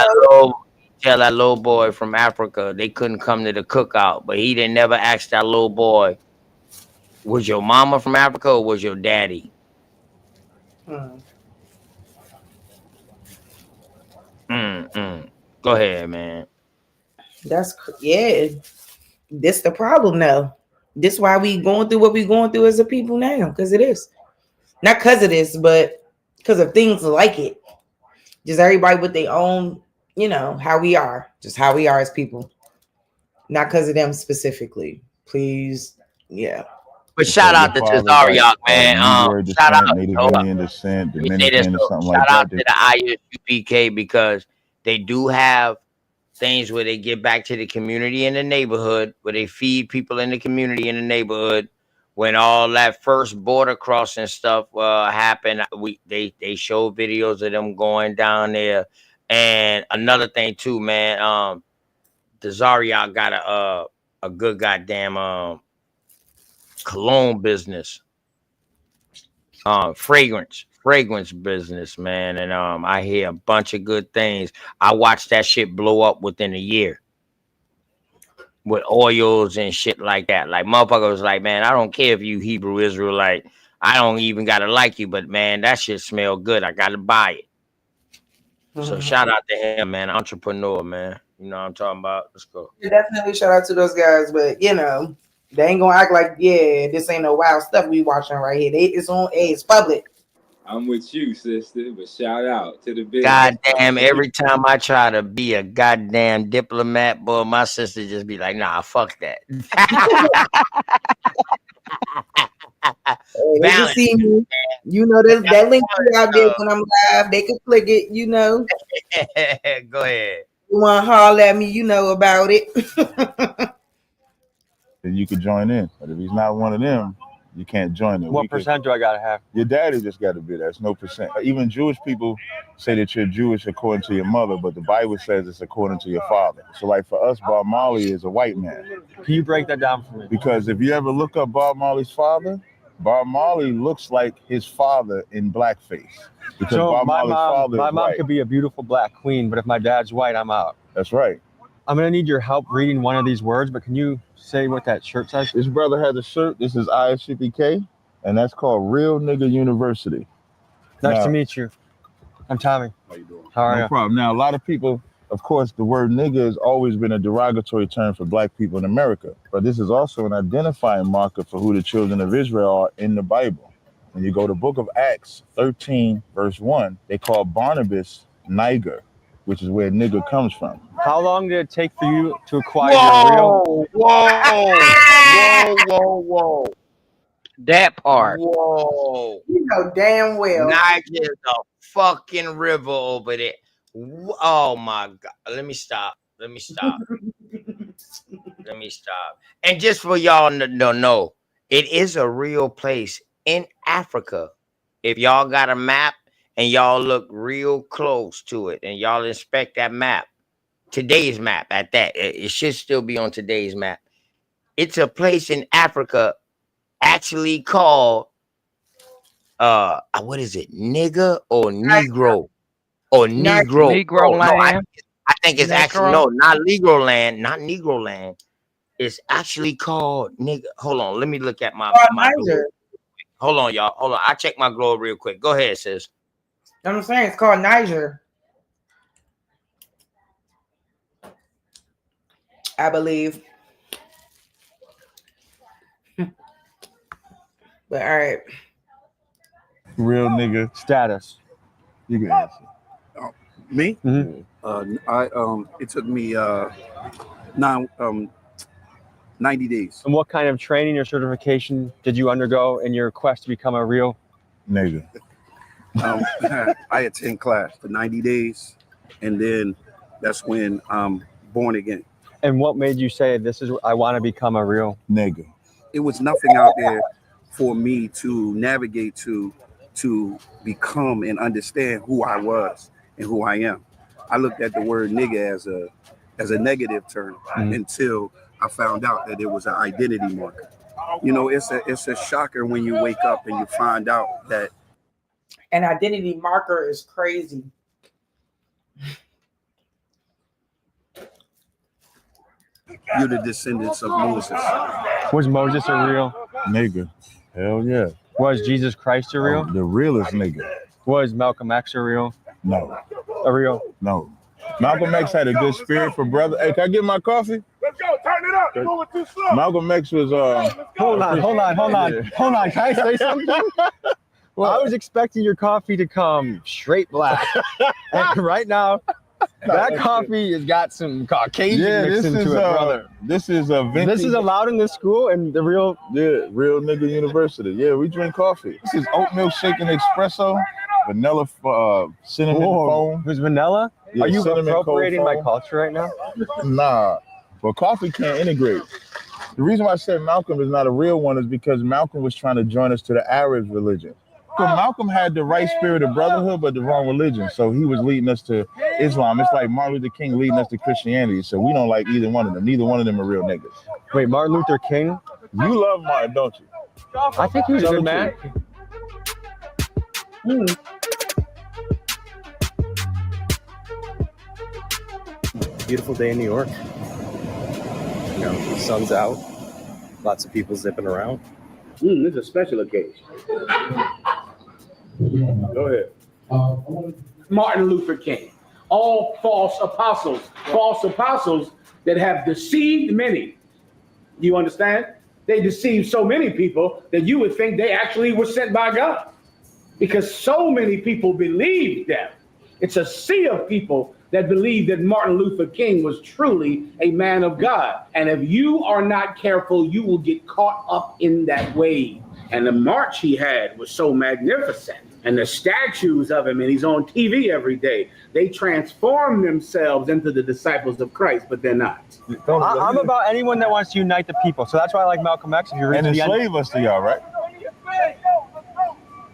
that little boy from Africa they couldn't come to the cookout, but he didn't never ask that little boy, was your mama from Africa or was your daddy? Go ahead, man. This the problem now. This why we going through what we going through as a people now, because it is. Not because of this, but because of things like it. Just everybody with their own, how we are. Just how we are as people. Not because of them specifically. Please. Yeah. But shout out to Tazariak, man. Shout out. Native Indian descent, Dominican or something like Shout that. out to the ISUPK, because they do have things where they give back to the community in the neighborhood, where they feed people in the community in the neighborhood. When all that first border crossing stuff happened, they show videos of them going down there. And another thing too, man, the Zariat got a good goddamn cologne business, fragrance business, man. And I hear a bunch of good things. I watched that shit blow up within a year with oils and shit like that. Like motherfucker was like, man, I don't care if you Hebrew Israelite, I don't even gotta like you, but man, that shit smell good. I gotta buy it. So shout out to him, man. Entrepreneur, man. You know what I'm talking about? Let's go. Definitely shout out to those guys, but you know, they ain't gonna act like, yeah, this ain't no wild stuff we watching right here. It's public. I'm with you, sister, but shout out to the business. Goddamn, every time I try to be a goddamn diplomat, boy, my sister just be like, nah, fuck that. They can see me. You know, that link out there when I'm live. They can click it, you know. Go ahead. You want to holler at me, you know about it. Then you could join in. But if he's not one of them, you can't join in. What percent do I gotta have? Your daddy just got to be there. It's no percent. Even Jewish people say that you're Jewish according to your mother, but the Bible says it's according to your father. So like for us, Bob Marley is a white man. Can you break that down for me? Because if you ever look up Bob Marley's father, Bob Marley looks like his father in blackface. Because So Bob Marley's father my is mom white. could be a beautiful black queen, but if my dad's white, I'm out. That's right. I'm gonna need your help reading one of these words, but can you say what that shirt says? This brother has a shirt. This is ISCPK, and that's called Real Nigga University. Nice Now- to meet you. I'm Tommy. How you doing? How are No you? problem. Now, a lot of people, of course, the word nigga has always been a derogatory term for black people in America, but this is also an identifying marker for who the children of Israel are in the Bible. When you go to Book of Acts 13, verse 1, they call Barnabas Niger, which is where nigga comes from. How long did it take for you to acquire your real? Whoa. That part. Whoa. You know damn well. Niger is a fucking river over there. Oh my God. Let me stop. And just for y'all to know, it is a real place in Africa. If y'all got a map and y'all look real close to it and y'all inspect that map, today's map at that, it should still be on today's map. It's a place in Africa actually called what is it, nigger or negro or negro? Negro No, land. I think it's actually Negro. not Negro land, not Negro land. It's actually called nigger. Hold on, let me look at my globe. Hold on, y'all. Hold on, I check my globe real quick. Go ahead, sis. I'm saying it's called Niger. I believe. But all right. Real nigga status. You can answer. Me? Mm-hmm. It took me 90 days. And what kind of training or certification did you undergo in your quest to become a real nigga? I attend class for 90 days, and then that's when I'm born again. And what made you say I want to become a real nigga? It was nothing out there for me to navigate to become and understand who I was and who I am. I looked at the word nigga as a negative term until I found out that it was an identity marker. You know, it's a shocker when you wake up and you find out that An identity marker is crazy. you're the descendants of Moses. Was Moses a real nigga? Hell yeah. Was Jesus Christ a real? The realest nigga. Was Malcolm X a real? No. A real? No. Malcolm X had a good spirit for brother. Hey, can I get my coffee? Let's go, turn it up. Moving too slow. Malcolm X was Hold on. Can I say something? Well, I was expecting your coffee to come straight black. And right now, that coffee has got some Caucasian mixed into it, brother. This is a vintage. This is allowed in this school and the real Real Nigga University. Yeah, we drink coffee. This is oat milk shaken espresso. vanilla cinnamon foam. Who's vanilla? Yeah, Are you cinnamon appropriating cold my foam. culture right now? Nah, but coffee can't integrate. The reason why I said Malcolm is not a real one is because Malcolm was trying to join us to the Arab religion. So Malcolm had the right spirit of brotherhood, but the wrong religion. So he was leading us to Islam. It's like Martin Luther King leading us to Christianity. So we don't like either one of them. Neither one of them are real niggas. Wait, Martin Luther King? You love Martin, don't you? I think he was a good man. Beautiful day in New York. You know, the sun's out. Lots of people zipping around. This is a special occasion. Go ahead. Martin Luther King. All false apostles that have deceived many. You understand? They deceived so many people that you would think they actually were sent by God, because so many people believed them. It's a sea of people that believe that Martin Luther King was truly a man of God. And if you are not careful, you will get caught up in that wave. And the march he had was so magnificent. And the statues of him, and he's on TV every day, they transform themselves into the disciples of Christ, but they're not. I'm about anyone that wants to unite the people. So that's why I like Malcolm X. If you read And enslave us to y'all, right?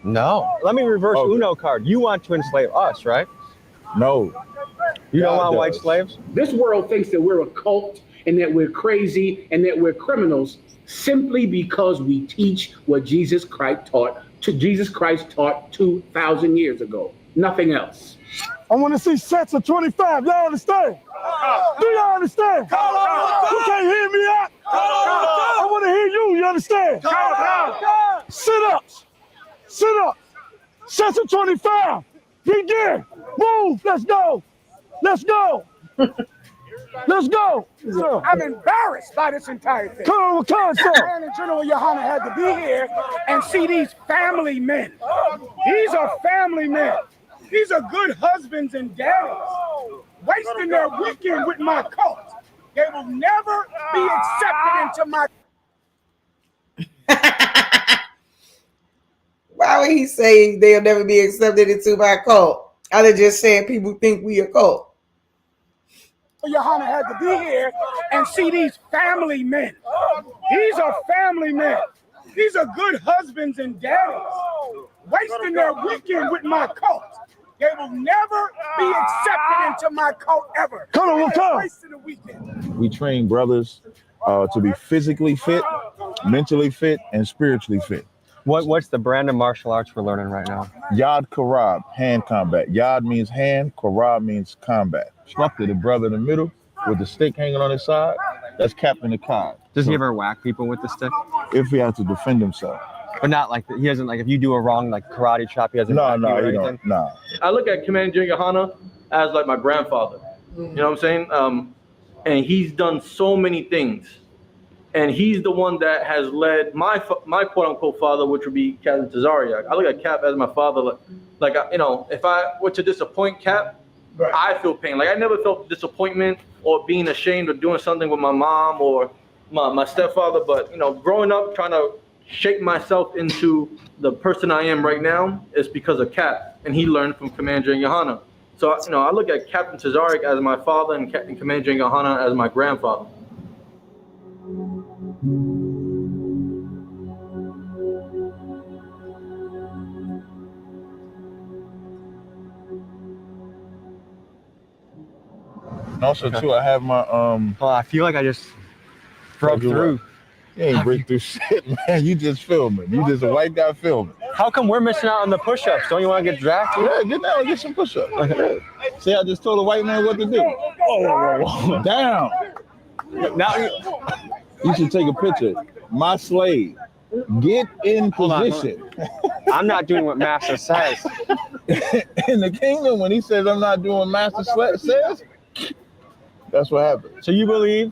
No. Let me reverse Uno card. You want to enslave us, right? No. You don't want white slaves? This world thinks that we're a cult and that we're crazy and that we're criminals simply because we teach what Jesus Christ taught 2,000 years ago. Nothing else. I want to see sets of 25. Y'all understand? Do y'all understand? You can't hear me out? I want to hear you. You understand? Sit-ups. Sit-ups. Sets of 25. Begin. Move. Let's go. Let's go. Let's go. I'm embarrassed by this entire thing. Come on, Man and General Yohana had to be here and see these family men. These are family men. These are good husbands and daddies, wasting their weekend with my cult. They will never be accepted into my. Why would he say they'll never be accepted into my cult? Other just saying people think we a cult. Yohana had to be here and see these family men. These are family men. These are good husbands and daddies, wasting their weekend with my cult. They will never be accepted into my cult ever. Come on, Wasting the weekend. We train brothers to be physically fit, mentally fit, and spiritually fit. What's the brand of martial arts we're learning right now? Yad Karab, hand combat. Yad means hand, Karab means combat. Instructor, the brother in the middle with the stick hanging on his side, that's Captain Akkad. Does he ever whack people with the stick? If he has to defend himself. But not like, he doesn't, like, if you do a wrong, like, karate chop, he doesn't whack you or anything? No. I look at Commander Yohana as like my grandfather. You know what I'm saying? And he's done so many things. And he's the one that has led my quote unquote father, which would be Captain Tazariak. I look at Cap as my father. Like you know, if I were to disappoint Cap, I feel pain. Like I never felt disappointment or being ashamed of doing something with my mom or my stepfather. But you know, growing up trying to shape myself into the person I am right now is because of Cap, and he learned from Commander Yohana. So you know, I look at Captain Tazariak as my father and Commander Yohana as my grandfather. And also too, I have my I feel like I just broke through. You ain't break through shit, man. You just filming. You just a white guy filming. How come we're missing out on the push-ups? Don't you want to get drafted? Yeah, get down and get some push-ups. See, I just told a white man what to do. Whoa. Down. Now you should take a picture. My slave. Get in position. I'm not doing what Master says. In the kingdom, when he says I'm not doing what Master says, that's what happens. So you believe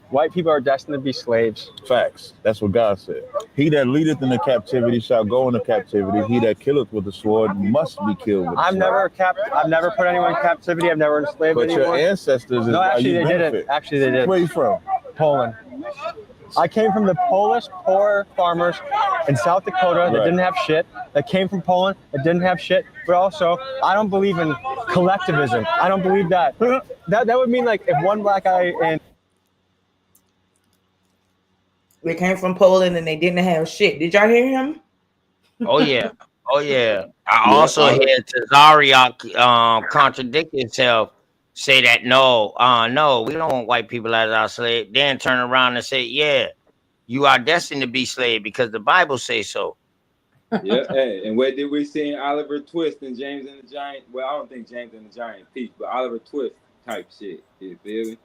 white people are destined to be slaves? Facts. That's what God said. He that leadeth into captivity shall go into captivity. He that killeth with the sword must be killed with the sword. I've never put anyone in captivity. I've never enslaved anyone. But your ancestors is no, why actually you they benefit. didn't. Actually they did. Where you from? Poland. I came from the Polish poor farmers in South Dakota that didn't have shit, that came from Poland that didn't have shit, but also I don't believe in collectivism. I don't believe that. That would mean like if one black guy and They came from Poland and they didn't have shit. Did y'all hear him? Oh yeah. Oh yeah. I also hear Tazariak contradict himself, say that no, we don't want white people as our slave. Then turn around and say, yeah, you are destined to be slave because the Bible says so. Yeah, hey, and what did we see in Oliver Twist and James and the Giant? Well, I don't think James and the Giant peaked, but Oliver Twist type shit. You feel me?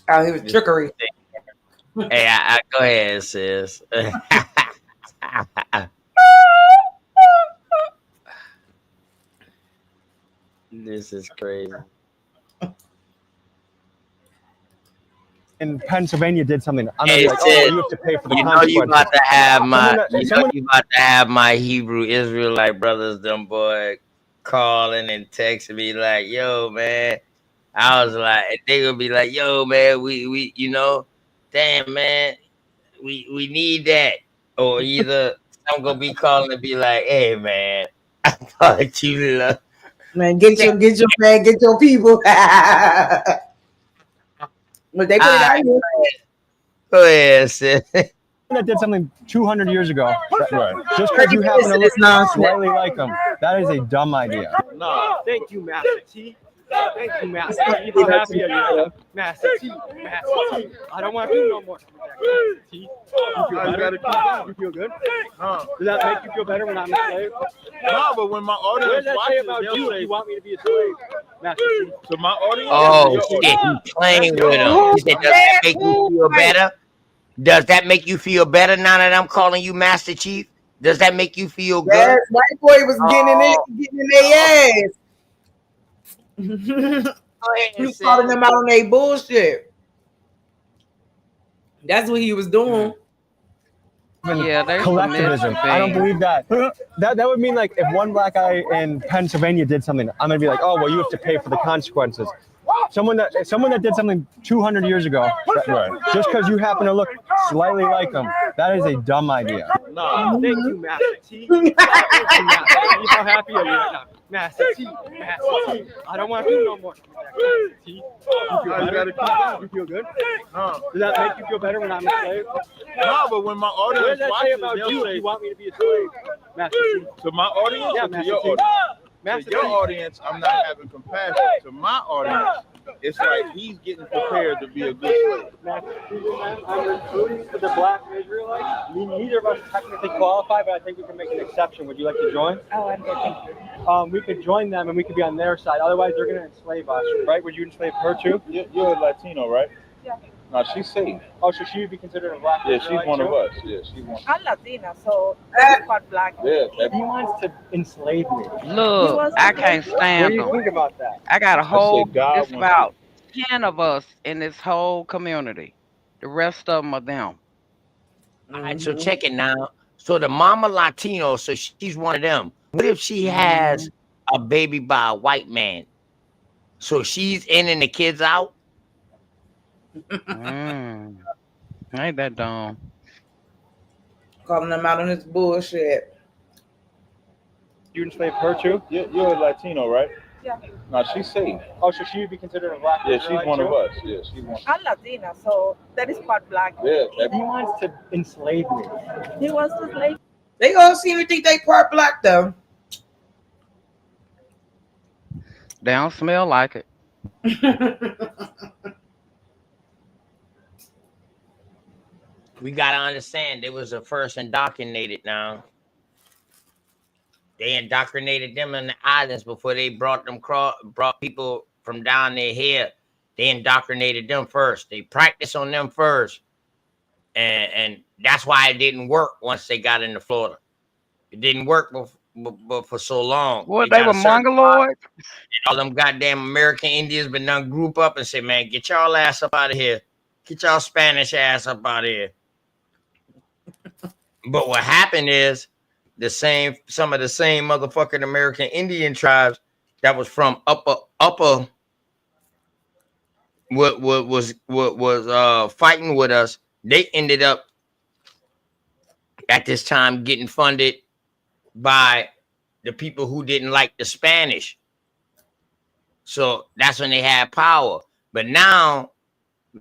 Oh, he was trickery. Hey, I go ahead, sis. This is crazy. in Pennsylvania did something, I'm Hey, gonna be like, oh, you have to pay for the you know consequences. you about to have my, Someone you about to have my Hebrew Israelite brothers, them boy, calling and texting me like, yo, man. I was like, they gonna be like, yo, man, we, you know, damn, man, we need that. Or either I'm gonna be calling and be like, hey, man, I thought you love. Man, get your people. But they put it out here. Go ahead, sis. that did something 200 years ago, Right. just because you happen to look nonsense. slightly like them, that is a dumb idea. No, thank you, Master T. Thank you, Master T. How happy are you, Master T? Master T. I don't want to do no more. Master T. You feel better? You feel good? Does that make you feel better when I'm a slave? No, but when my What audience does that say watches, about they'll you? say, You want me to be a slave, Master T? to my audience. Oh your shit, audience. he's playing with him. He said, does that make you feel better? Does that make you feel better now that I'm calling you Master Chief? Does that make you feel good? Yes, white boy was getting in their ass. He was calling them out on their bullshit. That's what he was doing. Yeah, there's Collectivism. I don't believe that. That would mean like if one black guy in Pennsylvania did something, I'm gonna be like, oh well, you have to pay for the consequences. Someone that did something 200 years ago, just because you happen to look slightly like them, that is a dumb idea. No, thank you, Master T. Thank you, Master T. How happy are you right now? Master T. Master T. I don't want to do no more. Master T. You feel better? You feel good? Does that make you feel better when I'm a slave? No, but when my What does audience that say watches, about they'll you? say, You want me to be a slave, Master T? to my audience Yeah, or to Master your T. audience? Master To your T. audience, I'm not having compassion. To my audience, it's like he's getting prepared to be a good slave. Master T, man, I'm recruiting for the Black Israelites. Neither of us technically qualify, but I think we can make an exception. Would you like to join? Oh, I'm good, thank you. We could join them and we could be on their side. Otherwise, they're going to enslave us, right? Would you enslave her too? You're a Latino, right? Yeah. No, she's safe. Oh, so she would be considered a Black Yeah, Israelite she's one too? of us. Yeah, she's one. I'm Latina, so that's part Black. Yeah, He wants to enslave me. Look, I can't What stand do you them. think about that? I got a I whole, said God it's wants about 10 of us in this whole community. The rest of them are them. All right, so check it now. So the mama Latino, so she's one of them. What if she has a baby by a white man? So she's in and the kids out? Ain't that dumb? Calling them out on this bullshit. You enslave her too? You're a Latino, right? Yeah. No, she's safe. Oh, so she would be considered a Black Yeah, Israelite she's one too? of us. Yeah, she's one. I'm Latina, so that is part Black. Yeah, He wants to enslave me. He wants to slave. They gonna seem to think they part Black though. They don't smell like it. We gotta understand they was the first indoctrinated now. They indoctrinated them in the islands before they brought people from down there here. They indoctrinated them first. They practiced on them first. And that's why it didn't work once they got into Florida. It didn't work for so long. What, they were mongoloids? All them goddamn American Indians been done group up and say, man, get y'all ass up out of here. Get y'all Spanish ass up out of here. But what happened is some of the same motherfucking American Indian tribes that was from upper what was fighting with us, they ended up at this time getting funded by the people who didn't like the Spanish. So that's when they had power. But now,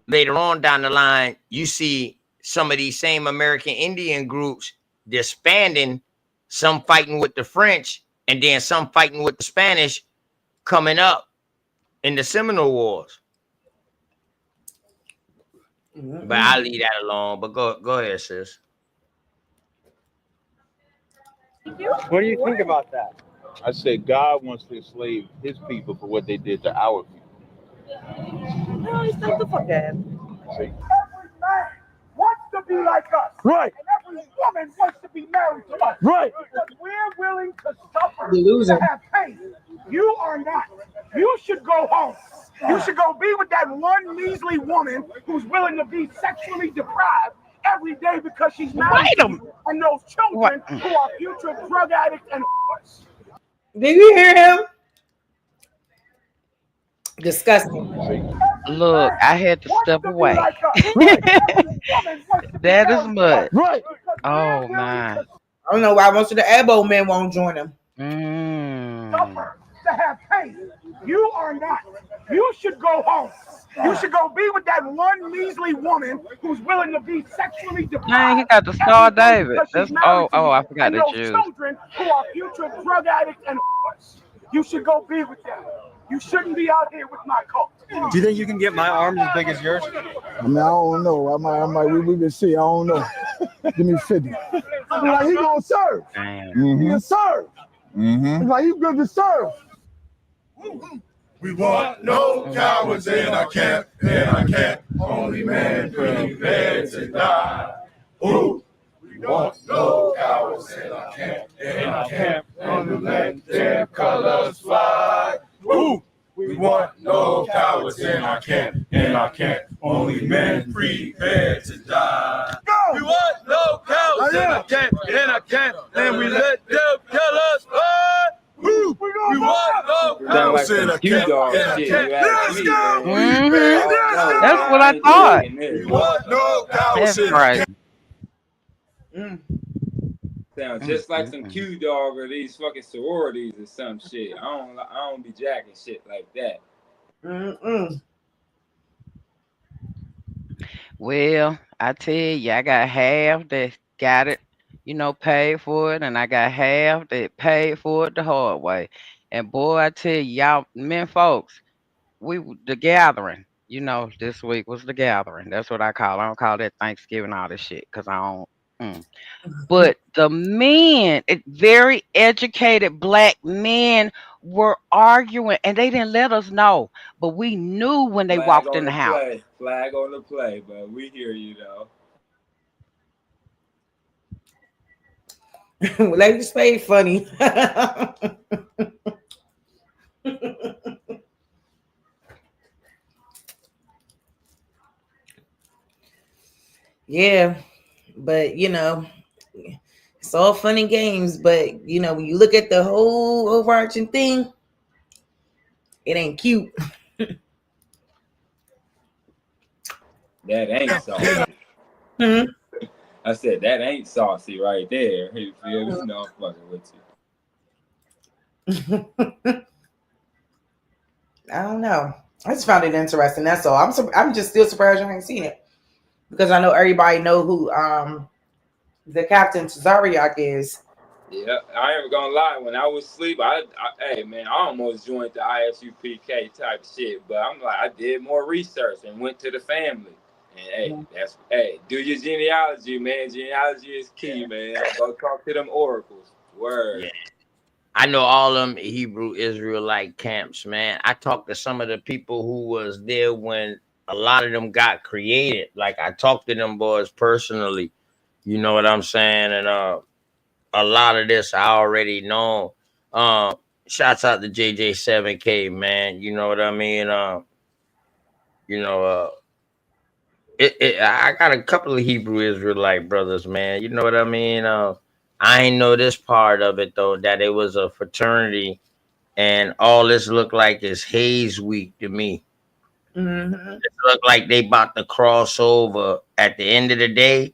later on down the line, you see some of these same American Indian groups disbanding, some fighting with the French, and then some fighting with the Spanish coming up in the Seminole Wars. But I'll leave that alone. But go ahead, sis. What do you think about that? I said God wants to enslave his people for what they did to our people. No, it's not the forget. See? Every man wants to be like us. Right. And every woman wants to be married to us. Right. Because we're willing to suffer, The loser. to have pain. You are not. You should go home. You should go be with that one measly woman who's willing to be sexually deprived every day because she's married to you and those children who are future drug addicts and whores. Did you hear him? Disgusting. Look, I had to step away. That is mud. Right. Oh my. I don't know why most of the elbow men won't join him. Suffer, to have pain. You are not. You should go home. You should go be with that one measly woman who's willing to be sexually deprived. Man, he got the Star David. That's I forgot and that those you. children who are future drug addicts and whores. You should go be with them. You shouldn't be out here with my cult. Do you think you can get my arms as big as yours? I mean, I don't know. I might. We can see. I don't know. Give me 50. Like he gonna serve. Mm-hmm. He can serve. Mm-hmm. Like he's good to serve. We want no cowards in our camp, only men prepared to die. Ooh. We want no cowards in our camp, only let their colors fly. Ooh. We want no cowards in our camp, only men prepared to die. We want no cowards in our camp, and we let them kill us. We want no cowards in our camp. Let's go. That's what I thought. We want no cowards in our camp. Sounds just like some Q dog or these fucking sororities or some shit. I don't be jacking shit like that. Well, I tell you, I got half that got it, paid for it, and I got half that paid for it the hard way. And boy, I tell you, y'all men folks, the gathering, this week was the gathering. That's what I call it. I don't call that Thanksgiving, all this shit, because I don't. But the men, very educated black men, were arguing, and they didn't let us know. But we knew when they Flag walked on in the the house. play. Flag on the play, but we hear you though. Lady Spade funny. Yeah, but it's all fun and games. But when you look at the whole overarching thing, it ain't cute. That ain't saucy. I said that ain't saucy right there. You feel me? No, I'm fucking with you. I don't know. I just found it interesting. That's all. I'm just still surprised you ain't seen it, because I know everybody know who the Captain Tazariak is. Yeah, I ain't gonna lie. When I was asleep, hey man, I almost joined the ISUPK type shit, but I'm like, I did more research and went to the family. And do your genealogy, man. Genealogy is key, man. Go talk to them oracles. Word. Yeah. I know all them Hebrew Israelite camps, man. I talked to some of the people who was there when a lot of them got created. Like I talked to them boys personally. You know what I'm saying? And a lot of this I already know. Shouts out to JJ7K, man. You know what I mean? I got a couple of Hebrew Israelite brothers, man. You know what I mean? I ain't know this part of it though, that it was a fraternity, and all this looked like is Haze Week to me. Mhm. It look like they about to cross over at the end of the day.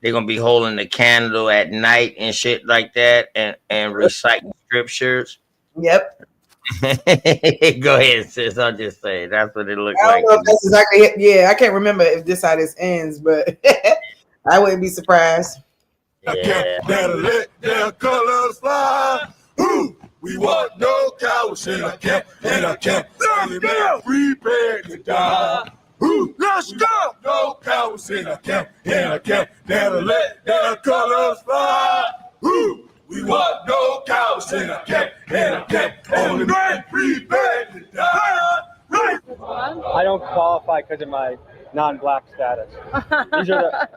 They're gonna be holding the candle at night and shit like that, and reciting scriptures. Yep. Go ahead, sis. I'll just say that's what it looked I like. don't know if that's exactly it. Yeah, I can't remember if this how this ends, but I wouldn't be surprised. Yeah. Gotta let their colors fly. Ooh, we want no cowards in a camp, Only men prepared to die. Ooh, let's go! No cowards in a camp, Gotta let their colors fly. Ooh, we want no cowards in a camp, Only men prepared to die. Right. I don't qualify because of my non-black status. These are the.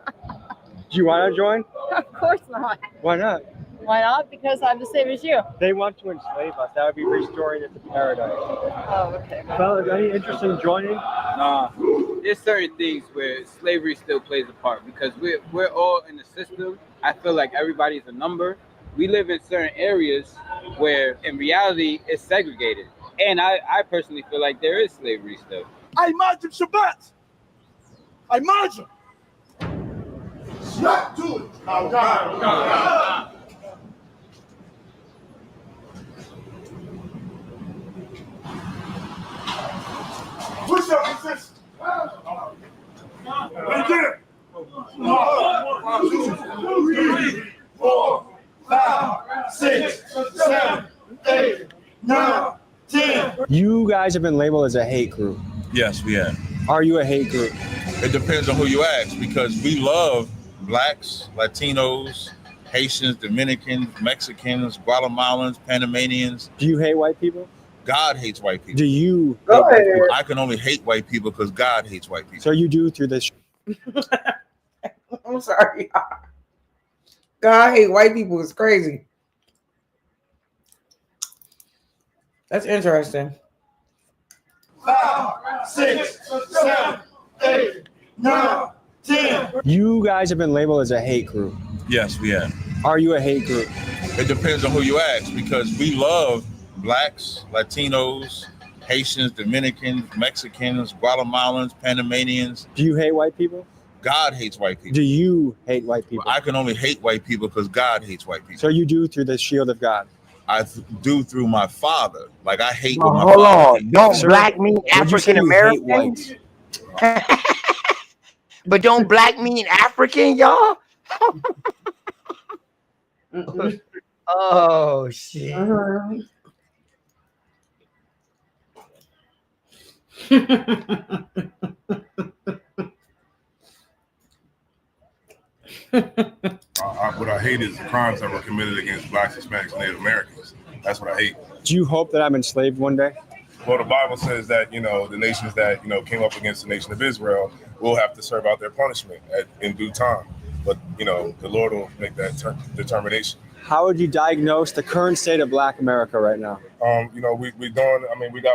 Do you want to join? Of course not. Why not? Why not? Because I'm the same as you. They want to enslave us. That would be restoring it to paradise. Oh, okay. Fellas, any interest in joining? There's certain things where slavery still plays a part because we're all in the system. I feel like everybody's a number. We live in certain areas where in reality it's segregated. And I personally feel like there is slavery still. I imagine Shabbat. I imagine. Snap to it. Oh, God. Push up, resist. Again. 1, 2, 3, 4, 5, 6, 7, 8, 9, 10. You guys have been labeled as a hate group. Yes, we have. Are you a hate group? It depends on who you ask because we love blacks, Latinos, Haitians, Dominicans, Mexicans, Guatemalans, Panamanians. Do you hate white people? God hates white people. Do you? hate white people? I can only hate white people because God hates white people. So you do through this. I'm sorry. God, I hate white people. It's crazy. That's interesting. 5, 6, 7, 8, 9, 10. You guys have been labeled as a hate group. Yes, we have. Are you a hate group? It depends on who you ask because we love blacks, Latinos, Haitians, Dominicans, Mexicans, Guatemalans, Panamanians. Do you hate white people? God hates white people. Do you hate white people? I can only hate white people because God hates white people. So you do through the shield of God. I do through my father. Like I hate No, what my hold father on. hates. Don't Sir, black mean would you say African you hate American? whites? But don't black mean African, y'all? Oh shit. What I hate is the crimes that were committed against blacks, Hispanics, and Native Americans. That's what I hate. Do you hope that I'm enslaved one day? Well, the Bible says that, the nations that, came up against the nation of Israel will have to serve out their punishment in due time. But, the Lord will make that determination. How would you diagnose the current state of Black America right now? We got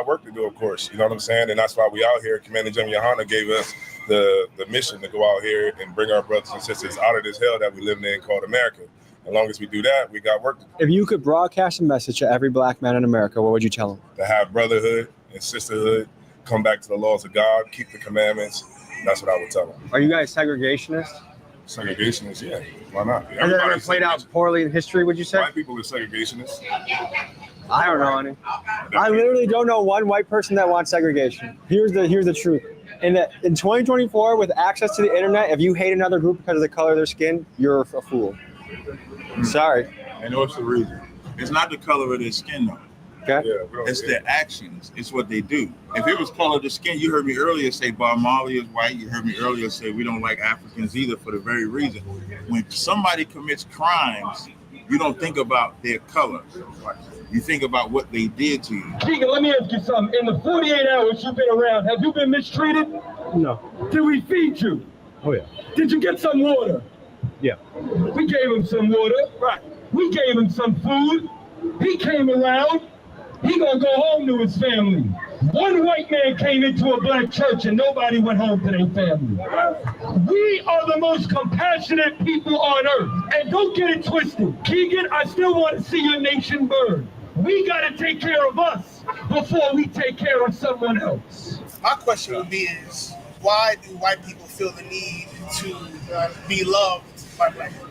work to do, of course. You know what I'm saying? And that's why we out here. Commander Jim Yohana gave us the mission to go out here and bring our brothers and sisters out of this hell that we live in called America. As long as we do that, we got work to do. If you could broadcast a message to every black man in America, what would you tell them? To have brotherhood and sisterhood, come back to the laws of God, keep the commandments. That's what I would tell them. Are you guys segregationists? Segregationists, yeah. Why not? Has it ever played out poorly in history, would you say? White people are segregationists. I don't know any. I literally don't know one white person that wants segregation. Here's the truth. In 2024, with access to the internet, if you hate another group because of the color of their skin, you're a fool. Sorry. And what's the reason? It's not the color of their skin, though. Okay. Yeah, it's their actions. It's what they do. If it was color of the skin, you heard me earlier say Bob Marley is white. You heard me earlier say we don't like Africans either for the very reason. When somebody commits crimes, you don't think about their color. You think about what they did to you. Keegan, let me ask you something. In the 48 hours you've been around, have you been mistreated? No. Did we feed you? Oh, yeah. Did you get some water? Yeah. We gave him some water. Right. We gave him some food. He came around. He gonna go home to his family. One white man came into a black church and nobody went home to their family. We are the most compassionate people on earth. And don't get it twisted. Keegan, I still want to see your nation burn. We gotta take care of us before we take care of someone else. My question would be is, why do white people feel the need to be loved by black people?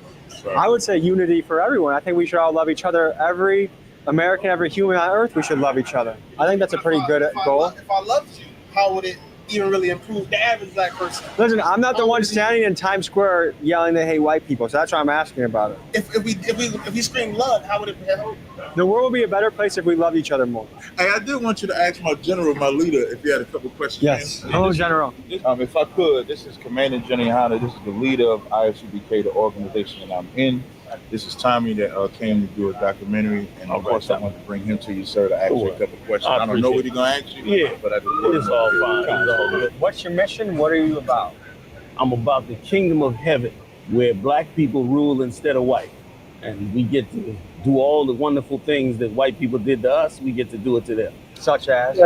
I would say unity for everyone. I think we should all love each other. Every American, every human on earth, we should love each other. I think that's a pretty good goal. If I loved you, how would it even really improve the average black person? Listen, I'm not the one standing in Times Square yelling they hate white people, so that's why I'm asking about it. If we scream love, how would it help? The world would be a better place if we loved each other more. Hey, I did want you to ask my general, my leader, if you had a couple questions. Yes. Hello, General. If I could, this is Commander Jenny Hanna. This is the leader of ISUBK, the organization that I'm in. This is Tommy that came to do a documentary, and of course I want to bring him to you, sir, to ask you a couple questions. I don't know what he's gonna ask you, but I just it's all fine. It's all good. What's your mission? What are you about? I'm about the kingdom of heaven, where black people rule instead of white, and we get to do all the wonderful things that white people did to us. We get to do it to them. Such as?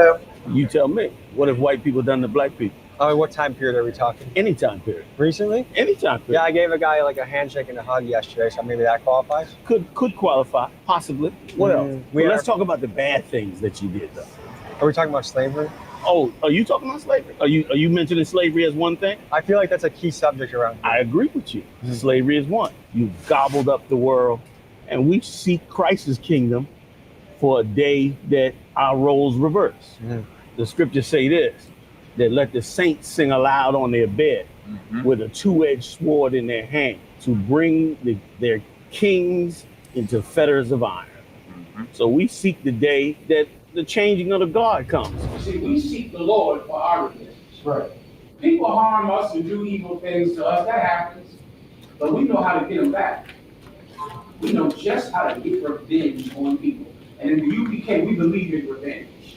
You tell me. What have white people done to black people? What time period are we talking? Any time period. Recently? Any time period. Yeah, I gave a guy like a handshake and a hug yesterday, so maybe that qualifies. Could qualify, possibly. What else? Let's talk about the bad things that you did, though. Are we talking about slavery? Oh, are you talking about slavery? Are you mentioning slavery as one thing? I feel like that's a key subject around here. I agree with you. Slavery is one. You gobbled up the world, and we seek Christ's kingdom for a day that our roles reverse. The scriptures say this, that let the saints sing aloud on their bed with a two-edged sword in their hand to bring their kings into fetters of iron. So we seek the day that the changing of the guard comes. See, we seek the Lord for our repentance. Right. People harm us and do evil things to us. That happens. But we know how to get them back. We know just how to get revenge on people. And in the UPK, we believe in revenge.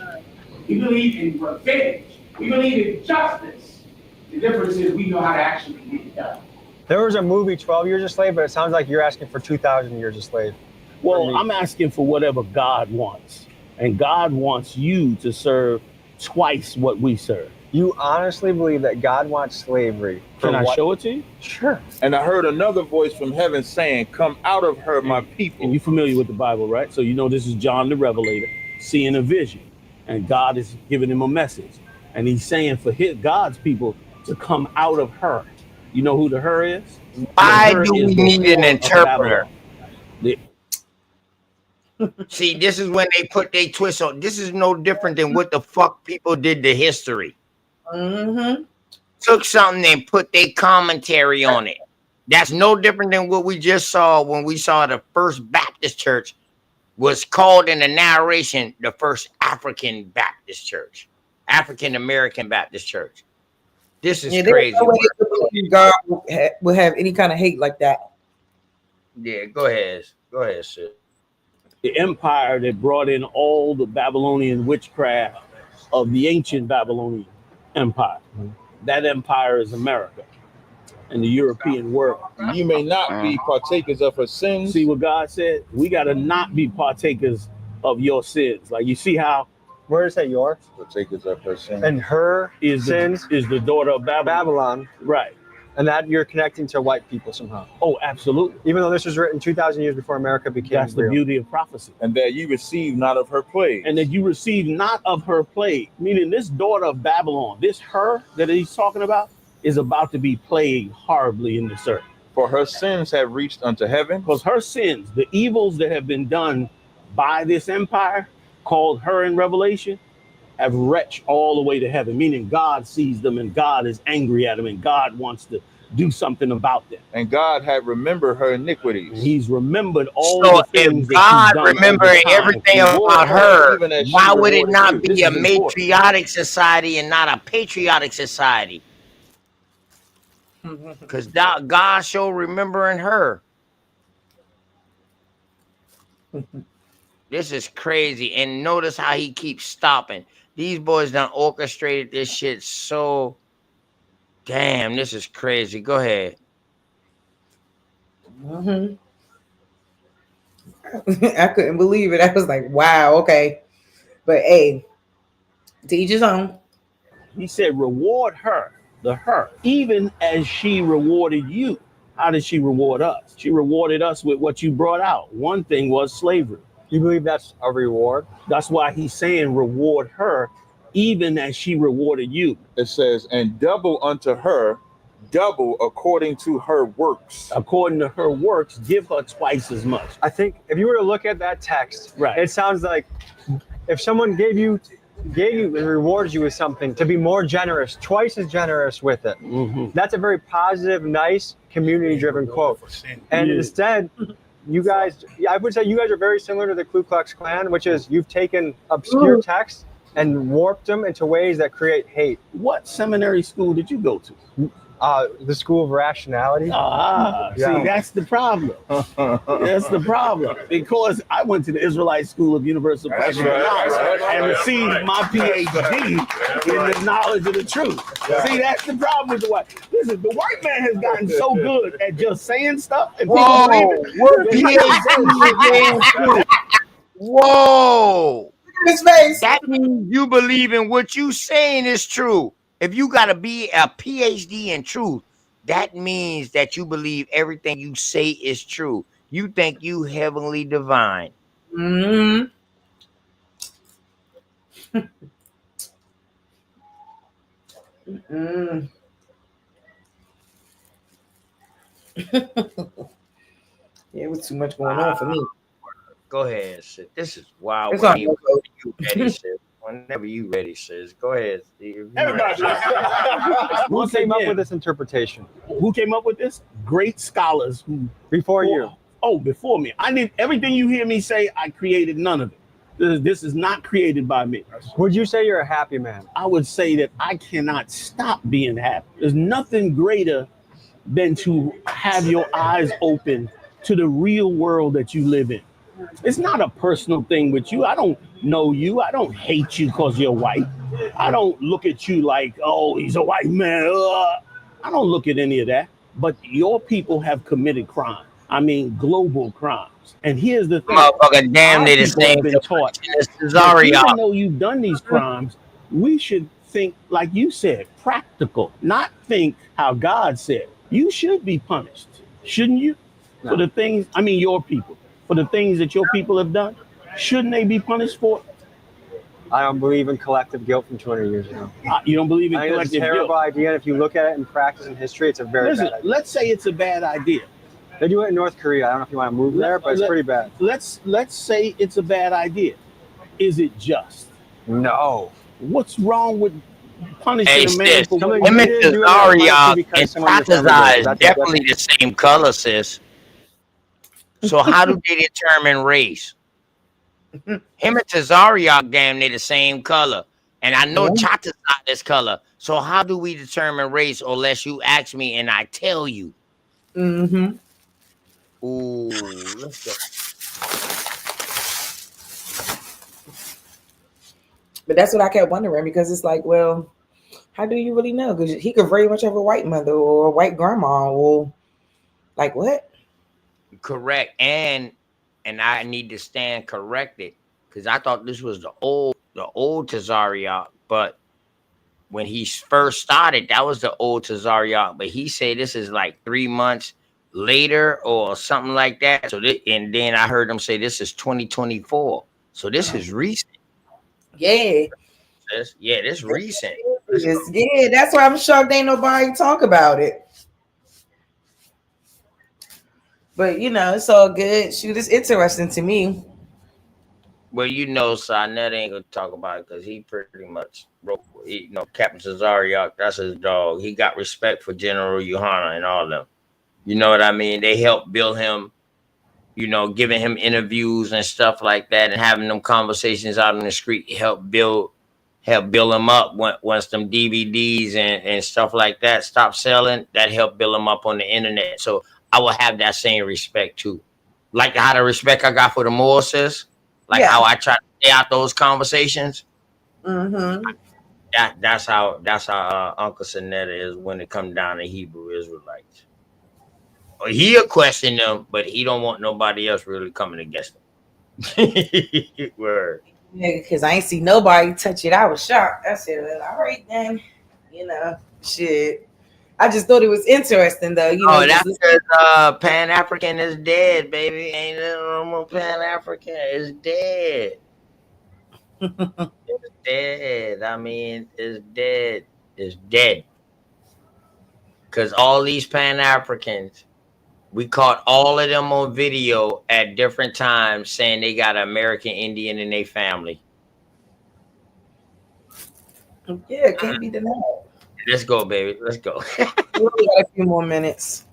We believe in revenge. We believe in justice. The difference is we know how to actually get it done. There was a movie, 12 Years a Slave, but it sounds like you're asking for 2,000 years a slave. Well, I'm asking for whatever God wants. And God wants you to serve twice what we serve. You honestly believe that God wants slavery? Can I show it to you? Sure. And I heard another voice from heaven saying, "Come out of her, my people." And you're familiar with the Bible, right? So you know this is John the Revelator seeing a vision. And God is giving him a message. And he's saying for God's people to come out of her. You know who the her is? Why do we need an interpreter? See, this is when they put their twist on. This is no different than what the fuck people did to history. Took something and put their commentary on it. That's no different than what we just saw when we saw the first Baptist church was called in the narration the first African Baptist church, African American Baptist church. This is crazy. No way God will have any kind of hate like that. Yeah, go ahead. Go ahead, sis. The empire that brought in all the Babylonian witchcraft of the ancient Babylonian empire. That empire is America and the European world. You may not be partakers of her sins. See what God said? We got to not be partakers of your sins. Like you see how, where is that yours? Partakers of her sins. And her sins is the daughter of Babylon. Right. And that you're connecting to white people somehow. Oh, absolutely. Even though this was written 2,000 years before America became That's real. the beauty of prophecy. And that you receive not of her plague. And that you receive not of her plague. Meaning this daughter of Babylon, this her that he's talking about, is about to be plagued horribly in this earth. For her sins have reached unto heaven. Because her sins, the evils that have been done by this empire, called her in Revelation, have reached all the way to heaven, meaning God sees them and God is angry at them and God wants to do something about them. And God had remembered her iniquities. And he's remembered all So the things if God that remembered everything about her, why would it not be a matriotic society and not a patriotic society? Because God showed remembering her. This is crazy. And notice how he keeps stopping. These boys done orchestrated this shit so... Damn, this is crazy. Go ahead. I couldn't believe it. I was like, wow, okay. But hey, to each his own. He said, reward her, the her, even as she rewarded you. How did she reward us? She rewarded us with what you brought out. One thing was slavery. You believe that's a reward? That's why he's saying reward her even as she rewarded you. It says, and double unto her, double according to her works. According to her works, give her twice as much. I think if you were to look at that text, right, it sounds like if someone gave you and rewarded you with something, to be more generous, twice as generous with it. Mm-hmm. That's a very positive, nice, community-driven quote. And instead, you guys, I would say you guys are very similar to the Ku Klux Klan, which is you've taken obscure texts and warped them into ways that create hate. What seminary school did you go to? The School of Rationality. See, that's the problem. That's the problem. Because I went to the Israelite School of Universal Practical Knowledge and received my PhD in the knowledge of the truth. See, that's the problem with the white. Listen, the white man has gotten so good at just saying stuff and people believe it. Whoa. His face. That means you believe in what you saying is true. If you got to be a PhD in truth, that means that you believe everything you say is true. You think you heavenly divine. Mm-hmm. Mm. Yeah, it was too much going on for me. Go ahead, sis. This is wild. It's Whenever all you ready, sis. Whenever you ready, sis. Go ahead, Steve. Who came up with this interpretation? Who came up with this? Great scholars who before you. Oh, before me. I did everything you hear me say. I created none of it. This is not created by me. Would you say you're a happy man? I would say that I cannot stop being happy. There's nothing greater than to have your eyes open to the real world that you live in. It's not a personal thing with you. I don't know you. I don't hate you because you're white. I don't look at you like, oh, he's a white man. I don't look at any of that. But your people have committed crime. I mean, global crimes. And here's the thing. Motherfucker, damn, they the same. Been taught that even though you've done these crimes, we should think, like you said, practical, not think how God said. You should be punished, shouldn't you? No. For the things, I mean, your people, for the things that your people have done, shouldn't they be punished for? I don't believe in collective guilt from 200 years ago. You don't believe in collective guilt? It's a terrible idea. If you look at it in practice and history, it's a very bad idea. Let's say it's a bad idea. They do it in North Korea. I don't know if you want to move there, but it's pretty bad. Let's say it's a bad idea. Is it just? No. What's wrong with punishing a man for what him and Tazariak and Tataza is definitely the same color, sis. So how do they determine race? Him and Tazariak, damn, they the same color. And I know Chata's not this color. So how do we determine race unless you ask me and I tell you? Mm-hmm. Ooh, let's go. But that's what I kept wondering, because it's like, well, how do you really know? Because he could very much have a white mother or a white grandma, or like what? Correct. And I need to stand corrected, because I thought this was the old Tazariak, but when he first started, that was the old Tazariak. But he said this is like 3 months later or something like that. So and then I heard him say this is 2024. So this is recent. Yeah. This recent. Yeah, that's why I'm shocked ain't nobody talk about it. But you know, it's all good. Shoot, it's interesting to me. Well, you know, Sarnett ain't gonna talk about it because he pretty much broke. Captain Tazariak, that's his dog. He got respect for General Yohana and all of them. You know what I mean? They helped build him, giving him interviews and stuff like that, and having them conversations out on the street help build him up. Once them DVDs and stuff like that stopped selling, that helped build him up on the internet. So I will have that same respect too. Like how the respect I got for the Morses, how I try to stay out those conversations. Mm-hmm. That's how Uncle Sonetta is when it comes down to Hebrew Israelites. He'll question them, but he don't want nobody else really coming against him. Word. Yeah, because I ain't see nobody touch it. I was shocked. I said, well, all right then. Shit. I just thought it was interesting though. That's because Pan-African is dead, baby. Ain't no more Pan-African is dead. It's dead. I mean, it's dead. It's dead. Because all these Pan Africans, we caught all of them on video at different times saying they got an American Indian in their family. Yeah, it can't be denied. Let's go, baby. Let's go. We only got a few more minutes.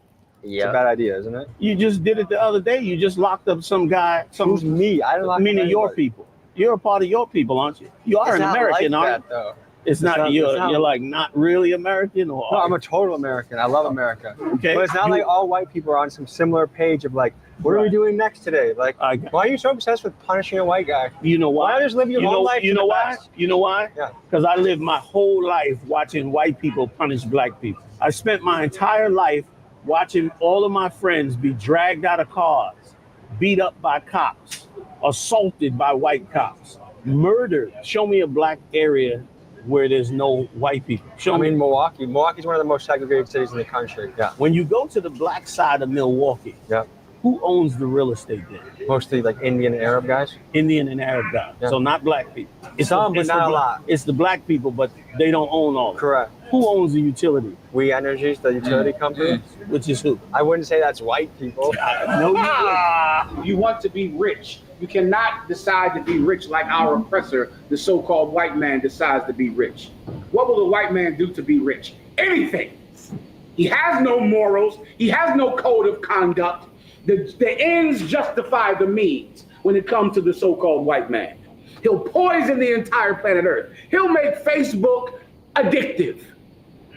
It's a bad idea, isn't it? You just did it the other day. You just locked up some guy. Who's me? I didn't lock up meaning your anybody. people. You're a part of your people, aren't you? You are It's an not American, like aren't that, you? though. It's not. You're not- like not really American, or No, I'm a total American. I love America. Okay. But it's not like all white people are on some similar page of like, what are we doing next today? Like, why are you so obsessed with punishing a white guy? You know why? Why not just live your whole life? You to know the why? best? You know why? Yeah. Because I lived my whole life watching white people punish black people. I spent my entire life watching all of my friends be dragged out of cars, beat up by cops, assaulted by white cops, murdered. Show me a black area where there's no white people. Show me. Milwaukee. Milwaukee's one of the most segregated cities in the country. Yeah. When you go to the black side of Milwaukee, who owns the real estate there? Mostly like Indian and Arab guys. Indian and Arab guys. Yeah. So not black people. Some, but not a lot. It's the black people, but they don't own all of it. Correct. Who owns the utility? We Energies, the utility company. Which is who? I wouldn't say that's white people. No, You want to be rich. You cannot decide to be rich like our oppressor, the so-called white man, decides to be rich. What will the white man do to be rich? Anything. He has no morals. He has no code of conduct. The ends justify the means when it comes to the so-called white man. He'll poison the entire planet Earth. He'll make Facebook addictive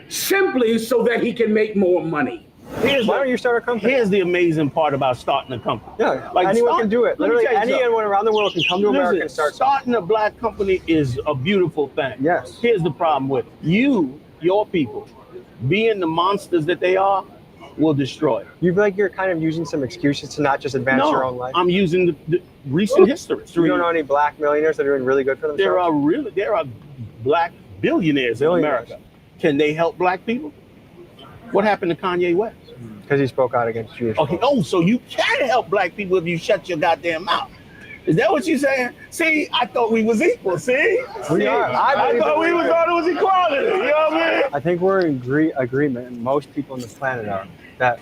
simply so that he can make more money. Why don't you start a company? Here's the amazing part about starting a company. Yeah, anyone can do it. let me Literally tell you anyone around the world can come to America and Listen, start starting a black company is a beautiful thing. Yes. Here's the problem with it. Your people, being the monsters that they are, will destroy it. You feel like you're kind of using some excuses to not just advance your own life? I'm using the recent history. You don't know any black millionaires that are doing really good for themselves? There are black billionaires in America. Can they help black people? What happened to Kanye West? Because he spoke out against Jewish. Okay. Oh, so you can help black people if you shut your goddamn mouth. Is that what you're saying? See, I thought we was equal. See? We are. I thought we thought it was equality. You know what I mean? I think we're in agreement, and most people on the planet are, that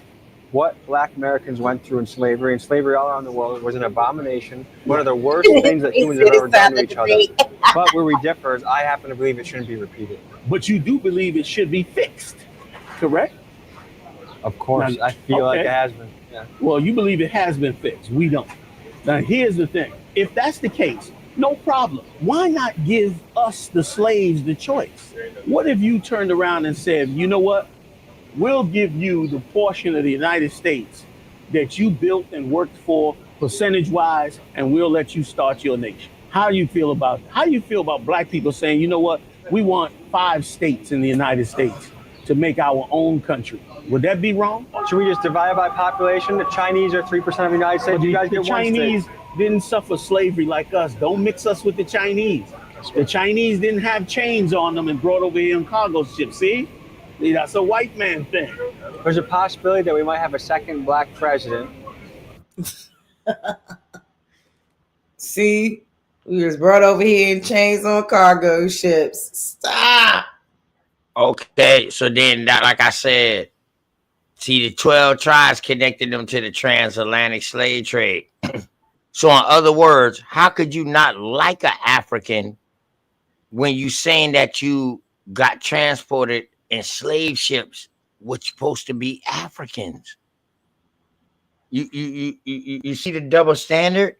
what black Americans went through in slavery, and slavery all around the world, was an abomination, one of the worst things that humans have ever done to each other. But where we differ is I happen to believe it shouldn't be repeated. But you do believe it should be fixed, correct? Of course. Now, I feel like it has been. Yeah. Well, you believe it has been fixed. We don't. Now, here's the thing. If that's the case, no problem. Why not give us, the slaves, the choice? What if you turned around and said, you know what? We'll give you the portion of the United States that you built and worked for percentage-wise, and we'll let you start your nation. How do you feel about black people saying, you know what? We want 5 states in the United States to make our own country. Would that be wrong? Should we just divide by population? The Chinese are 3% of the United States. But You guys the get Chinese one state. didn't suffer slavery like us. Don't mix us with the Chinese. The Chinese didn't have chains on them and brought over here in cargo ships. See, that's a white man thing. There's a possibility that we might have a second black president. See, we was brought over here in chains on cargo ships. Stop. Okay, so then that, like I said, see, the 12 tribes connected them to the transatlantic slave trade. So in other words, how could you not like an African when you saying that you got transported in slave ships, which supposed to be Africans? You see the double standard?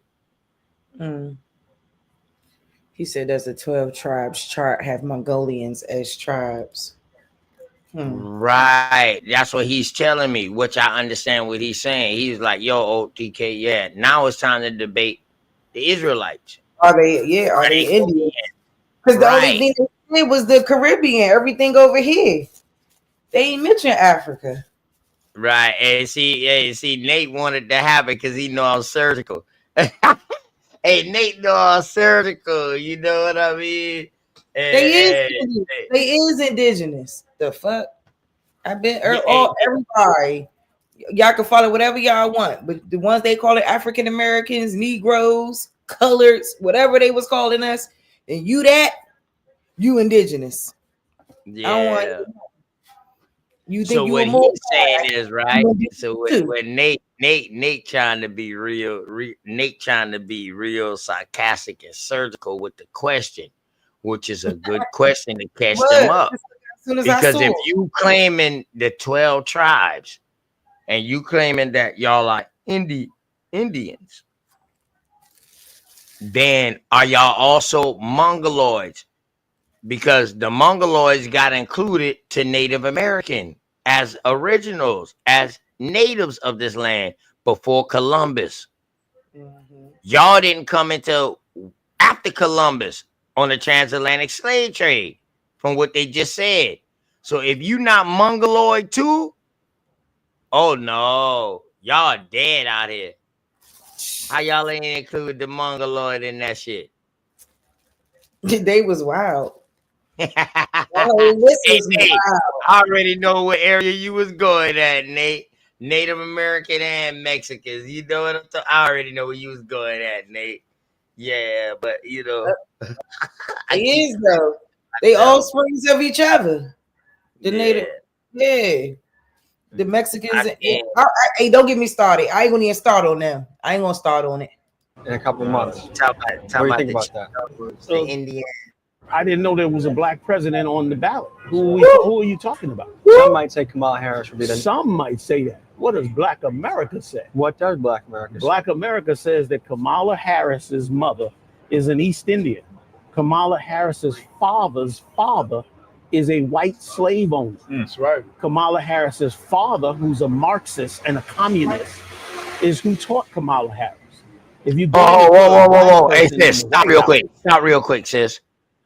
He said there's a 12 tribes chart, have Mongolians as tribes. Right. That's what he's telling me, which I understand what he's saying. He's like, yo, OTK, yeah. Now it's time to debate the Israelites. Are they Indian? Because the only thing they did was the Caribbean, everything over here. They ain't mentioned Africa. Right. And see, Nate wanted to have it because he know I'm surgical. Hey, Nate know I'm surgical. You know what I mean? They is indigenous. The fuck? I bet everybody. Y'all can follow whatever y'all want, but the ones they call it African Americans, Negroes, coloreds, whatever they was calling us, and you indigenous. Yeah. I don't want you think So you what were more he's saying is right. So too. what Nate trying to be Nate trying to be real sarcastic and surgical with the question, which is a good question to catch them up. As soon as I Because saw if it. you claiming the 12 tribes and you claiming that y'all are Indians, then are y'all also Mongoloids? Because the Mongoloids got included to Native American as originals, as natives of this land before Columbus. Y'all didn't come until after Columbus on the transatlantic slave trade, from what they just said. So if you not Mongoloid too, oh no, y'all dead out here. How y'all ain't include the Mongoloid in that shit? They was wild. Hey, Nate, I already know what area you was going at, Nate. Native American and Mexicans. You know what I'm talking? I already know where you was going at, Nate. Yeah, but you know, It is though. They all springs of each other. The native, the Mexicans. Hey, don't get me started. I ain't gonna even start on them. I ain't gonna start on it. In a couple months. Talk what do you think about that? The Indian. I didn't know there was a black president on the ballot. Who are you talking about? Some might say Kamala Harris would be the. Some might say that. What does Black America say? What does Black America say? Black America says that Kamala Harris's mother is an East Indian. Kamala Harris's father's father is a white slave owner. That's right. Kamala Harris's father, who's a Marxist and a communist, is who taught Kamala Harris. If you whoa. Hey, sis, stop real quick. Stop real quick, sis.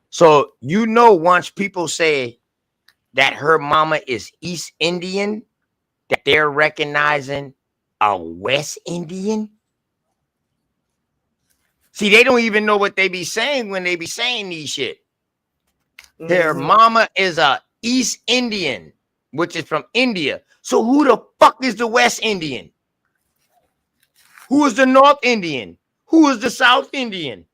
So, you know, once people say that her mama is East Indian, that they're recognizing a West Indian? See, they don't even know what they be saying when they be saying these shit. Their mama is a East Indian, which is from India. So who the fuck is the West Indian? Who is the North Indian? Who is the South Indian?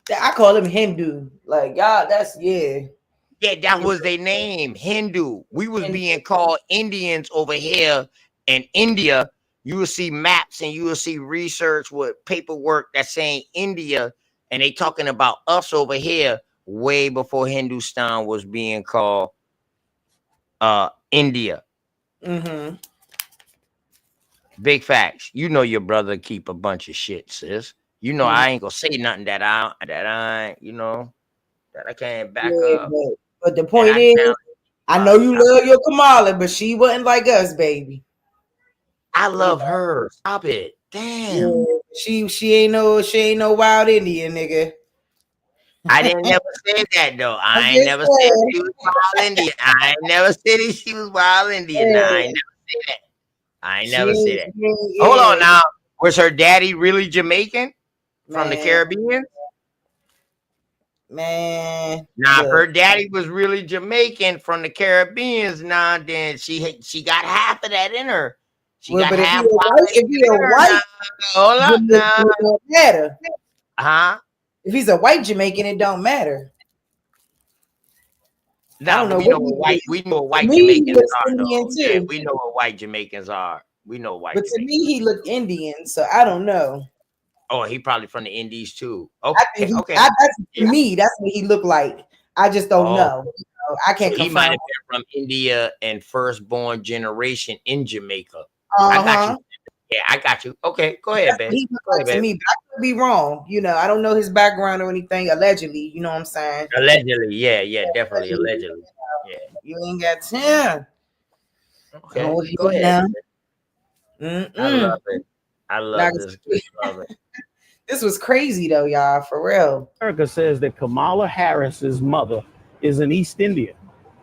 I call them Hindu. Like, y'all, yeah, that was their name, Hindu. We was being called Indians over here in India. You will see maps and you will see research with paperwork that's saying India, and they talking about us over here way before Hindustan was being called India. Big facts. You know your brother keep a bunch of shit, sis. You know I ain't gonna say nothing that I you know, that I can't back up. But the point is, I know you love your Kamala, but she wasn't like us, baby. I love her. Stop it. Damn. Yeah, she ain't no wild Indian, nigga. I didn't never say that though. I ain't never said she was wild Indian. I ain't never said she was wild Indian. No, I ain't never say that. I ain't never said that. Hold on now. Was her daddy really Jamaican from the Caribbean? Man. Now, if her daddy was really Jamaican from the Caribbeans, now then she got half of that in her. She got but half. if he a white, hold up now. It don't matter. Huh? If he's a white Jamaican, it don't matter. No, I don't know. We know what white Jamaicans are. Yeah, we know what white Jamaicans are. We know white. But to me, he looked Indian, so I don't know. Oh, he probably from the Indies too. Okay, To me, that's what he looked like. I just don't know. I can't. So he might have been from India and firstborn generation in Jamaica. I got you. Yeah, I got you. Okay, go ahead, man. He looked like to me, but I could be wrong. You know, I don't know his background or anything. Allegedly, you know what I'm saying? Allegedly, yeah, definitely allegedly. Yeah, you ain't got 10. Okay, go ahead. I love it. I love this. This was crazy though, y'all, for real. America says that Kamala Harris's mother is an East Indian.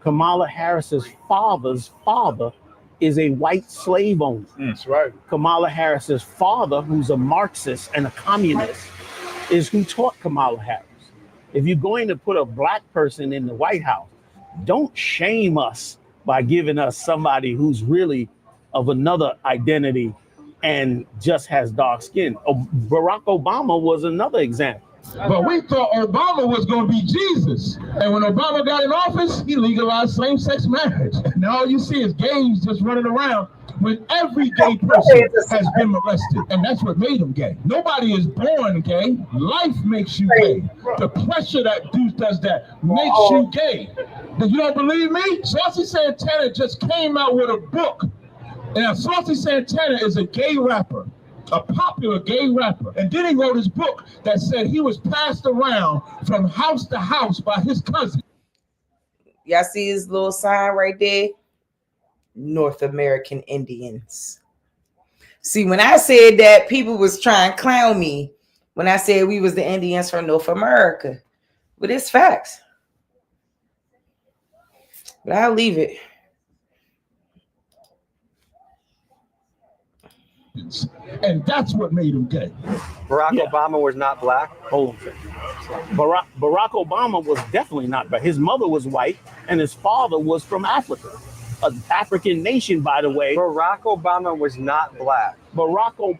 Kamala Harris's father's father is a white slave owner. That's right. Kamala Harris's father, who's a Marxist and a communist, is who taught Kamala Harris. If you're going to put a black person in the White House, don't shame us by giving us somebody who's really of another identity and just has dark skin. Barack Obama was another example. But we thought Obama was going to be Jesus. And when Obama got in office, he legalized same-sex marriage. Now all you see is gays just running around when every gay person has been molested. And that's what made them gay. Nobody is born gay. Life makes you gay. The pressure that dude does that makes you gay. But you don't believe me? Saucy Santana just came out with a book. And Saucy Santana is a gay rapper. A popular gay rapper. And then he wrote his book that said he was passed around from house to house by his cousin. Y'all see his little sign right there? North American Indians. See, when I said that, people was trying to clown me when I said we was the Indians from North America. But it's facts. But I'll leave it. And that's what made him gay. Barack Obama was not black. Barack Obama was definitely not black. His mother was white, and his father was from Africa, an African nation, by the way. Barack Obama was not black.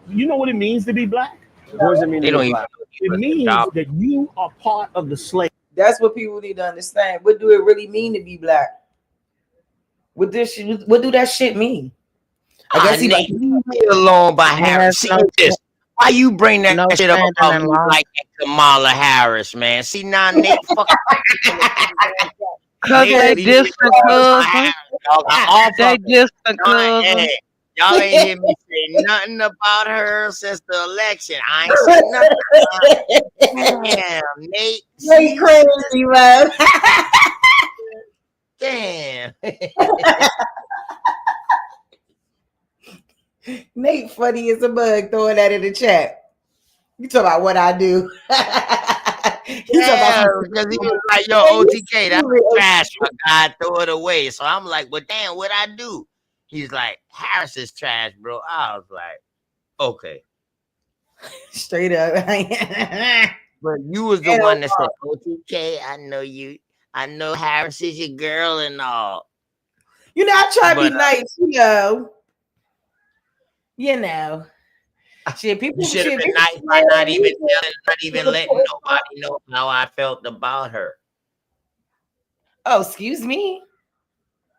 You know what it means to be black? What does it mean to be black? It means that you are part of the slave. That's what people need to understand. What do it really mean to be black? What do that shit mean? I guess he leave me alone by Harris. See this. Why you bring that shit up about me like Kamala Harris, man? See now, Nate, fucking. Cause they distant cousin. They distant cousin. Y'all ain't hear me say nothing about her since the election. I ain't said nothing. Damn, Nate. Nate crazy, man. Damn. Nate funny as a bug throwing that in the chat. You talking about what I do? Yeah, because he was like, yo, OTK, that's trash. My God, throw it away. So I'm like, well, damn, what I do? He's like, Harris is trash, bro. I was like, okay. Straight up. But you was the one that said, OTK, I know you. I know Harris is your girl and all. You know, I try to be nice, you know. Shit, people you should have been nice by not even letting nobody know how I felt about her. Oh, excuse me.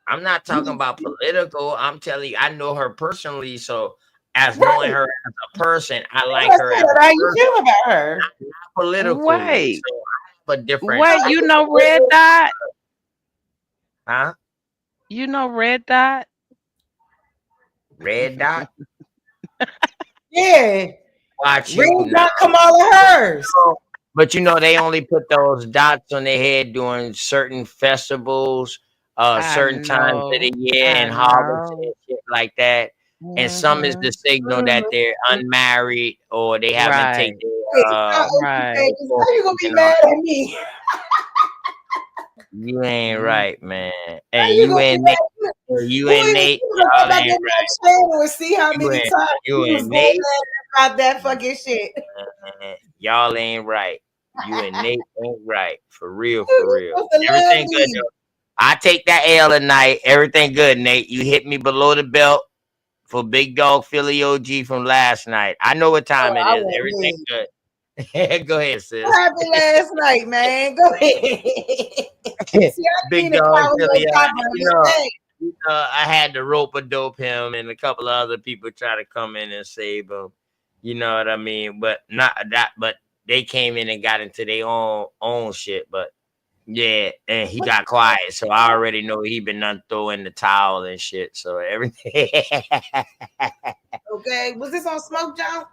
I'm not talking about political. I'm telling you, I know her personally. So, as knowing her as a person, I like her. How you feel about her? Not political. Wait, so but different. Wait, you know Red Dot? Huh? You know Red Dot? Red Dot? Yeah. Watch Red you Dot Kamala Harris. But you know, they only put those dots on their head during certain festivals, certain times of the year and harvest and shit like that. And some is the signal that they're unmarried or they haven't taken How you gonna be mad at me? You ain't right, man. And you and Nate, y'all ain't right. See how many times you and Nate about that fucking shit. Y'all ain't right. You and Nate ain't right. For real, for real. Everything good, though. I take that L tonight. Everything good, Nate. You hit me below the belt for Big Dog Philly OG from last night. I know what time it is. Everything good. Go ahead, sis. What happened last night, man? Go ahead. Big Dog Philly. I had to rope a dope him and a couple of other people try to come in and save him. You know what I mean? But not that. But they came in and got into their own shit. But yeah, and he got quiet, so I already know he been done throwing the towel and shit. So everything. Okay, was this on Smoke, John?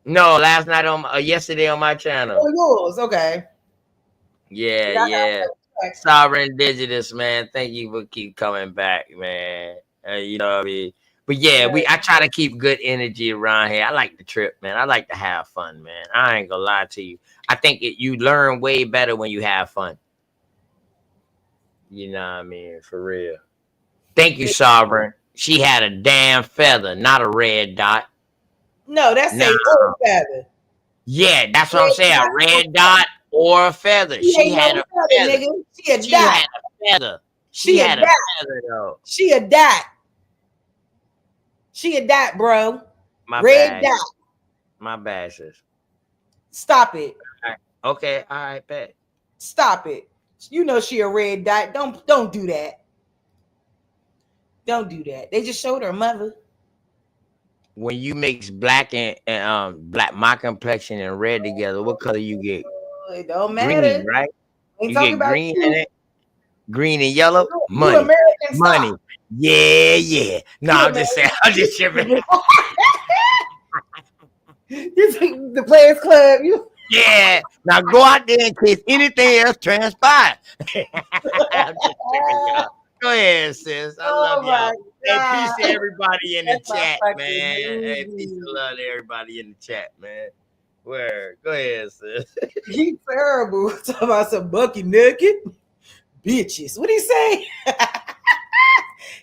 No, last night on yesterday on my channel. Oh, yours, okay. Yeah. Sovereign Indigenous, man. Thank you for keep coming back, man. You know what I mean? But yeah, I try to keep good energy around here. I like the trip, man. I like to have fun, man. I ain't gonna lie to you. I think you learn way better when you have fun. You know what I mean? For real. Thank you, Sovereign. She had a damn feather, not a red dot. No, that's a old feather. Yeah, that's what I'm saying. A red dot or a feather. She had a feather. Nigga. She had a feather. She had a feather, though. She a dot. She a dot, bro. My red bad. dot. My bad, sis. Stop it. Okay, all right, bet. Stop it. You know she a red dot. Don't do that. Don't do that. They just showed her mother. When you mix black and black, my complexion and red together, what color you get? It don't Green, matter. right? Ain't You talking get about green you. in it. Green and yellow, You money, American money. stop. Yeah. No, You I'm just saying. I'm just tripping. You think the Players Club? You Yeah. Now go out there in case anything else transpires. I'm just tripping, y'all. Go ahead, sis. I love y'all. Hey, peace to everybody in the chat, man. Hey, peace and love to everybody in the chat, man. Where? Go ahead, sis. He terrible. Talking about some bucky naked bitches. What he say?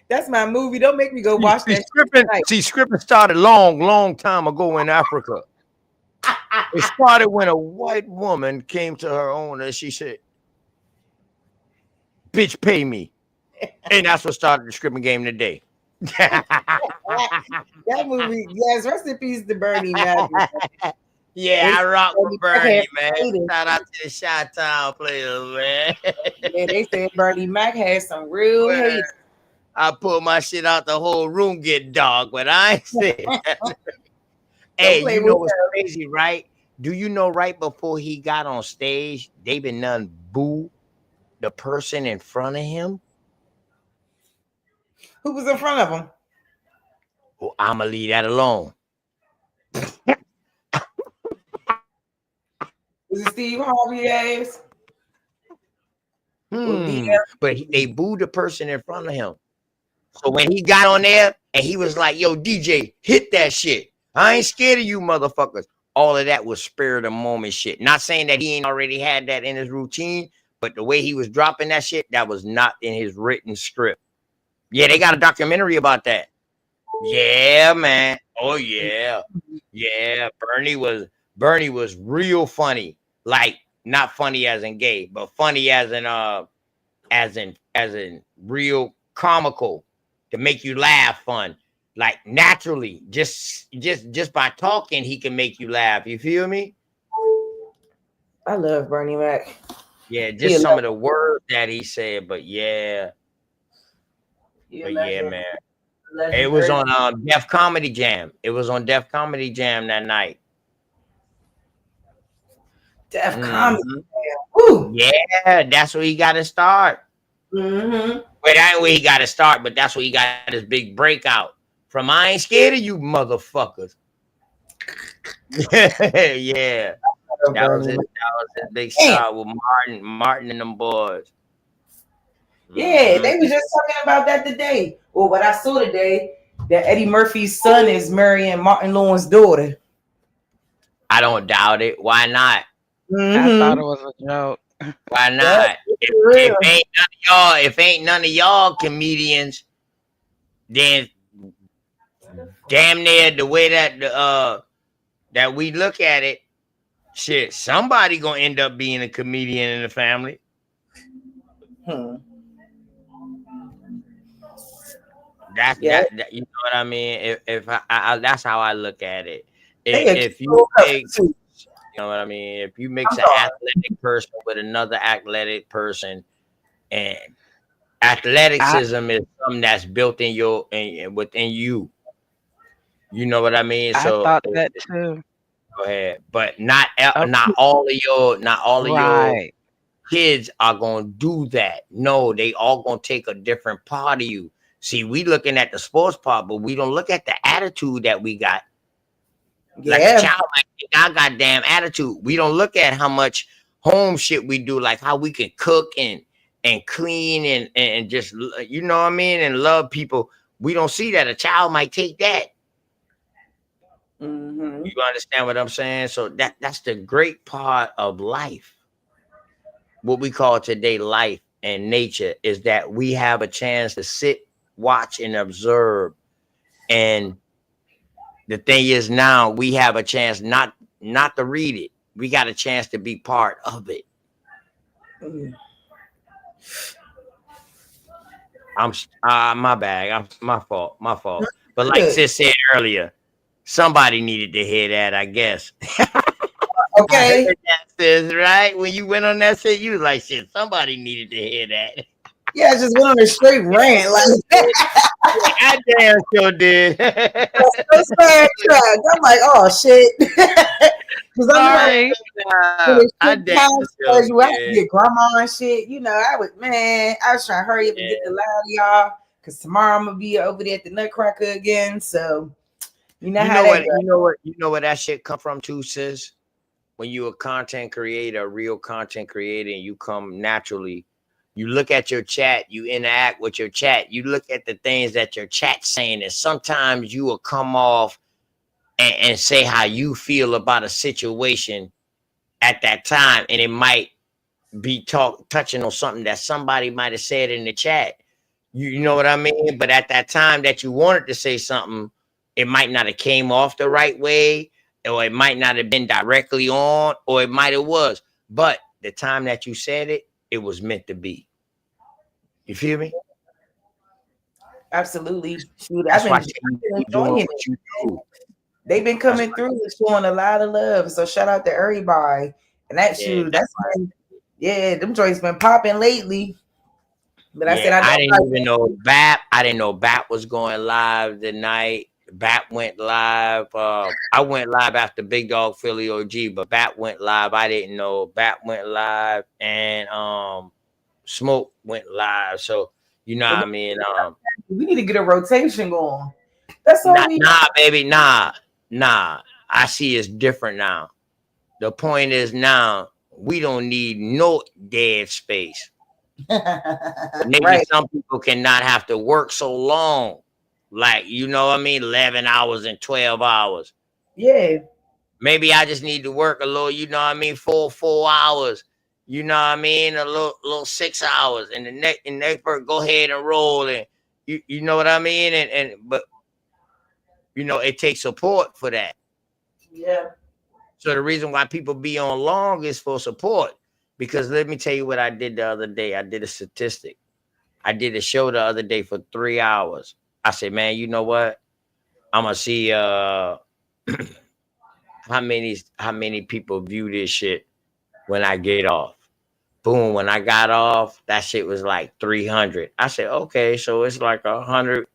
That's my movie. Don't make me go watch that. Scripting started long time ago in Africa. It started when a white woman came to her owner and she said, "Bitch, pay me." And that's what started the scripting game today. That movie, yes, rest in peace to Bernie Mac. Yeah, I rock with Bernie, man. Shout out to the Chi-Town players, man. Yeah, they said Bernie Mac had some real hate. I pull my shit out, the whole room get dark, but I ain't saying that. Hey, you know what's crazy, right? Do you know right before he got on stage, David Nunn booed the person in front of him? Who was in front of him? Well, I'ma leave that alone. Was it Steve Harvey ass? But they booed the person in front of him. So when he got on there and he was like, "Yo, DJ, hit that shit. I ain't scared of you motherfuckers." All of that was spur of the moment shit. Not saying that he ain't already had that in his routine, but the way he was dropping that shit, that was not in his written script. Yeah, they got a documentary about that. Yeah, man. Oh yeah. Yeah, Bernie was real funny. Like not funny as in gay, but funny as in real comical to make you laugh fun. Like naturally, just by talking, he can make you laugh. You feel me? I love Bernie Mac. Yeah, just some of the words that he said, but yeah. But yeah, man. It was on Def Comedy Jam. It was on Def Comedy Jam that night. Def Comedy Jam. Woo. Yeah, that's where he got to start. Mm-hmm. But that ain't where he got to start, but that's where he got his big breakout. From I ain't scared of you motherfuckers. Yeah. That was his big start with Martin and them boys. Yeah, they was just talking about that today. Well, what I saw today, that Eddie Murphy's son is marrying Martin Lawrence's daughter. I don't doubt it. Why not? I thought it was a joke. Why not? If ain't none of y'all comedians, then damn near the way that that we look at it, shit, somebody gonna end up being a comedian in the family. That you know what I mean? If I that's how I look at it. If you mix, you know what I mean? If you mix an athletic person with another athletic person, and athleticism is something that's built in your within you. You know what I mean? I thought that too. Go ahead, but not all of your kids are gonna do that. No, they all gonna take a different part of you. See, we looking at the sports part, but we don't look at the attitude that we got. Like a child might think I got damn attitude. We don't look at how much home shit we do, like how we can cook and clean and just, you know what I mean, and love people. We don't see that. A child might take that. You understand what I'm saying? So that's the great part of life. What we call today life and nature is that we have a chance to sit, watch, and observe. And the thing is, now we have a chance not to read it. We got a chance to be part of it. My bad. My fault. But like Sis said earlier, somebody needed to hear that, I guess. I Okay. heard that, sis, right? When you went on that shit, you was like, shit, somebody needed to hear that. Yeah, I just went on a straight rant. Like I damn sure did. first track. I'm like, oh shit. Because I'm like, Sorry. when it's I shit damn time, sure you have to did. get grandma and shit. You know, I was trying to hurry up and get the loud y'all. Because tomorrow I'm gonna be over there at the Nutcracker again. So you know You how know that what? goes. You know where that shit come from too, sis. When you a content creator, a real content creator, and you come naturally, you look at your chat, you interact with your chat, you look at the things that your chat's saying, and sometimes you will come off and say how you feel about a situation at that time, and it might be touching on something that somebody might have said in the chat. You know what I mean? But at that time that you wanted to say something, it might not have came off the right way, or it might not have been directly on, or it might have was. But the time that you said it, it was meant to be. You feel me? Absolutely. Shoot, That's why I've been you doing enjoying what it. you do. They've been That's coming through and showing a lot of love. So shout out to everybody. And that yeah, shoot, them joints been popping lately. But I said yeah. I I didn't know even know BAP. I didn't know BAP was going live tonight. BAP went live. I went live after Big Dog Philly OG, but BAP went live. I didn't know BAP went live, and Smoke went live. So you know what I mean. we need to get a rotation going. That's all we Nah, baby, nah. I see it's different now. The point is now we don't need no dead space. Maybe right. some people cannot have to work so long, like you know what I mean, 11 hours and 12 hours. Yeah. Maybe I just need to work a little, you know what I mean, 4 hours. You know what I mean, a little 6 hours, and the next part go ahead and roll, and you know what I mean, but you know it takes support for that. Yeah. So the reason why people be on long is for support. Because let me tell you what I did the other day. I did a statistic. I did a show the other day for 3 hours. I said, man, you know what? I'm gonna see how many people view this shit when I get off. Boom, when I got off, that shit was like 300. I said, okay, so it's like 100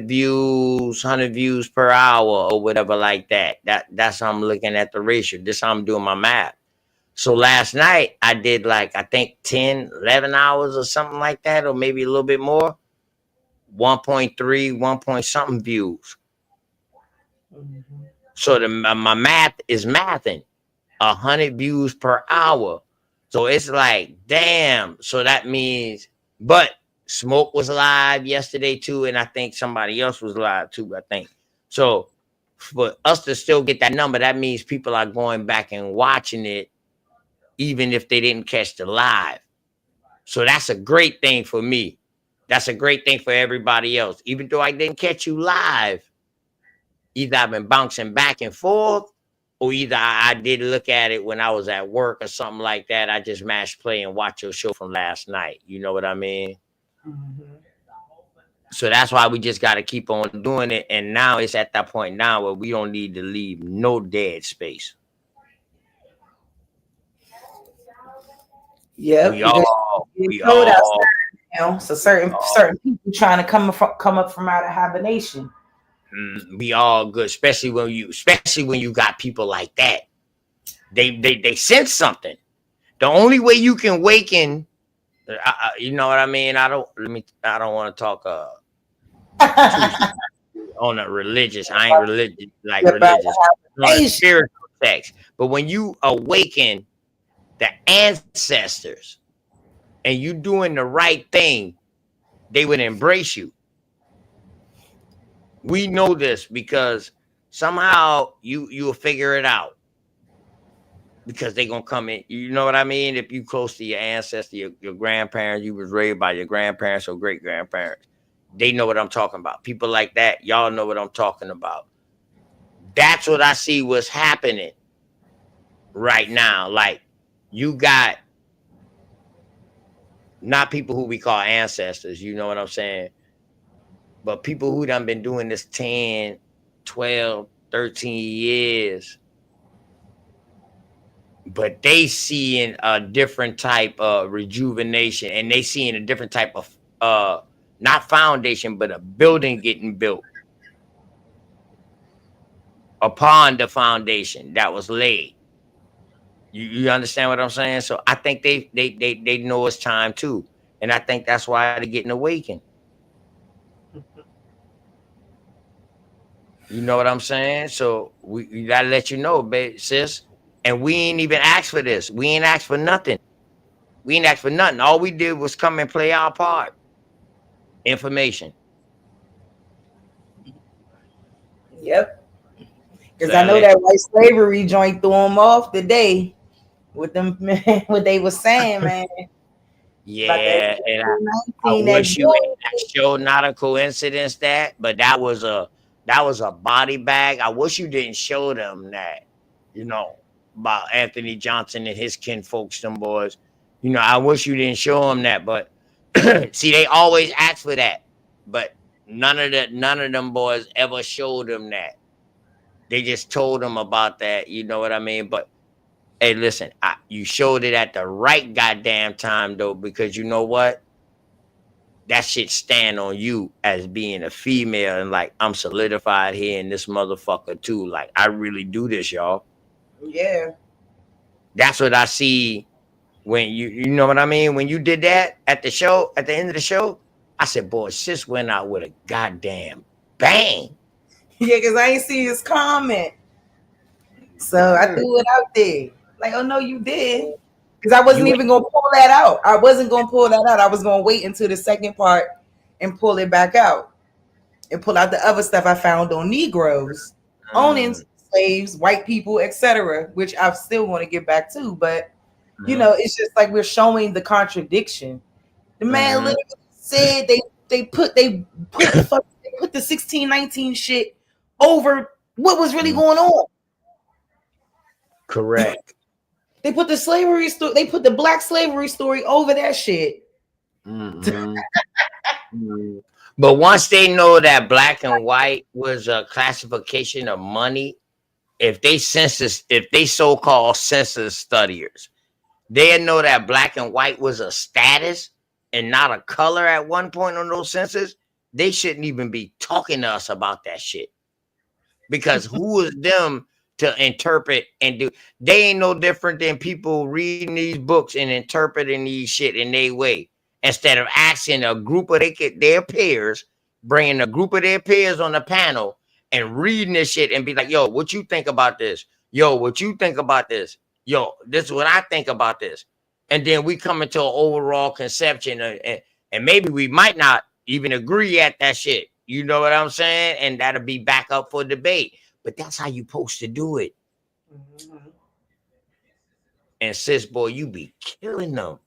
views per hour or whatever like that. That's how I'm looking at the ratio. This how I'm doing my math. So last night I did like, I think 10, 11 hours or something like that, or maybe a little bit more. 1.3, 1 point something views. So my math is mathing 100 views per hour. So it's like, damn. So that means, but Smoke was live yesterday too, and I think somebody else was live too, I think. So for us to still get that number, that means people are going back and watching it, even if they didn't catch the live. So that's a great thing for me. That's a great thing for everybody else. Even though I didn't catch you live, either I've been bouncing back and forth, or either I did look at it when I was at work or something like that. I just mashed play and watch your show from last night. You know what I mean? Mm-hmm. So that's why we just got to keep on doing it. And now it's at that point now where we don't need to leave no dead space. Yep. We all cold outside now. So certain people trying to come up from out of hibernation. Be all good, especially when you got people like that. They sense something. The only way you can waken, you know what I mean. I don't want to talk on a religious. I ain't religious like religious. On a spiritual text. But when you awaken the ancestors and you doing the right thing, they would embrace you. We know this because somehow you'll figure it out. Because they're gonna come in, you know what I mean? If you close to your ancestor, your grandparents, you was raised by your grandparents or great grandparents, they know what I'm talking about. People like that, y'all know what I'm talking about. That's what I see what's happening right now. Like you got not people who we call ancestors, you know what I'm saying? But people who done been doing this 10, 12, 13 years, but they seeing a different type of rejuvenation, and they seeing a different type of not foundation, but a building getting built upon the foundation that was laid. You understand what I'm saying? So I think they know it's time too, and I think that's why they're getting awakened. You know what I'm saying? So we gotta let you know, babe, sis. And we ain't even asked for this. We ain't asked for nothing. We ain't asked for nothing. All we did was come and play our part. Information. Yep. Because I know that white slavery joint threw them off today with them what they was saying, man. Yeah, and I wish you that show not a coincidence but that was a body bag. I wish you didn't show them that, about Anthony Johnson and his kinfolks, them boys. I wish you didn't show them that, but see, they always ask for that, but none of them boys ever showed them that. They just told them about that, you know what I mean? But hey, listen, you showed it at the right goddamn time, though, because you know what? That shit stand on you as being a female, and like, I'm solidified here in this motherfucker too. Like, I really do this, y'all. Yeah. That's what I see when you know what I mean? When you did that at the show, at the end of the show, I said, boy, sis went out with a goddamn bang. Yeah, because I ain't see his comment. So I threw it out there. Like, oh no, you did. Because I wasn't even gonna pull that out. I wasn't gonna pull that out. I was gonna wait until the second part and pull it back out. And pull out the other stuff I found on Negroes, owning slaves, white people, etc., which I still want to get back to. But it's just like we're showing the contradiction. The man literally said they put the 1619 shit over what was really going on. Correct. They put the slavery story. They put the black slavery story over that shit. But once they know that black and white was a classification of money, if they so-called census studiers, they know that black and white was a status and not a color at one point on those census, they shouldn't even be talking to us about that shit. Because who is them to interpret and do? They ain't no different than people reading these books and interpreting these shit in their way. Instead of asking a group of their peers, bringing a group of their peers on the panel and reading this shit and be like, yo, what you think about this? Yo, what you think about this? Yo, this is what I think about this. And then we come into an overall conception and maybe we might not even agree at that shit. You know what I'm saying? And that'll be back up for debate. But that's how you supposed to do it. And sis, boy, you be killing them.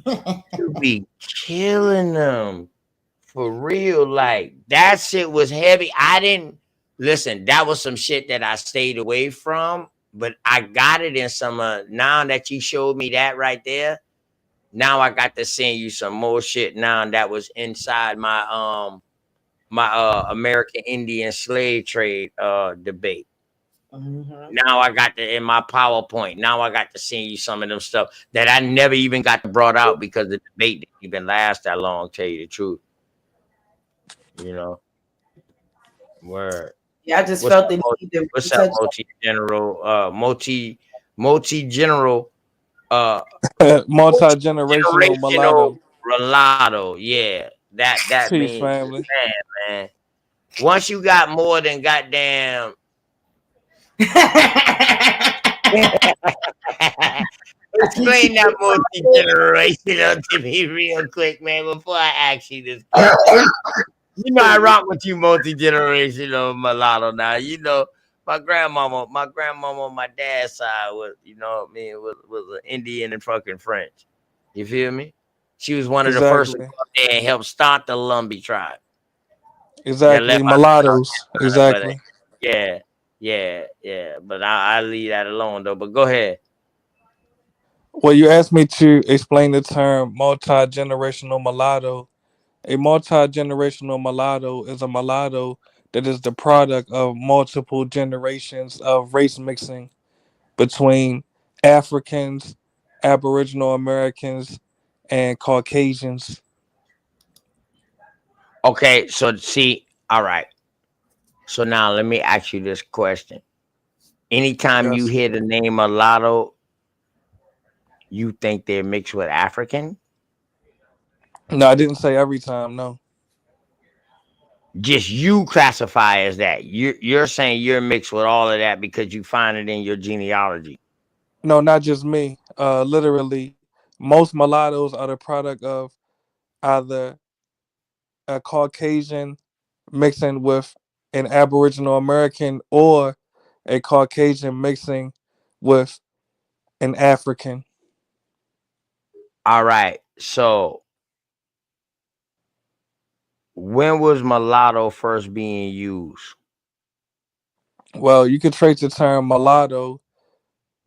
You be killing them. For real. Like, that shit was heavy. I didn't listen. That was some shit that I stayed away from. But I got it in some now that you showed me that right there. Now I got to send you some more shit now that was inside my American Indian slave trade debate. Now I got in my PowerPoint. Now I got to send you some of them stuff that I never even got to brought out because the debate didn't even last that long, tell you the truth. Word. Yeah, I just felt the need to what's up, multi-general multi-generational mulatto. Yeah. That Peace, means family. man. Once you got more than goddamn explain that multi-generational to me real quick, man, before I ask you this question. I rock with you, multi-generational mulatto now. My grandmama on my dad's side was, was an Indian and fucking French. You feel me? She was one of the first to go up there and help start the Lumbee tribe. Exactly, mulattoes. Exactly. Yeah. But I leave that alone though. But go ahead. Well, you asked me to explain the term multi-generational mulatto. A multi-generational mulatto is a mulatto that is the product of multiple generations of race mixing between Africans, Aboriginal Americans, and Caucasians. Okay, so see, all right. So now let me ask you this question. Anytime you Yes. hear the name mulatto, you think they're mixed with African? No, I didn't say every time. No. Just you classify as that. You're saying you're mixed with all of that because you find it in your genealogy. No, not just me. Literally, most mulattoes are the product of either a Caucasian mixing with an Aboriginal American or a Caucasian mixing with an African. All right. So when was mulatto first being used? Well, you could trace the term mulatto,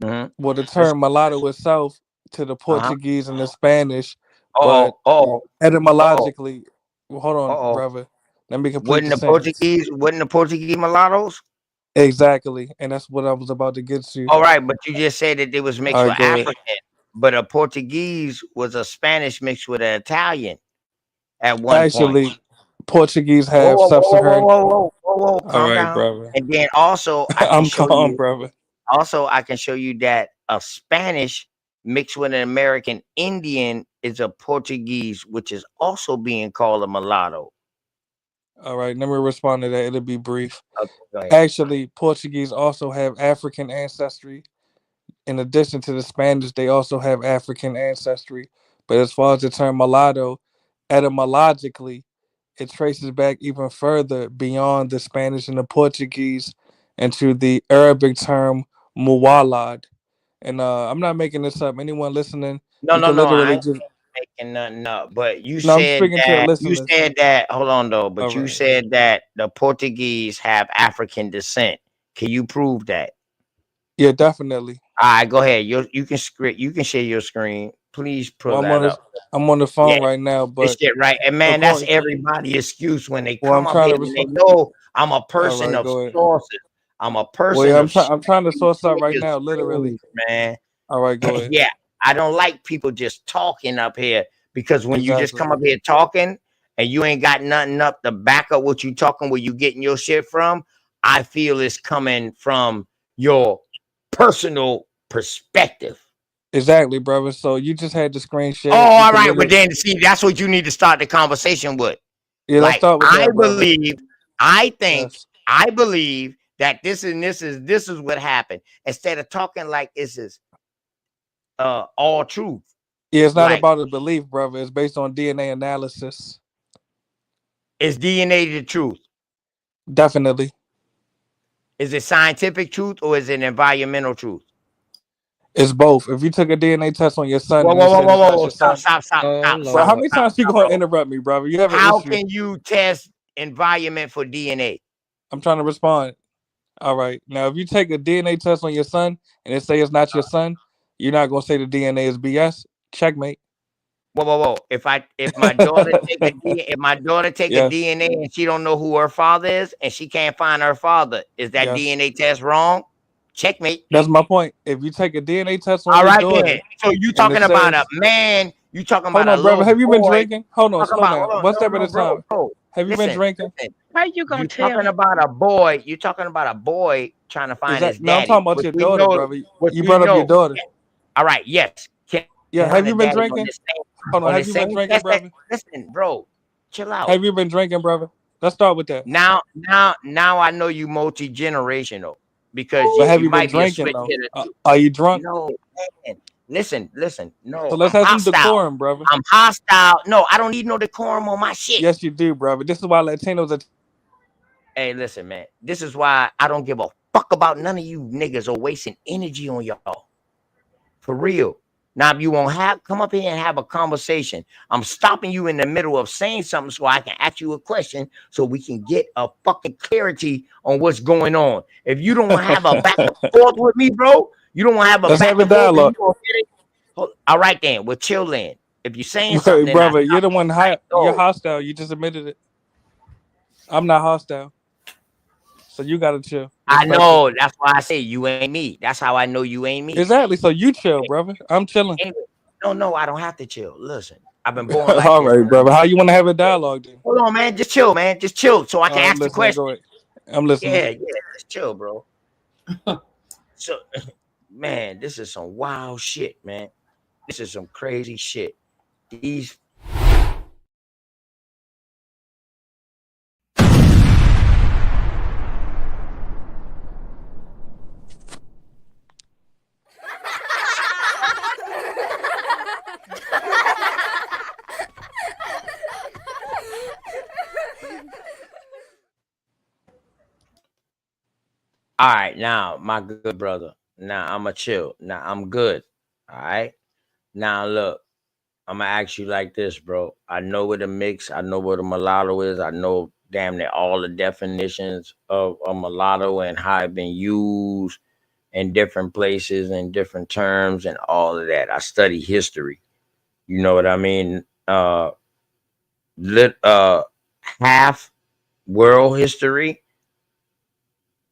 Mhm. well, the Let's term mulatto itself to the Uh-huh. Portuguese and the Spanish, but Oh. etymologically, well, hold on, Uh-oh. brother. Let me complete Wasn't the sentence. the Portuguese mulattoes? Exactly, and that's what I was about to get to. All right, but you just said that they was mixed All with right, go ahead. African, but a Portuguese was a Spanish mixed with an Italian at one point. Actually, Portuguese Whoa, have whoa, whoa, whoa, whoa, sub-Saharan. whoa, whoa, whoa, whoa, All calm right, down. brother. And then also I can I'm show calm, you brother. that a Spanish mixed with an American Indian is a Portuguese, which is also being called a mulatto. All right, let me respond to that. It'll be brief. Okay, go ahead. Actually, Portuguese also have African ancestry. In addition to the Spanish, they also have African ancestry. But as far as the term mulatto, etymologically, it traces back even further beyond the Spanish and the Portuguese into the Arabic term muwalad. And I'm not making this up. Anyone listening, No, you no, can no. I literally ain't just. making nothing up. But you No, I'm said speaking to the listeners. hold on though, All but you right. said that the Portuguese have African descent. Can you prove that? Yeah, definitely. All right, go ahead. You can share your screen. Please pull Well, that up. I'm on the Yeah, phone right now, this but shit right. And man, that's according, everybody's excuse when they well, come I'm up trying here to and they respond. know I'm a All person right, of go ahead. sources. I'm a Well, yeah, person of I'm trying to source up right now, serious literally. truth, man. All right, go ahead. Yeah, I don't like people just talking up here because when you just Exactly. come up here talking and you ain't got nothing up to back up what you talking, where you getting your shit from, I feel it's coming from your personal perspective. Exactly, brother. So you just had the screen Oh, share. You all can right. But literally. then see, that's what you need to start the conversation with. Yeah, let's Like, start with that, brother. I believe that this is what happened. Instead of talking like this is all truth. Yeah, it's not Like, about a belief, brother. It's based on DNA analysis. is DNA the truth? Definitely. Is it scientific truth or is it environmental truth? It's both. If you took a DNA test on your son Whoa, and whoa, it whoa, said whoa, it's whoa, not whoa. your Stop, son, bro, how many times you gonna interrupt me, brother? You have an How issue. can you test environment for DNA? I'm trying to respond. All right. Now, if you take a DNA test on your son and it say it's not your son, you're not gonna say the DNA is BS. Checkmate. Whoa. If my daughter take a Yes. DNA and she don't know who her father is and she can't find her father, is that Yes. DNA test wrong? Checkmate. That's my point. If you take a DNA test on All your right then. daughter So you and it talking about a says, man? You talking hold about a on, brother, little have you been boy? drinking? Hold on, Talking slow about down. hold on, One step at a bro. time. Have you been drinking? Listen. How you gonna You tell? talking about a boy? You talking about a boy trying to find his No, I'm talking daddy? about Which your we daughter, know. brother. You brought up your daughter. All right. Yes. Can Yeah, have find you the been daddy drinking? Hold on, on the have you been same drinking, test that. brother? Listen, bro. Chill out. Have you been drinking, brother? Let's start with that. Now I know you multi-generational because But have you you been might be a drinking switch though? hitter too. Are you drunk? No, man. Listen. So No, let's I'm have some hostile. decorum, brother. I'm hostile. No, I don't need no decorum on my shit. Yes, you do, brother. This is why Latinos are. Hey, listen, man. This is why I don't give a fuck about none of you niggas or wasting energy on y'all. For real. Now, if you won't come up here and have a conversation, I'm stopping you in the middle of saying something so I can ask you a question so we can get a fucking clarity on what's going on. If you don't want to have a back and forth with me, bro, you don't want to have a Let's back have a and forth. dialogue. All right, then. Well, chill then. If you're saying something, then Brother, you're the one I you're go. hostile. You just admitted it. I'm not hostile. So you gotta chill. I Respectfully. know. That's why I say you ain't me. That's how I know you ain't me. Exactly. So you chill, brother. I'm chilling. Anyway, no, I don't have to chill. Listen, I've been born like All this. right, brother. How you want to have a dialogue then? Hold on, man. Just chill, man. Just chill so I can I'm ask the listening. question. Go ahead. I'm listening. Yeah, just chill, bro. So, man, this is some wild shit, man. This is some crazy shit. These all right, now, my good brother. Now I'm a chill. Now I'm good. All right. Now look, I'm gonna ask you like this, bro. I know what a mix. I know what a mulatto is. I know damn near all the definitions of a mulatto and how it been used in different places and different terms and all of that. I study history. You know what I mean? Half world history,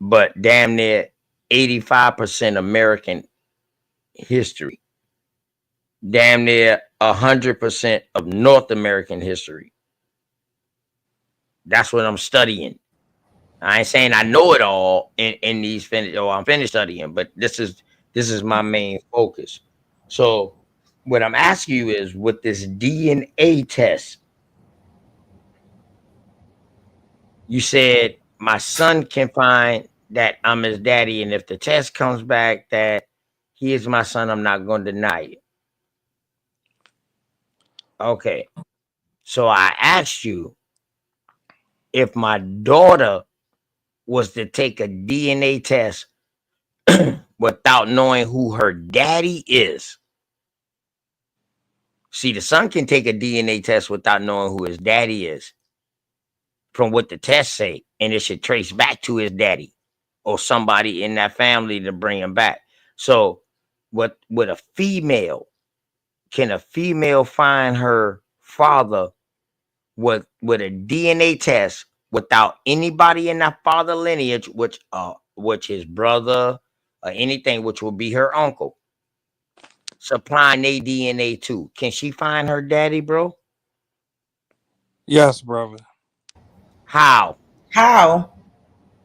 but damn near 85% American history. Damn near 100% of North American history. That's what I'm studying. I ain't saying I know it all in these I'm finished studying, but this is my main focus. So what I'm asking you is, with this DNA test, you said my son can find that I'm his daddy, and if the test comes back that he is my son, I'm not going to deny it. Okay. So I asked you, if my daughter was to take a DNA test without knowing who her daddy is. See, the son can take a DNA test without knowing who his daddy is, from what the tests say, and it should trace back to his daddy or somebody in that family to bring him back. So with a female, can a female find her father with a DNA test without anybody in that father lineage, which his brother or anything, which will be her uncle, supplying their DNA too? Can she find her daddy, bro? Yes, brother. How? All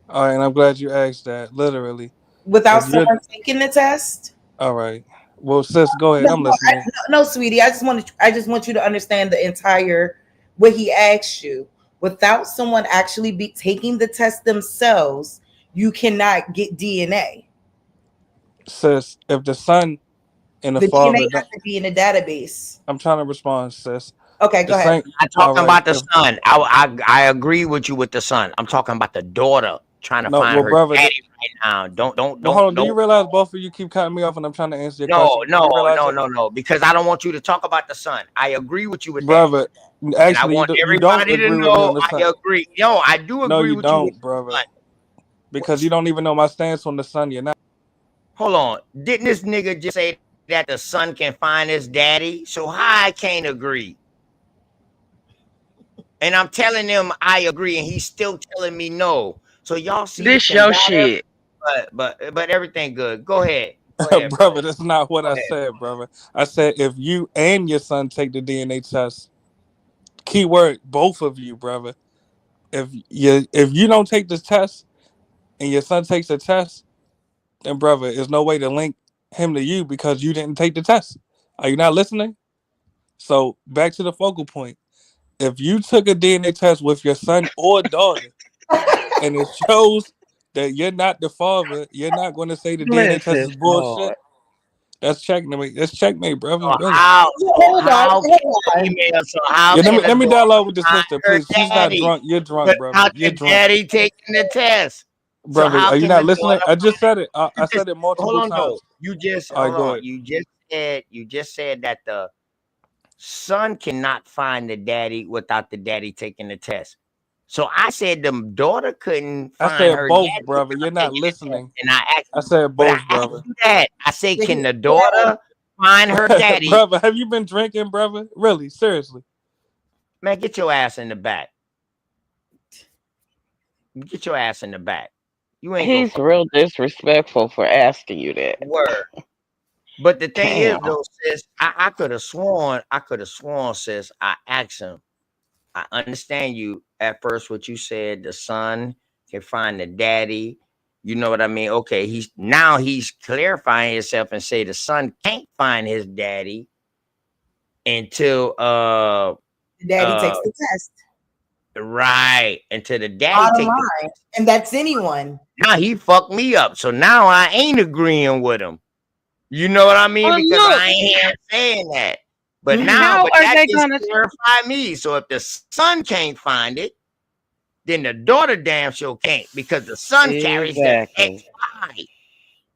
right, and I'm glad you asked that. Literally, Without if you're someone taking the test? all right. Well, sis, go ahead. I'm listening. No, sweetie. I just want you to understand the entire what he asked you. Without someone actually be taking the test themselves, you cannot get DNA. Sis, if the son and the The DNA father has to be in a database. I'm trying to respond, sis. Okay, go ahead. I'm talking about the son. I agree with you with the son. I'm talking about the daughter trying to find her brother, daddy right now. Don't. Well, hold on. Do you realize both of you keep cutting me off and I'm trying to answer your question? No. Because I don't want you to talk about the son. I agree with you with brother. that. Actually, and I want you don't everybody to agree with me know on the I son. agree. No, I do agree No, you with you with don't, brother. Because you don't even know my stance on the son. You're not. Hold on. Didn't this nigga just say that the son can find his daddy? So how I can't agree? And I'm telling him I agree, and he's still telling me no. So y'all see This the your combative, shit. but everything good. Go ahead. Go ahead, Brother, that's not what I said, brother. I said if you and your son take the DNA test, keyword both of you, brother. If you don't take this test and your son takes the test, then brother, there's no way to link him to you because you didn't take the test. Are you not listening? So back to the focal point. If you took a DNA test with your son or daughter and it shows that you're not the father, you're not going to say the DNA test is bullshit. That's checkmate. That's checkmate, brother. So Really. how Let me dialogue with the sister, please. She's not drunk. You're drunk, brother. You're drunk. Daddy taking the test? Brother, are you not listening? I just said it. I said it multiple times. Though. You just all right, hold go on. ahead. You just said that the son cannot find the daddy without the daddy taking the test. So I said the daughter couldn't find I said her both, daddy, brother. You're not listening. And I said both, brother. I said, can the daughter find her daddy? Brother, have you been drinking, brother? Really? Seriously? Man, get your ass in the back. Get your ass in the back. You ain't gonna He's real disrespectful for asking you that. word. But the thing is, Damn. though, sis, I could have sworn, sis, I asked him. I understand you at first what you said. The son can find the daddy. You know what I mean? Okay, he's clarifying himself and say the son can't find his daddy until The daddy takes the test. right, until the daddy Bottom take the line. test. And that's anyone. Now he fucked me up. So now I ain't agreeing with him. You know what I mean? Well, Because look, I ain't here saying that. But how are that they just gonna? clarify me. So if the son can't find it, then the daughter damn sure can't, because the son carries the Exactly.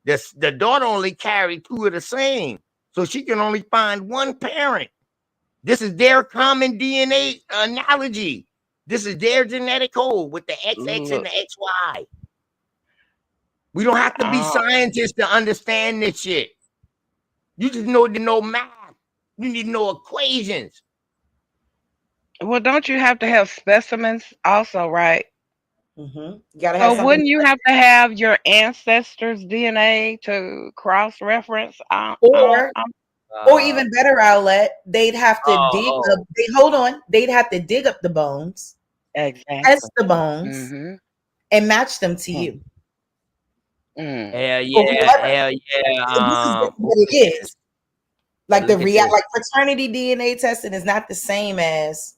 XY. The daughter only carries two of the same. So she can only find one parent. This is their common DNA analogy. This is their genetic code with the XX and the XY. We don't have to be scientists to understand this shit. You just need to know math. You need to know equations. Well, don't you have to have specimens also, right? You gotta have So something. wouldn't you have to have your ancestors' DNA to cross-reference? Or even better, outlet, they'd have to dig up. They'd have to dig up the bones, test the bones, and match them to you. Hell yeah. This is what it is. Like like fraternity DNA testing is not the same as,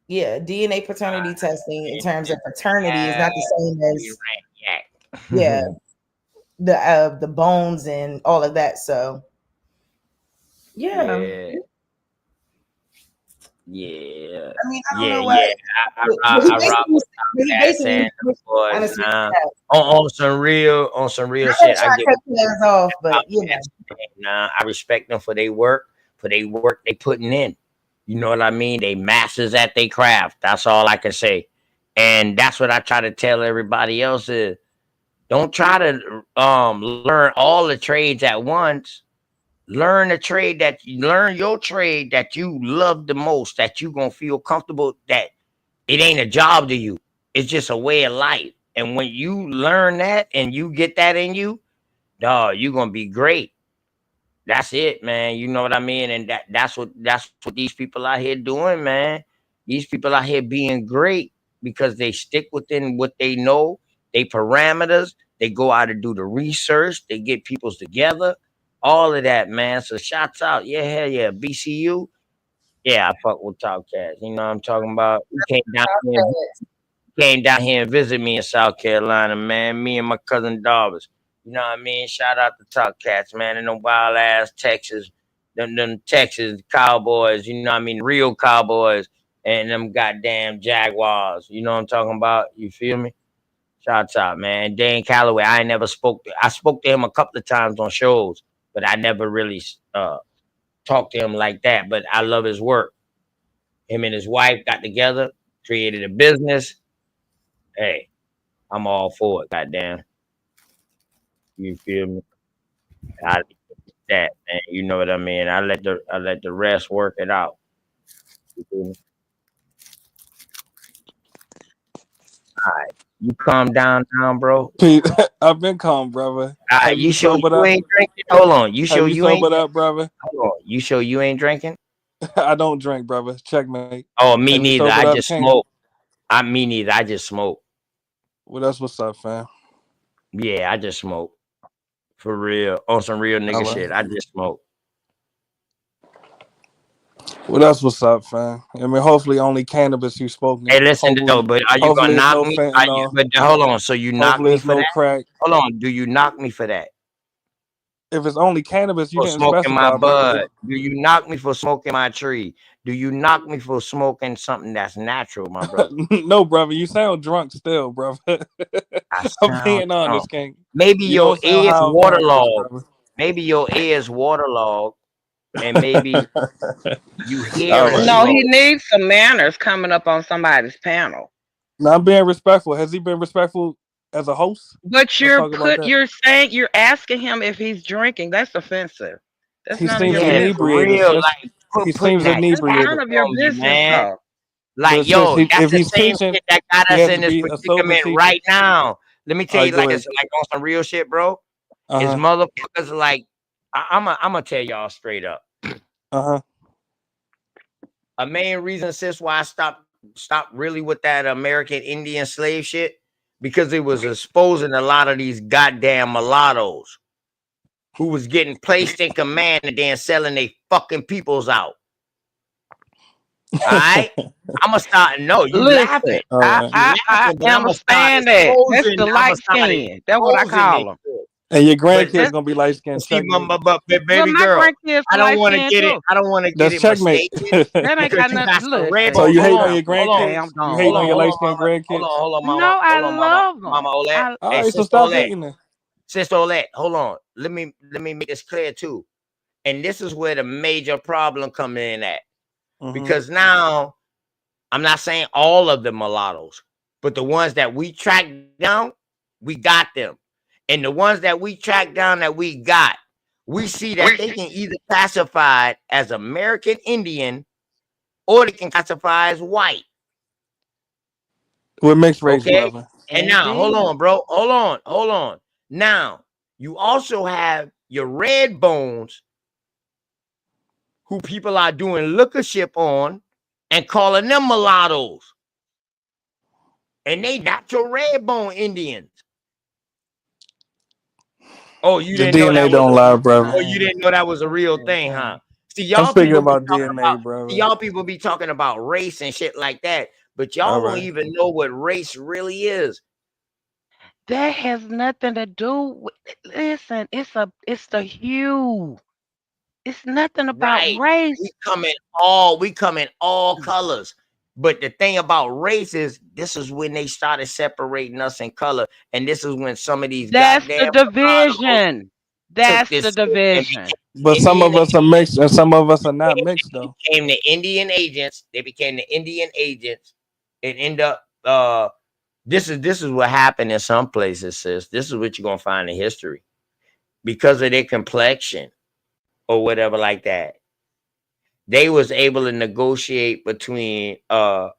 DNA paternity testing in terms of fraternity is not the same as the bones and all of that. So Yeah. I mean, I don't Yeah, know what. I rock with Tomcat saying the boys on some real shit. I give off, but I respect them for their work, they putting in. You know what I mean? They masters at their craft. That's all I can say. And that's what I try to tell everybody else is don't try to learn all the trades at once. Learn your trade that you love the most, that you gonna feel comfortable, that it ain't a job to you. It's just a way of life. And when you learn that and you get that in you, dog, you're gonna be great. That's it, man. You know what I mean? And that's what these people out here doing, man. These people out here being great because they stick within what they know, they parameters, they go out and do the research, they get peoples together, all of that, man. So shouts out. Yeah, hell yeah. BCU. Yeah, I fuck with Top Cats. You know what I'm talking about? You came down here and visit me in South Carolina, man. Me and my cousin Darvis. You know what I mean? Shout out to Top Cats, man. And them wild ass Texas, them Texas Cowboys, you know what I mean? Real Cowboys and them goddamn Jaguars. You know what I'm talking about? You feel me? Shouts out, man. Dan Calloway, I spoke to him a couple of times on shows, but I never really talked to him like that. But I love his work. Him and his wife got together, created a business. Hey, I'm all for it, goddamn. You feel me? I that, man. You know what I mean? I let the rest work it out. You feel me? All right. You calm down, bro. I've been calm, brother. You sure you ain't drinking? Hold on. You sure you ain't up, brother? Hold on. You sure you ain't drinking? I don't drink, brother. Checkmate. Oh, me neither. I just smoke. Me neither. I just smoke. Well, that's what's up, fam. Yeah, I just smoke. For real. On some real nigga shit. I just smoke. Well, that's what's up, fam. I mean, hopefully only cannabis you spoke. Hey, listen though, but are you gonna knock me? But hold on, so you knock me for that? Crack. Hold on, do you knock me for that? If it's only cannabis, you for didn't smoking specify, my bud. Do you knock me for smoking my tree? Do you knock me for smoking something that's natural, my brother? No, brother. You sound drunk still, brother. I'm being honest, King. Maybe your ear is waterlogged. Maybe your ear is waterlogged, and maybe you hear it. No, he needs some manners coming up on somebody's panel. Now, I'm being respectful. Has he been respectful as a host? But you're asking him if he's drinking. That's offensive. That's he none seems of your business. inebriated. He seems inebriated. That's none of your business, though. But since yo, that's if the he's same teaching, shit that got he us has in to this be a sober predicament teacher. right now. Let me tell All you, right, go ahead. like on some real shit, bro. Is motherfuckers like I'm gonna tell y'all straight up. A main reason, sis, why I stopped really with that American Indian slave shit, because it was exposing a lot of these goddamn mulattoes who was getting placed in command and then selling they fucking peoples out. All right, I'm gonna start. No, you laughing. Listen, I But I'm gonna start understand that. That's exposing. the I'm gonna light start skin. That's what I exposing this call them. shit. And your But grandkids gonna be light skinned. see, Checkmate. but Well, baby my girl, grandkids I are don't light want to skin get it. too. I don't want to get That's it checkmate. mistaken That ain't because got you nothing got to some red. So listen. you Hold hating on on, your Okay, I'm grandkids? You gone. hating on your light skinned mama. grandkids? Hold on, mama. No, I Hold on, mama. love them. Mama Olette. All Hey, right, so sister stop Olette. hating then. Sister Olette, hold on. Let me make this clear too. And this is where the major problem comes in at. Because now I'm not saying all of the mulattoes, but the ones that we tracked down, we got them. And the ones that we tracked down that we got, we see that they can either classify as American Indian or they can classify as white. With mixed race, Okay. brother. And now, hold on, bro. Hold on. Now, you also have your red bones who people are doing lookership on and calling them mulattoes. And they natural red bone Indians. Oh, you The didn't know that DNA was don't lie, brother. oh, you didn't know that was a real thing, huh? See, I'm y'all speaking people be about talking DNA, about brother. y'all people be talking about race and shit like that, but y'all All don't right. even know what race really is. That has nothing to do with. Listen, it's the hue. It's nothing about Right. race. We come in all colors. But the thing about race is this is when they started separating us in color. And this is when some of these That's the goddamn division. took That's this the shit and division. But some Indian of us are mixed and some of us are not mixed though. became the Indian agents. They became the Indian agents and end up this is what happened in some places, sis. This is what you're gonna find in history. Because of their complexion or whatever like that. They was able to negotiate between the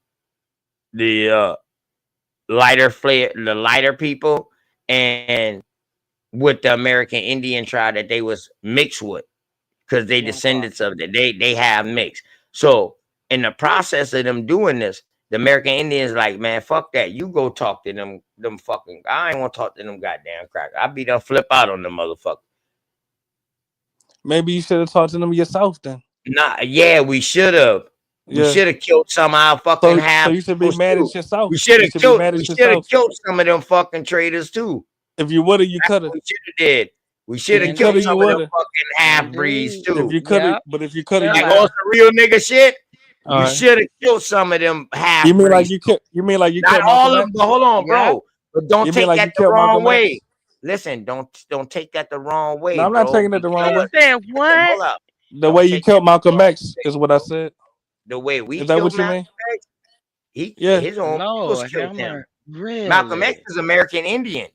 lighter people and with the American Indian tribe that they was mixed with, because they descendants of it. They have mixed. So in the process of them doing this, the American Indians like, man, fuck that. You go talk to them fucking. I ain't want to talk to them goddamn crackers. I be done flip out on them motherfuckers. Maybe you should have talked to them yourself then. Nah, yeah, we should have. We Yeah. should have killed some of our fucking half. So you should be mad at yourself. We should have be killed. mad We at should have yourself. killed some of them fucking traitors too. If you woulda, you coulda. We should have did. We should have you killed coulda, some you of them woulda. fucking half breeds too. If you coulda, but if you coulda, you like woulda. all some real nigga shit. All We right. should have killed some of them half You mean like breeds. you killed? You mean like you Not killed all Malcolm of X? them, but hold on, bro. But don't You mean take like that you the killed wrong Malcolm X? way. Listen, don't take that the wrong way, No, I'm bro. not taking it the wrong way. You said what? Hold up. The way you killed Malcolm X is what I said. The way we Is that killed what you Malcolm mean? X, his own peoples Lord, killed Hammer. him. Really? Malcolm X is American Indian.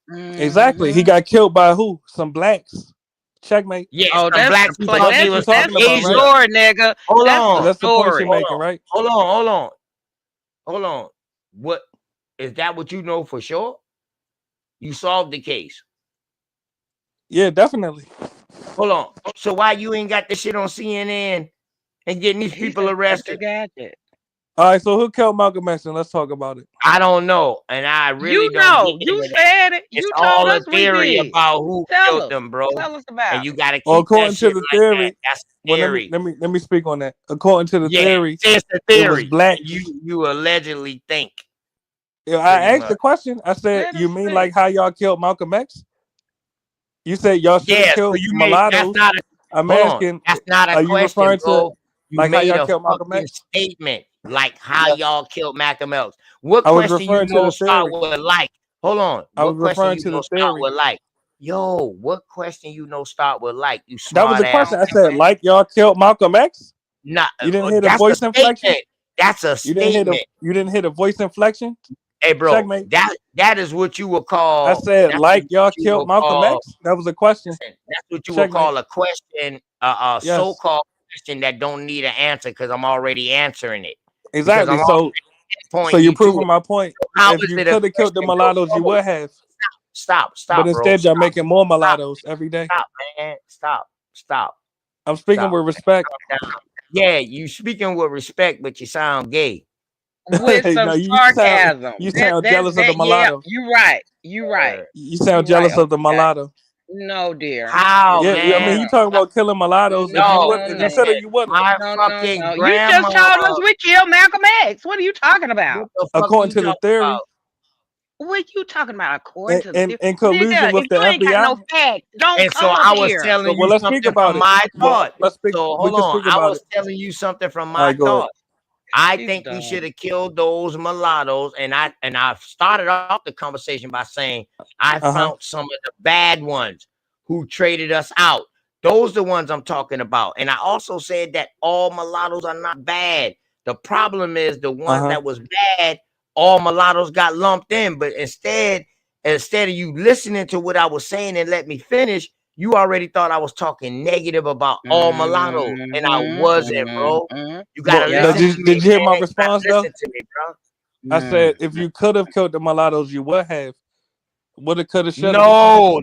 Exactly. He got killed by who? Some blacks. Checkmate. Yeah, Oh, some that's blacks the who play. thought That's they what was you're from talking about, That's the right? Asia. story, nigga. Hold That's on. the That's the point you're story. making, right? Hold on. Hold on. What is that? What you know for sure? You solved the case. Yeah, definitely. Hold on. So why you ain't got this shit on CNN and getting these people arrested? Gadget. All right, so who killed Malcolm X? And let's talk about it. I don't know, and I really You don't know, get you into that. said it. It's You all told a us we theory did. about who Tell killed us. them, bro. Tell us about And you it. gotta Well, keep that according to shit the like that. theory, That's a well, theory. let me speak on that. According to the Yeah, theory, it's the it was theory. blacks. You allegedly think. Yeah, I Pretty asked much. the question. I said, Let "You us mean see. like how y'all killed Malcolm X?" You said y'all should have Yeah, so killed you made that's mulattoes. not a I'm hold on. asking, That's not a are you question, referring to bro. You like how made y'all a killed Malcolm fucking X? statement like how Yes. y'all killed Malcolm X. What I was question you referring to know the start theory. with like? Hold on. I was What question referring you to know the start theory. with like? Yo, what question you know start with like? You That was smart the ass. question. I said, like y'all killed Malcolm X? Nah, You didn't hear the that's a voice inflection? statement. That's a You didn't statement. hear the voice inflection? Hey, bro, Checkmate. that is what you would I call. said, That's like y'all what you killed would Malcolm call. X? That was a question. Listen, that's what you would Checkmate. call a question, Yes. so-called question that don't need an answer because I'm already answering it. Exactly. So point you're you to proving my point. how If is you it could have killed the affecting your mulattoes, you soul? would have. Stop, But bro. instead, you're making more Stop, mulattoes every day. man. Stop. I'm speaking with respect. Calm down. Yeah, you speaking with respect, but you sound gay. With some No, you sarcasm. sound jealous of the Yeah, mulatto. you right. You right. You sound You right. jealous of the mulatto. No, dear. How, Yeah, I man? mean, you talking about killing mulattoes. If you would, if you could have, you wouldn't. My fucking No. You grandma. just told us we killed Malcolm X. What are you talking about? What the fuck According you to the talking theory, about? What you talking about? According to the in theory? collusion Nigga, with if the you ain't got no FBI. facts, don't And come so up I was here. telling Well, you let's speak something about from it. my Well, thought. let's speak. So We hold can on. speak I about was it. telling you something from All my right, go ahead. thought. I He's think we dumb. should have killed those mulattoes, and I started off the conversation by saying I found some of the bad ones who traded us out. Those are the ones I'm talking about. And I also said that all mulattoes are not bad. The problem is the ones that was bad, all mulattoes got lumped in. But instead of you listening to what I was saying and let me finish, you already thought I was talking negative about all mulattoes, and I wasn't, bro. You gotta listen to me. Did you hear my Man. You gotta response though? listen to me, bro. I said if you could have killed the mulattoes, you would have. Woulda, coulda, shoulda.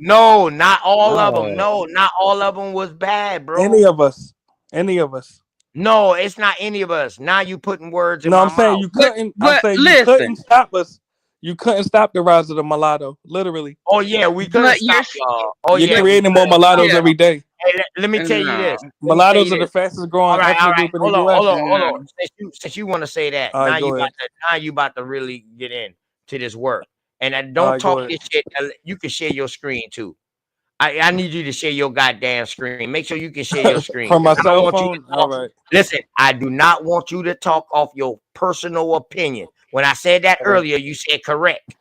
No, not all of them. No, not all of them was bad, bro. Any of us. No, it's not any of us. Now you putting words in No, my I'm saying mouth. you couldn't. I'm But saying you listen. couldn't stop us. You couldn't stop the rise of the mulatto. Literally. Oh yeah, we couldn't stop y'all. Oh You're yeah, creating more mulattoes every day. Hey, let me tell you this. Mulattoes are the fastest growing All right. ethnic group in the Hold U.S. on. Since you want to say that, All right, now go ahead. you about to really get in to this work. And I All don't right, go talk ahead. this shit. You can share your screen too. I need you to share your goddamn screen. Make sure you can share your screen. From my I don't cell want you phone. to All talk. right. Listen, I do not want you to talk off your personal opinion. When I said that earlier, you said correct.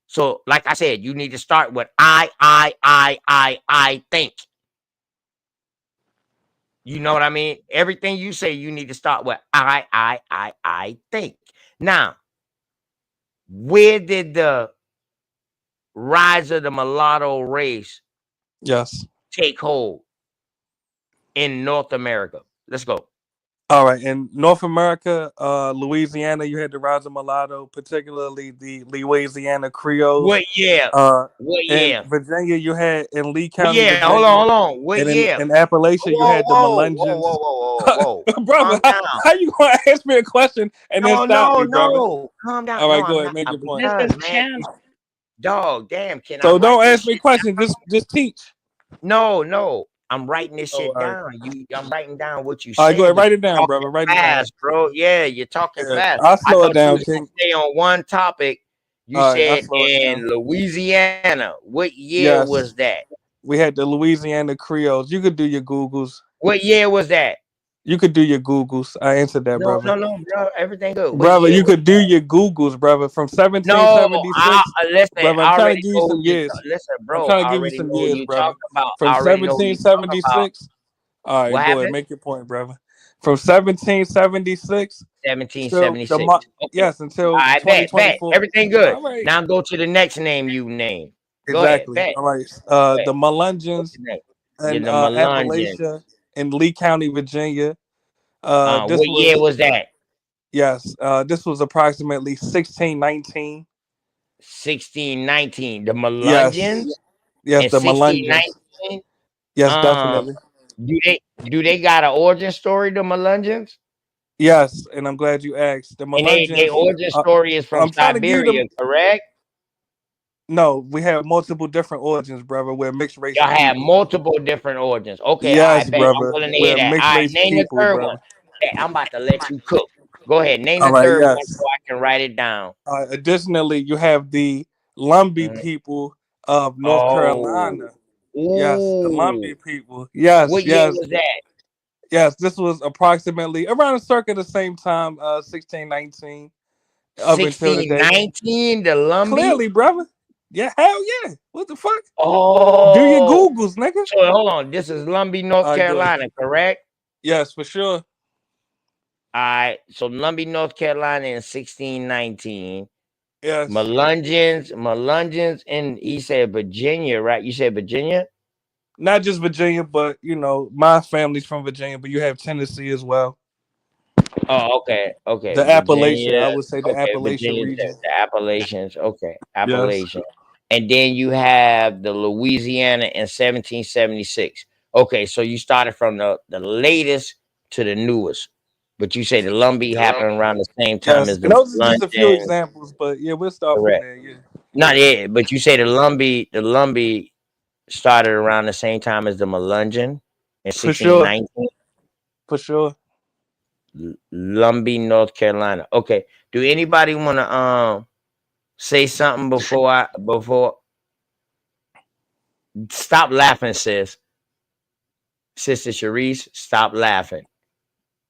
So, like I said, you need to start with I think. You know what I mean? Everything you say, you need to start with I think. Now, where did the rise of the mulatto race take hold in North America? Let's go. All right. In North America, Louisiana, you had the rise of mulatto, particularly the Louisiana Creoles. What year? What In year? Virginia, you had in Lee What County, year? Virginia. Hold on. What and year? in Appalachia, you had the Melungeons. Whoa. Brother, how you gonna ask me a question and then stop me, brother? Calm down. All right, No, go I'm ahead, not. make your point. Because, man, dog, damn, can I So write don't this ask me shit questions. down? Just teach. No. I'm writing this shit all right. down. I'm writing down what you All right, go said. ahead, write it down, brother. Write it down. Fast, bro. Yeah, you're talking fast. I'll slow it I thought you down, was gonna King. stay on one topic. You All right, I'll said slow it in down. Louisiana. What year Yes. was that? We had the Louisiana Creoles. You could do your Googles. What year was that? You could do your Googles. I answered that, brother. No, bro. Everything good. What Brother, year you was could do your Googles, brother. From No, 1776. listen. Brother, I I'm trying to already give you know some what you. years. Listen, I'm bro. trying I to give you already some know what years, you brother. talking about. From I already know what you talking about. 1776. All right, What go ahead. happened? Make your point, brother. From 1776. 1776. Okay. Yes, until I bet. 2024. Everything good. All right. Now go to the next name you name. Go Exactly. ahead. Bet. All right. Go ahead. The Melungeons Yeah, and the Melungeons. Appalachia in Lee County, Virginia. What year was that? Yes. This was approximately 1619. 1619. The Melungeons. Yes, In the Melungeons. 1619. Yes, definitely. Do they got an origin story? The Melungeons. Yes, and I'm glad you asked. The And Melungeons. their origin story is from I'm trying to give you Siberia, correct? No, we have multiple different origins, brother. We're mixed race. Y'all have multiple different origins. Okay, Yes, I bet. brother. I'm willing to hear We're that. mixed All right, race name the people, third brother. one. Okay, I'm about to let you cook. Go ahead. Name All the right, third one yes. so I can write it down. Additionally, you have the Lumbee people of North Carolina. Yes, the Lumbee people. Yes, What yes. year was that? Yes, this was approximately around circa the same time, 1619, up until today. 1619, the Lumbee? Clearly, brother. Yeah, hell yeah. What the fuck? Oh. Do your Googles, nigga. So hold on. This is Lumbee, North Carolina, correct? Yes, for sure. All right. So Lumbee, North Carolina in 1619. Yes. Melungeons, and he said Virginia, right? You said Virginia? Not just Virginia, but my family's from Virginia, but you have Tennessee as well. Oh, okay, The Appalachian, Virginia. I would say the Okay, Appalachian Virginia, region. the Appalachians. Okay, Yes. Appalachian. And then you have the Louisiana in 1776. Okay, so you started from the latest to the newest, but you say the Lumbee happened around the same time Yes. as And the those are just a few London. examples, but yeah, we'll start from Correct. there. Yeah. Not yet, but you say the Lumbee started around the same time as the Melungeon in For sure. 1619. For sure. Lumbee, North Carolina. Okay. Do anybody want to say something before stop laughing, sis. Sister Sharice, stop laughing.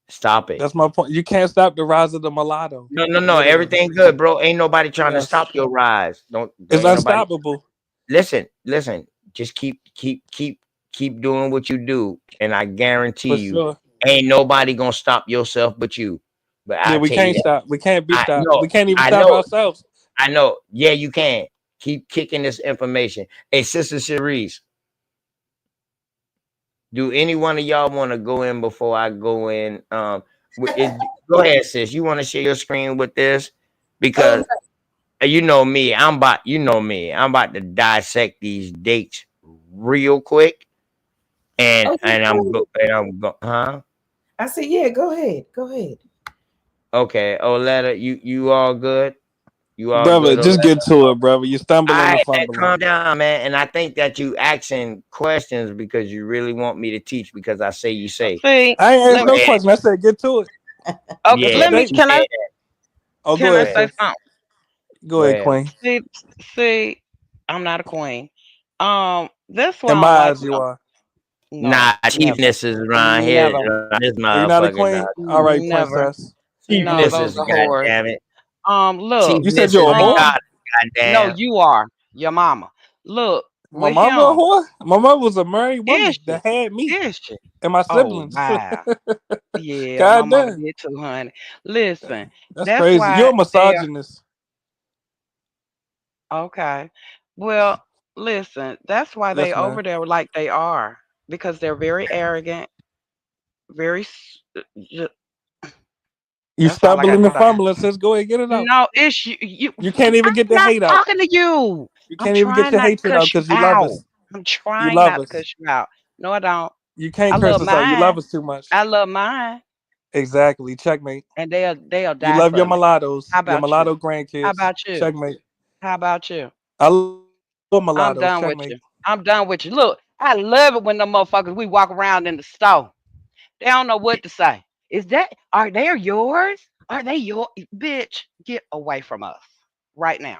Stop it. That's my point. You can't stop the rise of the mulatto. No. Literally. Everything good, bro. Ain't nobody trying to Yes. stop your rise. Don't It's ain't nobody. unstoppable. Listen. Just keep doing what you do, and I guarantee For you, sure. ain't nobody gonna stop yourself but you. But Yeah, I we tell you can't that. stop. We can't be I stopped. know. We can't even I stop know. ourselves. I know. Yeah, you can. Keep kicking this information. Hey, Sister Cherise, do any one of y'all want to go in before I go in? Go ahead, sis. You want to share your screen with this? Because you know me. I'm about to dissect these dates real quick. And huh? I said, yeah, go ahead. Go ahead. Okay, Oletta, you all good? You all Brother, good, just Oletta? get to it, brother. You stumbling and fumbling. Calm down, man. And I think that you asking questions because you really want me to teach because I say you say. See, I ain't asked let no me, question. I said get to it. okay, That's a Yeah, let me, but you statement. can I, said that. Oh, can go I ahead, say sis. something? Go Go ahead, ahead. Queen. See, I'm not a queen. That's why In I my don't like eyes, when you I'm, are. no, Nah, never, chiefness is around here. never, This Are you not a motherfucker, queen? nah. All right, never. princess. No, Chiefness those is are whores. goddamn it. Look, You said Chiefness you're is a a whore? god. no, Goddamn. you are your mama. Look, My with mama a him, whore? My mother was a married is woman she? that had me Is she? and my Oh siblings. wow. Yeah, my God mama damn. did too, honey. Listen, That's that's crazy. You're why a they are misogynist. okay. Well, listen, that's why they Yes, man. over there like they are because they're very arrogant, very. Ju- You That's all I got stumbling to and say. fumbling. Sis, go ahead, get it out. No, it's you. You. You can't even I'm get the not hate out. talking to you. You I'm can't even get trying your not to hatred out cuss you because you love out. us. I'm You trying love not to us. cuss you out. No, I don't. You can't I curse love us out. You love mine. us too much. I love mine, Exactly. Checkmate. and they'll You die love your for me. mulattoes, How your about you? mulatto How grandkids. about you? Checkmate. How about you? I love I'm mulattoes. done with Checkmate. you. I'm done with you. Look, I love it when the motherfuckers we walk around in the store. They don't know what to say. Are they yours? Are they your bitch? Get away from us right now.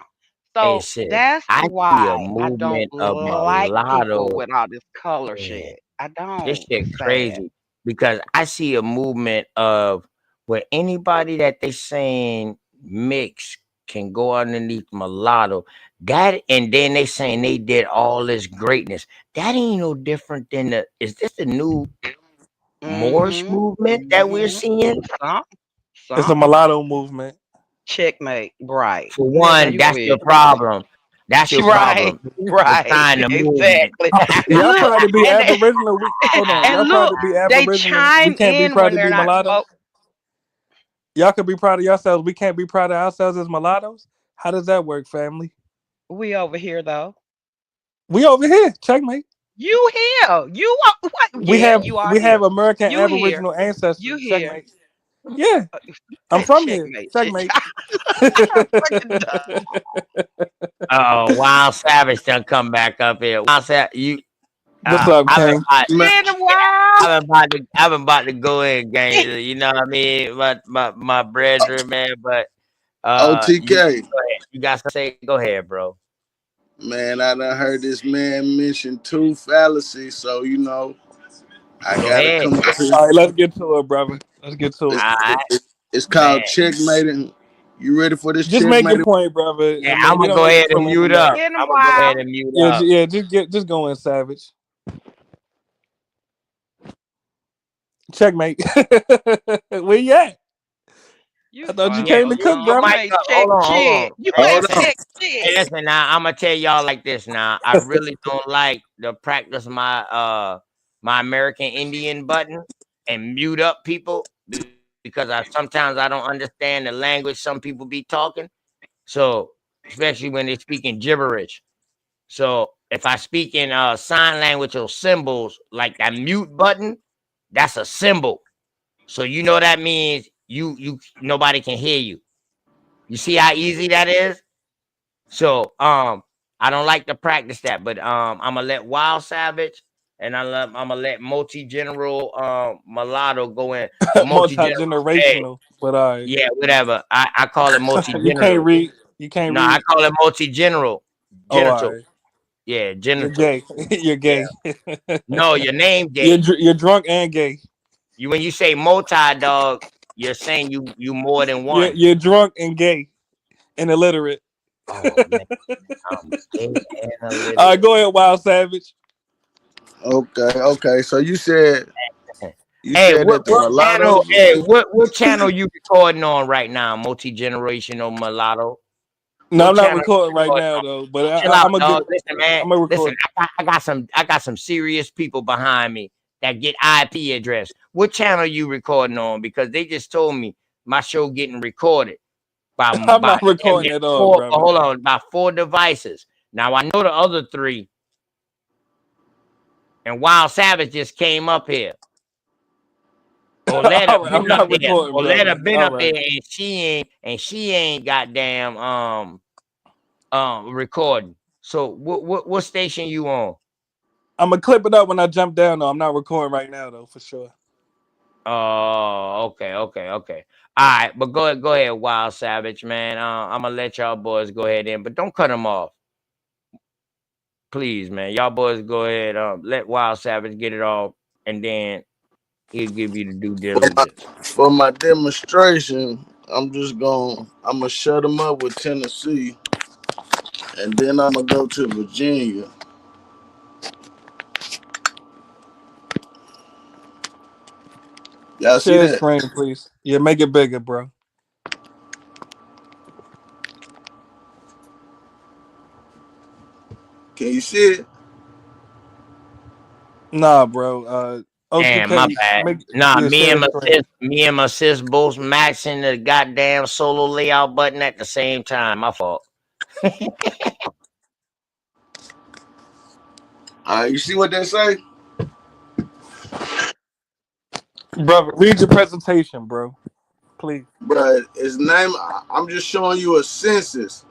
Hey, So sis, that's I see a why I don't movement of like people mulatto. with all this color Yeah, shit. I this don't. shit It's sad. crazy because I see a movement of where anybody that they saying mix can go underneath mulatto. That and then they saying they did all this greatness. That ain't no different than is this the new Moorish Mm-hmm. movement that we're Mm-hmm. seeing? It's a Something. mulatto movement. Checkmate. Right. For Nigga, one, you that's your wish. problem. That's your Right. problem. For Right. trying to movement. Exactly. And Y'all look, proud to be and Aboriginal. Hold on. and Y'all proud look, to be they Aboriginal. We chime can't be in proud when to they're be not mulattoes. supposed. Y'all could be proud of yourselves. We can't be proud of ourselves as mulattoes. How does that work, family? We over here though. We over here. Checkmate. You here? You are what? We Yeah, have you are we have here. American You here? Aboriginal You ancestry. here? Checkmate. Yeah, I'm from here. Checkmate. Checkmate. I'm fucking done. Oh, Wild Savage done come back up here. Wild Savage, What's up, I've been King? about, Get him wild. I've been about to go in, gang. You know what I mean? My brethren, man. But you go OTK, ahead. You got to say, go ahead, bro. man, I done heard this man mention two fallacies, so I Go gotta ahead. come up here. All right, let's get to it, brother. Let's get to It's, it. All right, it's man. called checkmating. You ready for this Just make your checkmating? point, brother. Yeah, I mean, I'm we gonna don't go need to ahead and mute preliminary. up. Get him I'm gonna go ahead wild. and mute Yeah, up. just go in, Savage. Checkmate. Where you at? You I thought you slow. Yeah, came to mute cook, You your brother. mic ain't up. check Hold shit. on. You Hold ain't on. check Hey, shit. listen now. I'm gonna tell y'all like this now. I really don't like to practice my my American Indian button and mute up people because sometimes I don't understand the language some people be talking. So especially when they're speaking gibberish. So if I speak in sign language or symbols, like that mute button, that's a symbol. So you know that means you nobody can hear you. You see how easy that is? So I don't like to practice that, but I'm gonna let Wild Savage and I'm gonna let Multi General Mulatto go in. So Multi General, hey, Multi-generational, but yeah, whatever. I call it Multi you can't General. read. You can't No, I read. call it Multi General. Oh, all Genital. right. Yeah, You're genital. gay. You're Yeah. gay. No, your name gay. You're drunk and gay. You when you say multi dog, you're saying you more than one. You're drunk and gay and illiterate. Oh man, I'm gay and All illiterate. right, go ahead, Wild Savage. Okay. So you said Hey, what that the channel? mulattoes was Hey, what channel you recording on right now? Multi generational mulatto. No, What I'm not channel you recording right recording now on? though. But Chill out, I'm gonna dog. get. Listen, man. I'm gonna Listen, record. I got some serious people behind me that get IP address. What channel you recording on? Because they just told me my show getting recorded by I'm not recording at all, four. brother. Hold on, by 4 devices. Now I know the other 3. And Wild Savage just came up here. Oleta All right, I'm been up not there. recording, brother. Oleta been All up right. there, and she ain't goddamn recording. So what station you on? I'm gonna clip it up when I jump down though. I'm not recording right now though, for sure. Oh, okay. All right, but go ahead, Wild Savage, man. I'm gonna let y'all boys go ahead in, but don't cut them off, please, man. Y'all boys go ahead. Let Wild Savage get it off, and then he'll give you the due diligence. for my demonstration. I'm gonna shut them up with Tennessee, and then I'm gonna go to Virginia. Y'all see Share that? screen, please. Yeah, make it bigger, bro. Can you see it? Nah, bro. Damn, my OGK, bad. make Nah, yeah, share screen. me and my sis both maxing the goddamn solo layout button at the same time. My fault. You see what they say? Brother, read your presentation, bro. Please. But his name, I'm just showing you a census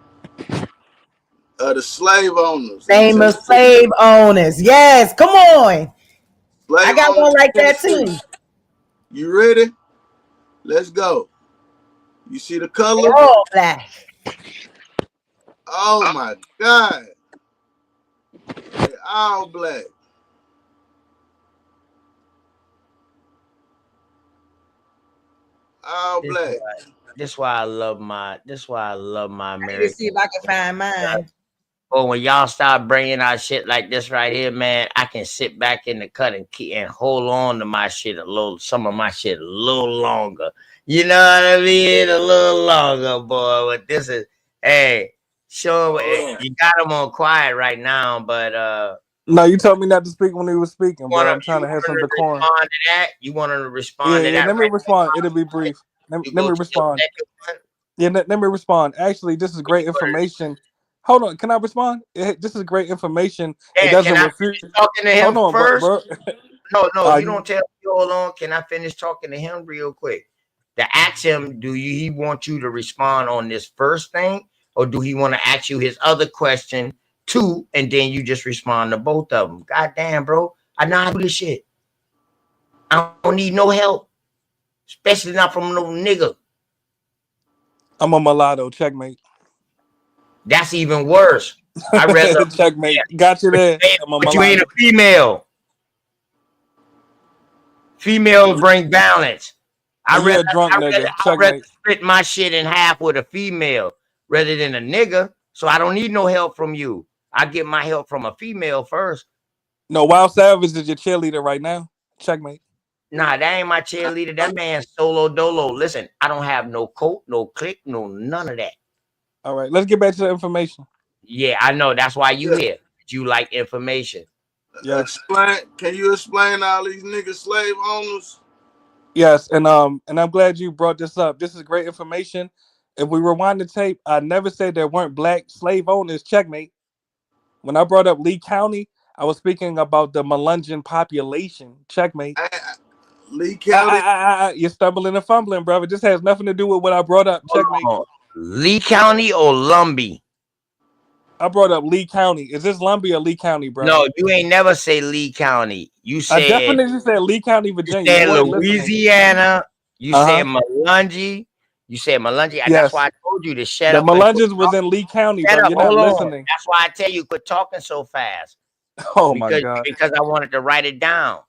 of the slave owners in Name of Tennessee. slave owners. Yes, come on. Slave I got owners one like in that Tennessee. too. You ready? Let's go. You see the color? They're all black. Oh my God. They all black. All black. This why I love my I need to American. see if I can find mine. But when y'all start bringing out shit like this right here, man, I can sit back in the cut and hold on to my shit some of my shit a little longer. You know what I mean? A little longer, boy. But this is, hey, sure, you got them on quiet right now, but No, you told me not to speak when he was speaking, bro. wanna I'm trying to have some decorum. respond to that? You want to respond to Yeah. that Let me right respond. It'll be brief. Let You me go to your respond. second one? Yeah, let me respond. Actually, this is great information. Hold on, can I respond? This is great information. It Yeah, can doesn't I refute. finish talking to Hold him on, first? bro. No, you don't tell me. Hold on. Can I finish talking to him real quick? To ask him, he want you to respond on this first thing, or do he want to ask you his other question too, and then you just respond to both of them? God damn, bro. I know how to do this shit. I don't need no help, especially not from no nigga. I'm a mulatto. Checkmate. That's even worse. I rather Checkmate. Got you there. I'm a but you ain't a mulatto. female. Females bring balance. And you're a drunk nigga. I'd rather Checkmate. split my shit in half with a female rather than a nigga. So I don't need no help from you. I get my help from a female first. No, Wild Savage is your cheerleader right now. Checkmate. Nah, that ain't my cheerleader. That man's solo dolo. Listen, I don't have no coat, no click, no none of that. All right, let's get back to the information. Yeah, I know. That's why you here. You like information. Yes. Can you explain all these niggas slave owners? Yes, and I'm glad you brought this up. This is great information. If we rewind the tape, I never said there weren't black slave owners. Checkmate. When I brought up Lee County, I was speaking about the Melungeon population. Checkmate. Lee County. You're stumbling and fumbling, brother. This has nothing to do with what I brought up. Checkmate. Lee County or Lumbee? I brought up Lee County. Is this Lumbee or Lee County, bro? No, you ain't never say Lee County. You said I definitely said Lee County, Virginia. You said Louisiana. You said Melungeon. You said Melungeon. Yes. That's why I told you to shut the up. The Melungeons was in Lee County, but you're not listening. That's why I tell you quit talking so fast. Oh my God! Because I wanted to write it down.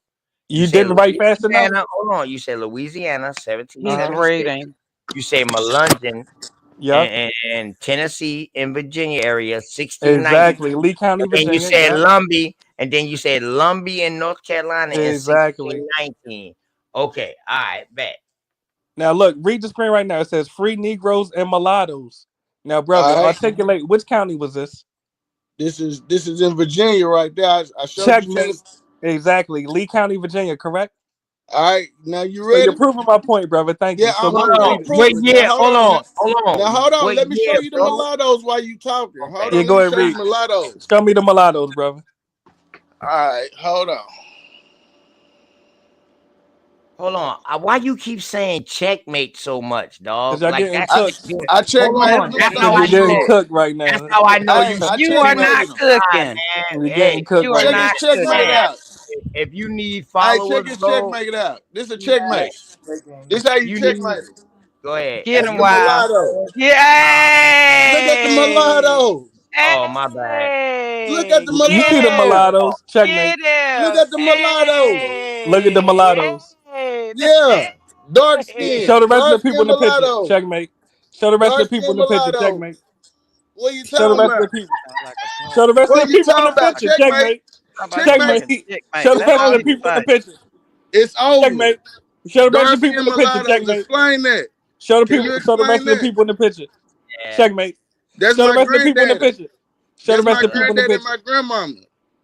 You didn't write fast enough. Hold on. You said Louisiana, 17. He's reading. You say Melungeon. Yeah. And Tennessee and Virginia area, 1690. Exactly. Lee County, Virginia. And you said Lumbee, and then you said Lumbee in North Carolina in 1619. Okay, all right, bet. Now look, read the screen right now. It says free Negroes and mulattoes. Now, brother, articulate which county was this? This is in Virginia right there. I showed Checkmate. Exactly. Lee County, Virginia, correct? All right, now you So ready? you're proving my point, brother. Thank you. So hold on. Now hold on. Let me show you the mulattoes while you talking. Hold on. Go ahead, Let me read. show you mulattoes. Show me the mulattoes, brother. All right, hold on. Hold on. Why you keep saying checkmate so much, dog? Like I checkmate. That's how I know. Cook right now. That's how I know you are not cooking. You're getting cooked. You are not cooking. If you need followers, check it out. This is a checkmate. This how you checkmate. Go ahead. Get him, Wild. Yeah. Look at the mulattoes. Oh, my bad. Look at the mulattoes. You see the mulattoes? Checkmate. Look at the mulattoes. Look at the mulattoes. Yeah. Dark skin. Show the rest of the people in the picture. Checkmate. Show the rest of the people in the picture. Checkmate. What are you talking about? Show the rest of the people in the picture. Checkmate. Checkmate. Show the rest of the people in the picture. It's over. Checkmate. Show the rest of the people in the picture. Checkmate. Explain that. Show the people. Show the rest of the people in the picture. Checkmate. Show the rest of the people in the picture. Show the rest of the people in the picture. My grandmama.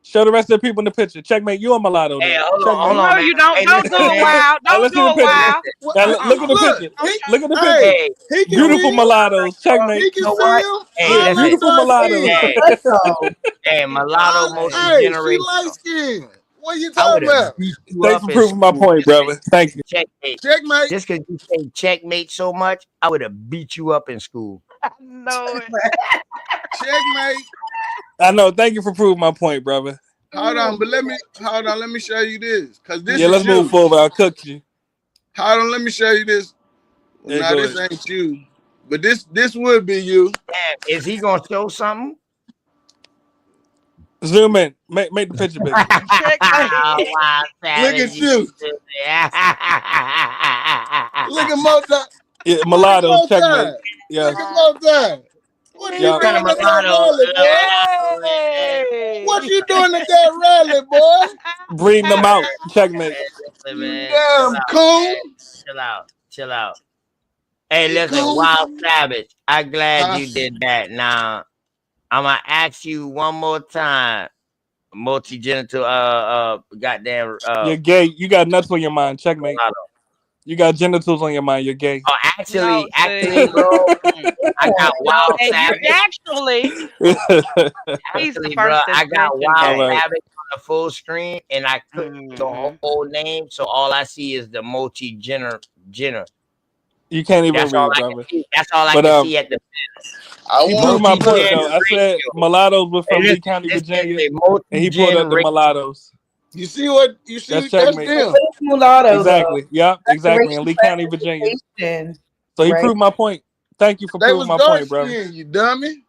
Show the rest of the people in the picture. Checkmate. You a mulatto. Hey, hold on. No, you don't. Don't do it, Wild. Don't do it, Wild. Now look at the picture. Look at the picture. Beautiful mulattoes. Checkmate. He can see Hey, beautiful mulattoes. Hey, mulatto most generation. She light skin. What are you talking about? Thanks for proving my point, brother. Thank you. Checkmate. Checkmate. Just because you say checkmate so much, I would have beat you up in school. I know it. Checkmate. I know. Thank you for proving my point, brother. Hold on, but let me show you this. Cause this let's is move forward. I'll cook you. Hold on, let me show you this. Well, nah, this ain't you. But this would be you. Damn, is he gonna show something? Zoom in. Make the picture bigger. Look at you. Look at Mozart. Yeah, mulattoes. Checkmate. Yeah. Look at Mozart. What are you doing at that rally, boy? What you doing at that rally, boy? Breeding them out. Checkmate. Damn, cool. Chill out. Hey, listen, Wild Savage. I'm glad you did that. Now, I'm gonna ask you one more time. Multi-genital, goddamn. You're gay. You got nuts on your mind. Checkmate. You got genitals on your mind. You're gay. Oh, actually, bro, I got Wild Savage. Actually, bro, I got Wild Savage on the full screen, and I clicked the whole name, so all I see is the multi-gender. You can't even read, brother. That's all I can see at the. He proved my point, though. I said mulattoes were from Lee County, Virginia, and he pulled up the mulattoes. You see what? You see that's that's them. Mulattoes. Exactly. Yep. Exactly. In Lee County, Virginia. So he proved my point. Thank you for proving my point, bro. You dummy.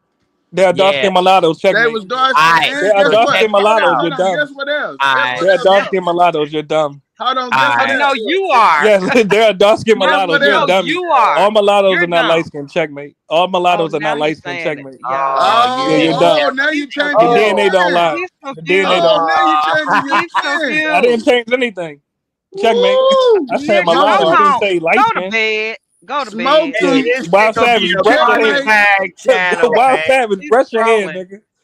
They are dark-skinned mulattoes. Check They me. was dark They are dark-skinned mulattoes. You're dumb. Guess what else? They are dark-skinned mulattoes. You're dumb. Hold on. Guess what else? No, you are. Yes, they are dark-skinned mulattoes. You're dumb. You are. All mulattoes You're are not dumb. light-skinned. Checkmate. All mulattoes are not light-skinned. Checkmate. Oh, yeah, you're dumb. now you changing The DNA don't lie. The DNA don't lie. now you changing your I didn't change anything. Checkmate. I said mulatto. I didn't say light Go skin. to bed. Go to Smoke bed. Wild Savage, brush your hair. Wild Savage, brush your hair, nigga.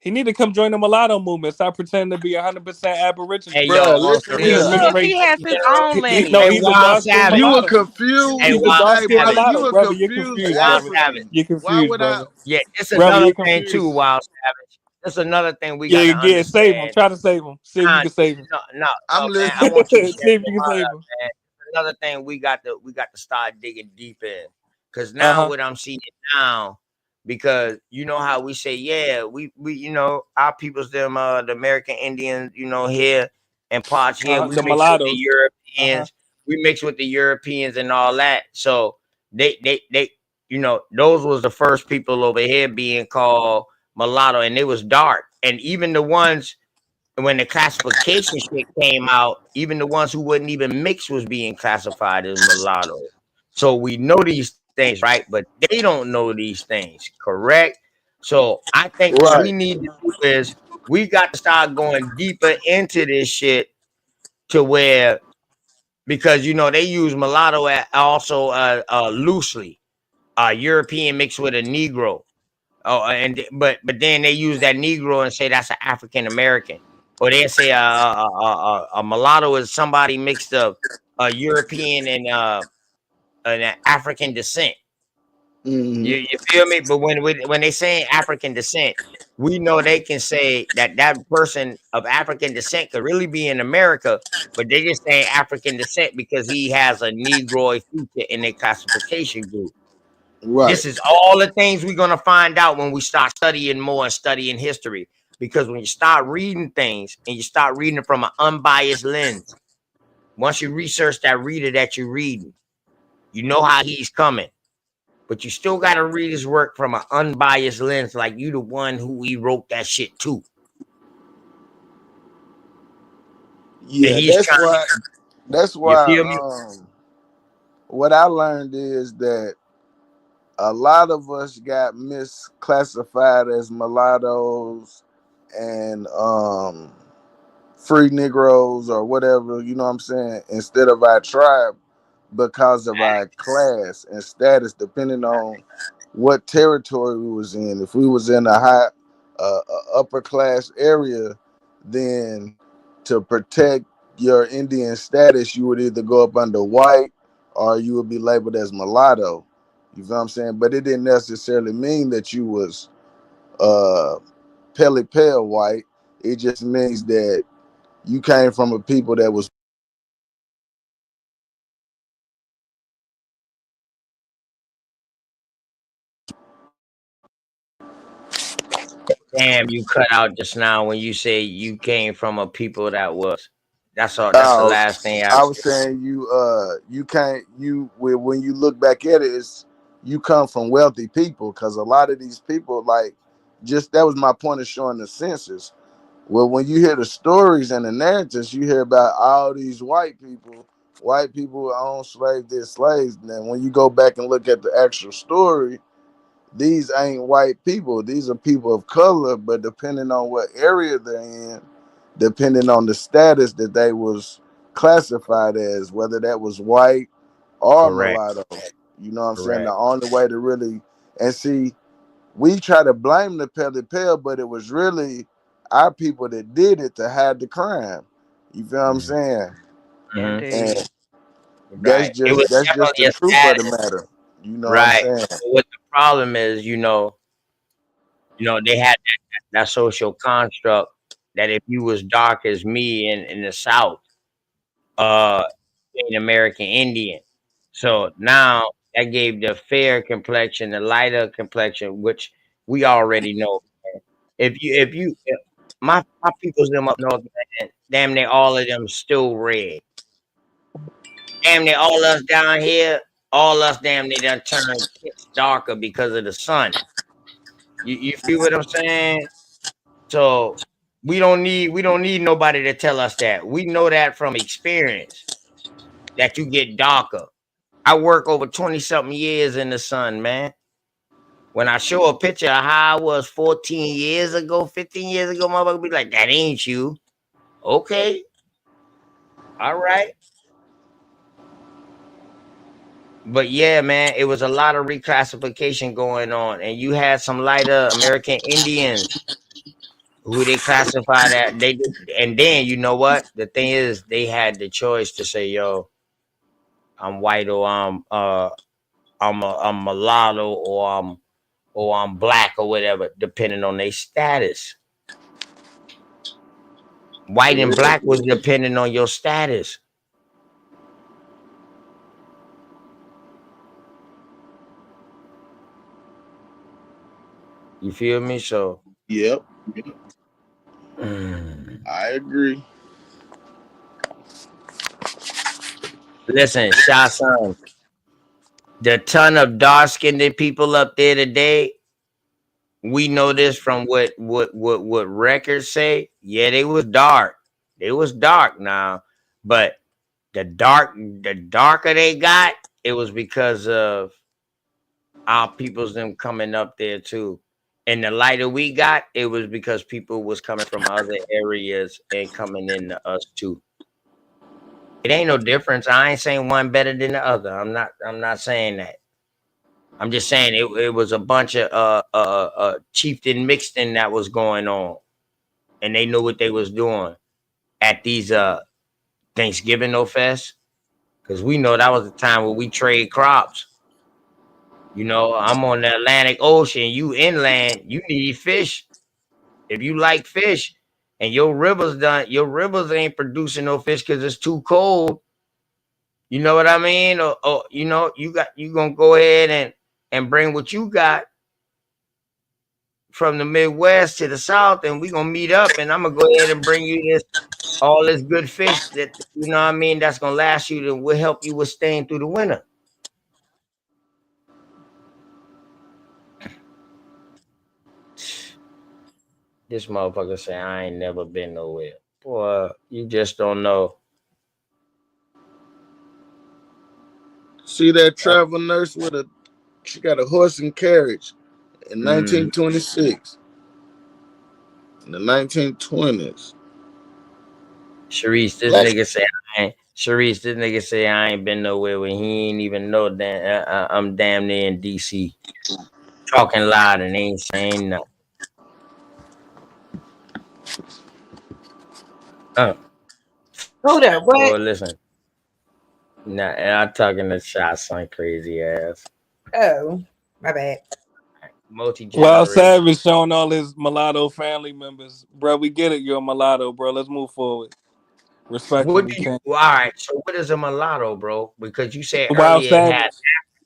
He need to come join the mulatto movement. Stop pretending to be 100% Aboriginal. Hey, Bro, yo, on listen some here. real Look, shit. he has his own lineage. No, Hey, he's a Wild dark skinned Savage. You were mulatto. confused. Hey, He's a Wild dark skinned Savage. You mulatto, were brother. You're confused confused, Wild brother. Savage. You're Why confused, would I? brother. Yeah, it's Brother, another you're thing too, confused. Wild Savage. That's another thing we Yeah, gotta yeah, save him. understand. Try to save him. See if you Nah, can save him. no, I'm man. I want you to See share if you your can mind save up, him. man. another thing we got to start digging deep in, because now what I'm seeing now, because you know how we say, yeah, we you know, our people's them the American Indians, you know, here and parts here, we The mix with the mulattoes. Europeans, we mix with the Europeans and all that. So they you know, those was the first people over here being called mulatto, and it was dark. And even the ones when the classification shit came out, even the ones who wouldn't even mix was being classified as mulatto. So we know these things, right? But they don't know these things, correct? So I think what we Right. need to do is we got to start going deeper into this shit to where, because you know they use mulatto also loosely, European mixed with a Negro. Oh, and but then they use that Negro and say that's an African American, or they say a mulatto is somebody mixed of European and an African descent. Mm-hmm. You feel me? But when they say African descent, we know they can say that that person of African descent could really be in America, but they just say African descent because he has a Negroid feature in their classification group. Right. This is all the things we're going to find out when we start studying more and studying history. Because when you start reading things and you start reading it from an unbiased lens, once you research that reader that you're reading, you know how he's coming. But you still got to read his work from an unbiased lens, like you the one who he wrote that shit to. And Yeah, he's trying that's you why feel me? what I learned is that a lot of us got misclassified as mulattoes and free Negroes or whatever, you know what I'm saying, instead of our tribe because of our class and status, depending on what territory we was in. If we was in a high upper class area, then to protect your Indian status, you would either go up under white or you would be labeled as mulatto. You know what I'm saying? But it didn't necessarily mean that you was uh pale white. It just means that you came from a people that was Damn, you cut out just now when you say you came from a people that was. That's all. That's the oh, last thing I I was said. saying you can't when you look back at it, it's you come from wealthy people because a lot of these people like just that was my point of showing the census. Well, when you hear the stories and the narratives, you hear about all these white people who own slaves, did slaves. And then when you go back and look at the actual story, these ain't white people. These are people of color, but depending on what area they're in, depending on the status that they was classified as, whether that was white or Correct. mulatto. You know what I'm saying? The Correct. only way to really and see, we try to blame the pale, but it was really our people that did it to hide the crime. You feel what I'm saying? Mhm. And Right. It was that's just definitely the a truth of the status. matter. You know what I'm Right. saying? But what the problem is, they had that social construct that if you was dark as me in the South, uh, an American Indian. So now that gave the fair complexion, the lighter complexion, which we already know. If my people's them up north, man, damn near all of them still red. Damn near all us down here, all us damn near done turned pitch darker because of the sun. You feel what I'm saying? So we don't need nobody to tell us that. We know that from experience that you get darker. I work over 20 something years in the sun, man. When I show a picture of how I was 14 years ago, 15 years ago, motherfucker be like, that ain't you. Okay. All right. But yeah, man, it was a lot of reclassification going on. And you had some lighter American Indians who they classified at and then you know what? The thing is they had the choice to say, yo, I'm white or I'm mulatto or I'm black or whatever, depending on their status. White and black was depending on your status. You feel me? So Yep, mm. I agree. Listen, Shasan, the ton of dark-skinned people up there today, we know this from what records say. Yeah, they was dark. They was dark now, but the darker they got, it was because of our peoples them coming up there too. And the lighter we got, it was because people was coming from other areas and coming into us too. It ain't no difference. I ain't saying one better than the other. I'm not saying that. I'm just saying it was a bunch of chieftain mixing that was going on, and they knew what they was doing at these Thanksgiving no fest, because we know that was the time where we trade crops. You know, I'm on the Atlantic Ocean, you inland, you need fish. If you like fish and your rivers ain't producing no fish because it's too cold. You know what I mean? Or you know, you gonna go ahead and bring what you got from the Midwest to the South, and we gonna meet up, and I'm gonna go ahead and bring you all this good fish that you know what I mean, that's gonna last you to will help you with staying through the winter. This motherfucker say I ain't never been nowhere. Boy, you just don't know. See that travel nurse she got a horse and carriage in 1926. In the 1920s. Sharice, this nigga say I ain't been nowhere when he ain't even know that I'm damn near in DC. Talking loud and ain't saying nothing. Hold up, Boy, what? listen. Nah, I'm talking to shots, son, crazy ass. Oh, my bad. Wild Multi-generation. Savage showing all his mulatto family members. Bro, we get it. You're a mulatto, bro. Let's move forward. Respectfully, King. All right, so what is a mulatto, bro? Because you said Wild earlier it had Savage.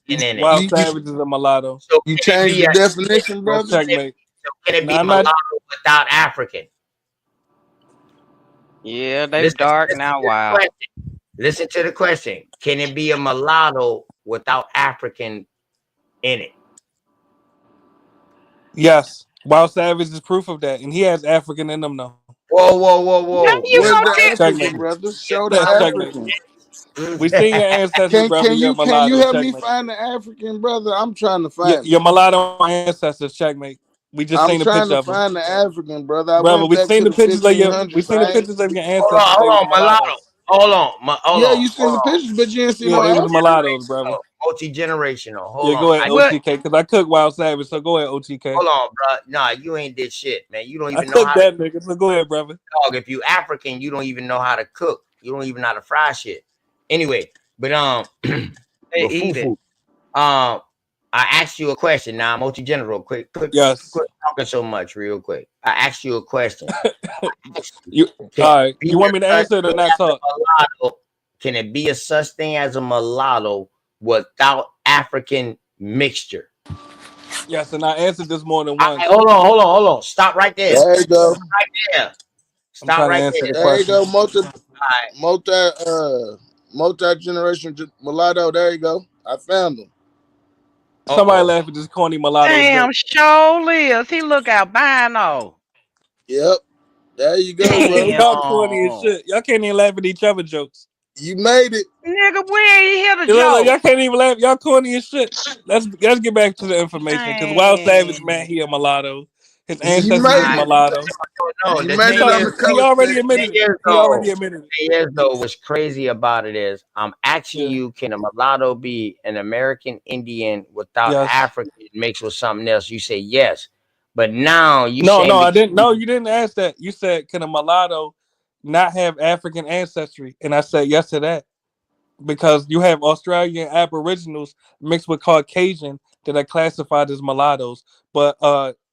African in it. Wild Savage is a mulatto. So You can it changed be the a definition, No brother? checkmate. so can it be Nah, I'm not. mulatto without African? Yeah, they Listen dark to now. the Wow. question. Listen to the question. Can it be a mulatto without African in it? Yes. Wild Savage is proof of that. And he has African in him, though. Whoa. You Where's gonna the tell African, Checkmate. brother? Show the Yes, checkmate. African. We seen your ancestors, brother. Can You're you mulatto. help me Checkmate. find the African, brother? I'm trying to find Your it. mulatto ancestors. Checkmate. We just I'm seen the trying picture to of them. find the African, brother. I Brother, went we back seen to the the pictures of your 1500s. Hold ancestors. They was on, mulatto. mulattoes. Hold Yeah, on. you seen the pictures, but you didn't see Yeah, no they was African. mulattoes, brother. Multi-generational. Yeah, Hold go on. ahead, OTK, because I cook Wild Savage, so go ahead, OTK. Hold on, bro. Nah, you ain't did shit, man. You don't I even know cook how to that nigga, so go ahead, brother. dog. If you African, you don't even know how to cook. You don't even know how to fry shit. Anyway, but They but eat it. fufu. I asked you a question. Now, multi-general. Quit Yes. talking so much, real quick. I asked you a question. You Can all right? it be You want me to a such answer it or thing not as a talk? mulatto? Can it be a such thing as a mulatto without African mixture? Yes, and I answered this more than All right, once. hold on. Stop right there. There you go. Stop right there. I'm Stop trying to right answer there. the There you question. go. Multi-generation mulatto. There you go. I found them. Somebody laugh at this corny mulatto Damn, joke. surely is. He look albino. Yep. There you go, brother. Y'all corny as shit. Y'all can't even laugh at each other jokes. You made it. Nigga, we ain't hear the Y'all joke. can't even laugh. Y'all corny as shit. Let's get back to the information because Wild Savage, Dang. man, he a mulatto. His You ancestors is made it. mulatto. No, You the made thing it on is, the He color already stick. admitted it. He already admitted it. What's crazy about it is I'm asking you, can a mulatto be an American Indian without Yes. African mixed with something else? You say yes. But now you No, saying I didn't. No, you didn't ask that. You said, can a mulatto not have African ancestry? And I said yes to that. Because you have Australian Aboriginals mixed with Caucasian that are classified as mulattoes. But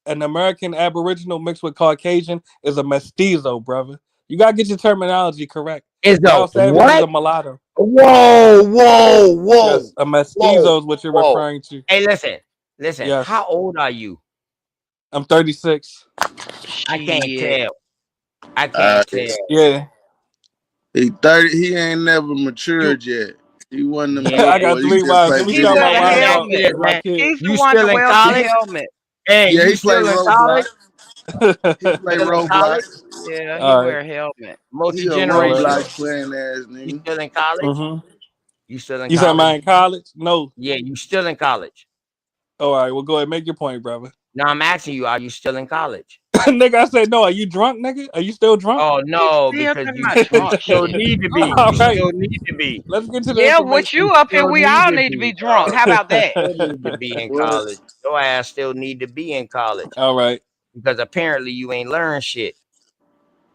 an American Aboriginal mixed with Caucasian is a mestizo, brother. You gotta get your terminology correct. is a Wild Savage is what? a mulatto. Whoa. Yes, a mestizo is what you're referring to. Hey, listen. Yes. How old are you? I'm 36. I can't Shit. tell. I can't tell. Yeah. He 30. He ain't never matured yet. He one of them Yeah. little I got boys. He 3 just wives. play Let me He shout video my wear the wives games. out. helmet. These are my He's kids. the You one still that in wears the college? helmet. Hey, Yeah, you he play still in college? Roblox. He play Still in college? Roblox. Yeah, he All right. wear a helmet. He a All right. Multi-generational. Roblox playing ass You nigga. still in college? Mm-hmm. You still in You said, am I college? in college? No. Yeah, you still in college. All right. Well, go ahead. Make your point, brother. No, I'm asking you, are you still in college? Nigga, I said, no. Are you drunk, nigga? Are you still drunk? Oh He's no, still because talking you about drunk still shit. need to be. All You right. still need to be. Let's get to the Yeah, with information. you You up here, still we need all to need to be, be drunk. How about that? still need to be in What? college. Your ass still need to be in college All right. because apparently you ain't learned shit.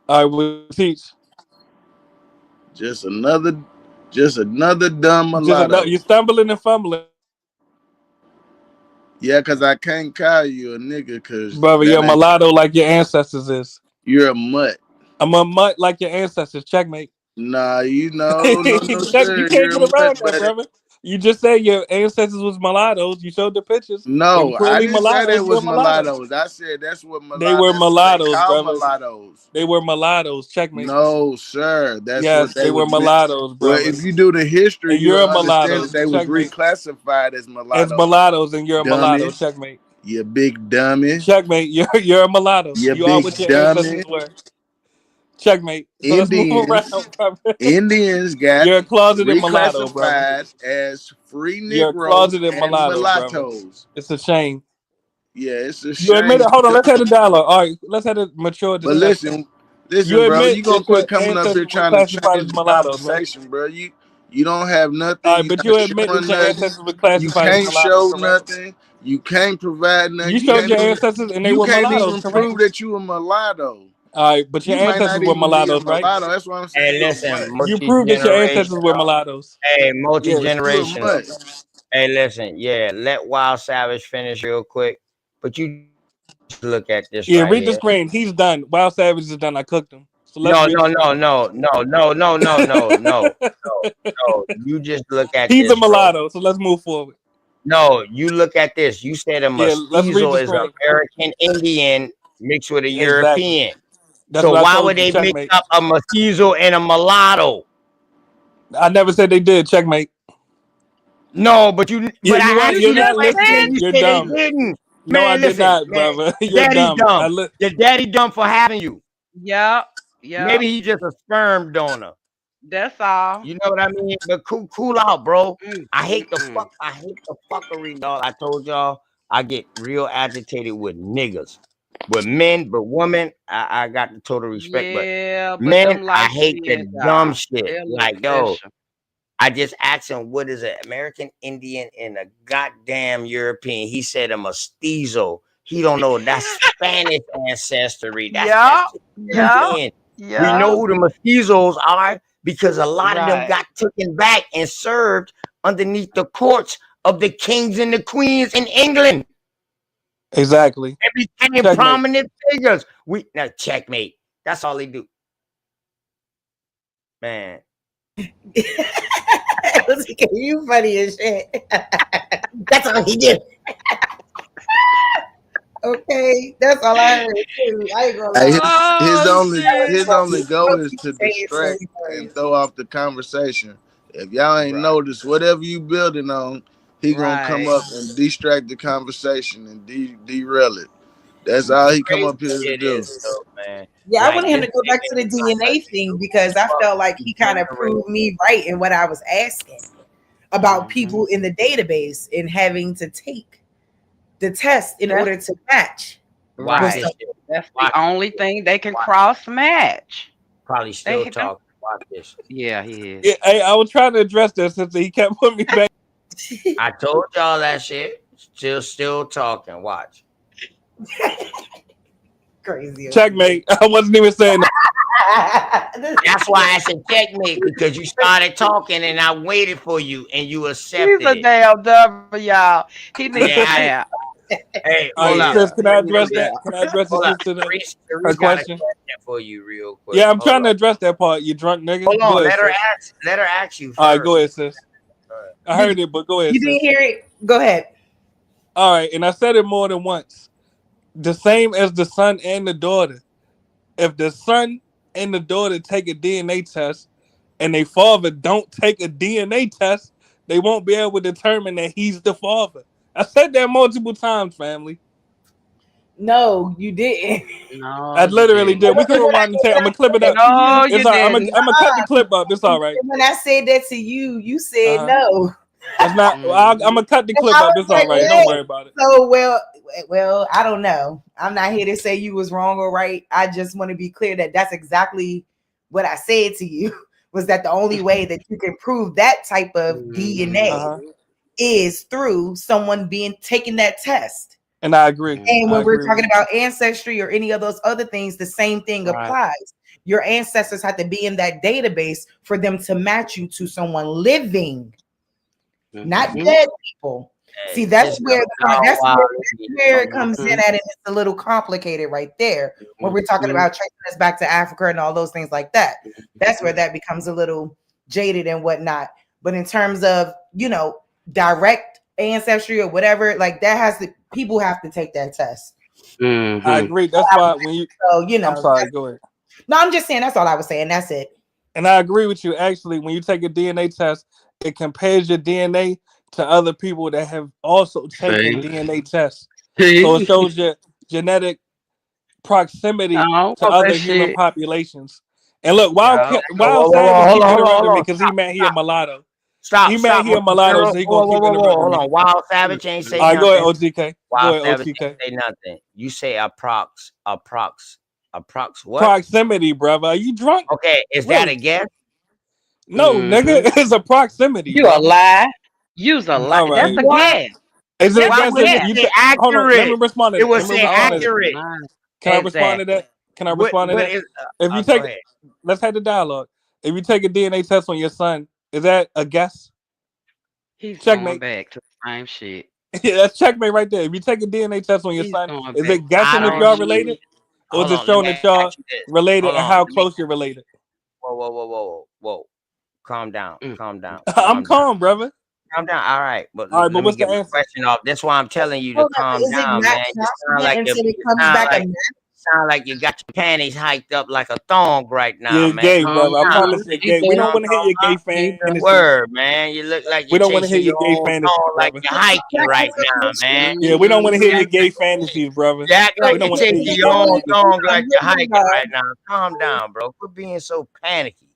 All right. We'll teach. Just another dumb Just mulatto. you stumbling and fumbling. Yeah, cause I can't call you a nigga, cause Brother, you're that a ain't. mulatto like your ancestors is. You're a mutt. I'm a mutt like your ancestors. Checkmate. Nah, no, Check. You sir. can't You're a get around mutt, that, buddy. brother. You just said your ancestors was mulattoes. You showed the pictures. They were No, I clearly didn't say they mulattoes. You're was a mulatto. mulattoes. I said that's what They were they mulattoes, call brother. mulattoes. They were mulattoes. Checkmate. No, sir. That's what Yes, they they were was meant. mulattoes, Well, brother. if you do the history, And you're you'll a understand mulatto. that they was Checkmate. reclassified as As mulattoes. mulattoos, and you're a mulatto. Dummy. Checkmate. You big dummy. Checkmate. You're a mulatto. You You are big what your dummy. ancestors were. Checkmate. So let's move around, brother. Indians got You're a closeted mulatto, brother. reclassified as free You're a Negroes closeted and mulatto, brother. mulattoes. It's a shame. Yeah, it's a You admit shame. it. Hold on. Let's have a dialogue. All right. Let's have a mature But discussion. listen, You bro. admit You gonna that your quit coming up here ancestors were trying to classified change as the mulattoes, right? conversation, bro. You don't have nothing. All right, You're but not you admit that showing your nothing. ancestors were You classified as can't mulattoes, show correct? nothing. You can't provide nothing. You showed your ancestors and they You were can't mulattoes, even correct? prove that you a mulatto. All right, but your You might ancestors not were even be a mulattoes, right? mulatto. That's why I'm saying Hey, you're a listen, mutt. You proved that your ancestors were multi-generational. mulattoes. Hey, You a multi-generational. mutt. Hey, listen, yeah, let Wild Savage finish real quick. But you just look at this Yeah, right read the here. screen. He's done. Wild Savage is done. I cooked him. So let's No, read no, the no, screen. no, no, no, no, no, no, no, no. You just look at He's a this, bro. mulatto, so let's move forward. No, you look at this. You said a Yeah, let's read mestizo the is an screen. American Indian mixed with a Exactly. European. That's So what I why told would you. they mix Checkmate. up a mestizo and a mulatto? I never said they did. Checkmate. No, but you. Yeah, But I you asked You're you the not question. listening. You You're said they dumb. didn't. No, I Man, did listen, not, man. brother. Your You're daddy dumb. dumb. Your daddy dumb for having you. Yep. Maybe he's just a sperm donor. That's all. You know what I mean? But cool out, bro. I hate the Mm. fuckery, dog. I told y'all I get real agitated with niggas. With men, but women, I got the total respect. Yeah, But but men, them I light hate the skins, dumb shit. they're a little Like, yo, special. I just asked him what is an American Indian and a goddamn European. He said a mestizo. He don't know that's Spanish ancestry. That's European. We know who the mestizos are because a lot of them Right. got taken back and served underneath the courts of the kings and the queens in England. Exactly. They became Checkmate. prominent figures. Now checkmate. That's all they do. Man. You funny as shit. That's all he did. Okay, that's all I heard too. I ain't gonna Hey, lie. his only goal is to distract and throw off the conversation. If y'all ain't noticed, whatever you building on, he gonna come up and distract the conversation and derail it. That's all he come up here to do. Man. Yeah, I Like, wanted him to go back to the DNA thing because I felt like he kind of proved me right in what I was asking about people in the database and having to take the test in order to match. Right. That's the only thing they can cross match. Probably still They- talking. Watch this. Yeah, he is. Yeah, hey, I was trying to address that since he kept putting me back. I told y'all that shit. Still talking. Watch. Crazy. Checkmate. I wasn't even saying that. That's why I said checkmate, because you started talking and I waited for you and you accepted He's a it. damn dummy, y'all. He needs Yeah, a nap. Hey, All hold right, up. sis, can I address that? Can I address Hold the up. sister to Reese her got a question? question for you real quick. Yeah, I'm trying to Hold address that part. You drunk nigga. on. Hold Go on. ahead, sis. Let her ask you first. All right, go ahead, sis. I heard it, but go ahead, You sis. didn't hear it? Go ahead. All right, and I said it more than once. The same as the son and the daughter. If the son and the daughter take a DNA test and their father don't take a DNA test, they won't be able to determine that he's the father. I said that multiple times, family. No, you didn't. I literally did. We can rewind the tape. I'm gonna clip it up. No, It's you all right. I'm didn't. gonna cut the clip up. It's all right. When I said that to you, you said no. It's not. I'm gonna cut the And clip I up. was It's all like, right. Don't worry about it. So well, I don't know. I'm not here to say you was wrong or right. I just want to be clear that that's exactly what I said to you. Was that the only way that you can prove that type of DNA is through someone taking that test? And I agree. And when I we're agree talking with about ancestry or any of those other things, the same thing Right. applies. Your ancestors have to be in that database for them to match you to someone living, not dead people. See, that's where it comes in at, and it's a little complicated right there. When we're talking about tracing us back to Africa and all those things like that, that's where that becomes a little jaded and whatnot. But in terms of, you know, direct ancestry or whatever, like that people have to take that test. I agree. That's why when you. So, you know, I'm sorry. Go ahead. No, I'm just saying that's all I was saying. That's it. And I agree with you. Actually, when you take a DNA test, it compares your DNA to other people that have also taken DNA tests. So it shows your genetic proximity to other human populations. And look, Wild Savage keep interrupting me because he mad he a mulatto. Stop. He mad he a mulatto, so he gonna keep interrupting me. Hold on. Wild Savage ain't say All right, nothing. go ahead, OTK. Wild Go ahead, Savage OTK. ain't say nothing. You say approx what? Proximity, brother. Are you drunk? Okay, is Really? that a guess? No, nigga, it's a proximity. You brother. a lie. You's a lie. All That's right. a guess. Is it a Why guess? would If it you say hold on, let me accurate? respond to It that. would Let me say respond to that. accurate. Can I respond to that? Can I respond to What that? is, If you go take, ahead. let's have the dialogue. If you take a DNA test on your son, is that a guess? He's Checkmate. going back to the same shit. Yeah, that's checkmate right there. If you take a DNA test on your He's son, going is back it guessing I if don't y'all need- related, or is Hold it on, showing let that me y'all ask you this. related Hold and on, how let me- close you're related? Whoa. Calm down. I'm calm, brother. Calm down. All right, but All right, but let me what's get the my answer? question off. That's why I'm telling you to Hold on, calm is it down, not man. You sound confident like until it comes back sound like you got your panties hiked up like a thong right now, You're man. gay, Calm brother. I down. promise you're gay. We don't want to hear your gay fantasies. Word, man. You look like We you're don't want to hear chasing your your gay own fantasies, thong like brother. you're hiking right now, man. Yeah, we don't want to hear your gay fantasies, brother. You act We like don't you're want to hear chasing your your gay own fantasies. thong like you're hiking right now. Calm down, bro. Quit being so panicky.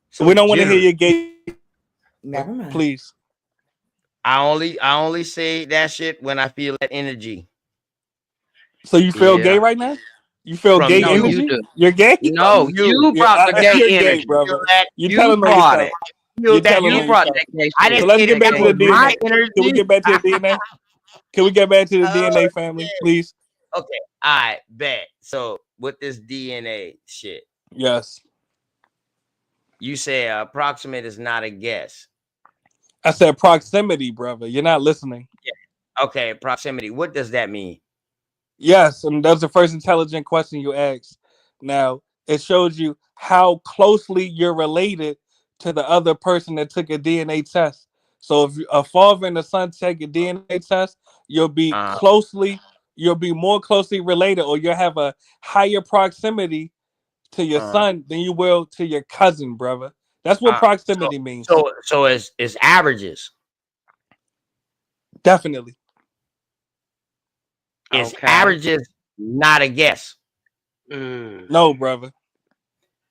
So We don't want to hear jittery. your gay. Never mind. Please. I only say that shit when I feel that energy. So you feel Yeah. gay right now? You feel From gay you. No, you energy? do. You're gay? No, you Yeah, brought the gay you're gay, energy. brother. You You telling on brought yourself. it. You're that telling You on brought yourself. that gay I shit. So didn't let's say get that back that to the was my DNA. energy. Can we get back to the DNA? Can we get back to the DNA, family, please? Okay, all right, bet. So with this DNA shit, Yes. you say approximate is not a guess. I said proximity, brother. You're not listening. Yeah. Okay, proximity. What does that mean? Yes, and that's the first intelligent question you asked. Now, it shows you how closely you're related to the other person that took a DNA test. So if a father and a son take a DNA test, you'll be more closely related, or you'll have a higher proximity to your son than you will to your cousin, brother. That's what proximity means. So it's averages. Definitely. Is averages not a guess? No, brother.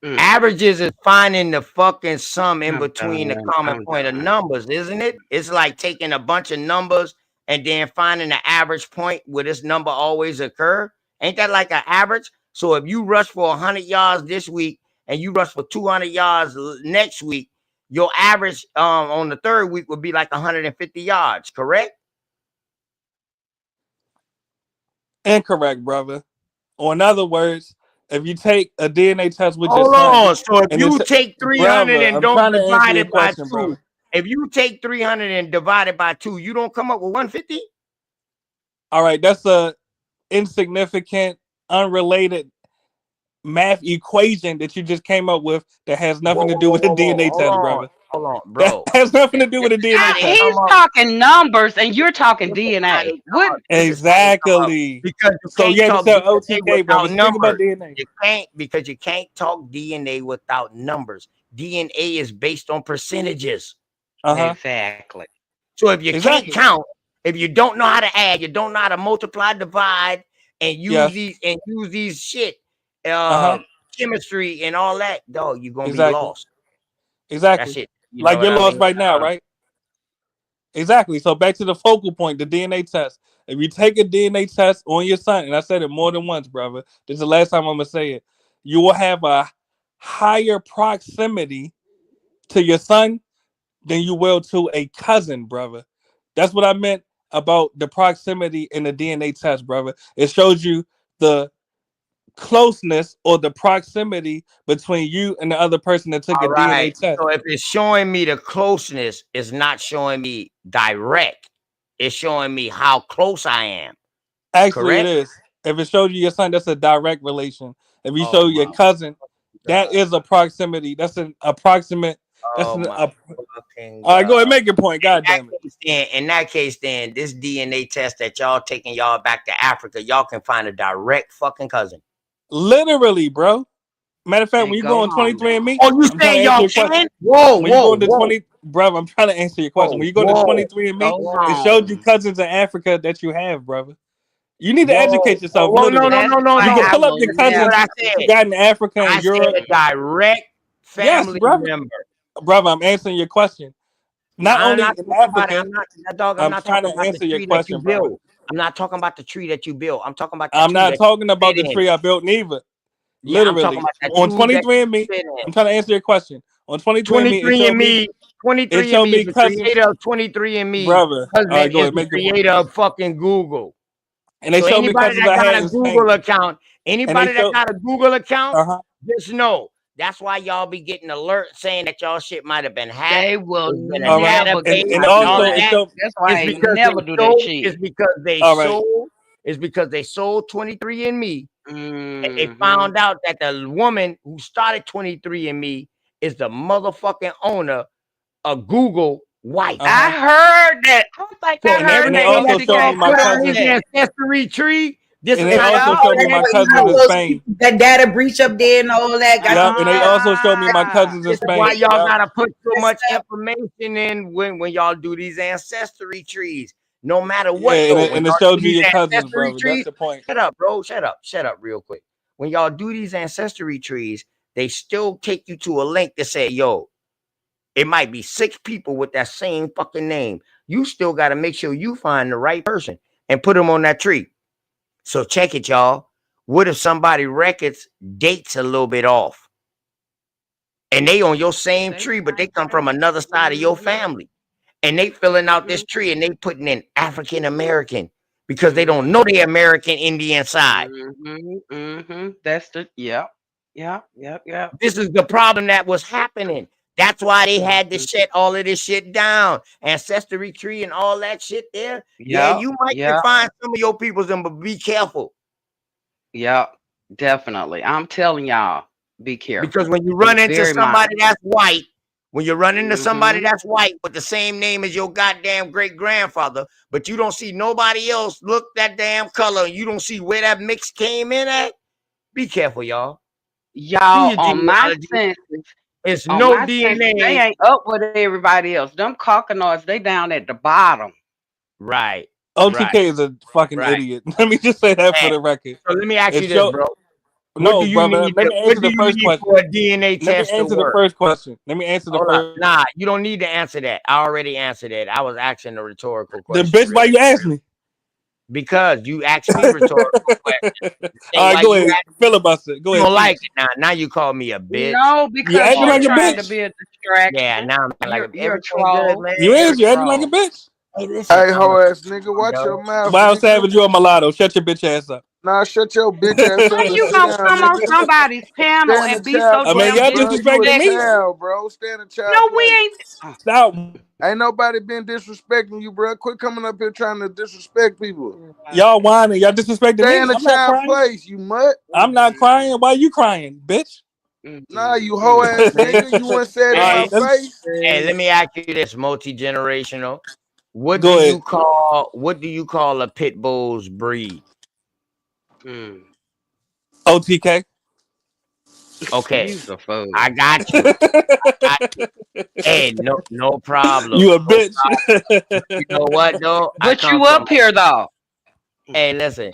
Averages is finding the fucking sum in between the common point of numbers, isn't it? It's like taking a bunch of numbers and then finding the average point where this number always occur. Ain't that like an average? So if you rush for 100 yards this week and you rush for 200 yards next week, your average on the third week would be like 150 yards, correct? Incorrect, brother. Or in other words, if you take a DNA test with your Hold son, on. So if you take 300 brother, and I'm don't trying to answer divide your it by question, 2, brother. if you take 300 and divide it by 2, you don't come up with 150? All right, that's a insignificant, unrelated math equation that you just came up with that has nothing to do with the DNA test, brother. Hold on, That bro. has nothing to do with the DNA test. He's talking numbers and you're talking DNA. What? Exactly. Because you So can't you have to talk tell DNA OTK, brother. without Speak about numbers. DNA. You can't, because you can't talk DNA without numbers. DNA is based on percentages. Exactly. So if you can't count, if you don't know how to add, you don't know how to multiply, divide, and use these shit, chemistry and all that, dog, you're gonna be lost. Exactly. That's it. You Like know you're what I lost mean? right now, right? Exactly. So back to the focal point, the DNA test. If you take a DNA test on your son, and I said it more than once, brother, this is the last time I'm gonna say it, you will have a higher proximity to your son than you will to a cousin, brother. That's what I meant about the proximity in the DNA test, brother. It shows you the closeness or the proximity between you and the other person that took All a DNA right. test. So if it's showing me the closeness, it's not showing me direct. It's showing me how close I am. Actually, Correct? it is. If it shows you your son, that's a direct relation. If you Oh show your my cousin, that is a proximity. That's an approximate. That's Oh an. my fucking All right, go ahead, God. make your point. God damn it. In that case, then this DNA test that y'all taking y'all back to Africa, y'all can find a direct fucking cousin. Literally, bro. Matter of fact, when you go on home. 23andMe, Oh, you I'm trying to saying answer y'all your question. can? Whoa, When you go into whoa. 20, brother, I'm trying to answer your question. When you go to 23andMe, Go it shows you home. cousins in Africa that you have, brother. You need to Whoa. educate yourself. Whoa, no. Literally, That's you why can I pull up will your That's cousins what I that you said. got in Africa I and Europe. said direct Yes, family brother. member. Brother, I'm answering your question. Not I'm only not in talking about it. Africa, I'm I'm not trying talking to about the answer your tree that you question, brother. build. I'm not talking about the tree that you build. I'm talking about that I'm tree not that talking you about fit the in. tree I built neither. Yeah, I'm talking Literally. about that On tree that you 23andMe, fit in. I'm trying to answer your question. On 23andMe, it showed me 23andMe is the cousins. creator of 23andMe. Brother. All right, Husband go is ahead, the make your point. creator of fucking Google. And they So showed me anybody cousins that I got had a in Google Spain. account, Uh-huh. just know that's why y'all be getting alerts saying that y'all shit might have been hacked. They will It's been All right. never do navigated And and all also that. it that. showed That's why It's they because never they do that sold. shit. It's because they all right. sold. It's because they sold 23andMe. And they Mm-hmm. found out that the woman who started 23andMe is the motherfucking owner of Google wife. I heard that. I think So I And they heard and they that also everything that showed y'all me my put on his cousins. ancestry tree, this And is they how also y'all showed me my cousins in Spain. That data breach up there and all that. Got Yep. you. And they also showed me my cousins in This is why Spain. y'all Yep. gotta put so much information in when y'all do these ancestry trees. No matter what, Yeah, though, when and it y'all showed do you these your cousins, ancestry brother. That's trees, the point. shut up, bro. Shut up real quick. When y'all do these ancestry trees, they still take you to a link to say, yo, it might be 6 people with that same fucking name. You still got to make sure you find the right person and put them on that tree. So check it, y'all. What if somebody records dates a little bit off? And they on your same tree, but they come from another side of your family. And they filling out this tree and they putting in African American because they don't know the American Indian side. That's the yep. This is the problem that was happening. That's why they had to shut all of this shit down. Ancestry tree and all that shit there. Yeah, you might can find some of your peoples in, but be careful. Yep, definitely. I'm telling y'all, be careful. Because when you Be run into very somebody mindful. that's white, when you run into somebody that's white with the same name as your goddamn great grandfather, but you don't see nobody else look that damn color, and you don't see where that mix came in at, be careful, y'all. Y'all, on my senses, it's on no my senses, DNA. they ain't up with everybody else. Them coconuts, they down at the bottom. Right. OTK is a fucking idiot. Let me just say that for the record. So let me ask you It this, show- bro. No, What do you brother. need? Let me What answer do the you first need question. for a DNA Let me test to answer the work? first question. Let me answer the Hold first. on. Nah, you don't need to answer that. I already answered it. I was asking a rhetorical The question. bitch, why you ask me? Because you asked me rhetorical questions. All right, go ahead. Filibuster. Go You ahead. don't like Teach. it now. Now you call me a bitch. No, You because acting you're like a trying to bitch. be a distraction. Yeah, now I'm like You're a everything good, troll. man. You is. You acting like a bitch. Hey, listen. Hey, hoe ass nigga, watch your mouth, Wild nigga. Savage, you a mulatto. Shut your bitch ass up. Nah, shut your bitch ass How up and you sit gonna down, come on nigga. somebody's panel Stand a and be child so I mean, damn place, y'all bro. You a disrespecting me. child, bro. Stand a child No, we place. ain't. Stop. Ain't nobody been disrespecting you, bro. Quit coming up here trying to disrespect people. Y'all whining. Y'all disrespecting Stay me. in a I'm not child crying. place, you mutt. I'm not crying. Why you crying, bitch? Nah, you hoe ass nigga. You wouldn't say it in my face. Hey, let me ask you this: multi-generational. What Go do ahead. you call a pit bull's breed? OTK. Okay, You's a fool. I got you. I got you. Hey, no problem. You a No bitch. problem. You know what though? I But come you from. up here though. Hey, listen.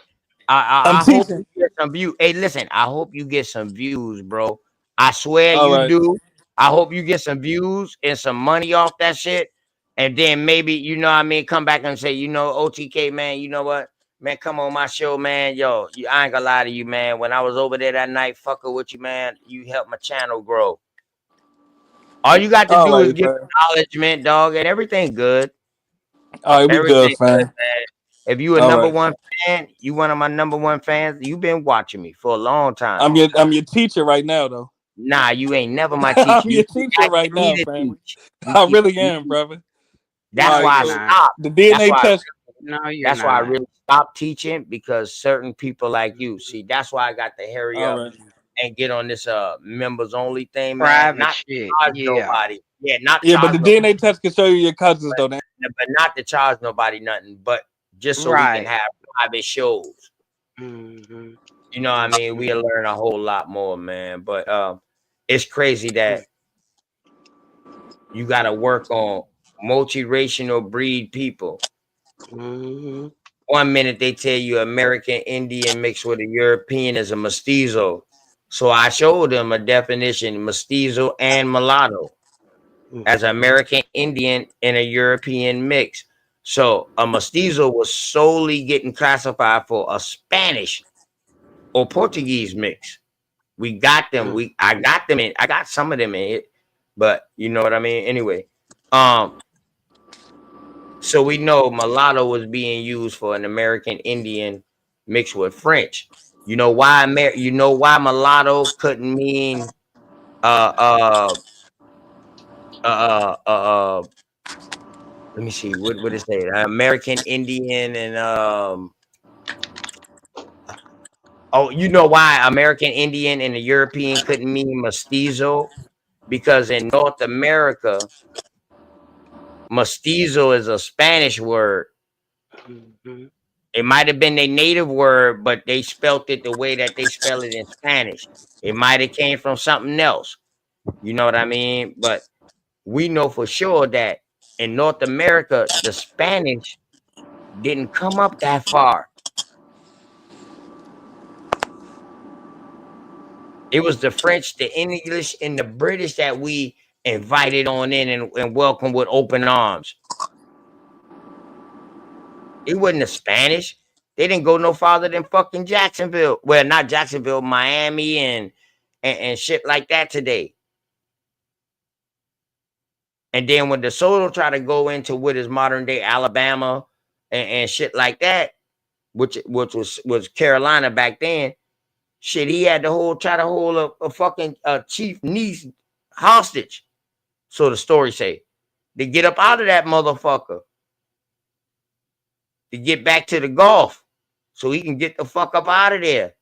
I'm I hope teaching. you get some views. Hey, listen. I hope you get some views, bro. I swear All you right. do. I hope you get some views and some money off that shit. And then maybe, you know what I mean, come back and say, you know, OTK, man, you know what? Man, come on my show, man. Yo, I ain't gonna lie to you, man. When I was over there that night fucking with you, man, you helped my channel grow. All you got to All do is right, give man. acknowledgement, dog, and everything good. All right, we good, Everything good, fam. man. If you a All number right. one fan, you one of my number one fans, you been watching me for a long time. I'm your teacher right now, though. Nah, you ain't never my I'm teacher. You your keep teacher right asking me now, to fam. teach. You I keep, really am, brother. that's All why right, I so stopped. the That's DNA why test. No, you're that's why I not. really stopped teaching, because certain people like you, see, that's why I got to hurry All up right. and get on this members only thing, man. Private Not to shit. charge Yeah. nobody. Yeah, not Yeah, but charge the nobody, DNA test can show you your cousins, though. but not to charge nobody nothing, but just so we can Right. have private shows. Mm-hmm. You know what I mean? We'll learn a whole lot more, man. But it's crazy that you got to work on multiracial breed people. Mm-hmm. 1 minute they tell you American Indian mixed with a European is a mestizo. So I showed them a definition, mestizo and mulatto, as American Indian and a European mix. So a mestizo was solely getting classified for a Spanish or Portuguese mix. We got them. I got them in. I got some of them in it, but you know what I mean. Anyway, so we know mulatto was being used for an American Indian mixed with French. You know why you know why mulatto couldn't mean uh uh uh uh uh let me see what is it? American Indian and oh, you know why American Indian and the European couldn't mean mestizo? Because in North America, mestizo is a Spanish word. Mm-hmm. It might have been their native word, but they spelt it the way that they spell it in Spanish. It might have came from something else. You know what I mean? But we know for sure that in North America, the Spanish didn't come up that far. It was the French, the English, and the British that we invited on in and welcomed with open arms. It wasn't the Spanish. They didn't go no farther than fucking Jacksonville. Well, not Jacksonville, Miami and shit like that today. And then when DeSoto tried to go into what is modern day Alabama and shit like that, which was Carolina back then, shit, he had to try to hold a fucking chief niece hostage. So the story say, to get up out of that motherfucker, to get back to the Gulf, so he can get the fuck up out of there.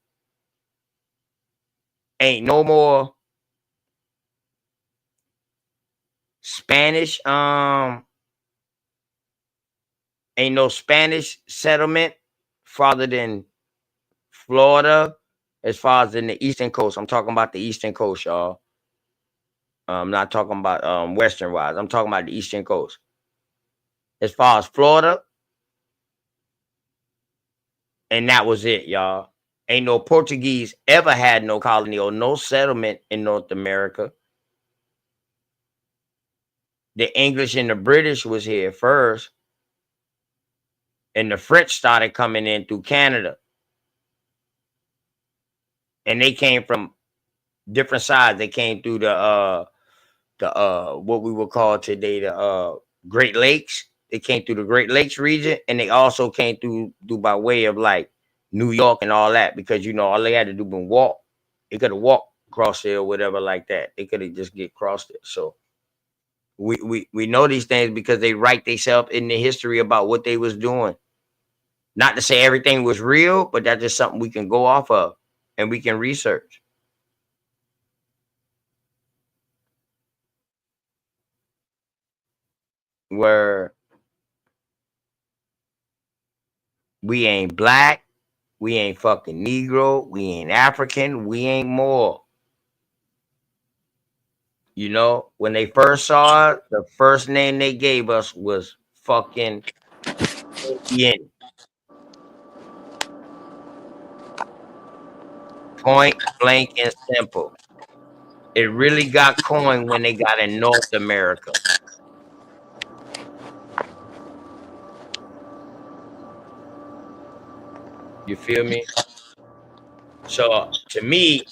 Ain't no more Spanish, ain't no Spanish settlement farther than Florida, as far as in the eastern coast. I'm talking about the eastern coast, y'all. I'm not talking about western wise. I'm talking about the eastern coast. As far as Florida, and that was it, y'all. Ain't no Portuguese ever had no colony or no settlement in North America. The English and the British was here first, and the French started coming in through Canada. And they came from different sides. They came through the what we would call today the Great Lakes. They came through the Great Lakes region, and they also came through by way of like New York and all that, because you know all they had to do was walk. They could have walked across there or whatever like that. They could have just get across there. So we know these things because they write themselves in the history about what they was doing. Not to say everything was real, but that's just something we can go off of and we can research. where we ain't black, we ain't fucking Negro, we ain't African, we ain't more. You know, when they first saw it, the first name they gave us was fucking Indian. Point blank and simple. It really got coined when they got in North America. You feel me? So to me,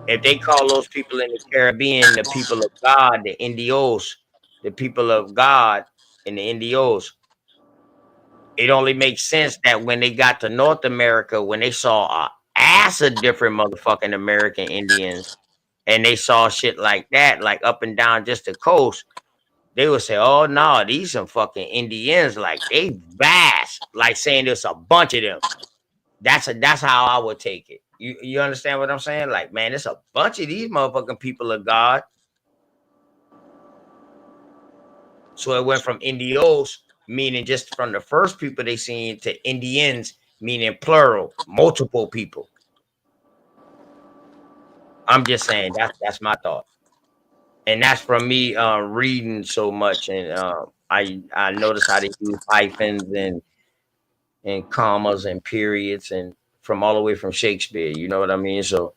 if they call those people in the Caribbean the people of God, the Indios, the people of God and the Indios, it only makes sense that when they got to North America, when they saw a ass of different motherfucking American Indians, and they saw shit like that, like up and down just the coast, they would say, "Oh no, these some fucking Indians, like they vast," like saying there's a bunch of them. That's how I would take it. You understand what I'm saying? Like, man, there's a bunch of these motherfucking people of God. So it went from Indios, meaning just from the first people they seen, to Indians, meaning plural, multiple people. I'm just saying that's my thought. And that's from me reading so much, and I notice how they use hyphens and commas and periods, and from all the way from Shakespeare, you know what I mean? So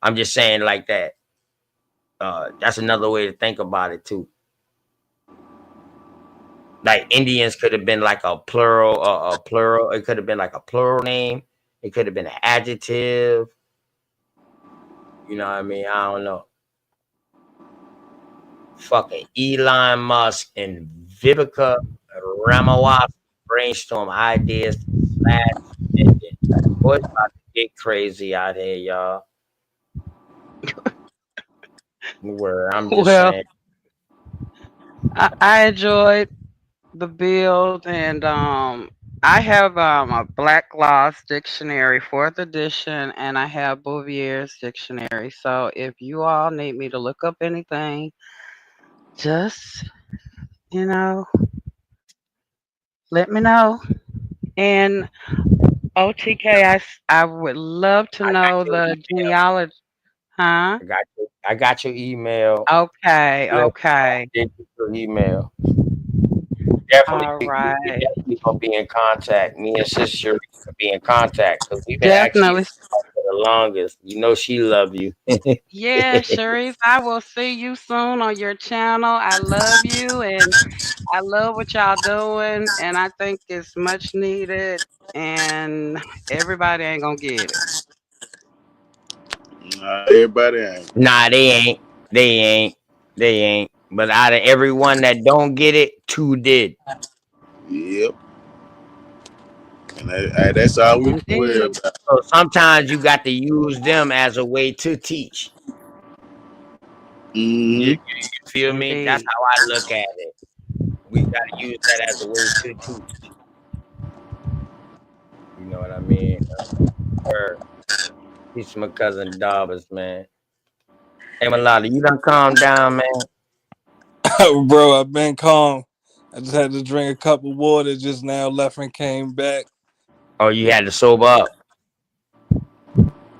I'm just saying like that. That's another way to think about it too. Like Indians could have been like a plural. It could have been like a plural name. It could have been an adjective. You know what I mean? I don't know. Fucking Elon Musk and Vivica Ramaswamy brainstorm ideas to slash. Boy, it's about to get crazy out here, y'all. Where I'm just Well, saying. I enjoyed the build, and I have a Black Laws Dictionary, 4th edition, and I have Bouvier's Dictionary. So if you all need me to look up anything, just you know, let me know. And OTK, I would love to I got know your the email. genealogy. Huh? I got your email. Okay, Let okay. me get your email. All We right. definitely gonna be in contact. Me and Sister Sharice gonna be in contact because we've been asking you Definitely. for the longest. You know she love you. Yeah, Sharice, I will see you soon on your channel. I love you, and I love what y'all doing, and I think it's much needed, and everybody ain't gonna get it. Everybody ain't. Nah, they ain't. They ain't. They ain't. But out of everyone that don't get it, 2 did. Yep. And that's all we can worry Indeed. about. So sometimes you got to use them as a way to teach. You feel me? That's Indeed. how I look at it. We got to use that as a way to teach. You know what I mean? Peace to my cousin Dobbs, man. Hey, Malata, you done calm down, man? Bro, I've been calm. I just had to drink a cup of water just now, left and came back. Oh, you had to sober up.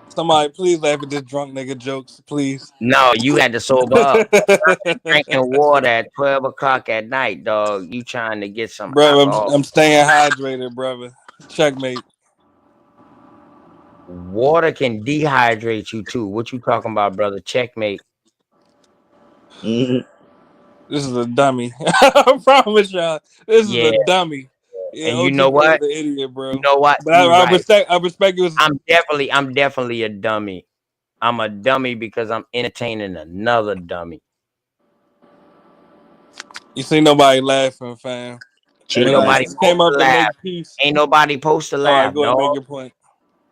Somebody please laugh at this drunk nigga jokes, please. No, you had to sober up. I've been drinking water at 12 o'clock at night, dog. You trying to get some Bro, alcohol. I'm staying hydrated, brother. Checkmate. Water can dehydrate you too. What you talking about, brother? Checkmate. This is a dummy. I promise y'all. This is Yeah. a dummy. Yeah, And you OTK know what? is an idiot, bro. You know what? But You I right. respect you. I'm definitely a dummy. I'm a dummy because I'm entertaining another dummy. You see nobody laughing, fam. Ain't nobody supposed came to up to laugh. make peace. Ain't nobody supposed to All right, laugh, go ahead, dog. make your point.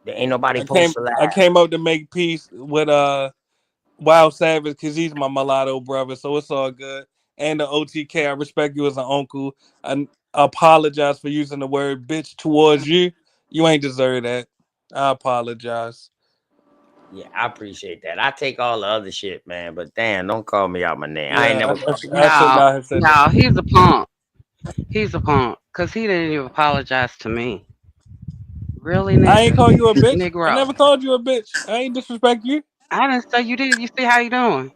There ain't nobody supposed to laugh. I came up to make peace with Wild Savage because he's my mulatto brother, so it's all good. And the OTK, I respect you as an uncle. I apologize for using the word bitch towards you. You ain't deserve that. I apologize. Yeah, I appreciate that. I take all the other shit, man. But damn, don't call me out my name. I ain't Yeah, never called you. I should No, not have said that. no, he's a punk. He's a punk. Cause he didn't even apologize to me. Really, I ain't nigga? call you a bitch. I Negro. never called you a bitch. I ain't disrespect you. I didn't say you did. You see how you doing?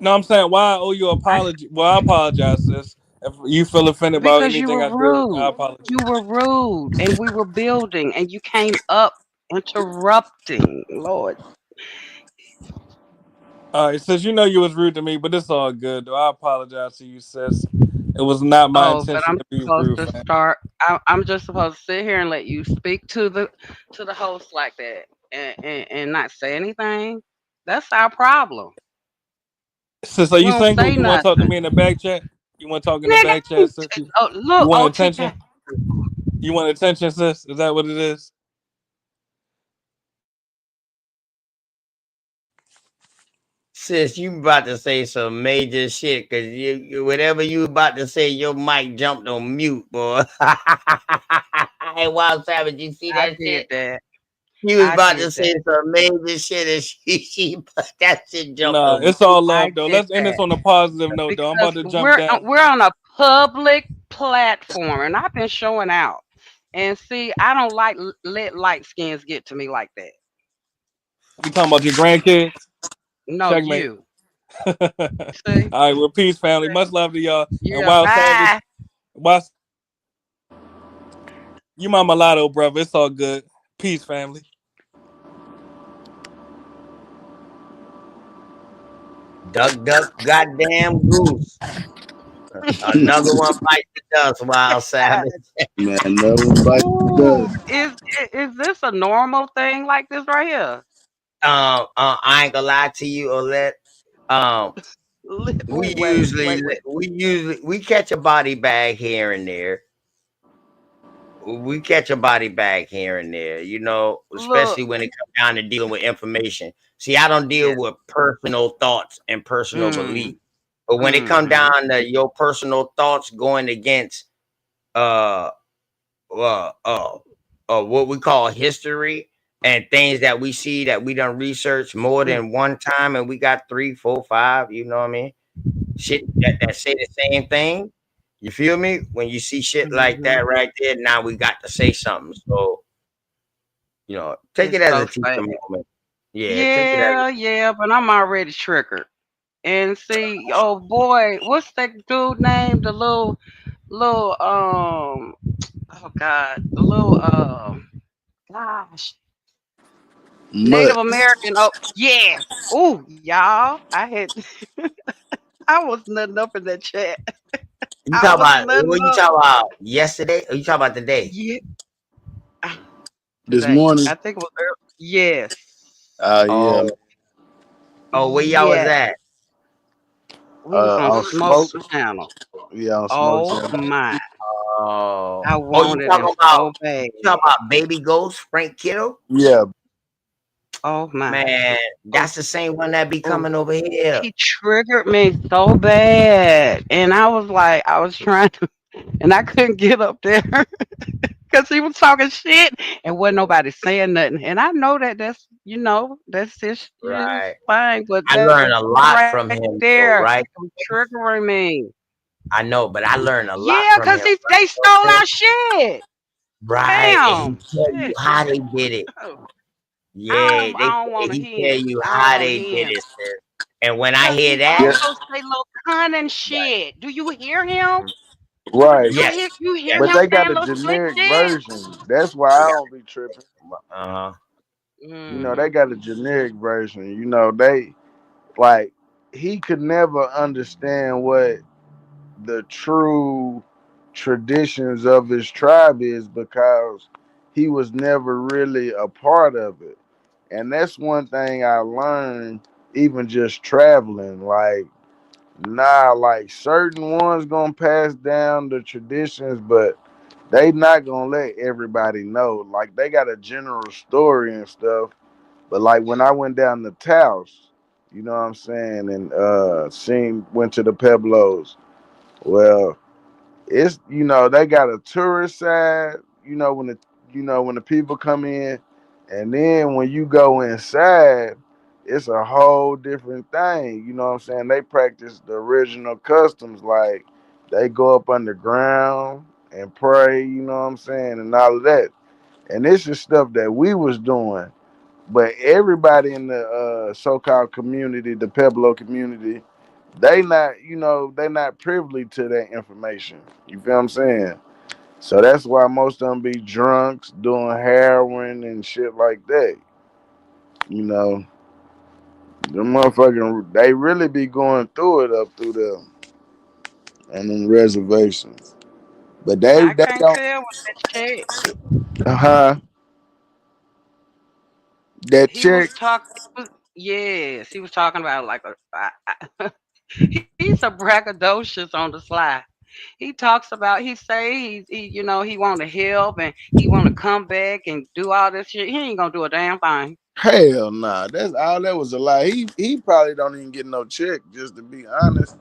No, I'm saying why I owe you an apology. Well, I apologize, sis. If you feel offended about Because you anything were I did, I rude. apologize. You were rude, and we were building, and you came up interrupting. Lord. All right, sis, you know you was rude to me, but it's all good, though. I apologize to you, sis. It was not my Oh, but intention I'm to be supposed rude, to fam. start. I'm just supposed to sit here and let you speak to the host like that, and not say anything. That's our problem. Sis, are We you don't single? say You want to talk to nothing. me in the back chat? You want to talk in the Nigga, back chat, sis? oh, You look, want OTK. attention? You want attention, sis? Is that what it is? Sis, you about to say some major shit because whatever you about to say, your mic jumped on mute, boy. Hey, Wild Savage, you see I that did shit? that. He was I about did to say that. some major shit and she put that shit jumped Nah, on mute. it's all I love, though. did Let's end this that on a positive note, though. I'm because about to jump down. we're on a public platform, and I've been showing out. And see, I don't like let light skins get to me like that. You talking about your grandkids? No, Checkmate. you. All See, right, well, peace, family. Much love to y'all. And yeah, Wild Savage, bye. Wild, you my mulatto, brother. It's all good. Peace, family. Duck, duck, goddamn goose. Another one bites the dust, Wild Savage. Man, never bite the Ooh, dust. is this a normal thing like this right here? I ain't gonna lie to you, Olette. Um, Ooh, wait, wait, wait. we catch a body bag here and there. We catch a body bag here and there, Look, especially when it comes down to dealing with information. See, I don't deal yeah. with personal thoughts and personal Mm, belief. But when it comes mm-hmm. down to your personal thoughts going against uh uh uh, what we call history and things that we see that we done research more than one time and we got 3, 4, 5, you know what I mean? Shit that say the same thing. You feel me? When you see shit like Mm-hmm. that right there, now we got to say something. So, take It's it as so a teacher sad. moment. Yeah, take it as Yeah, yeah, but I'm already triggered. And see, oh boy, what's that dude name? The little oh god, the little gosh, Mutt. Native American. Oh yes. Oh y'all, I had I was nutting up in that chat. you I talk was about nutting what you up. talk about yesterday or you talk about today? Yeah, ah, This today. morning. I think it was early. Yes. Yeah. Oh, where y'all was Yes. at? We was on On Smoke smoke. Channel. Yeah, on smoke. Oh Channel. my. Oh, I you wanted talking it about so bad. Baby Ghost, Frank Kittle? Yeah. Oh my. Man, Oh, that's the same one that be oh. coming over here. He triggered me so bad. And I was like, I was trying to, and I couldn't get up there because he was talking shit and wasn't nobody saying nothing. And I know that that's his shit is Right. fine, but I that learned a lot right from him though, there right? was triggering me. I know, but I learned a lot Yeah, from because him, they right? stole our shit. Right. And he Damn. tell you Shit, how man. they did it. I Yeah, don't I don't want to he tell hear it. you I don't how want to they did hear it. it, sis. And when I Cause hear he that, also say little cunning shit. Do you hear him? Right. You yes, hear you hear yes. But him they got saying a little slick generic shit? version. That's why I don't be tripping. Uh-huh. They Mm-hmm. got a generic version. They like he could never understand what the true traditions of his tribe is because he was never really a part of it. And that's one thing I learned even just traveling. Like certain ones gonna pass down the traditions, but they not gonna let everybody know. Like they got a general story and stuff. But like when I went down to Taos, you know what I'm saying, and went to the Pueblos. Well, it's they got a tourist side, when the people come in, And then when you go inside, it's a whole different thing. You know what I'm saying? They practice the original customs, like they go up underground and pray, you know what I'm saying, and all of that. And this is stuff that we was doing. But everybody in the so-called community, the Pueblo community, they not, they not privy to that information. You feel what I'm saying? So that's why most of them be drunks doing heroin and shit like that. You know, the motherfucking they really be going through it up through there on them reservations. But I they can't don't. tell with that check. Uh-huh. That He check. was talking. Yes, he was talking about like he's a braggadocious on the slide. He talks about he say he want to help and he want to come back and do all this shit. He ain't gonna do a damn thing. Hell nah. That's all that was a lie. He probably don't even get no check, just to be honest.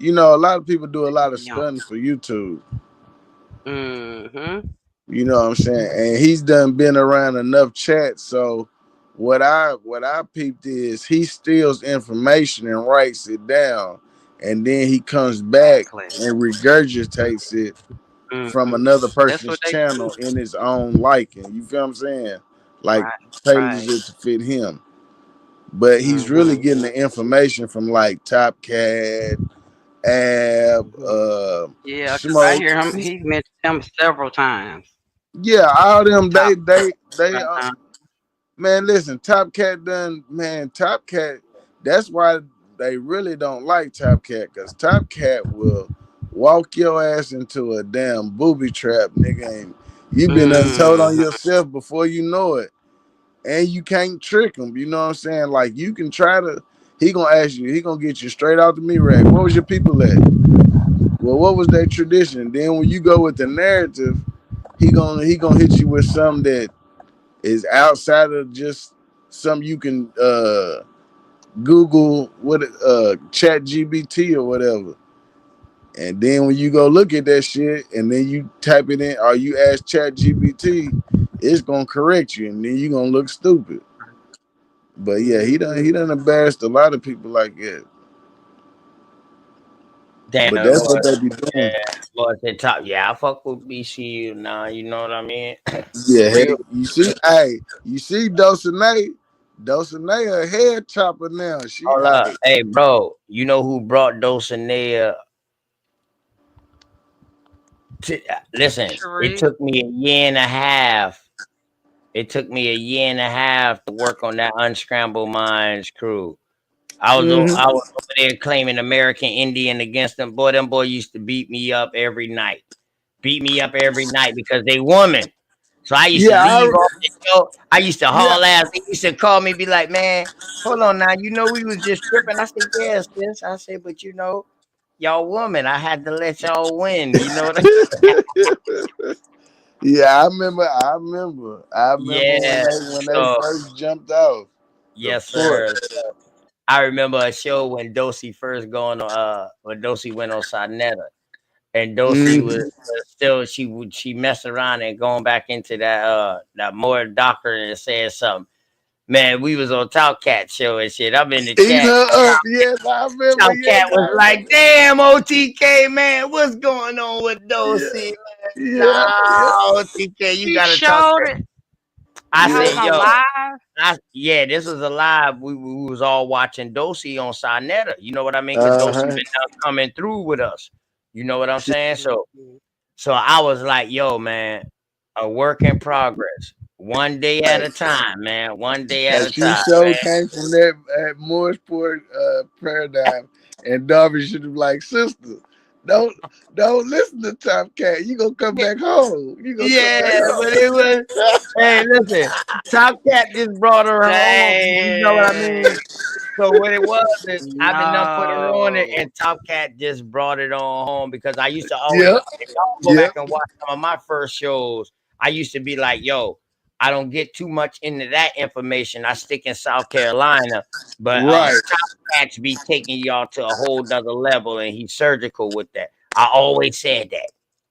A lot of people do a lot of Yeah. stunting for YouTube. Mm-hmm. You know what I'm saying? And he's done been around enough chats. So what I peeped is he steals information and writes it down, and then he comes back Exactly. and regurgitates it from Mm-hmm. another That's person's what they channel do. in his own liking. You feel what I'm saying? Like Right. tailors Right. it to fit him. But he's really Mm-hmm. getting the information from like Top Cat, Ab, Yeah, 'cause I Smoke. hear him. He's mentioned him several times. Yeah, all them Top. they Uh-huh. man, listen, Top Cat done, man, Top Cat, that's why they really don't like Top Cat, because Top Cat will walk your ass into a damn booby trap, nigga. And you been untold on Mm-hmm. yourself before you know it. And you can't trick him, you know what I'm saying? Like, you can try to, he gonna ask you, he gonna get you straight out the meat rack. What was your people at? Well, what was their tradition? Then when you go with the narrative, he gonna hit you with something that is outside of just some you can Google what chat GBT or whatever. And then when you go look at that shit and then you type it in or you ask chat GBT, it's gonna correct you and then you're gonna look stupid. But yeah, he done embarrassed a lot of people like that. Damn, But that's boy. what they be doing. Yeah, boy, at the top. Yeah, I fuck with BCU now. You know what I mean? For Yeah, real. hey, you see Dulcinea a head chopper now. She Hold up. Hey, bro. You know who brought Dulcinea? Listen, it Sheree. took me a year and a half. It took me a year and a half to work on that Unscrambled Minds crew. I was Mhm. over there claiming American Indian against them. Boy, them boy used to beat me up every night. Beat me up every night because they woman. So I used to Yeah, leave off the show. I used to yeah. haul ass. They used to call me, be like, man, hold on now. You know we was just tripping. I said, yes, sis. I said, but y'all woman. I had to let y'all win. You know what I Yeah, I remember when Yeah. they So first jumped off the yes, fort. sir. So I remember a show when Dosey first going on when Dosey went on Sonetta. And Dulcie was Mhm. still she messed around and going back into that more doctor and said something. Man, we was on Talk Cat show and shit. I'm in the Eat chat. her up. Yes, I remember. Talk Yes, Cat I was like, remember. "Damn, OTK man, what's going on with Dulcie, man? Yeah, yeah. Nah, OTK, you He gotta talk showed to." it. I Y'all was said, Yeah. on "Yo, live. yeah, this was a live. We was all watching Dosey on Sonetta. You know what I mean? Because Dosey Uh-huh. been coming through with us. You know what I'm She, saying? So Mhm. So I was like, yo, man, a work in progress. One day at right. a time, man. One day at a And she time, so man. came from that Moorsport paradigm. And Darby should have like, sister, don't don't listen to Top Cat. You gonna come back home. You gonna come back Yeah, but it was, hey, listen, Top Cat just brought her home. You know what I Dang. mean? So what it was is I've been done put her on it, No. and Top Cat just brought it on home because I used to always, home. if y'all go Yep. back and watch some of my first shows, I used to be like, yo, I don't get too much into that information. I stick in South Carolina, but Right. Top Cat's be taking y'all to a whole nother level, and he's surgical with that. I always said that.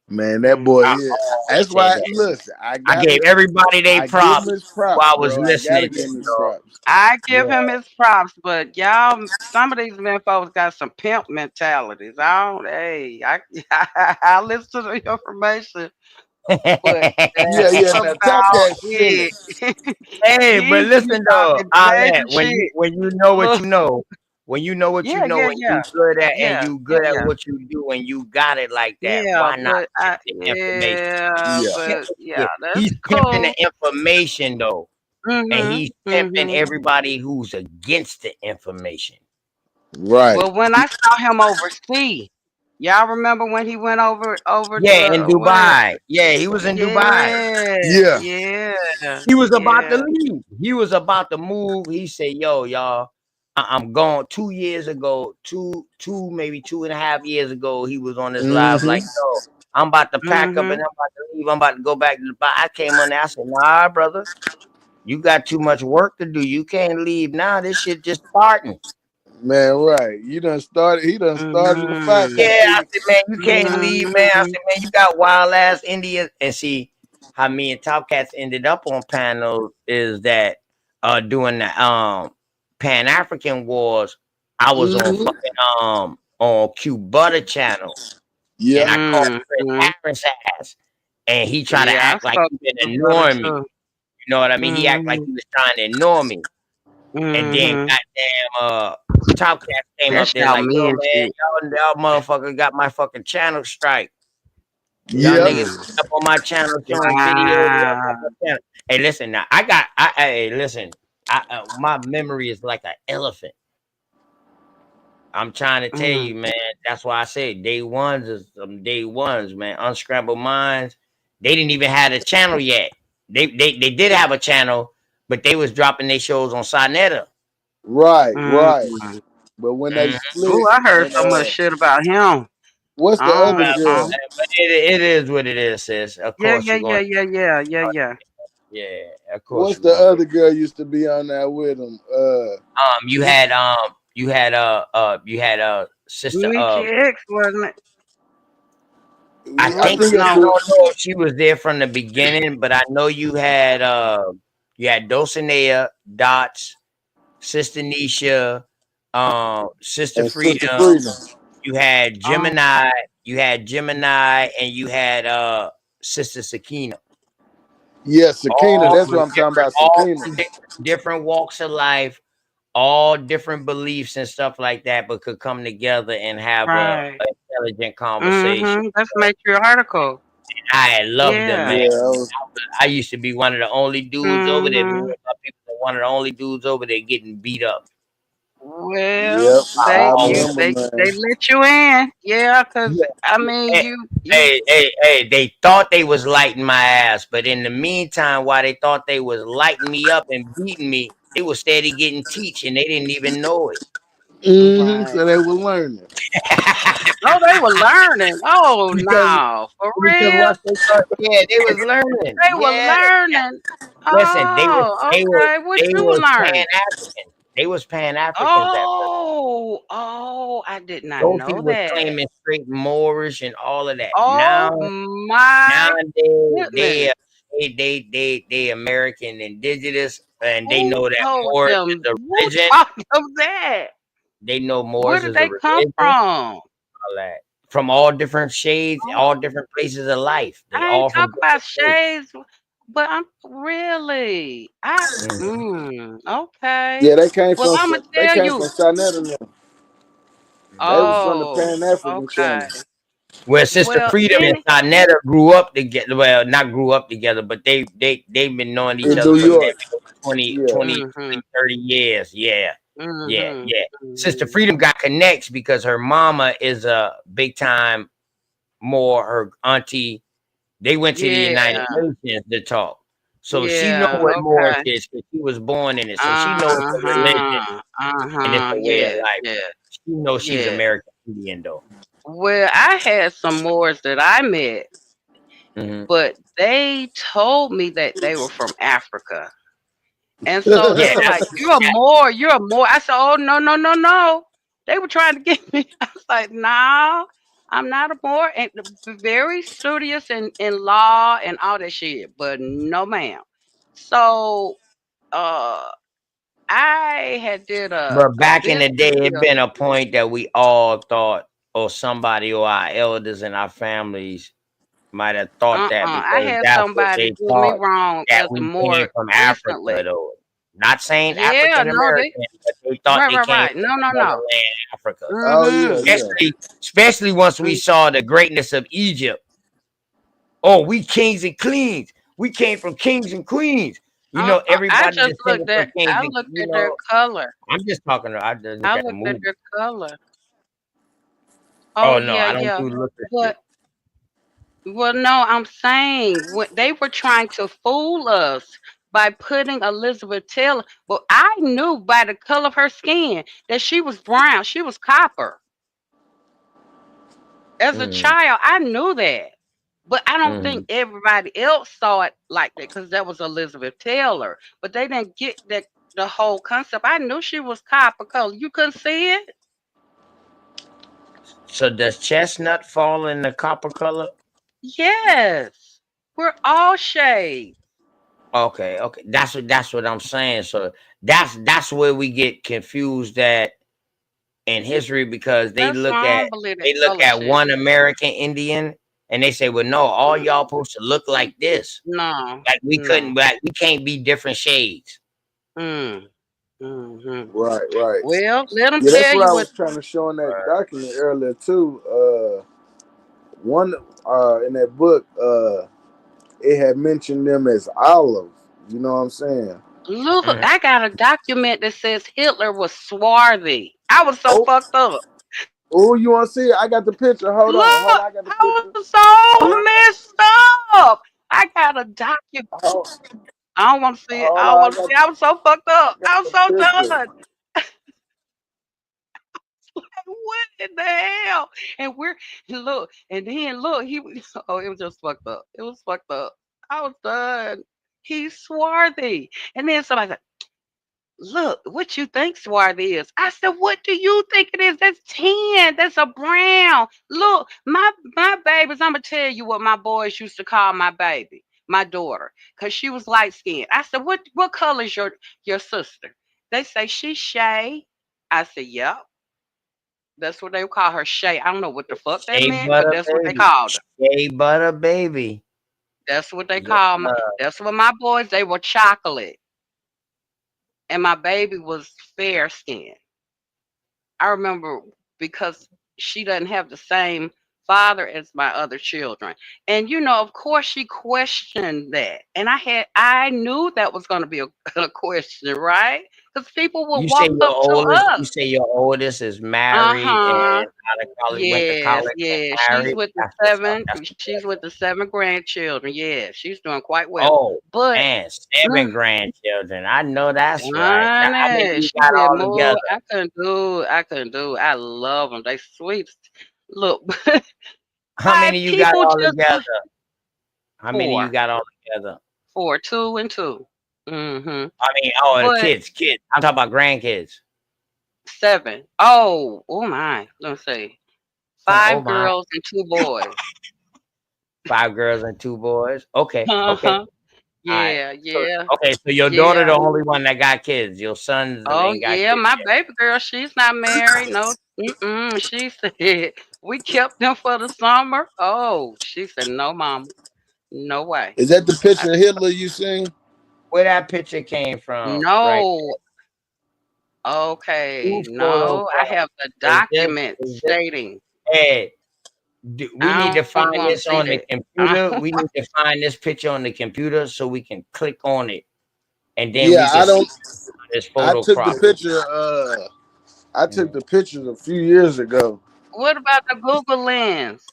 Man, that boy I is. always That's say why. that. Listen, I gave everybody their I give him props his props, while I was bro. I gotta listening. give him You his know, props. I give yeah. him his props, but y'all, some of these men folks got some pimp mentalities. I listen to the information, but Yeah. Now talk about that shit. it, Hey, but he be listen though, talking all that major shit. when you know what Look, you know, when you know what you yeah, know, yeah, and yeah, you good at and yeah, you yeah, good at yeah, what you do, and you got it like that, yeah. why not But pimp the information? Pimp yeah, it. that's He's pimping the cool. information though, and Mhm, he's pimping mhm. everybody who's against the information. Right. Well, when I saw him overseas, y'all remember when he went over Yeah, in to where? Dubai. Yeah, he was in Dubai. Yeah, Yeah. yeah, He was about to yeah. leave. He was about to move. He said, "Yo, y'all, I'm going." 2 years ago, maybe 2.5 years ago, he was on this live like, Mm-hmm. "Yo, I'm about to pack up and Mhm. I'm about to leave. I'm about to go back to Dubai." I came on there. I said, "Nah, brother, you got too much work to do. You can't leave now. This shit just starting." Man, right. You done started. He done started the fight. Yeah, Cause I see, said, man, you can't leave, man. I Mhm. said, man, you got wild ass Indians. And see how me and Top Cats ended up on panels is that doing the Pan African Wars, I was on mm-hmm. fucking on Q Butter channel, and Yep. I called Chris Mhm. Harris ass, and he tried to Yeah, I act like spoke he been to brother ignoring me. too. You know what I mean? He act like Mhm. he was trying to ignore me. And then Mhm. goddamn Top Cat came up That's there y'all like, yo, men man, shit. y'all motherfucker got my fucking channel strike. Y'all Yep. niggas Mm. up on my channel showing videos up on Wow. my channel. Hey, listen now. Hey, listen. My memory is like an elephant. I'm trying to tell Mm. you, man. That's why I say day ones is some day ones, man. Unscrambled minds. They didn't even have a channel yet. They did have a channel, but they was dropping their shows on Sinetta. Right. Mm. But when they Mhm. split, Oh, I heard and so much shit about him. what's the other Um, girl? But it is what it is, sis. Of yeah, course yeah, you're yeah, going. yeah, yeah, yeah, yeah. Yeah, of course What's you're the going. other girl used to be on there with him? You had sister Mickey X wasn't it? I I think think Wasn't it's I no. the don't know if she was there from the beginning, but I know you had Dulcinea, Dots, Sister Nisha, Sister and Sister Freedom, Freedom. you had Oh, Gemini, and you had Sister Sakina. Yeah, Sakina. All That's what from I'm talking about. all Sakina. from different walks of life, all different beliefs and stuff like that, but could come together and have right. a intelligent conversation. That's matriarchal. I loved them, man. Yeah. Yeah. I used to be one of the only dudes over there. Me and Mhm. my people were one of the only dudes over there getting beat up. Well, Yep. I Always. remember, they man. let you in. Yeah, cause Yeah. I mean Hey, you they thought they was lighting my ass, but in the meantime, while they thought they was lighting me up and beating me, they was steady getting teach, and they didn't even know it. Mm-hmm. right. So they were learning. Oh, they were learning. Oh because no, for because real? what they thought, yeah, they was learning. They were Yeah, learning. listen, Oh, okay. What they you was learning? Pan Africans. They was Pan Africans at first. Oh, I did not Those know people was that. claiming straight Moorish and all of that. Oh Now my goodness. they American indigenous, and they Who know that told Moors is them? a Who religion. taught them that? They know Where Moors did is a they come religion. from? All that from all different shades, all different places of life. They I ain't all from talking about different places. shades, but I'm really. Mhm. Okay. Yeah, they came Well, from I'ma they tell came from you. Chanetta now. They was from the Oh, Pan African okay. channel. Where Sister Well, Freedom and any Sonetta grew up together. Well, not grew up together, but they've been knowing each In other New for mhm, York. 10, 20, Yeah. 20, mhm, 30 years. Yeah. Yeah, mhm, yeah. Sister mhm. Freedom got connects because her mama is a big time more her auntie. They went to the United Yeah, Nations to talk. So she know yeah, what Moorish okay. is because she was born in it. So she knows the religion Uh-huh, and it's a way of yes, life. yes, She knows she's yes. American Indian though. Well, I had some Moors that I met, Hmm. but they told me that they were from Africa. And so they Yeah, were like, "You're a Moor, you're a Moor." I said, "Oh, no, no, no, no." They were trying to get me. I was like, "No." I'm not a more and very studious in law and all that shit, but no, ma'am. So, I had did But a back in business the day, it deal. been a point that we all thought, or somebody or our elders in our families might have thought that I because had that's what somebody they do me thought wrong that as the we came more from Africa, recently. though. Not saying Yeah, African no, they American, but they thought right, they right, came right. from No, no, the no. motherland, Africa. Oh yeah, Mm-hmm. yeah. Especially once we saw the greatness of Egypt. Oh, we kings and queens. We came from kings and queens. You know, I everybody just descended from kings I and, looked you at their know, color. I'm just talking. I just look I at the looked at movie. their color. Oh Oh no, yeah, I don't yeah. do look at shit. But well, no, I'm saying what they were trying to fool us by putting Elizabeth Taylor. Well, I knew by the color of her skin that she was brown. She was copper. As a Mm-hmm. child, I knew that. But I don't Mm-hmm. think everybody else saw it like that because that was Elizabeth Taylor. But they didn't get that the whole concept. I knew she was copper color. You couldn't see it? So does chestnut fall in the copper color? Yes. We're all shades. Okay, okay. That's what I'm saying. So that's where we get confused at in history because they That's look why I at don't believe that they look color at shit. one American Indian and they say, well, no, all y'all supposed to look like this. No, Like we couldn't, no. like we can't be different shades. Mm. Mm-hmm. Right, right. Well, let them Yeah, that's tell what you I what. was trying to show in that document earlier too. One in that book, it had mentioned them as olive. You know what I'm saying? Look, I got a document that says Hitler was swarthy. I was so fucked up. Oh, you want to see it? I got the picture. Hold on, hold Look, on. I got the I picture. was so messed up. I got a document. I don't want to see it. Hold I don't on, want to see it. I was so fucked up. I was so picture. done. What in the hell? And look, and then look, oh, it was just fucked up. It was fucked up. I was done. He's swarthy. And then somebody said, look, what you think swarthy is? I said, what do you think it is? That's 10. That's a brown. Look, my babies, I'm gonna tell you what my boys used to call my baby, my daughter, because she was light skinned. I said, what color is your sister? They say she's Shay. I said, yep. That's what they would call her, Shay. I don't know what the fuck that Shea meant, but butter that's what they baby. called her. Shea butter baby. That's what they Yeah. call my. That's what my boys. They were chocolate, and my baby was fair skinned. I remember because she doesn't have the same father as my other children, and of course, she questioned that, and I knew that was going to be a, a question, right? Because people would walk up to You us. say your oldest is married and Uh-huh. out of college, went to Yes, college and yes. married. That's what's up. That's what's She's with the 7 grandchildren. Yeah, she's doing quite well. Oh But man, 7 grandchildren. I know that's right. Now, how many honey, you she got did all more. together? I couldn't do it. I couldn't do it. I love them. They sweet. Look, How many you got people all just together? How many you 4, got all together? 4, 2 and 2. Mm-hmm. I mean, oh, the But kids. I'm talking about grandkids. 7. Oh my. Let me see. Oh 5 my, girls and 2 boys. 5 girls and 2 boys. Okay, okay. Uh-huh. All right. Yeah, So yeah, okay, so your daughter yeah. the only one that got kids. Your sons Oh ain't got yeah, kids my yet. baby girl, she's not married. No, she said we kept them for the summer. Oh, she said no, mama, no way. Is that the I picture of said, Hitler you seen? Where that picture came from, right? no, okay, Who no. I photographed? have the Is this? document Is this? stating Hey, we need I to don't find want to this see on the that. computer. We need to find this picture on the computer so we can click on it, and then Yeah, we can I see don't. this I took the photocrop. picture. I took Mm. the pictures a few years ago. What about the Google Lens?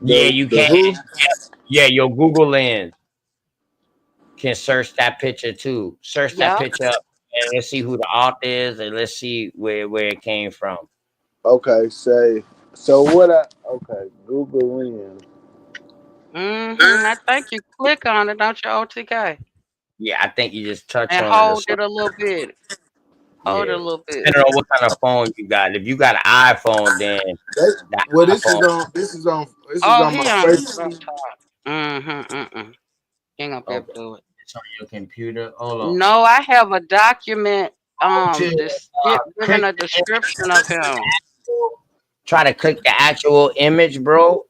Yeah, The you the can. who? Yeah, your Google Lens can search that picture too. Search that Yep. picture up, and let's see who the author is, and let's see where it came from. Okay, say so. What I okay? Google in. I think you click on it, don't you, OTK, Yeah, I think you just touch and on it or hold something. it a little bit. Hold Yeah. it a little bit. Depending on what kind of phone you got. If you got an iPhone, then the Well, this is iPhone. on. This is on. This is Oh, on my he on his Facebook. laptop. He ain't gonna be able to Okay. do it. It's on your computer. Hold on. No, I have a document. To This giving click a the image. description of him. Try to click the actual image, bro.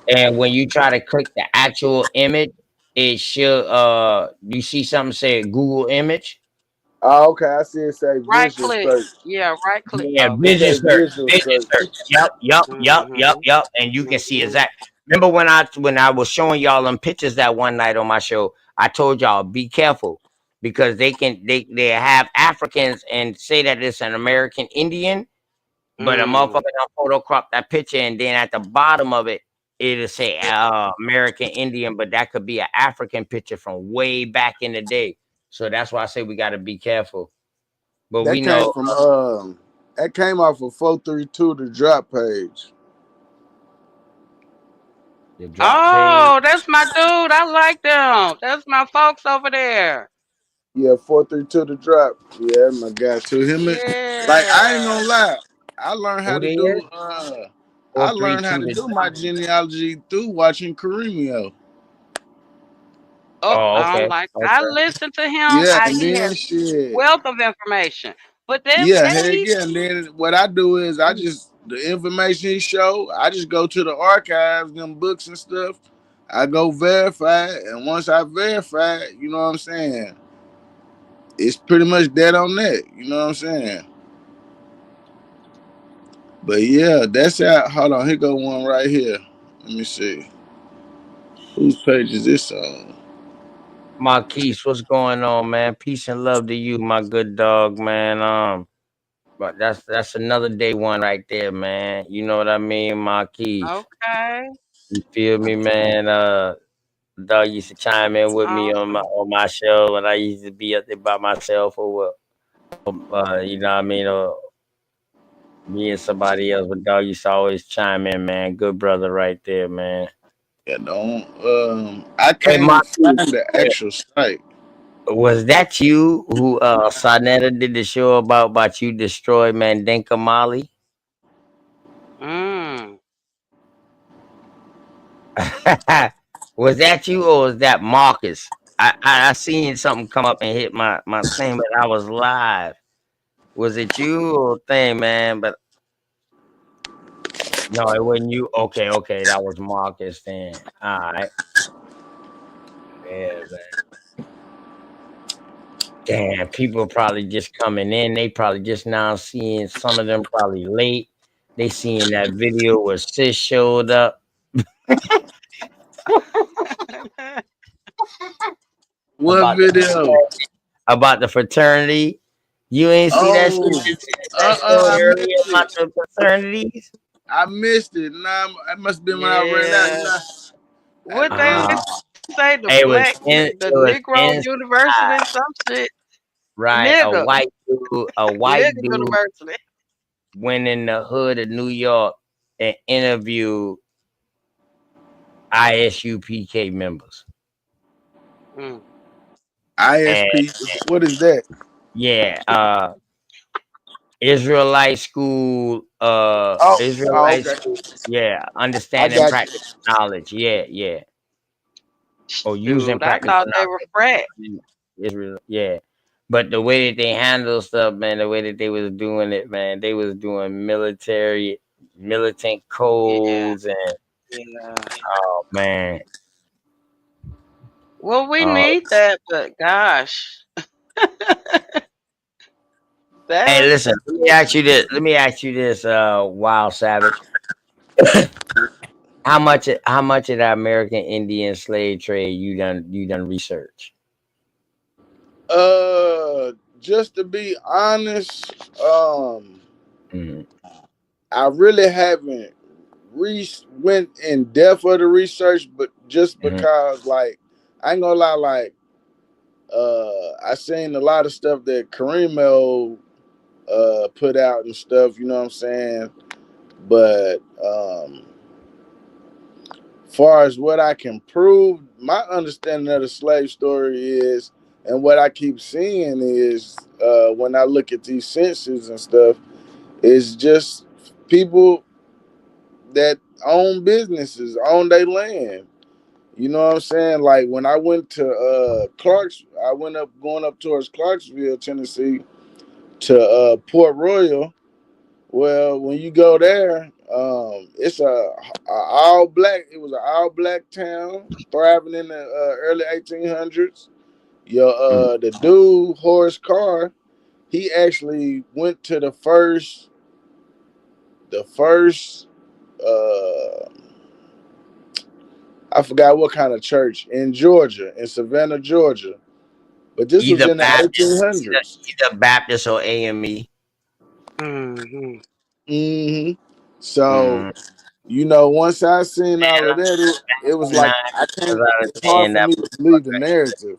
And when you try to click the actual image, it should you see something say Google image? Oh, okay. I see it say Right visual click. search. Yeah, right click. Yeah, It Okay. vision say search. visual Vision search. search. Yep. And you can see exact. Remember when I was showing y'all them pictures that one night on my show, I told y'all be careful because they have Africans and say that it's an American Indian, but a motherfucker done photocrop that picture and then at the bottom of it it'll say American Indian, but that could be an African picture from way back in the day. So that's why I say we got to be careful. But we That came know from that came off of 432, the drop page. the drop page. Oh, that's my dude. I like them. That's my folks over there. Yeah, 432, the drop. Yeah, my guy too. Like I ain't Yeah. gonna lie. I learned how Who to they is? do I learned how 432 to the do drop. my genealogy through watching Karemio. Oh, Oh, I don't okay. like. I Okay. listened to him. Yeah, and He has then shit. wealth of information. But Yeah, that heck he yeah. And then what I do is I just the information he show, I just go to the archives, them books and stuff. I go verify it, and once I verify it, you know what I'm saying? It's pretty much dead on that. You know what I'm saying? But yeah, that's out. Hold on, here go one right here. Let me see. Whose page is this on? Marquise, what's going on, man? Peace and love to you, my good dog, man. But that's another day one right there, man. You know what I mean, Marquise. okay. You feel me, man? Dog used to chime in with me on my show when I used to be up there by myself or what. You know what I mean? Or me and somebody else, but dog used to always chime in, man. Good brother right there, man. Yeah, don't. I Hey, can't find Marquise, the actual site. was that you who Sonetta did the show about you destroy Mandinka Mali? Mm. Was that you or was that Marcus? I seen something come up and hit my thing, but I was live. Was it you or thing, man? But no, it wasn't you. Okay, that was Marcus then. All right. Yeah, man. Damn, people probably just coming in. They probably just now seeing some of them probably late. They seeing that video where Sis showed up. What about the video? about the fraternity. You ain't see that shit. Oh, That story I earlier missed about it. the fraternities. I missed it. Nah, it must have been when I ran out. You Yeah. know, What they Uh, say? The it was black, it the was Negro inside, University, some shit. right? Nigga, A white nigga dude university. went in the hood of New York and interviewed ISUPK members. Mm. And ISP. What is that? yeah, Israelite school, Israelite Okay. school, yeah, I understanding got you. practical knowledge, yeah, or using Dude, I practical thought they were frat. knowledge. Israel, yeah. But the way that they handle stuff, man, the way that they was doing it, man, they was doing militant Yeah, codes, and yeah. oh man, Well, we uh, need that, but gosh, hey, that's listen, let me ask you this. Let me ask you this, Wild Savage. How much of the American Indian slave trade you done research? Just to be honest, Mm-hmm. I really haven't went in depth of the research, but just Mm-hmm. because, like, I ain't gonna lie, like, I seen a lot of stuff that Karemio put out and stuff. You know what I'm saying? But far as what I can prove, my understanding of the slave story is And what I keep seeing is when I look at these census and stuff, it's just people that own businesses, own their land. You know what I'm saying? Like when I went to I went up going up towards Clarksville, Tennessee, to Port Royal. Well, when you go there, it's a all black. It was an all black town, thriving in the early 1800s. The dude Horace Carr, he actually went to the first. I forgot what kind of church in Georgia, in Savannah, Georgia. But this was Either in the Baptist, 1800s. either Baptist or AME. Mm-hmm. So, once I seen all of that, it was like I can't. It's hard for me to believe the narrative.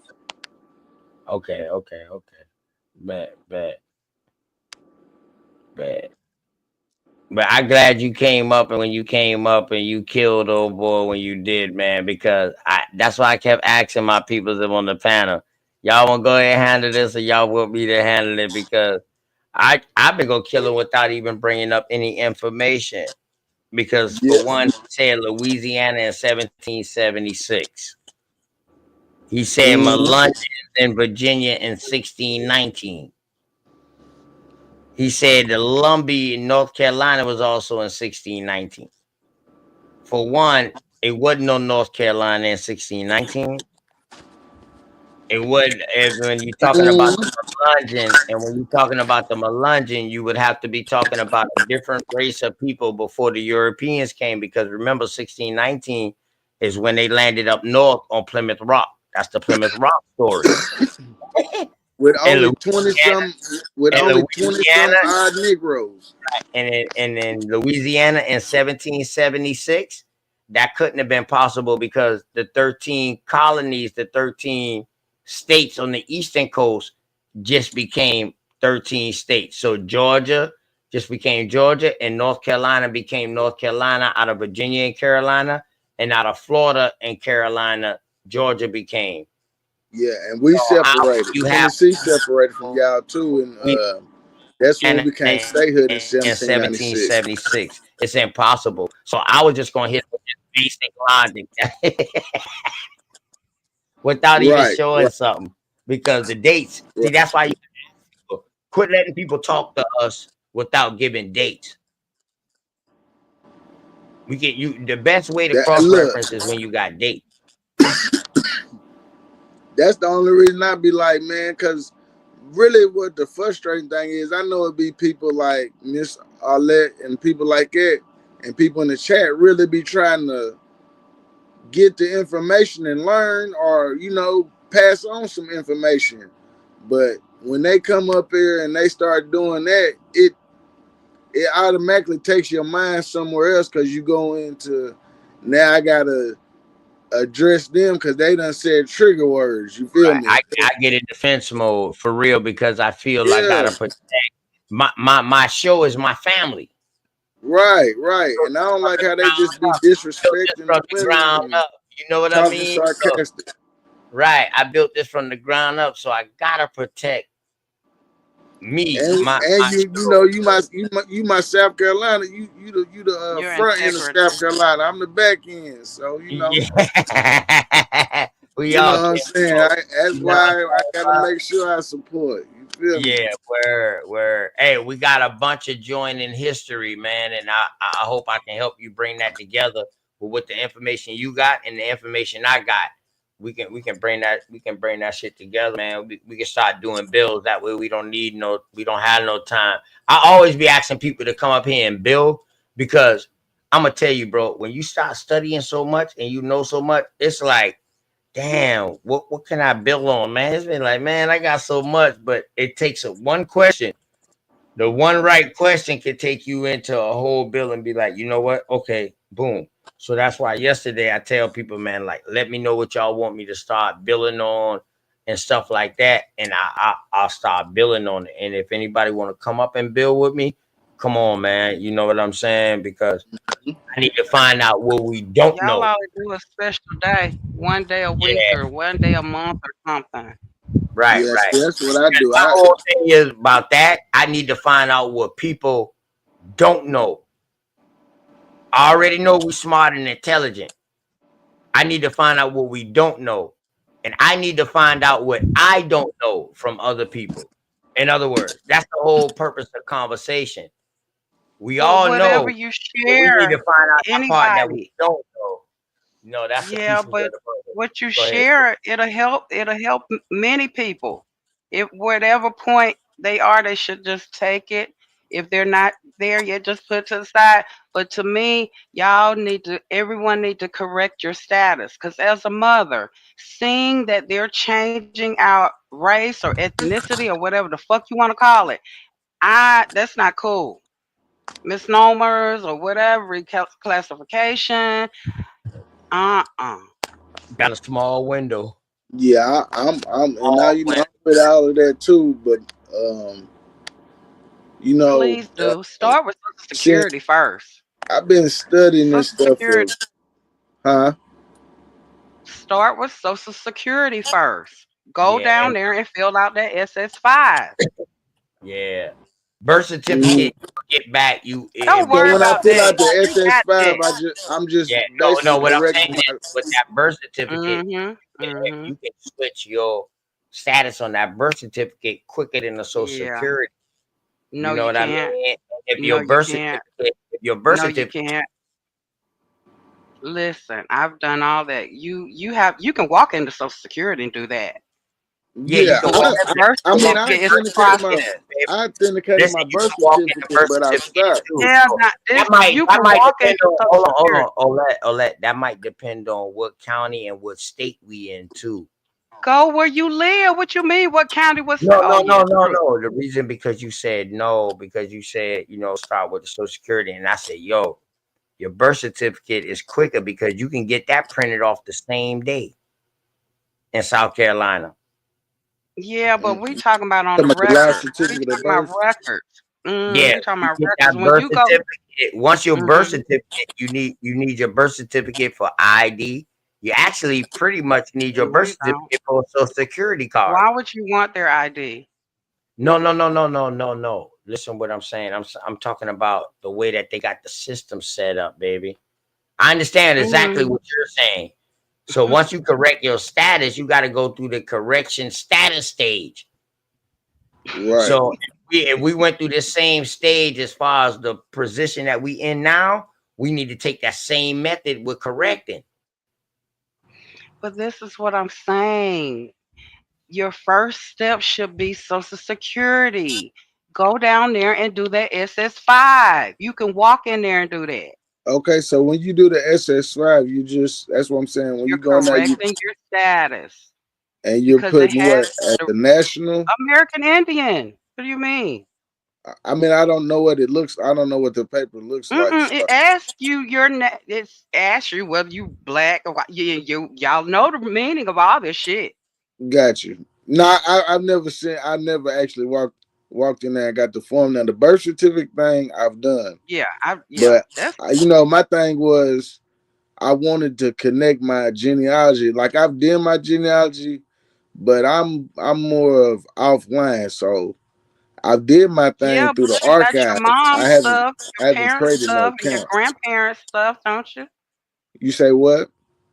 Okay. Bet. But I'm glad you came up, and when you came up and you killed old boy when you did, man, because that's why I kept asking my people that on the panel, y'all want to go ahead and handle this, or y'all want me to handle it, because I've been gonna kill him without even bringing up any information. Because for one, he said Louisiana in 1776. He said Melungeons in Virginia in 1619. He said the Lumbee in North Carolina was also in 1619. For one, it wasn't no North Carolina in 1619. It would, when you're talking about the Melungeon, and when you're talking about the Melungeon, you would have to be talking about a different race of people before the Europeans came, because remember, 1619 is when they landed up north on Plymouth Rock. That's the Plymouth Rock story. With And only 20-some odd Negroes. And in Louisiana in 1776, that couldn't have been possible, because the 13 colonies, the 13 states on the eastern coast just became 13 states. So Georgia just became Georgia, and North Carolina became North Carolina out of Virginia and Carolina, and out of Florida and Carolina, Georgia became. Yeah, and we separated. Tennessee separated from y'all too, and that's when we became statehood in 1796. 1776. It's impossible. So I was just going to hit with just basic logic without even showing something, because the dates. See, that's why you quit letting people talk to us without giving dates. We get you the best way to cross reference is when you got dates. That's the only reason I be like, man, because really what the frustrating thing is, I know it be people like Miss Arlette and people like that, and people in the chat really be trying to get the information and learn, or pass on some information. But when they come up here and they start doing that, it automatically takes your mind somewhere else, because you go into, now I gotta address them because they done said trigger words. You feel me? I get in defense mode for real, because I feel I gotta protect my show is my family. Right. And I don't like how they just be disrespecting from the ground up. You know what I mean? Sarcastic. So, right. I built this from the ground up, so I gotta protect me. And you my South Carolina. You the front end of South Carolina. I'm the back end. So we you all know what I'm saying. That's why I gotta make sure I support. You feel me? Yeah, where hey, we got a bunch of joining history, man, and I hope I can help you bring that together with the information you got and the information I got. We can bring that shit together, man. We can start doing bills. That way we don't have no time. I always be asking people to come up here and build, because I'm gonna tell you, bro, when you start studying so much and you know so much, it's like, damn, what can I build on, man? It's been like, man, I got so much, but it takes one question. The one right question can take you into a whole bill and be like, you know what? Okay, boom. So that's why yesterday I tell people, man, like, let me know what y'all want me to start building on and stuff like that, and I'll start building on it. And if anybody want to come up and build with me, come on, man. You know what I'm saying? Because I need to find out what we don't know. Y'all ought to do a special day, one day a week or one day a month or something. Right, Yes, right. that's what I And do. my whole thing is about that. I need to find out what people don't know. I already know we smart and intelligent. I need to find out what we don't know. And I need to find out what I don't know from other people. In other words, that's the whole purpose of conversation. We Well, all whatever know, you but we need to share, find out that part that we anybody. don't know. No, that's the Yeah, pieces of but the puzzle. what you Go ahead. share, it'll help many people. If whatever point they are, they should just take it. If they're not there yet, just put it to the side. But to me, everyone need to correct your status. Because as a mother, seeing that they're changing our race or ethnicity or whatever the fuck you want to call it, that's not cool. Misnomers or whatever classification. Uh-uh. Got a small window. Yeah, I'm, and now Small you know window. I'm with all of that too. But um, you know, Please do. Start with Social since Security first. I've been studying this Social stuff for, Security. huh? Start with Social Security first. Go Yeah, down and there and fill out that SS5. yeah. Birth Mhm. certificate, you get back. Don't So worry when I about fill that. out the We got SS5, that. I'm just Yeah, no. basically What I'm correcting saying my. is, with that birth certificate, Mm-hmm. you Mm-hmm. can switch your status on that birth certificate quicker than the Social Yeah. Security. You No, know you what I can't. mean? If No, your you birth can't. certificate, if your birth No, you certificate, can't. Listen, I've done all that. You can walk into Social Security and do that. yeah, you Yeah, can But walk with I, that I, in. birth I Hold mean, on, I certificate, it's a authenticated my, yeah, process. baby. I authenticated Listen, my you birth can walk in the certificate, birth but I've certificate stopped. too. Yeah, So not that this. might You that can might walk depend into on. Social Hold Security. on, Olette. That might depend on what county and what state we in too. Go where you live. What you mean? What county was? No, Oh no, yeah, no, no, true. no. The reason because you said no, because you said, start with the Social Security. And I said, yo, your birth certificate is quicker because you can get that printed off the same day in South Carolina. Yeah, but we Mm. talking about on Talking the about the live records. We certificate of talking about birth. records. Yeah, We talking you about get records. that When birth you go, certificate. Once your birth hmm certificate, you need your birth certificate for ID. You actually pretty much need your no, birth you don't. certificate for a Social Security card. Why would you want their ID? No, no, no, no, no, no, no. Listen what I'm saying. I'm talking about the way that they got the system set up, baby. I understand exactly Mm, what you're saying. So once you correct your status, you got to go through the correction status stage. Right. So if we went through the same stage as far as the position that we in now, we need to take that same method with correcting. but this is what I'm saying. Your first step should be Social Security. Go down there and do that SS5. You can walk in there and do that. Okay, so when you do the SS5, that's what I'm saying. When You're you go in there, correcting your status and you're because they putting have what at the the national. American Indian. What do you mean? I mean, I don't know what it looks. I don't know what the paper looks like. Mm-mm, So it asks you it's asks you whether you black or white. Y'all know the meaning of all this shit. got you. No, I've never seen. I never actually walked in there and got the form. Now the birth certificate thing I've done, Yeah, but that's my thing was I wanted to connect my genealogy. Like I've done my genealogy, but I'm more of offline. So I did my thing yeah, through but the you got your archives. mom's stuff, I your haven't parents' created no stuff, and your account. grandparents' stuff, don't you? You say what?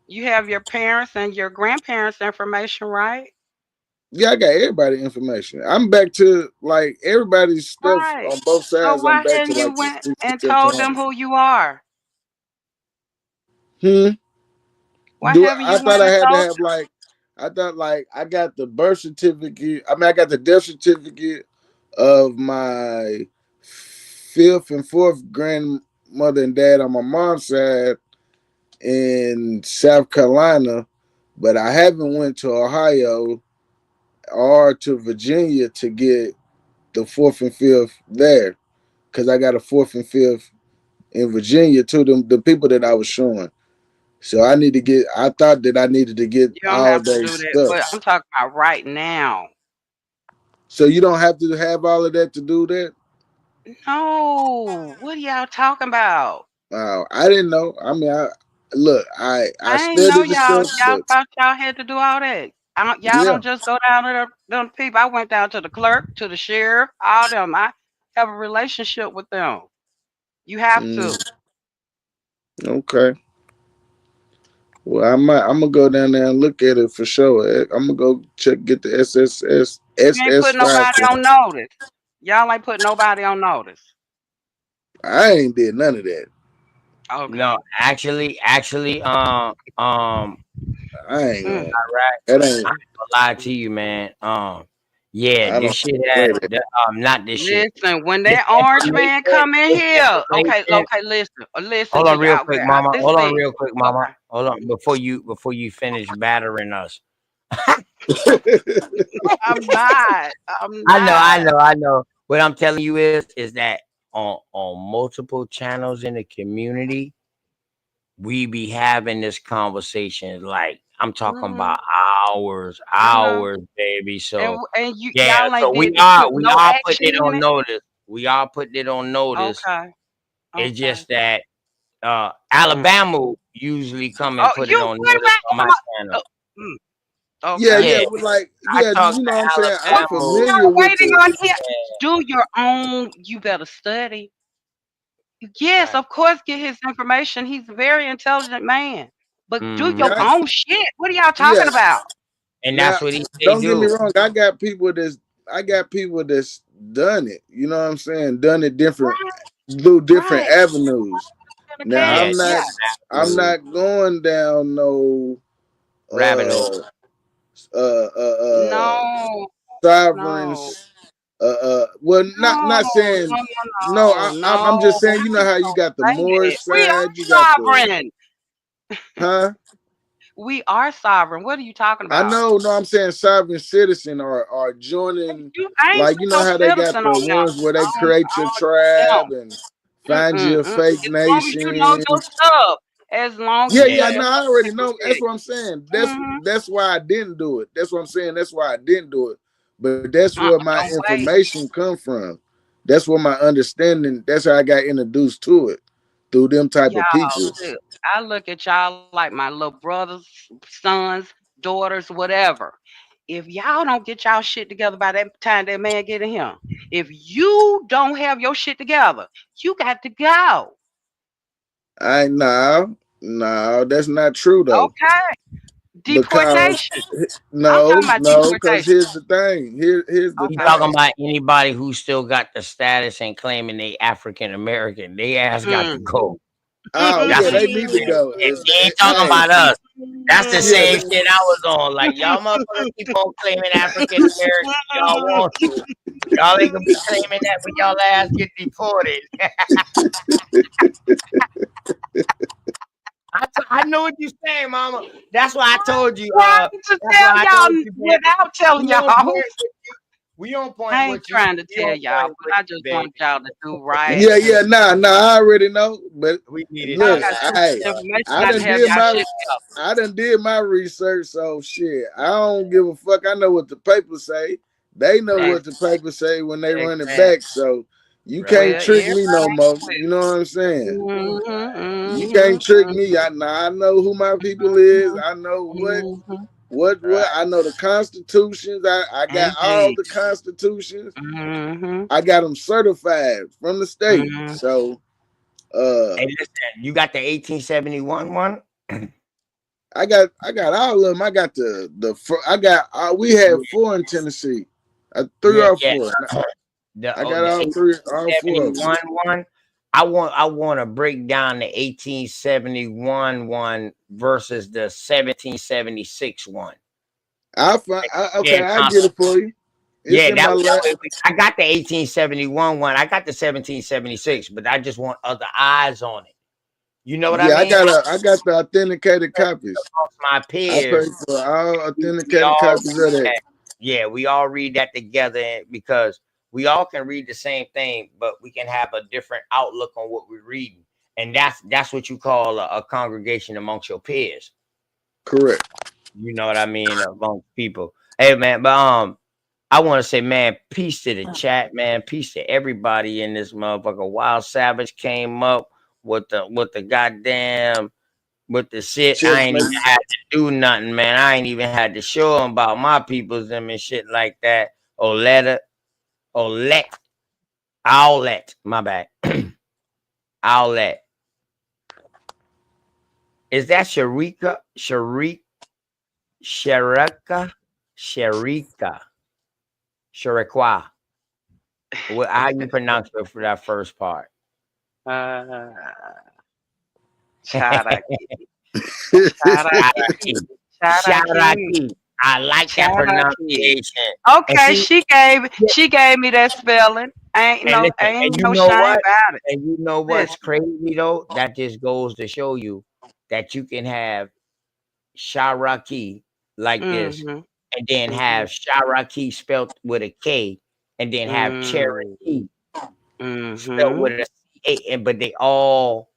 You have your parents and your grandparents' information, right? Yeah, I got everybody information. I'm back to like everybody's stuff Right. on both So sides. I'm why back to hadn't you like the went 60s and and told them 20s. who you are? Hmm. Why Do haven't I you thought went I and had to told have like I thought like I got the birth certificate. I mean, I got the death certificate of my fifth and fourth grandmother and dad on my mom's side in South Carolina, but I haven't went to Ohio or to Virginia to get the fourth and fifth there because I got a fourth and fifth in Virginia too. The people that I was showing. So I need to get. I thought that I needed to get you don't all have to their do that, stuff. but I'm talking about right now. So you don't have to have all of that to do that. No, what are y'all talking about? I didn't know. I mean, I look. I I ain't know studied the y'all stuff, y'all but thought y'all had to do all that. Y'all don't just go down to them people. I went down to the clerk, to the sheriff, all them. I have a relationship with them. You have to. Okay. Well, I'm gonna go down there and look at it for sure. I'm gonna go get the You ain't put SS5 nobody on form. notice. Y'all ain't put nobody on notice. I ain't did none of that. Okay. No, actually, I ain't all gonna. right. That I ain't. ain't gonna lie to you, man. Yeah, I this don't shit play had that. not this shit. Listen, when This that orange man information, come in this here, okay, information. listen Hold to on, real y'all. quick, Okay, mama. this Hold on, me. real quick, mama. Okay. Hold on before you finish battering us. I'm not. I know. What I'm telling you is that on multiple channels in the community, we be having this conversation. Like I'm talking Mm-hmm. about hours, I know. baby. And So yeah, y'all so ain't we did are took we no are putting action it in on it. notice. We are putting it on notice. Okay. It's Okay. just that Alabama usually come and Oh, put it you on wait a notice on my minute. channel. Yeah, Okay. yeah, Yeah, but like, I yeah, talked you know what I'm to saying. I'm Alabama. familiar Y'all with waiting the. on him. Do your own. You better study. Yes, Right. of course, get his information. He's a very intelligent man. But do Mm-hmm. your Yeah, own shit. What are y'all yeah. talking about? And Now, that's what they don't get me do. wrong. I got people that's done it. You know what I'm saying? Done it through different Right. avenues. Now, Yeah, Yeah. I'm not going down no rabbit hole. uh uh uh uh No. No. sovereigns. Well, No. not saying No. no. No. I'm just No. saying. How You know you how you gonna got the say that? Moorish We are side. You got the sovereign. huh? We are sovereign. What are you talking I about? know. No, I'm saying sovereign citizen are joining. I ain't Like, seen you know no how they got citizen the on there. ones where they create your I don't tribe and find you a fake As long as you know nation. your stuff. As long as Yeah, you know yeah, Yeah. your no, I already know. That's shit. what I'm saying. Mm-hmm. That's why I didn't do it. That's what I'm saying. That's why I didn't do it. But that's where my Don't wait. information come from. That's where my understanding. That's how I got introduced to it through them type Y'all, of people. look, I look at y'all like my little brothers, sons, daughters, whatever. If y'all don't get y'all shit together by that time that man get in here, if you don't have your shit together, you got to go. No, that's not true though. Okay. Because Deportation. I'm talking about because deportation. here's the thing. Here's the You Okay. talking thing. about anybody who still got the status and claiming they African American? They ass got to Mm. go. Oh That's yeah, what they you need to saying. go. You ain't talking Hey, about us. That's the yeah, same shit I was on. Like y'all motherfuckers keep on claiming African American. Y'all want to. Y'all ain't gonna be claiming that when y'all ass get deported. I know what you're saying, mama. That's why I told you. Trying to That's tell why I told y'all you, baby. without telling We on y'all. point with you. We on point I ain't with you. trying to We tell on y'all, point but with I you, just baby. want y'all to do right. yeah, nah, I already know. But We needed Y'all look, that. got too I much information I not to done have did y'all my shit together. I done did my research, so shit. I don't give a fuck. I know what the papers say. They know Right. what the papers say when they run it Exactly. back. So you Right. can't Well, trick everybody me no ain't more. with You know what I'm saying? it. You can't Mm-hmm, trick me. I know who my people is. I know mm-hmm. what I know the constitutions. I got all Indeed. the constitutions. Mm-hmm, I got them certified from the state. mm-hmm. So Hey, listen, you got the 1871 one? I got all of them. I got we had 4 in Tennessee. 3 Yeah, or yeah. 4. I got The all 4 of them. 1871 one. I want to break down the 1871 one versus the 1776 one. Okay, I get it for you. It's Yeah, in my lap. I got the 1871 one. I got the 1776, but I just want other eyes on it. You know what I Yeah, mean? I got the authenticated copies. Amongst my I pay peers, for all we authenticated all copies read of that. that. Yeah, we all read that together because we all can read the same thing, but we can have a different outlook on what we're reading. And that's what you call a congregation amongst your peers. Correct. You know what I mean? Amongst people. Hey man, but I want to say, man, peace to the chat, man. Peace to everybody in this motherfucker. Wild Savage came up with the goddamn With the shit, Chip I ain't even plates. had to do nothing, man. I ain't even had to show them about my peoples them and shit like that. Oleta, Owlet, my bad. Owlet. Is that Sharika? Sharika? Sharikwa. How you pronounce it for that first part? Charaki. Sharaki. Sharaki. I like that pronunciation. And Okay, see, she gave me that spelling. and listen, and Ain't you no know shame what? about it. And you know what's Listen. crazy though? That just goes to show you that you can have Sharaki like this, Mm-hmm. and then have Sharaki spelled with a K, and then have Cherokee spelled with a C-A, but they all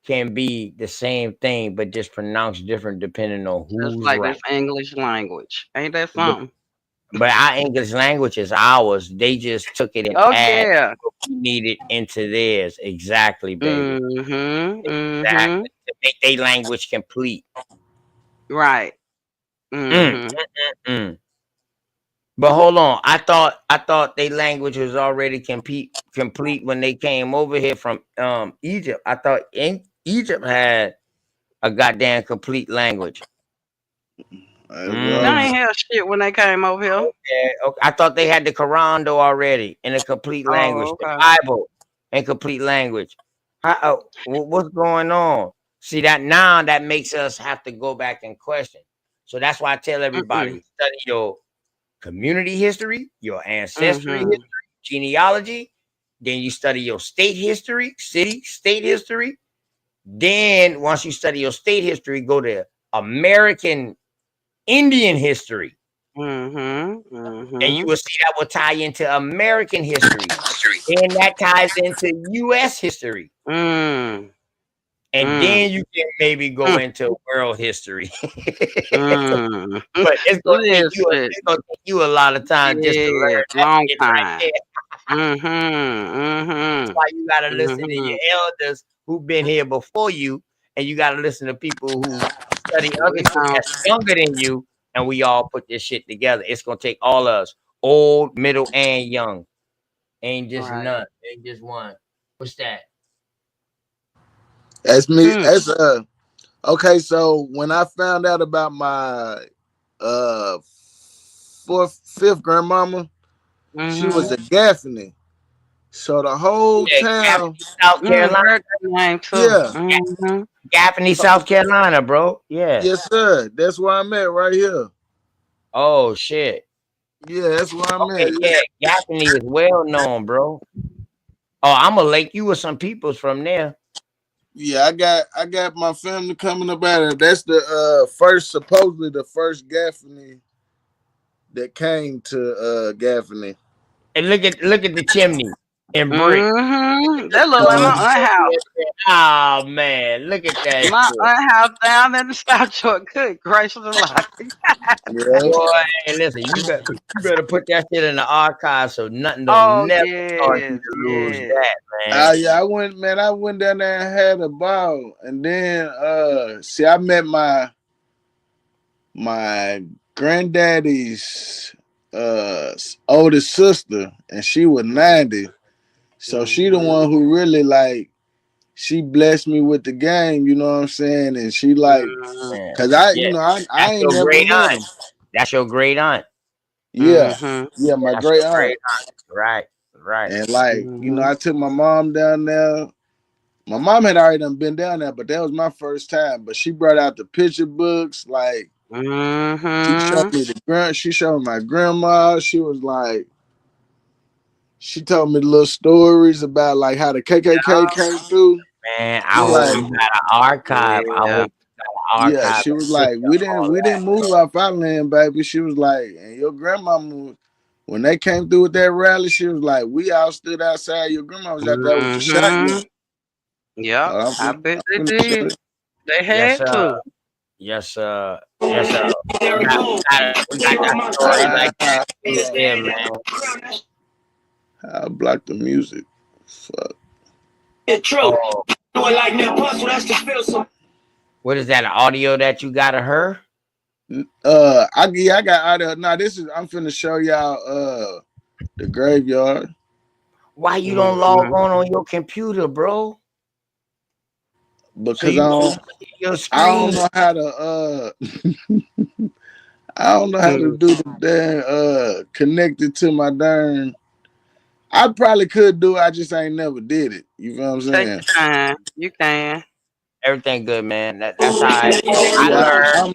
can be the same thing, but just pronounced different depending on Just who's like this right. English language. Ain't that But, something? but our English language is ours. They just took it and Oh added yeah. what we needed into theirs. Exactly, baby. Exactly. To make their language complete. Right. Mm, mm, mm. But hold on, I thought their language was already complete when they came over here from Egypt. I thought Egypt had a goddamn complete language. They ain't have shit when they came over here. Okay. I thought they had the Quran though already in a complete language, Oh, the okay. Bible in complete language. What's going on? See that now that makes us have to go back and question. So that's why I tell everybody study your community history, your ancestry history, genealogy. Then you study your state history, state history. Then once you study your state history, go to American Indian history. And you will see that will tie into American history. And that ties into US history. And then you can maybe go into world history. But it's gonna take you a lot of time just to learn that long shit time. right there. That's why you gotta listen to your elders who've been here before you, and you gotta listen to people who study other shit that's younger than you, and we all put this shit together. It's gonna take all of us, old, middle, and young. Ain't just none. Ain't just one. What's that? That's me. That's okay. So when I found out about my fifth grandmama, she was a Gaffney. So the whole town, South Carolina. Yeah. Gaffney, South Carolina, bro. Yeah. Yes, sir. That's where I'm at right here. Oh shit. Yeah, that's where I'm at. Yeah, Gaffney is well known, bro. Oh, I'm gonna link you with some peoples from there. Yeah, I got my family coming up out of. That's the supposedly the first Gaffney that came to Gaffney. And look at the chimney and brick. That look like my aunt house. Oh man, look at that. My shit. aunt house down in the South Shore. Good gracious alive. Boy, hey, listen, you better put that shit in the archive so nothing don't never cause you to lose that, man. Yeah, I went down there and had a ball, and then see, I met my granddaddy's oldest sister, and she was 90. So she the one who really like, she blessed me with the game, you know what I'm saying? And she like, cause I ain't never great met aunt. him. That's your great aunt. Yeah, yeah, my That's great your aunt. Right. And like, I took my mom down there. My mom had already been down there, but that was my first time. But she brought out the picture books, like she showed me she showed me my grandma. She was like, she told me little stories about like how the KKK came through. Man, I hope you got an archive. I hope you got an archive. Yeah, she was like, we didn't move off our land, baby. She was like, and your grandma moved. When they came through with that rally, she was like, we all stood outside. Your grandma was out there with the shotgun. Yeah, I bet they did. They had to. Yes, sir. Yes, sir. We got that story like that. Yeah, man. I blocked the music. Fuck. It's true. Do it like that puzzle, that's the feel so. What is that? An audio that you got of her? I got audio. Now I'm finna show y'all the graveyard. Why you don't log on your computer, bro? Because so you can see your screen. I don't know how to I don't know how to do the damn connect it to my darn. I probably could do it, I just ain't never did it. You feel what I'm saying? Take your time. You can. Everything good, man. That's all right. I learned.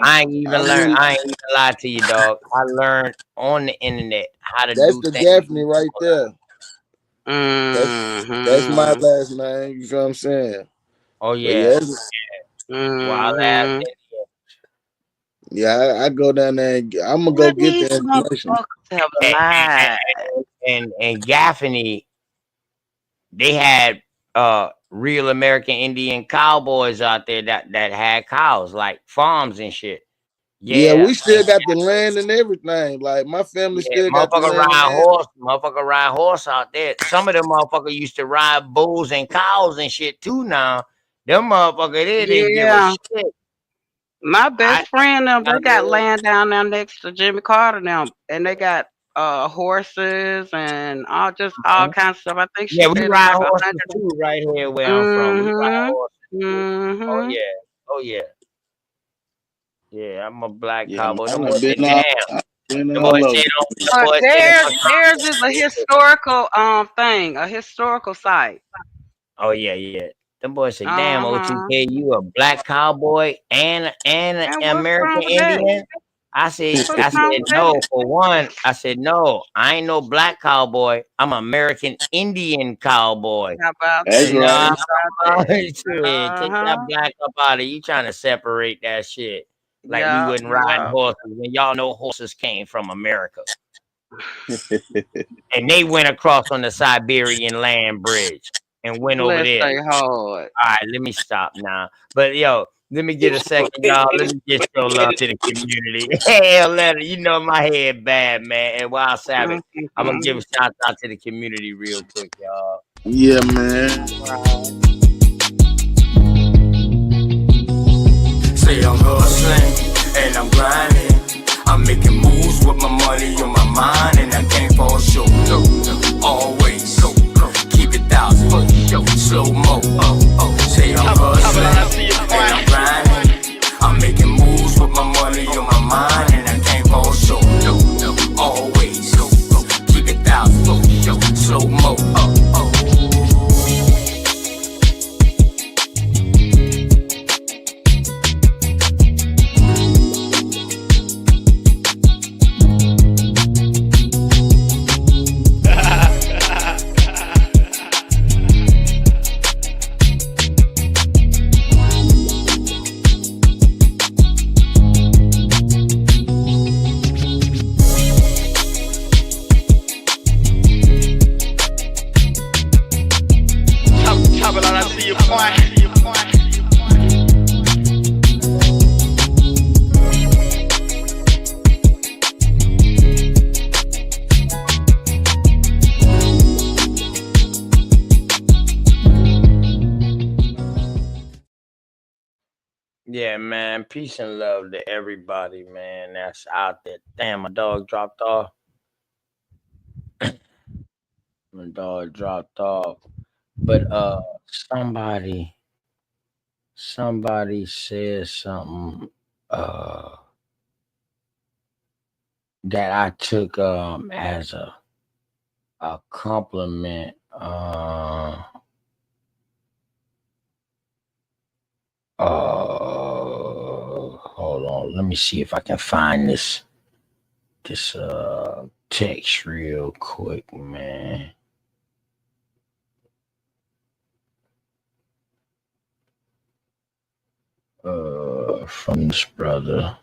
I ain't even lie to you, dog. I learned on the internet how to That's do the things. Daphne right there. That's my last name. You feel what I'm saying? Oh yeah. Wild ass. Yeah, I go down there. I'm gonna go get the information. And Gaffney, they had real American Indian cowboys out there that had cows, like farms and shit. Yeah, we still got the land and everything. Like my family still got the land. Motherfucker ride horse out there. Some of them motherfuckers used to ride bulls and cows and shit too. Now them motherfuckers they didn't give a shit. My best friend they got land down there next to Jimmy Carter now, and they got horses and all kinds of stuff. I think she we ride horses too right here where I'm from. We ride horses. Oh yeah. Oh yeah. Yeah, I'm a black cowboy. Them boys say, damn. Them boys say, Theirs is a historical thing, a historical site. Oh yeah, yeah. Them boys say, damn, OTK, you a black cowboy and an American Indian? I said no. For one, I said no. I ain't no black cowboy. I'm an American Indian cowboy. How about That's right. Take that black up out of you. Trying to separate that shit. Like we wouldn't ride horses when y'all know horses came from America. And they went across on the Siberian land bridge and went over there. All right, let me stop now. But yo, let me get a second, y'all. Let me just show love to the community. Hell, you know my head bad, man. And Wild Savage, I'm gonna give a shout out to the community real quick, y'all. Yeah, man. Say I'm hustling and I'm grinding. I'm making moves with my money on my mind, and I can't fall short. Always keep it 1,000. Slow mo. Say I'm hustling and I'm grinding. I'm making moves with my money on my mind, and I can't fall short. Always keep it 1,000. Slow mo. Yeah, man. Peace and love to everybody, man. That's out there. Damn, my dog dropped off. My dog dropped off. But somebody said something that I took as a compliment. Hold on. Let me see if I can find this text real quick, man. From this brother.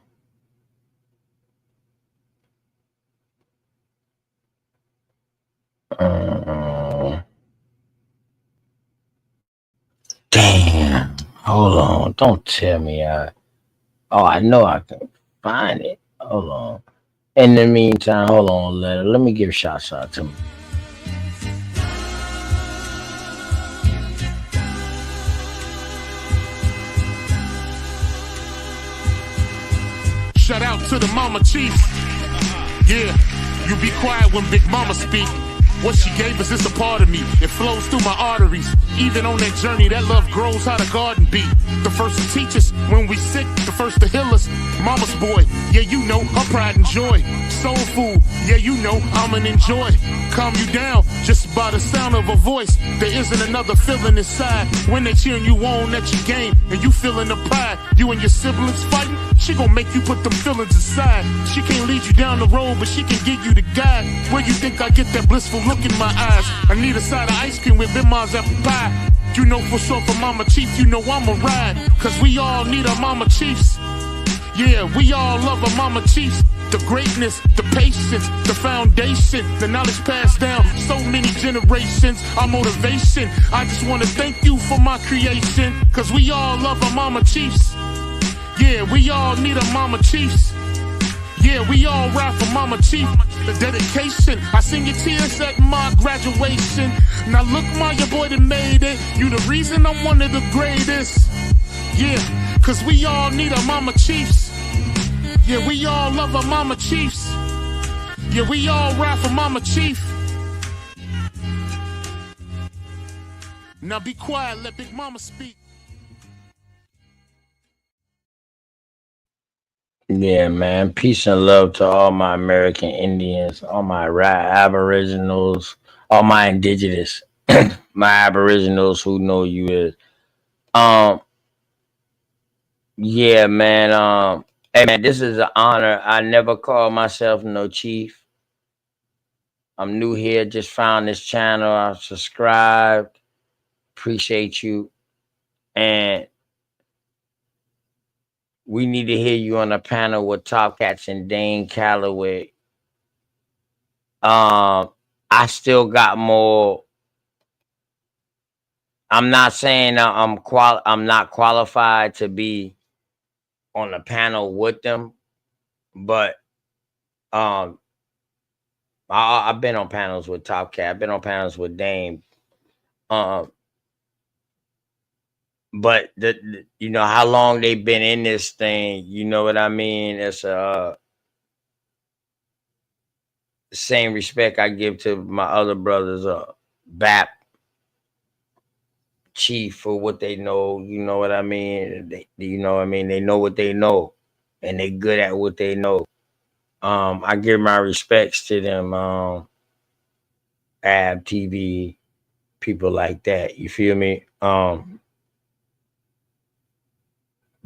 Damn. Hold on. Don't tell me I know I can find it. Hold on. In the meantime, hold on, let me give shots out to him. Shout out to the mama chief. Yeah, you be quiet when Big Mama speak. What she gave us is a part of me. It flows through my arteries. Even on that journey, that love grows how the garden be. The first to teach us when we sick, the first to heal us. Mama's boy, yeah, you know, her pride and joy. Soul food, yeah, you know, I'ma enjoy. Calm you down just by the sound of a voice. There isn't another feeling inside when they cheering you on at your game and you feeling the pride. You and your siblings fighting, she gon' make you put them feelings aside. She can't lead you down the road, but she can give you the guide. Where you think I get that blissful look in my eyes? I need a side of ice cream with Bim's apple pie. You know for sure for Mama Chief, you know I'ma ride. Cause we all need our Mama Chiefs. Yeah, we all love our Mama Chiefs. The greatness, the patience, the foundation, the knowledge passed down so many generations, our motivation. I just wanna thank you for my creation. Cause we all love our Mama Chiefs. Yeah, we all need our Mama Chiefs. Yeah, we all ride for Mama Chief. The dedication, I seen your tears at my graduation. Now look, my your boy that made it. You the reason I'm one of the greatest. Yeah, cause we all need our Mama Chiefs. Yeah, we all love our Mama Chiefs. Yeah, we all ride for Mama Chief. Now be quiet, let Big Mama speak. Yeah, man. Peace and love to all my American Indians, all my Aboriginals, all my indigenous, my Aboriginals who know you is. Yeah, man. Hey, man, this is an honor. I never call myself no chief. I'm new here. Just found this channel. I subscribed. Appreciate you. And we need to hear you on a panel with Top Cats and Dane Calloway. I still got more. I'm not saying I'm not qualified to be on the panel with them, but I've been on panels with Top Cat. I've been on panels with Dame. But you know how long they've been in this thing. You know what I mean? It's same respect I give to my other brothers, BAP, Chief, for what they know. You know what I mean? You know what I mean? They know what they know, and they good at what they know. I give my respects to them. Ab TV, people like that. You feel me?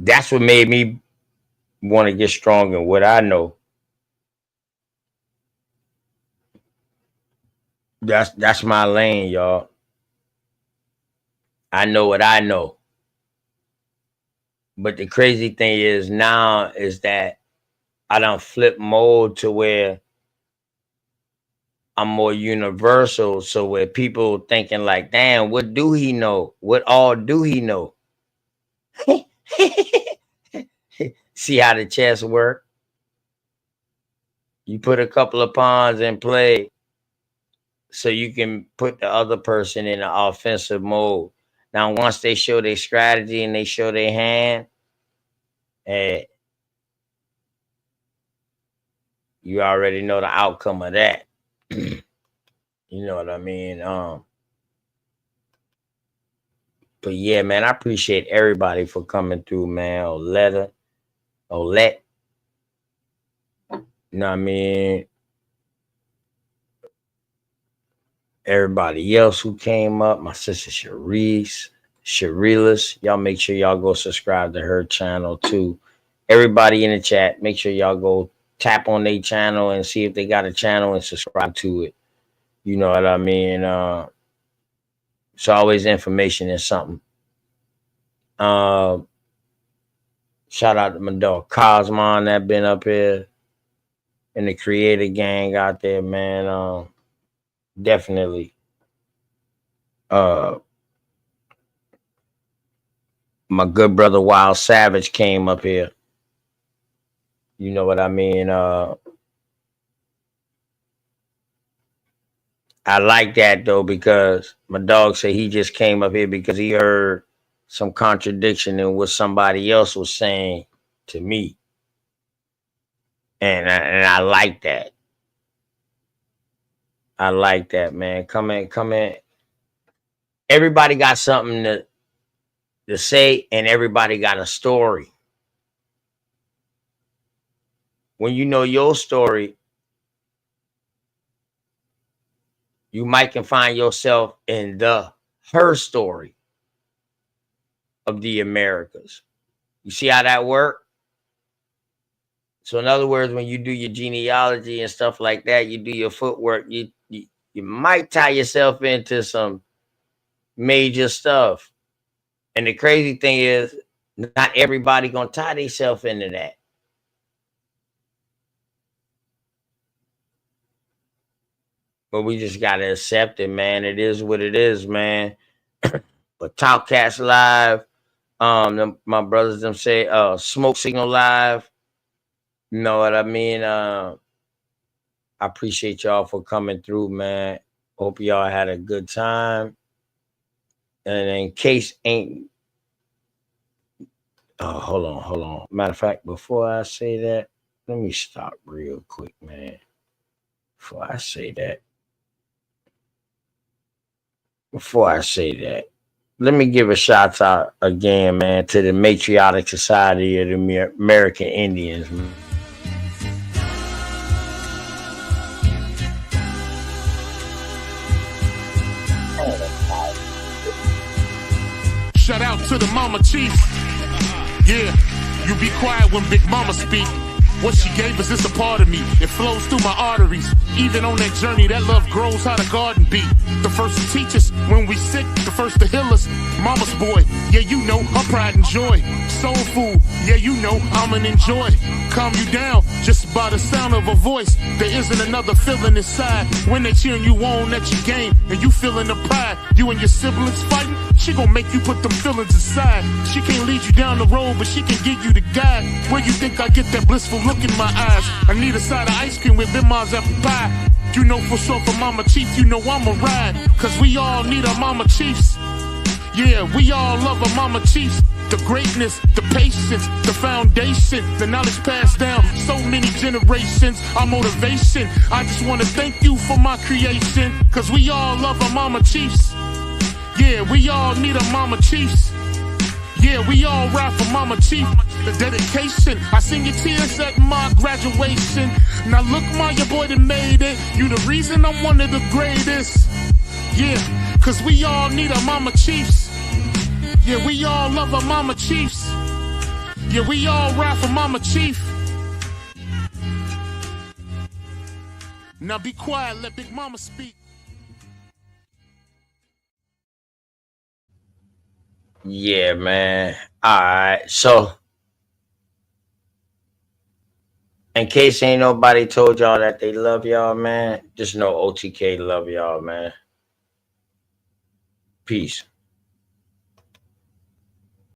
That's what made me want to get strong in what I know. That's my lane, y'all. I know what I know. But the crazy thing is now is that I done flip mode to where I'm more universal. So where people thinking like, damn, what do he know? What all do he know? See how the chess work? You put a couple of pawns in play so you can put the other person in an offensive mode. Now, once they show their strategy and they show their hand, you already know the outcome of that. You know what I mean? But yeah, man, I appreciate everybody for coming through, man. Olette. You know what I mean? Everybody else who came up, my sister Sharilis, y'all make sure y'all go subscribe to her channel too. Everybody in the chat, make sure y'all go tap on their channel and see if they got a channel and subscribe to it. You know what I mean? It's always information in something. Shout out to my dog Cosmon that been up here and the creator gang out there, man. Definitely. My good brother Wild Savage came up here. You know what I mean? I like that though, because my dog said he just came up here because he heard some contradiction in what somebody else was saying to me. And I like that. I like that, man. Come in. Everybody got something to say, and everybody got a story. When you know your story, you might can find yourself in her story of the Americas. You see how that works? So in other words, when you do your genealogy and stuff like that, you do your footwork, you might tie yourself into some major stuff. And the crazy thing is, not everybody gonna tie themselves into that. But we just gotta accept it, man. It is what it is, man. But Talkcast Live, my brothers them say Smoke Signal Live. You know what I mean? I appreciate y'all for coming through, man. Hope y'all had a good time. And in case ain't hold on. Matter of fact, before I say that, let me stop real quick, man. Before I say that, let me give a shout out again, man, to the Matriotic Society of the American Indians, man. Shout out to the Mama Chief. Yeah, you be quiet when Big Mama speak. What she gave us is a part of me. It flows through my arteries. Even on that journey, that love grows how the garden be. The first to teach us when we sick, the first to heal us. Mama's boy, yeah, you know, her pride and joy. Soul food, yeah, you know, I'm an enjoy. Calm you down just by the sound of her voice. There isn't another feeling inside when they cheering you on at your game and you feeling the pride. You and your siblings fighting, she gon' make you put them feelings aside. She can't lead you down the road, but she can give you the guide. Where you think I get that blissful look in my eyes? I need a side of ice cream with Bim's apple pie. You know for sure for Mama Chief, you know I'ma ride. Cause we all need our Mama Chiefs. Yeah, we all love our Mama Chiefs. The greatness, the patience, the foundation, the knowledge passed down so many generations, our motivation. I just wanna thank you for my creation. Cause we all love our Mama Chiefs. Yeah, we all need our Mama Chiefs. Yeah, we all ride for Mama Chief. The dedication, I seen your tears at my graduation. Now look, Ma, your boy that made it. You the reason I'm one of the greatest. Yeah, cause we all need our Mama Chiefs. Yeah, we all love our Mama Chiefs. Yeah, we all ride for Mama Chief. Now be quiet, let Big Mama speak. Yeah, man. All right. So, in case ain't nobody told y'all that they love y'all, man, just know OTK love y'all, man. Peace.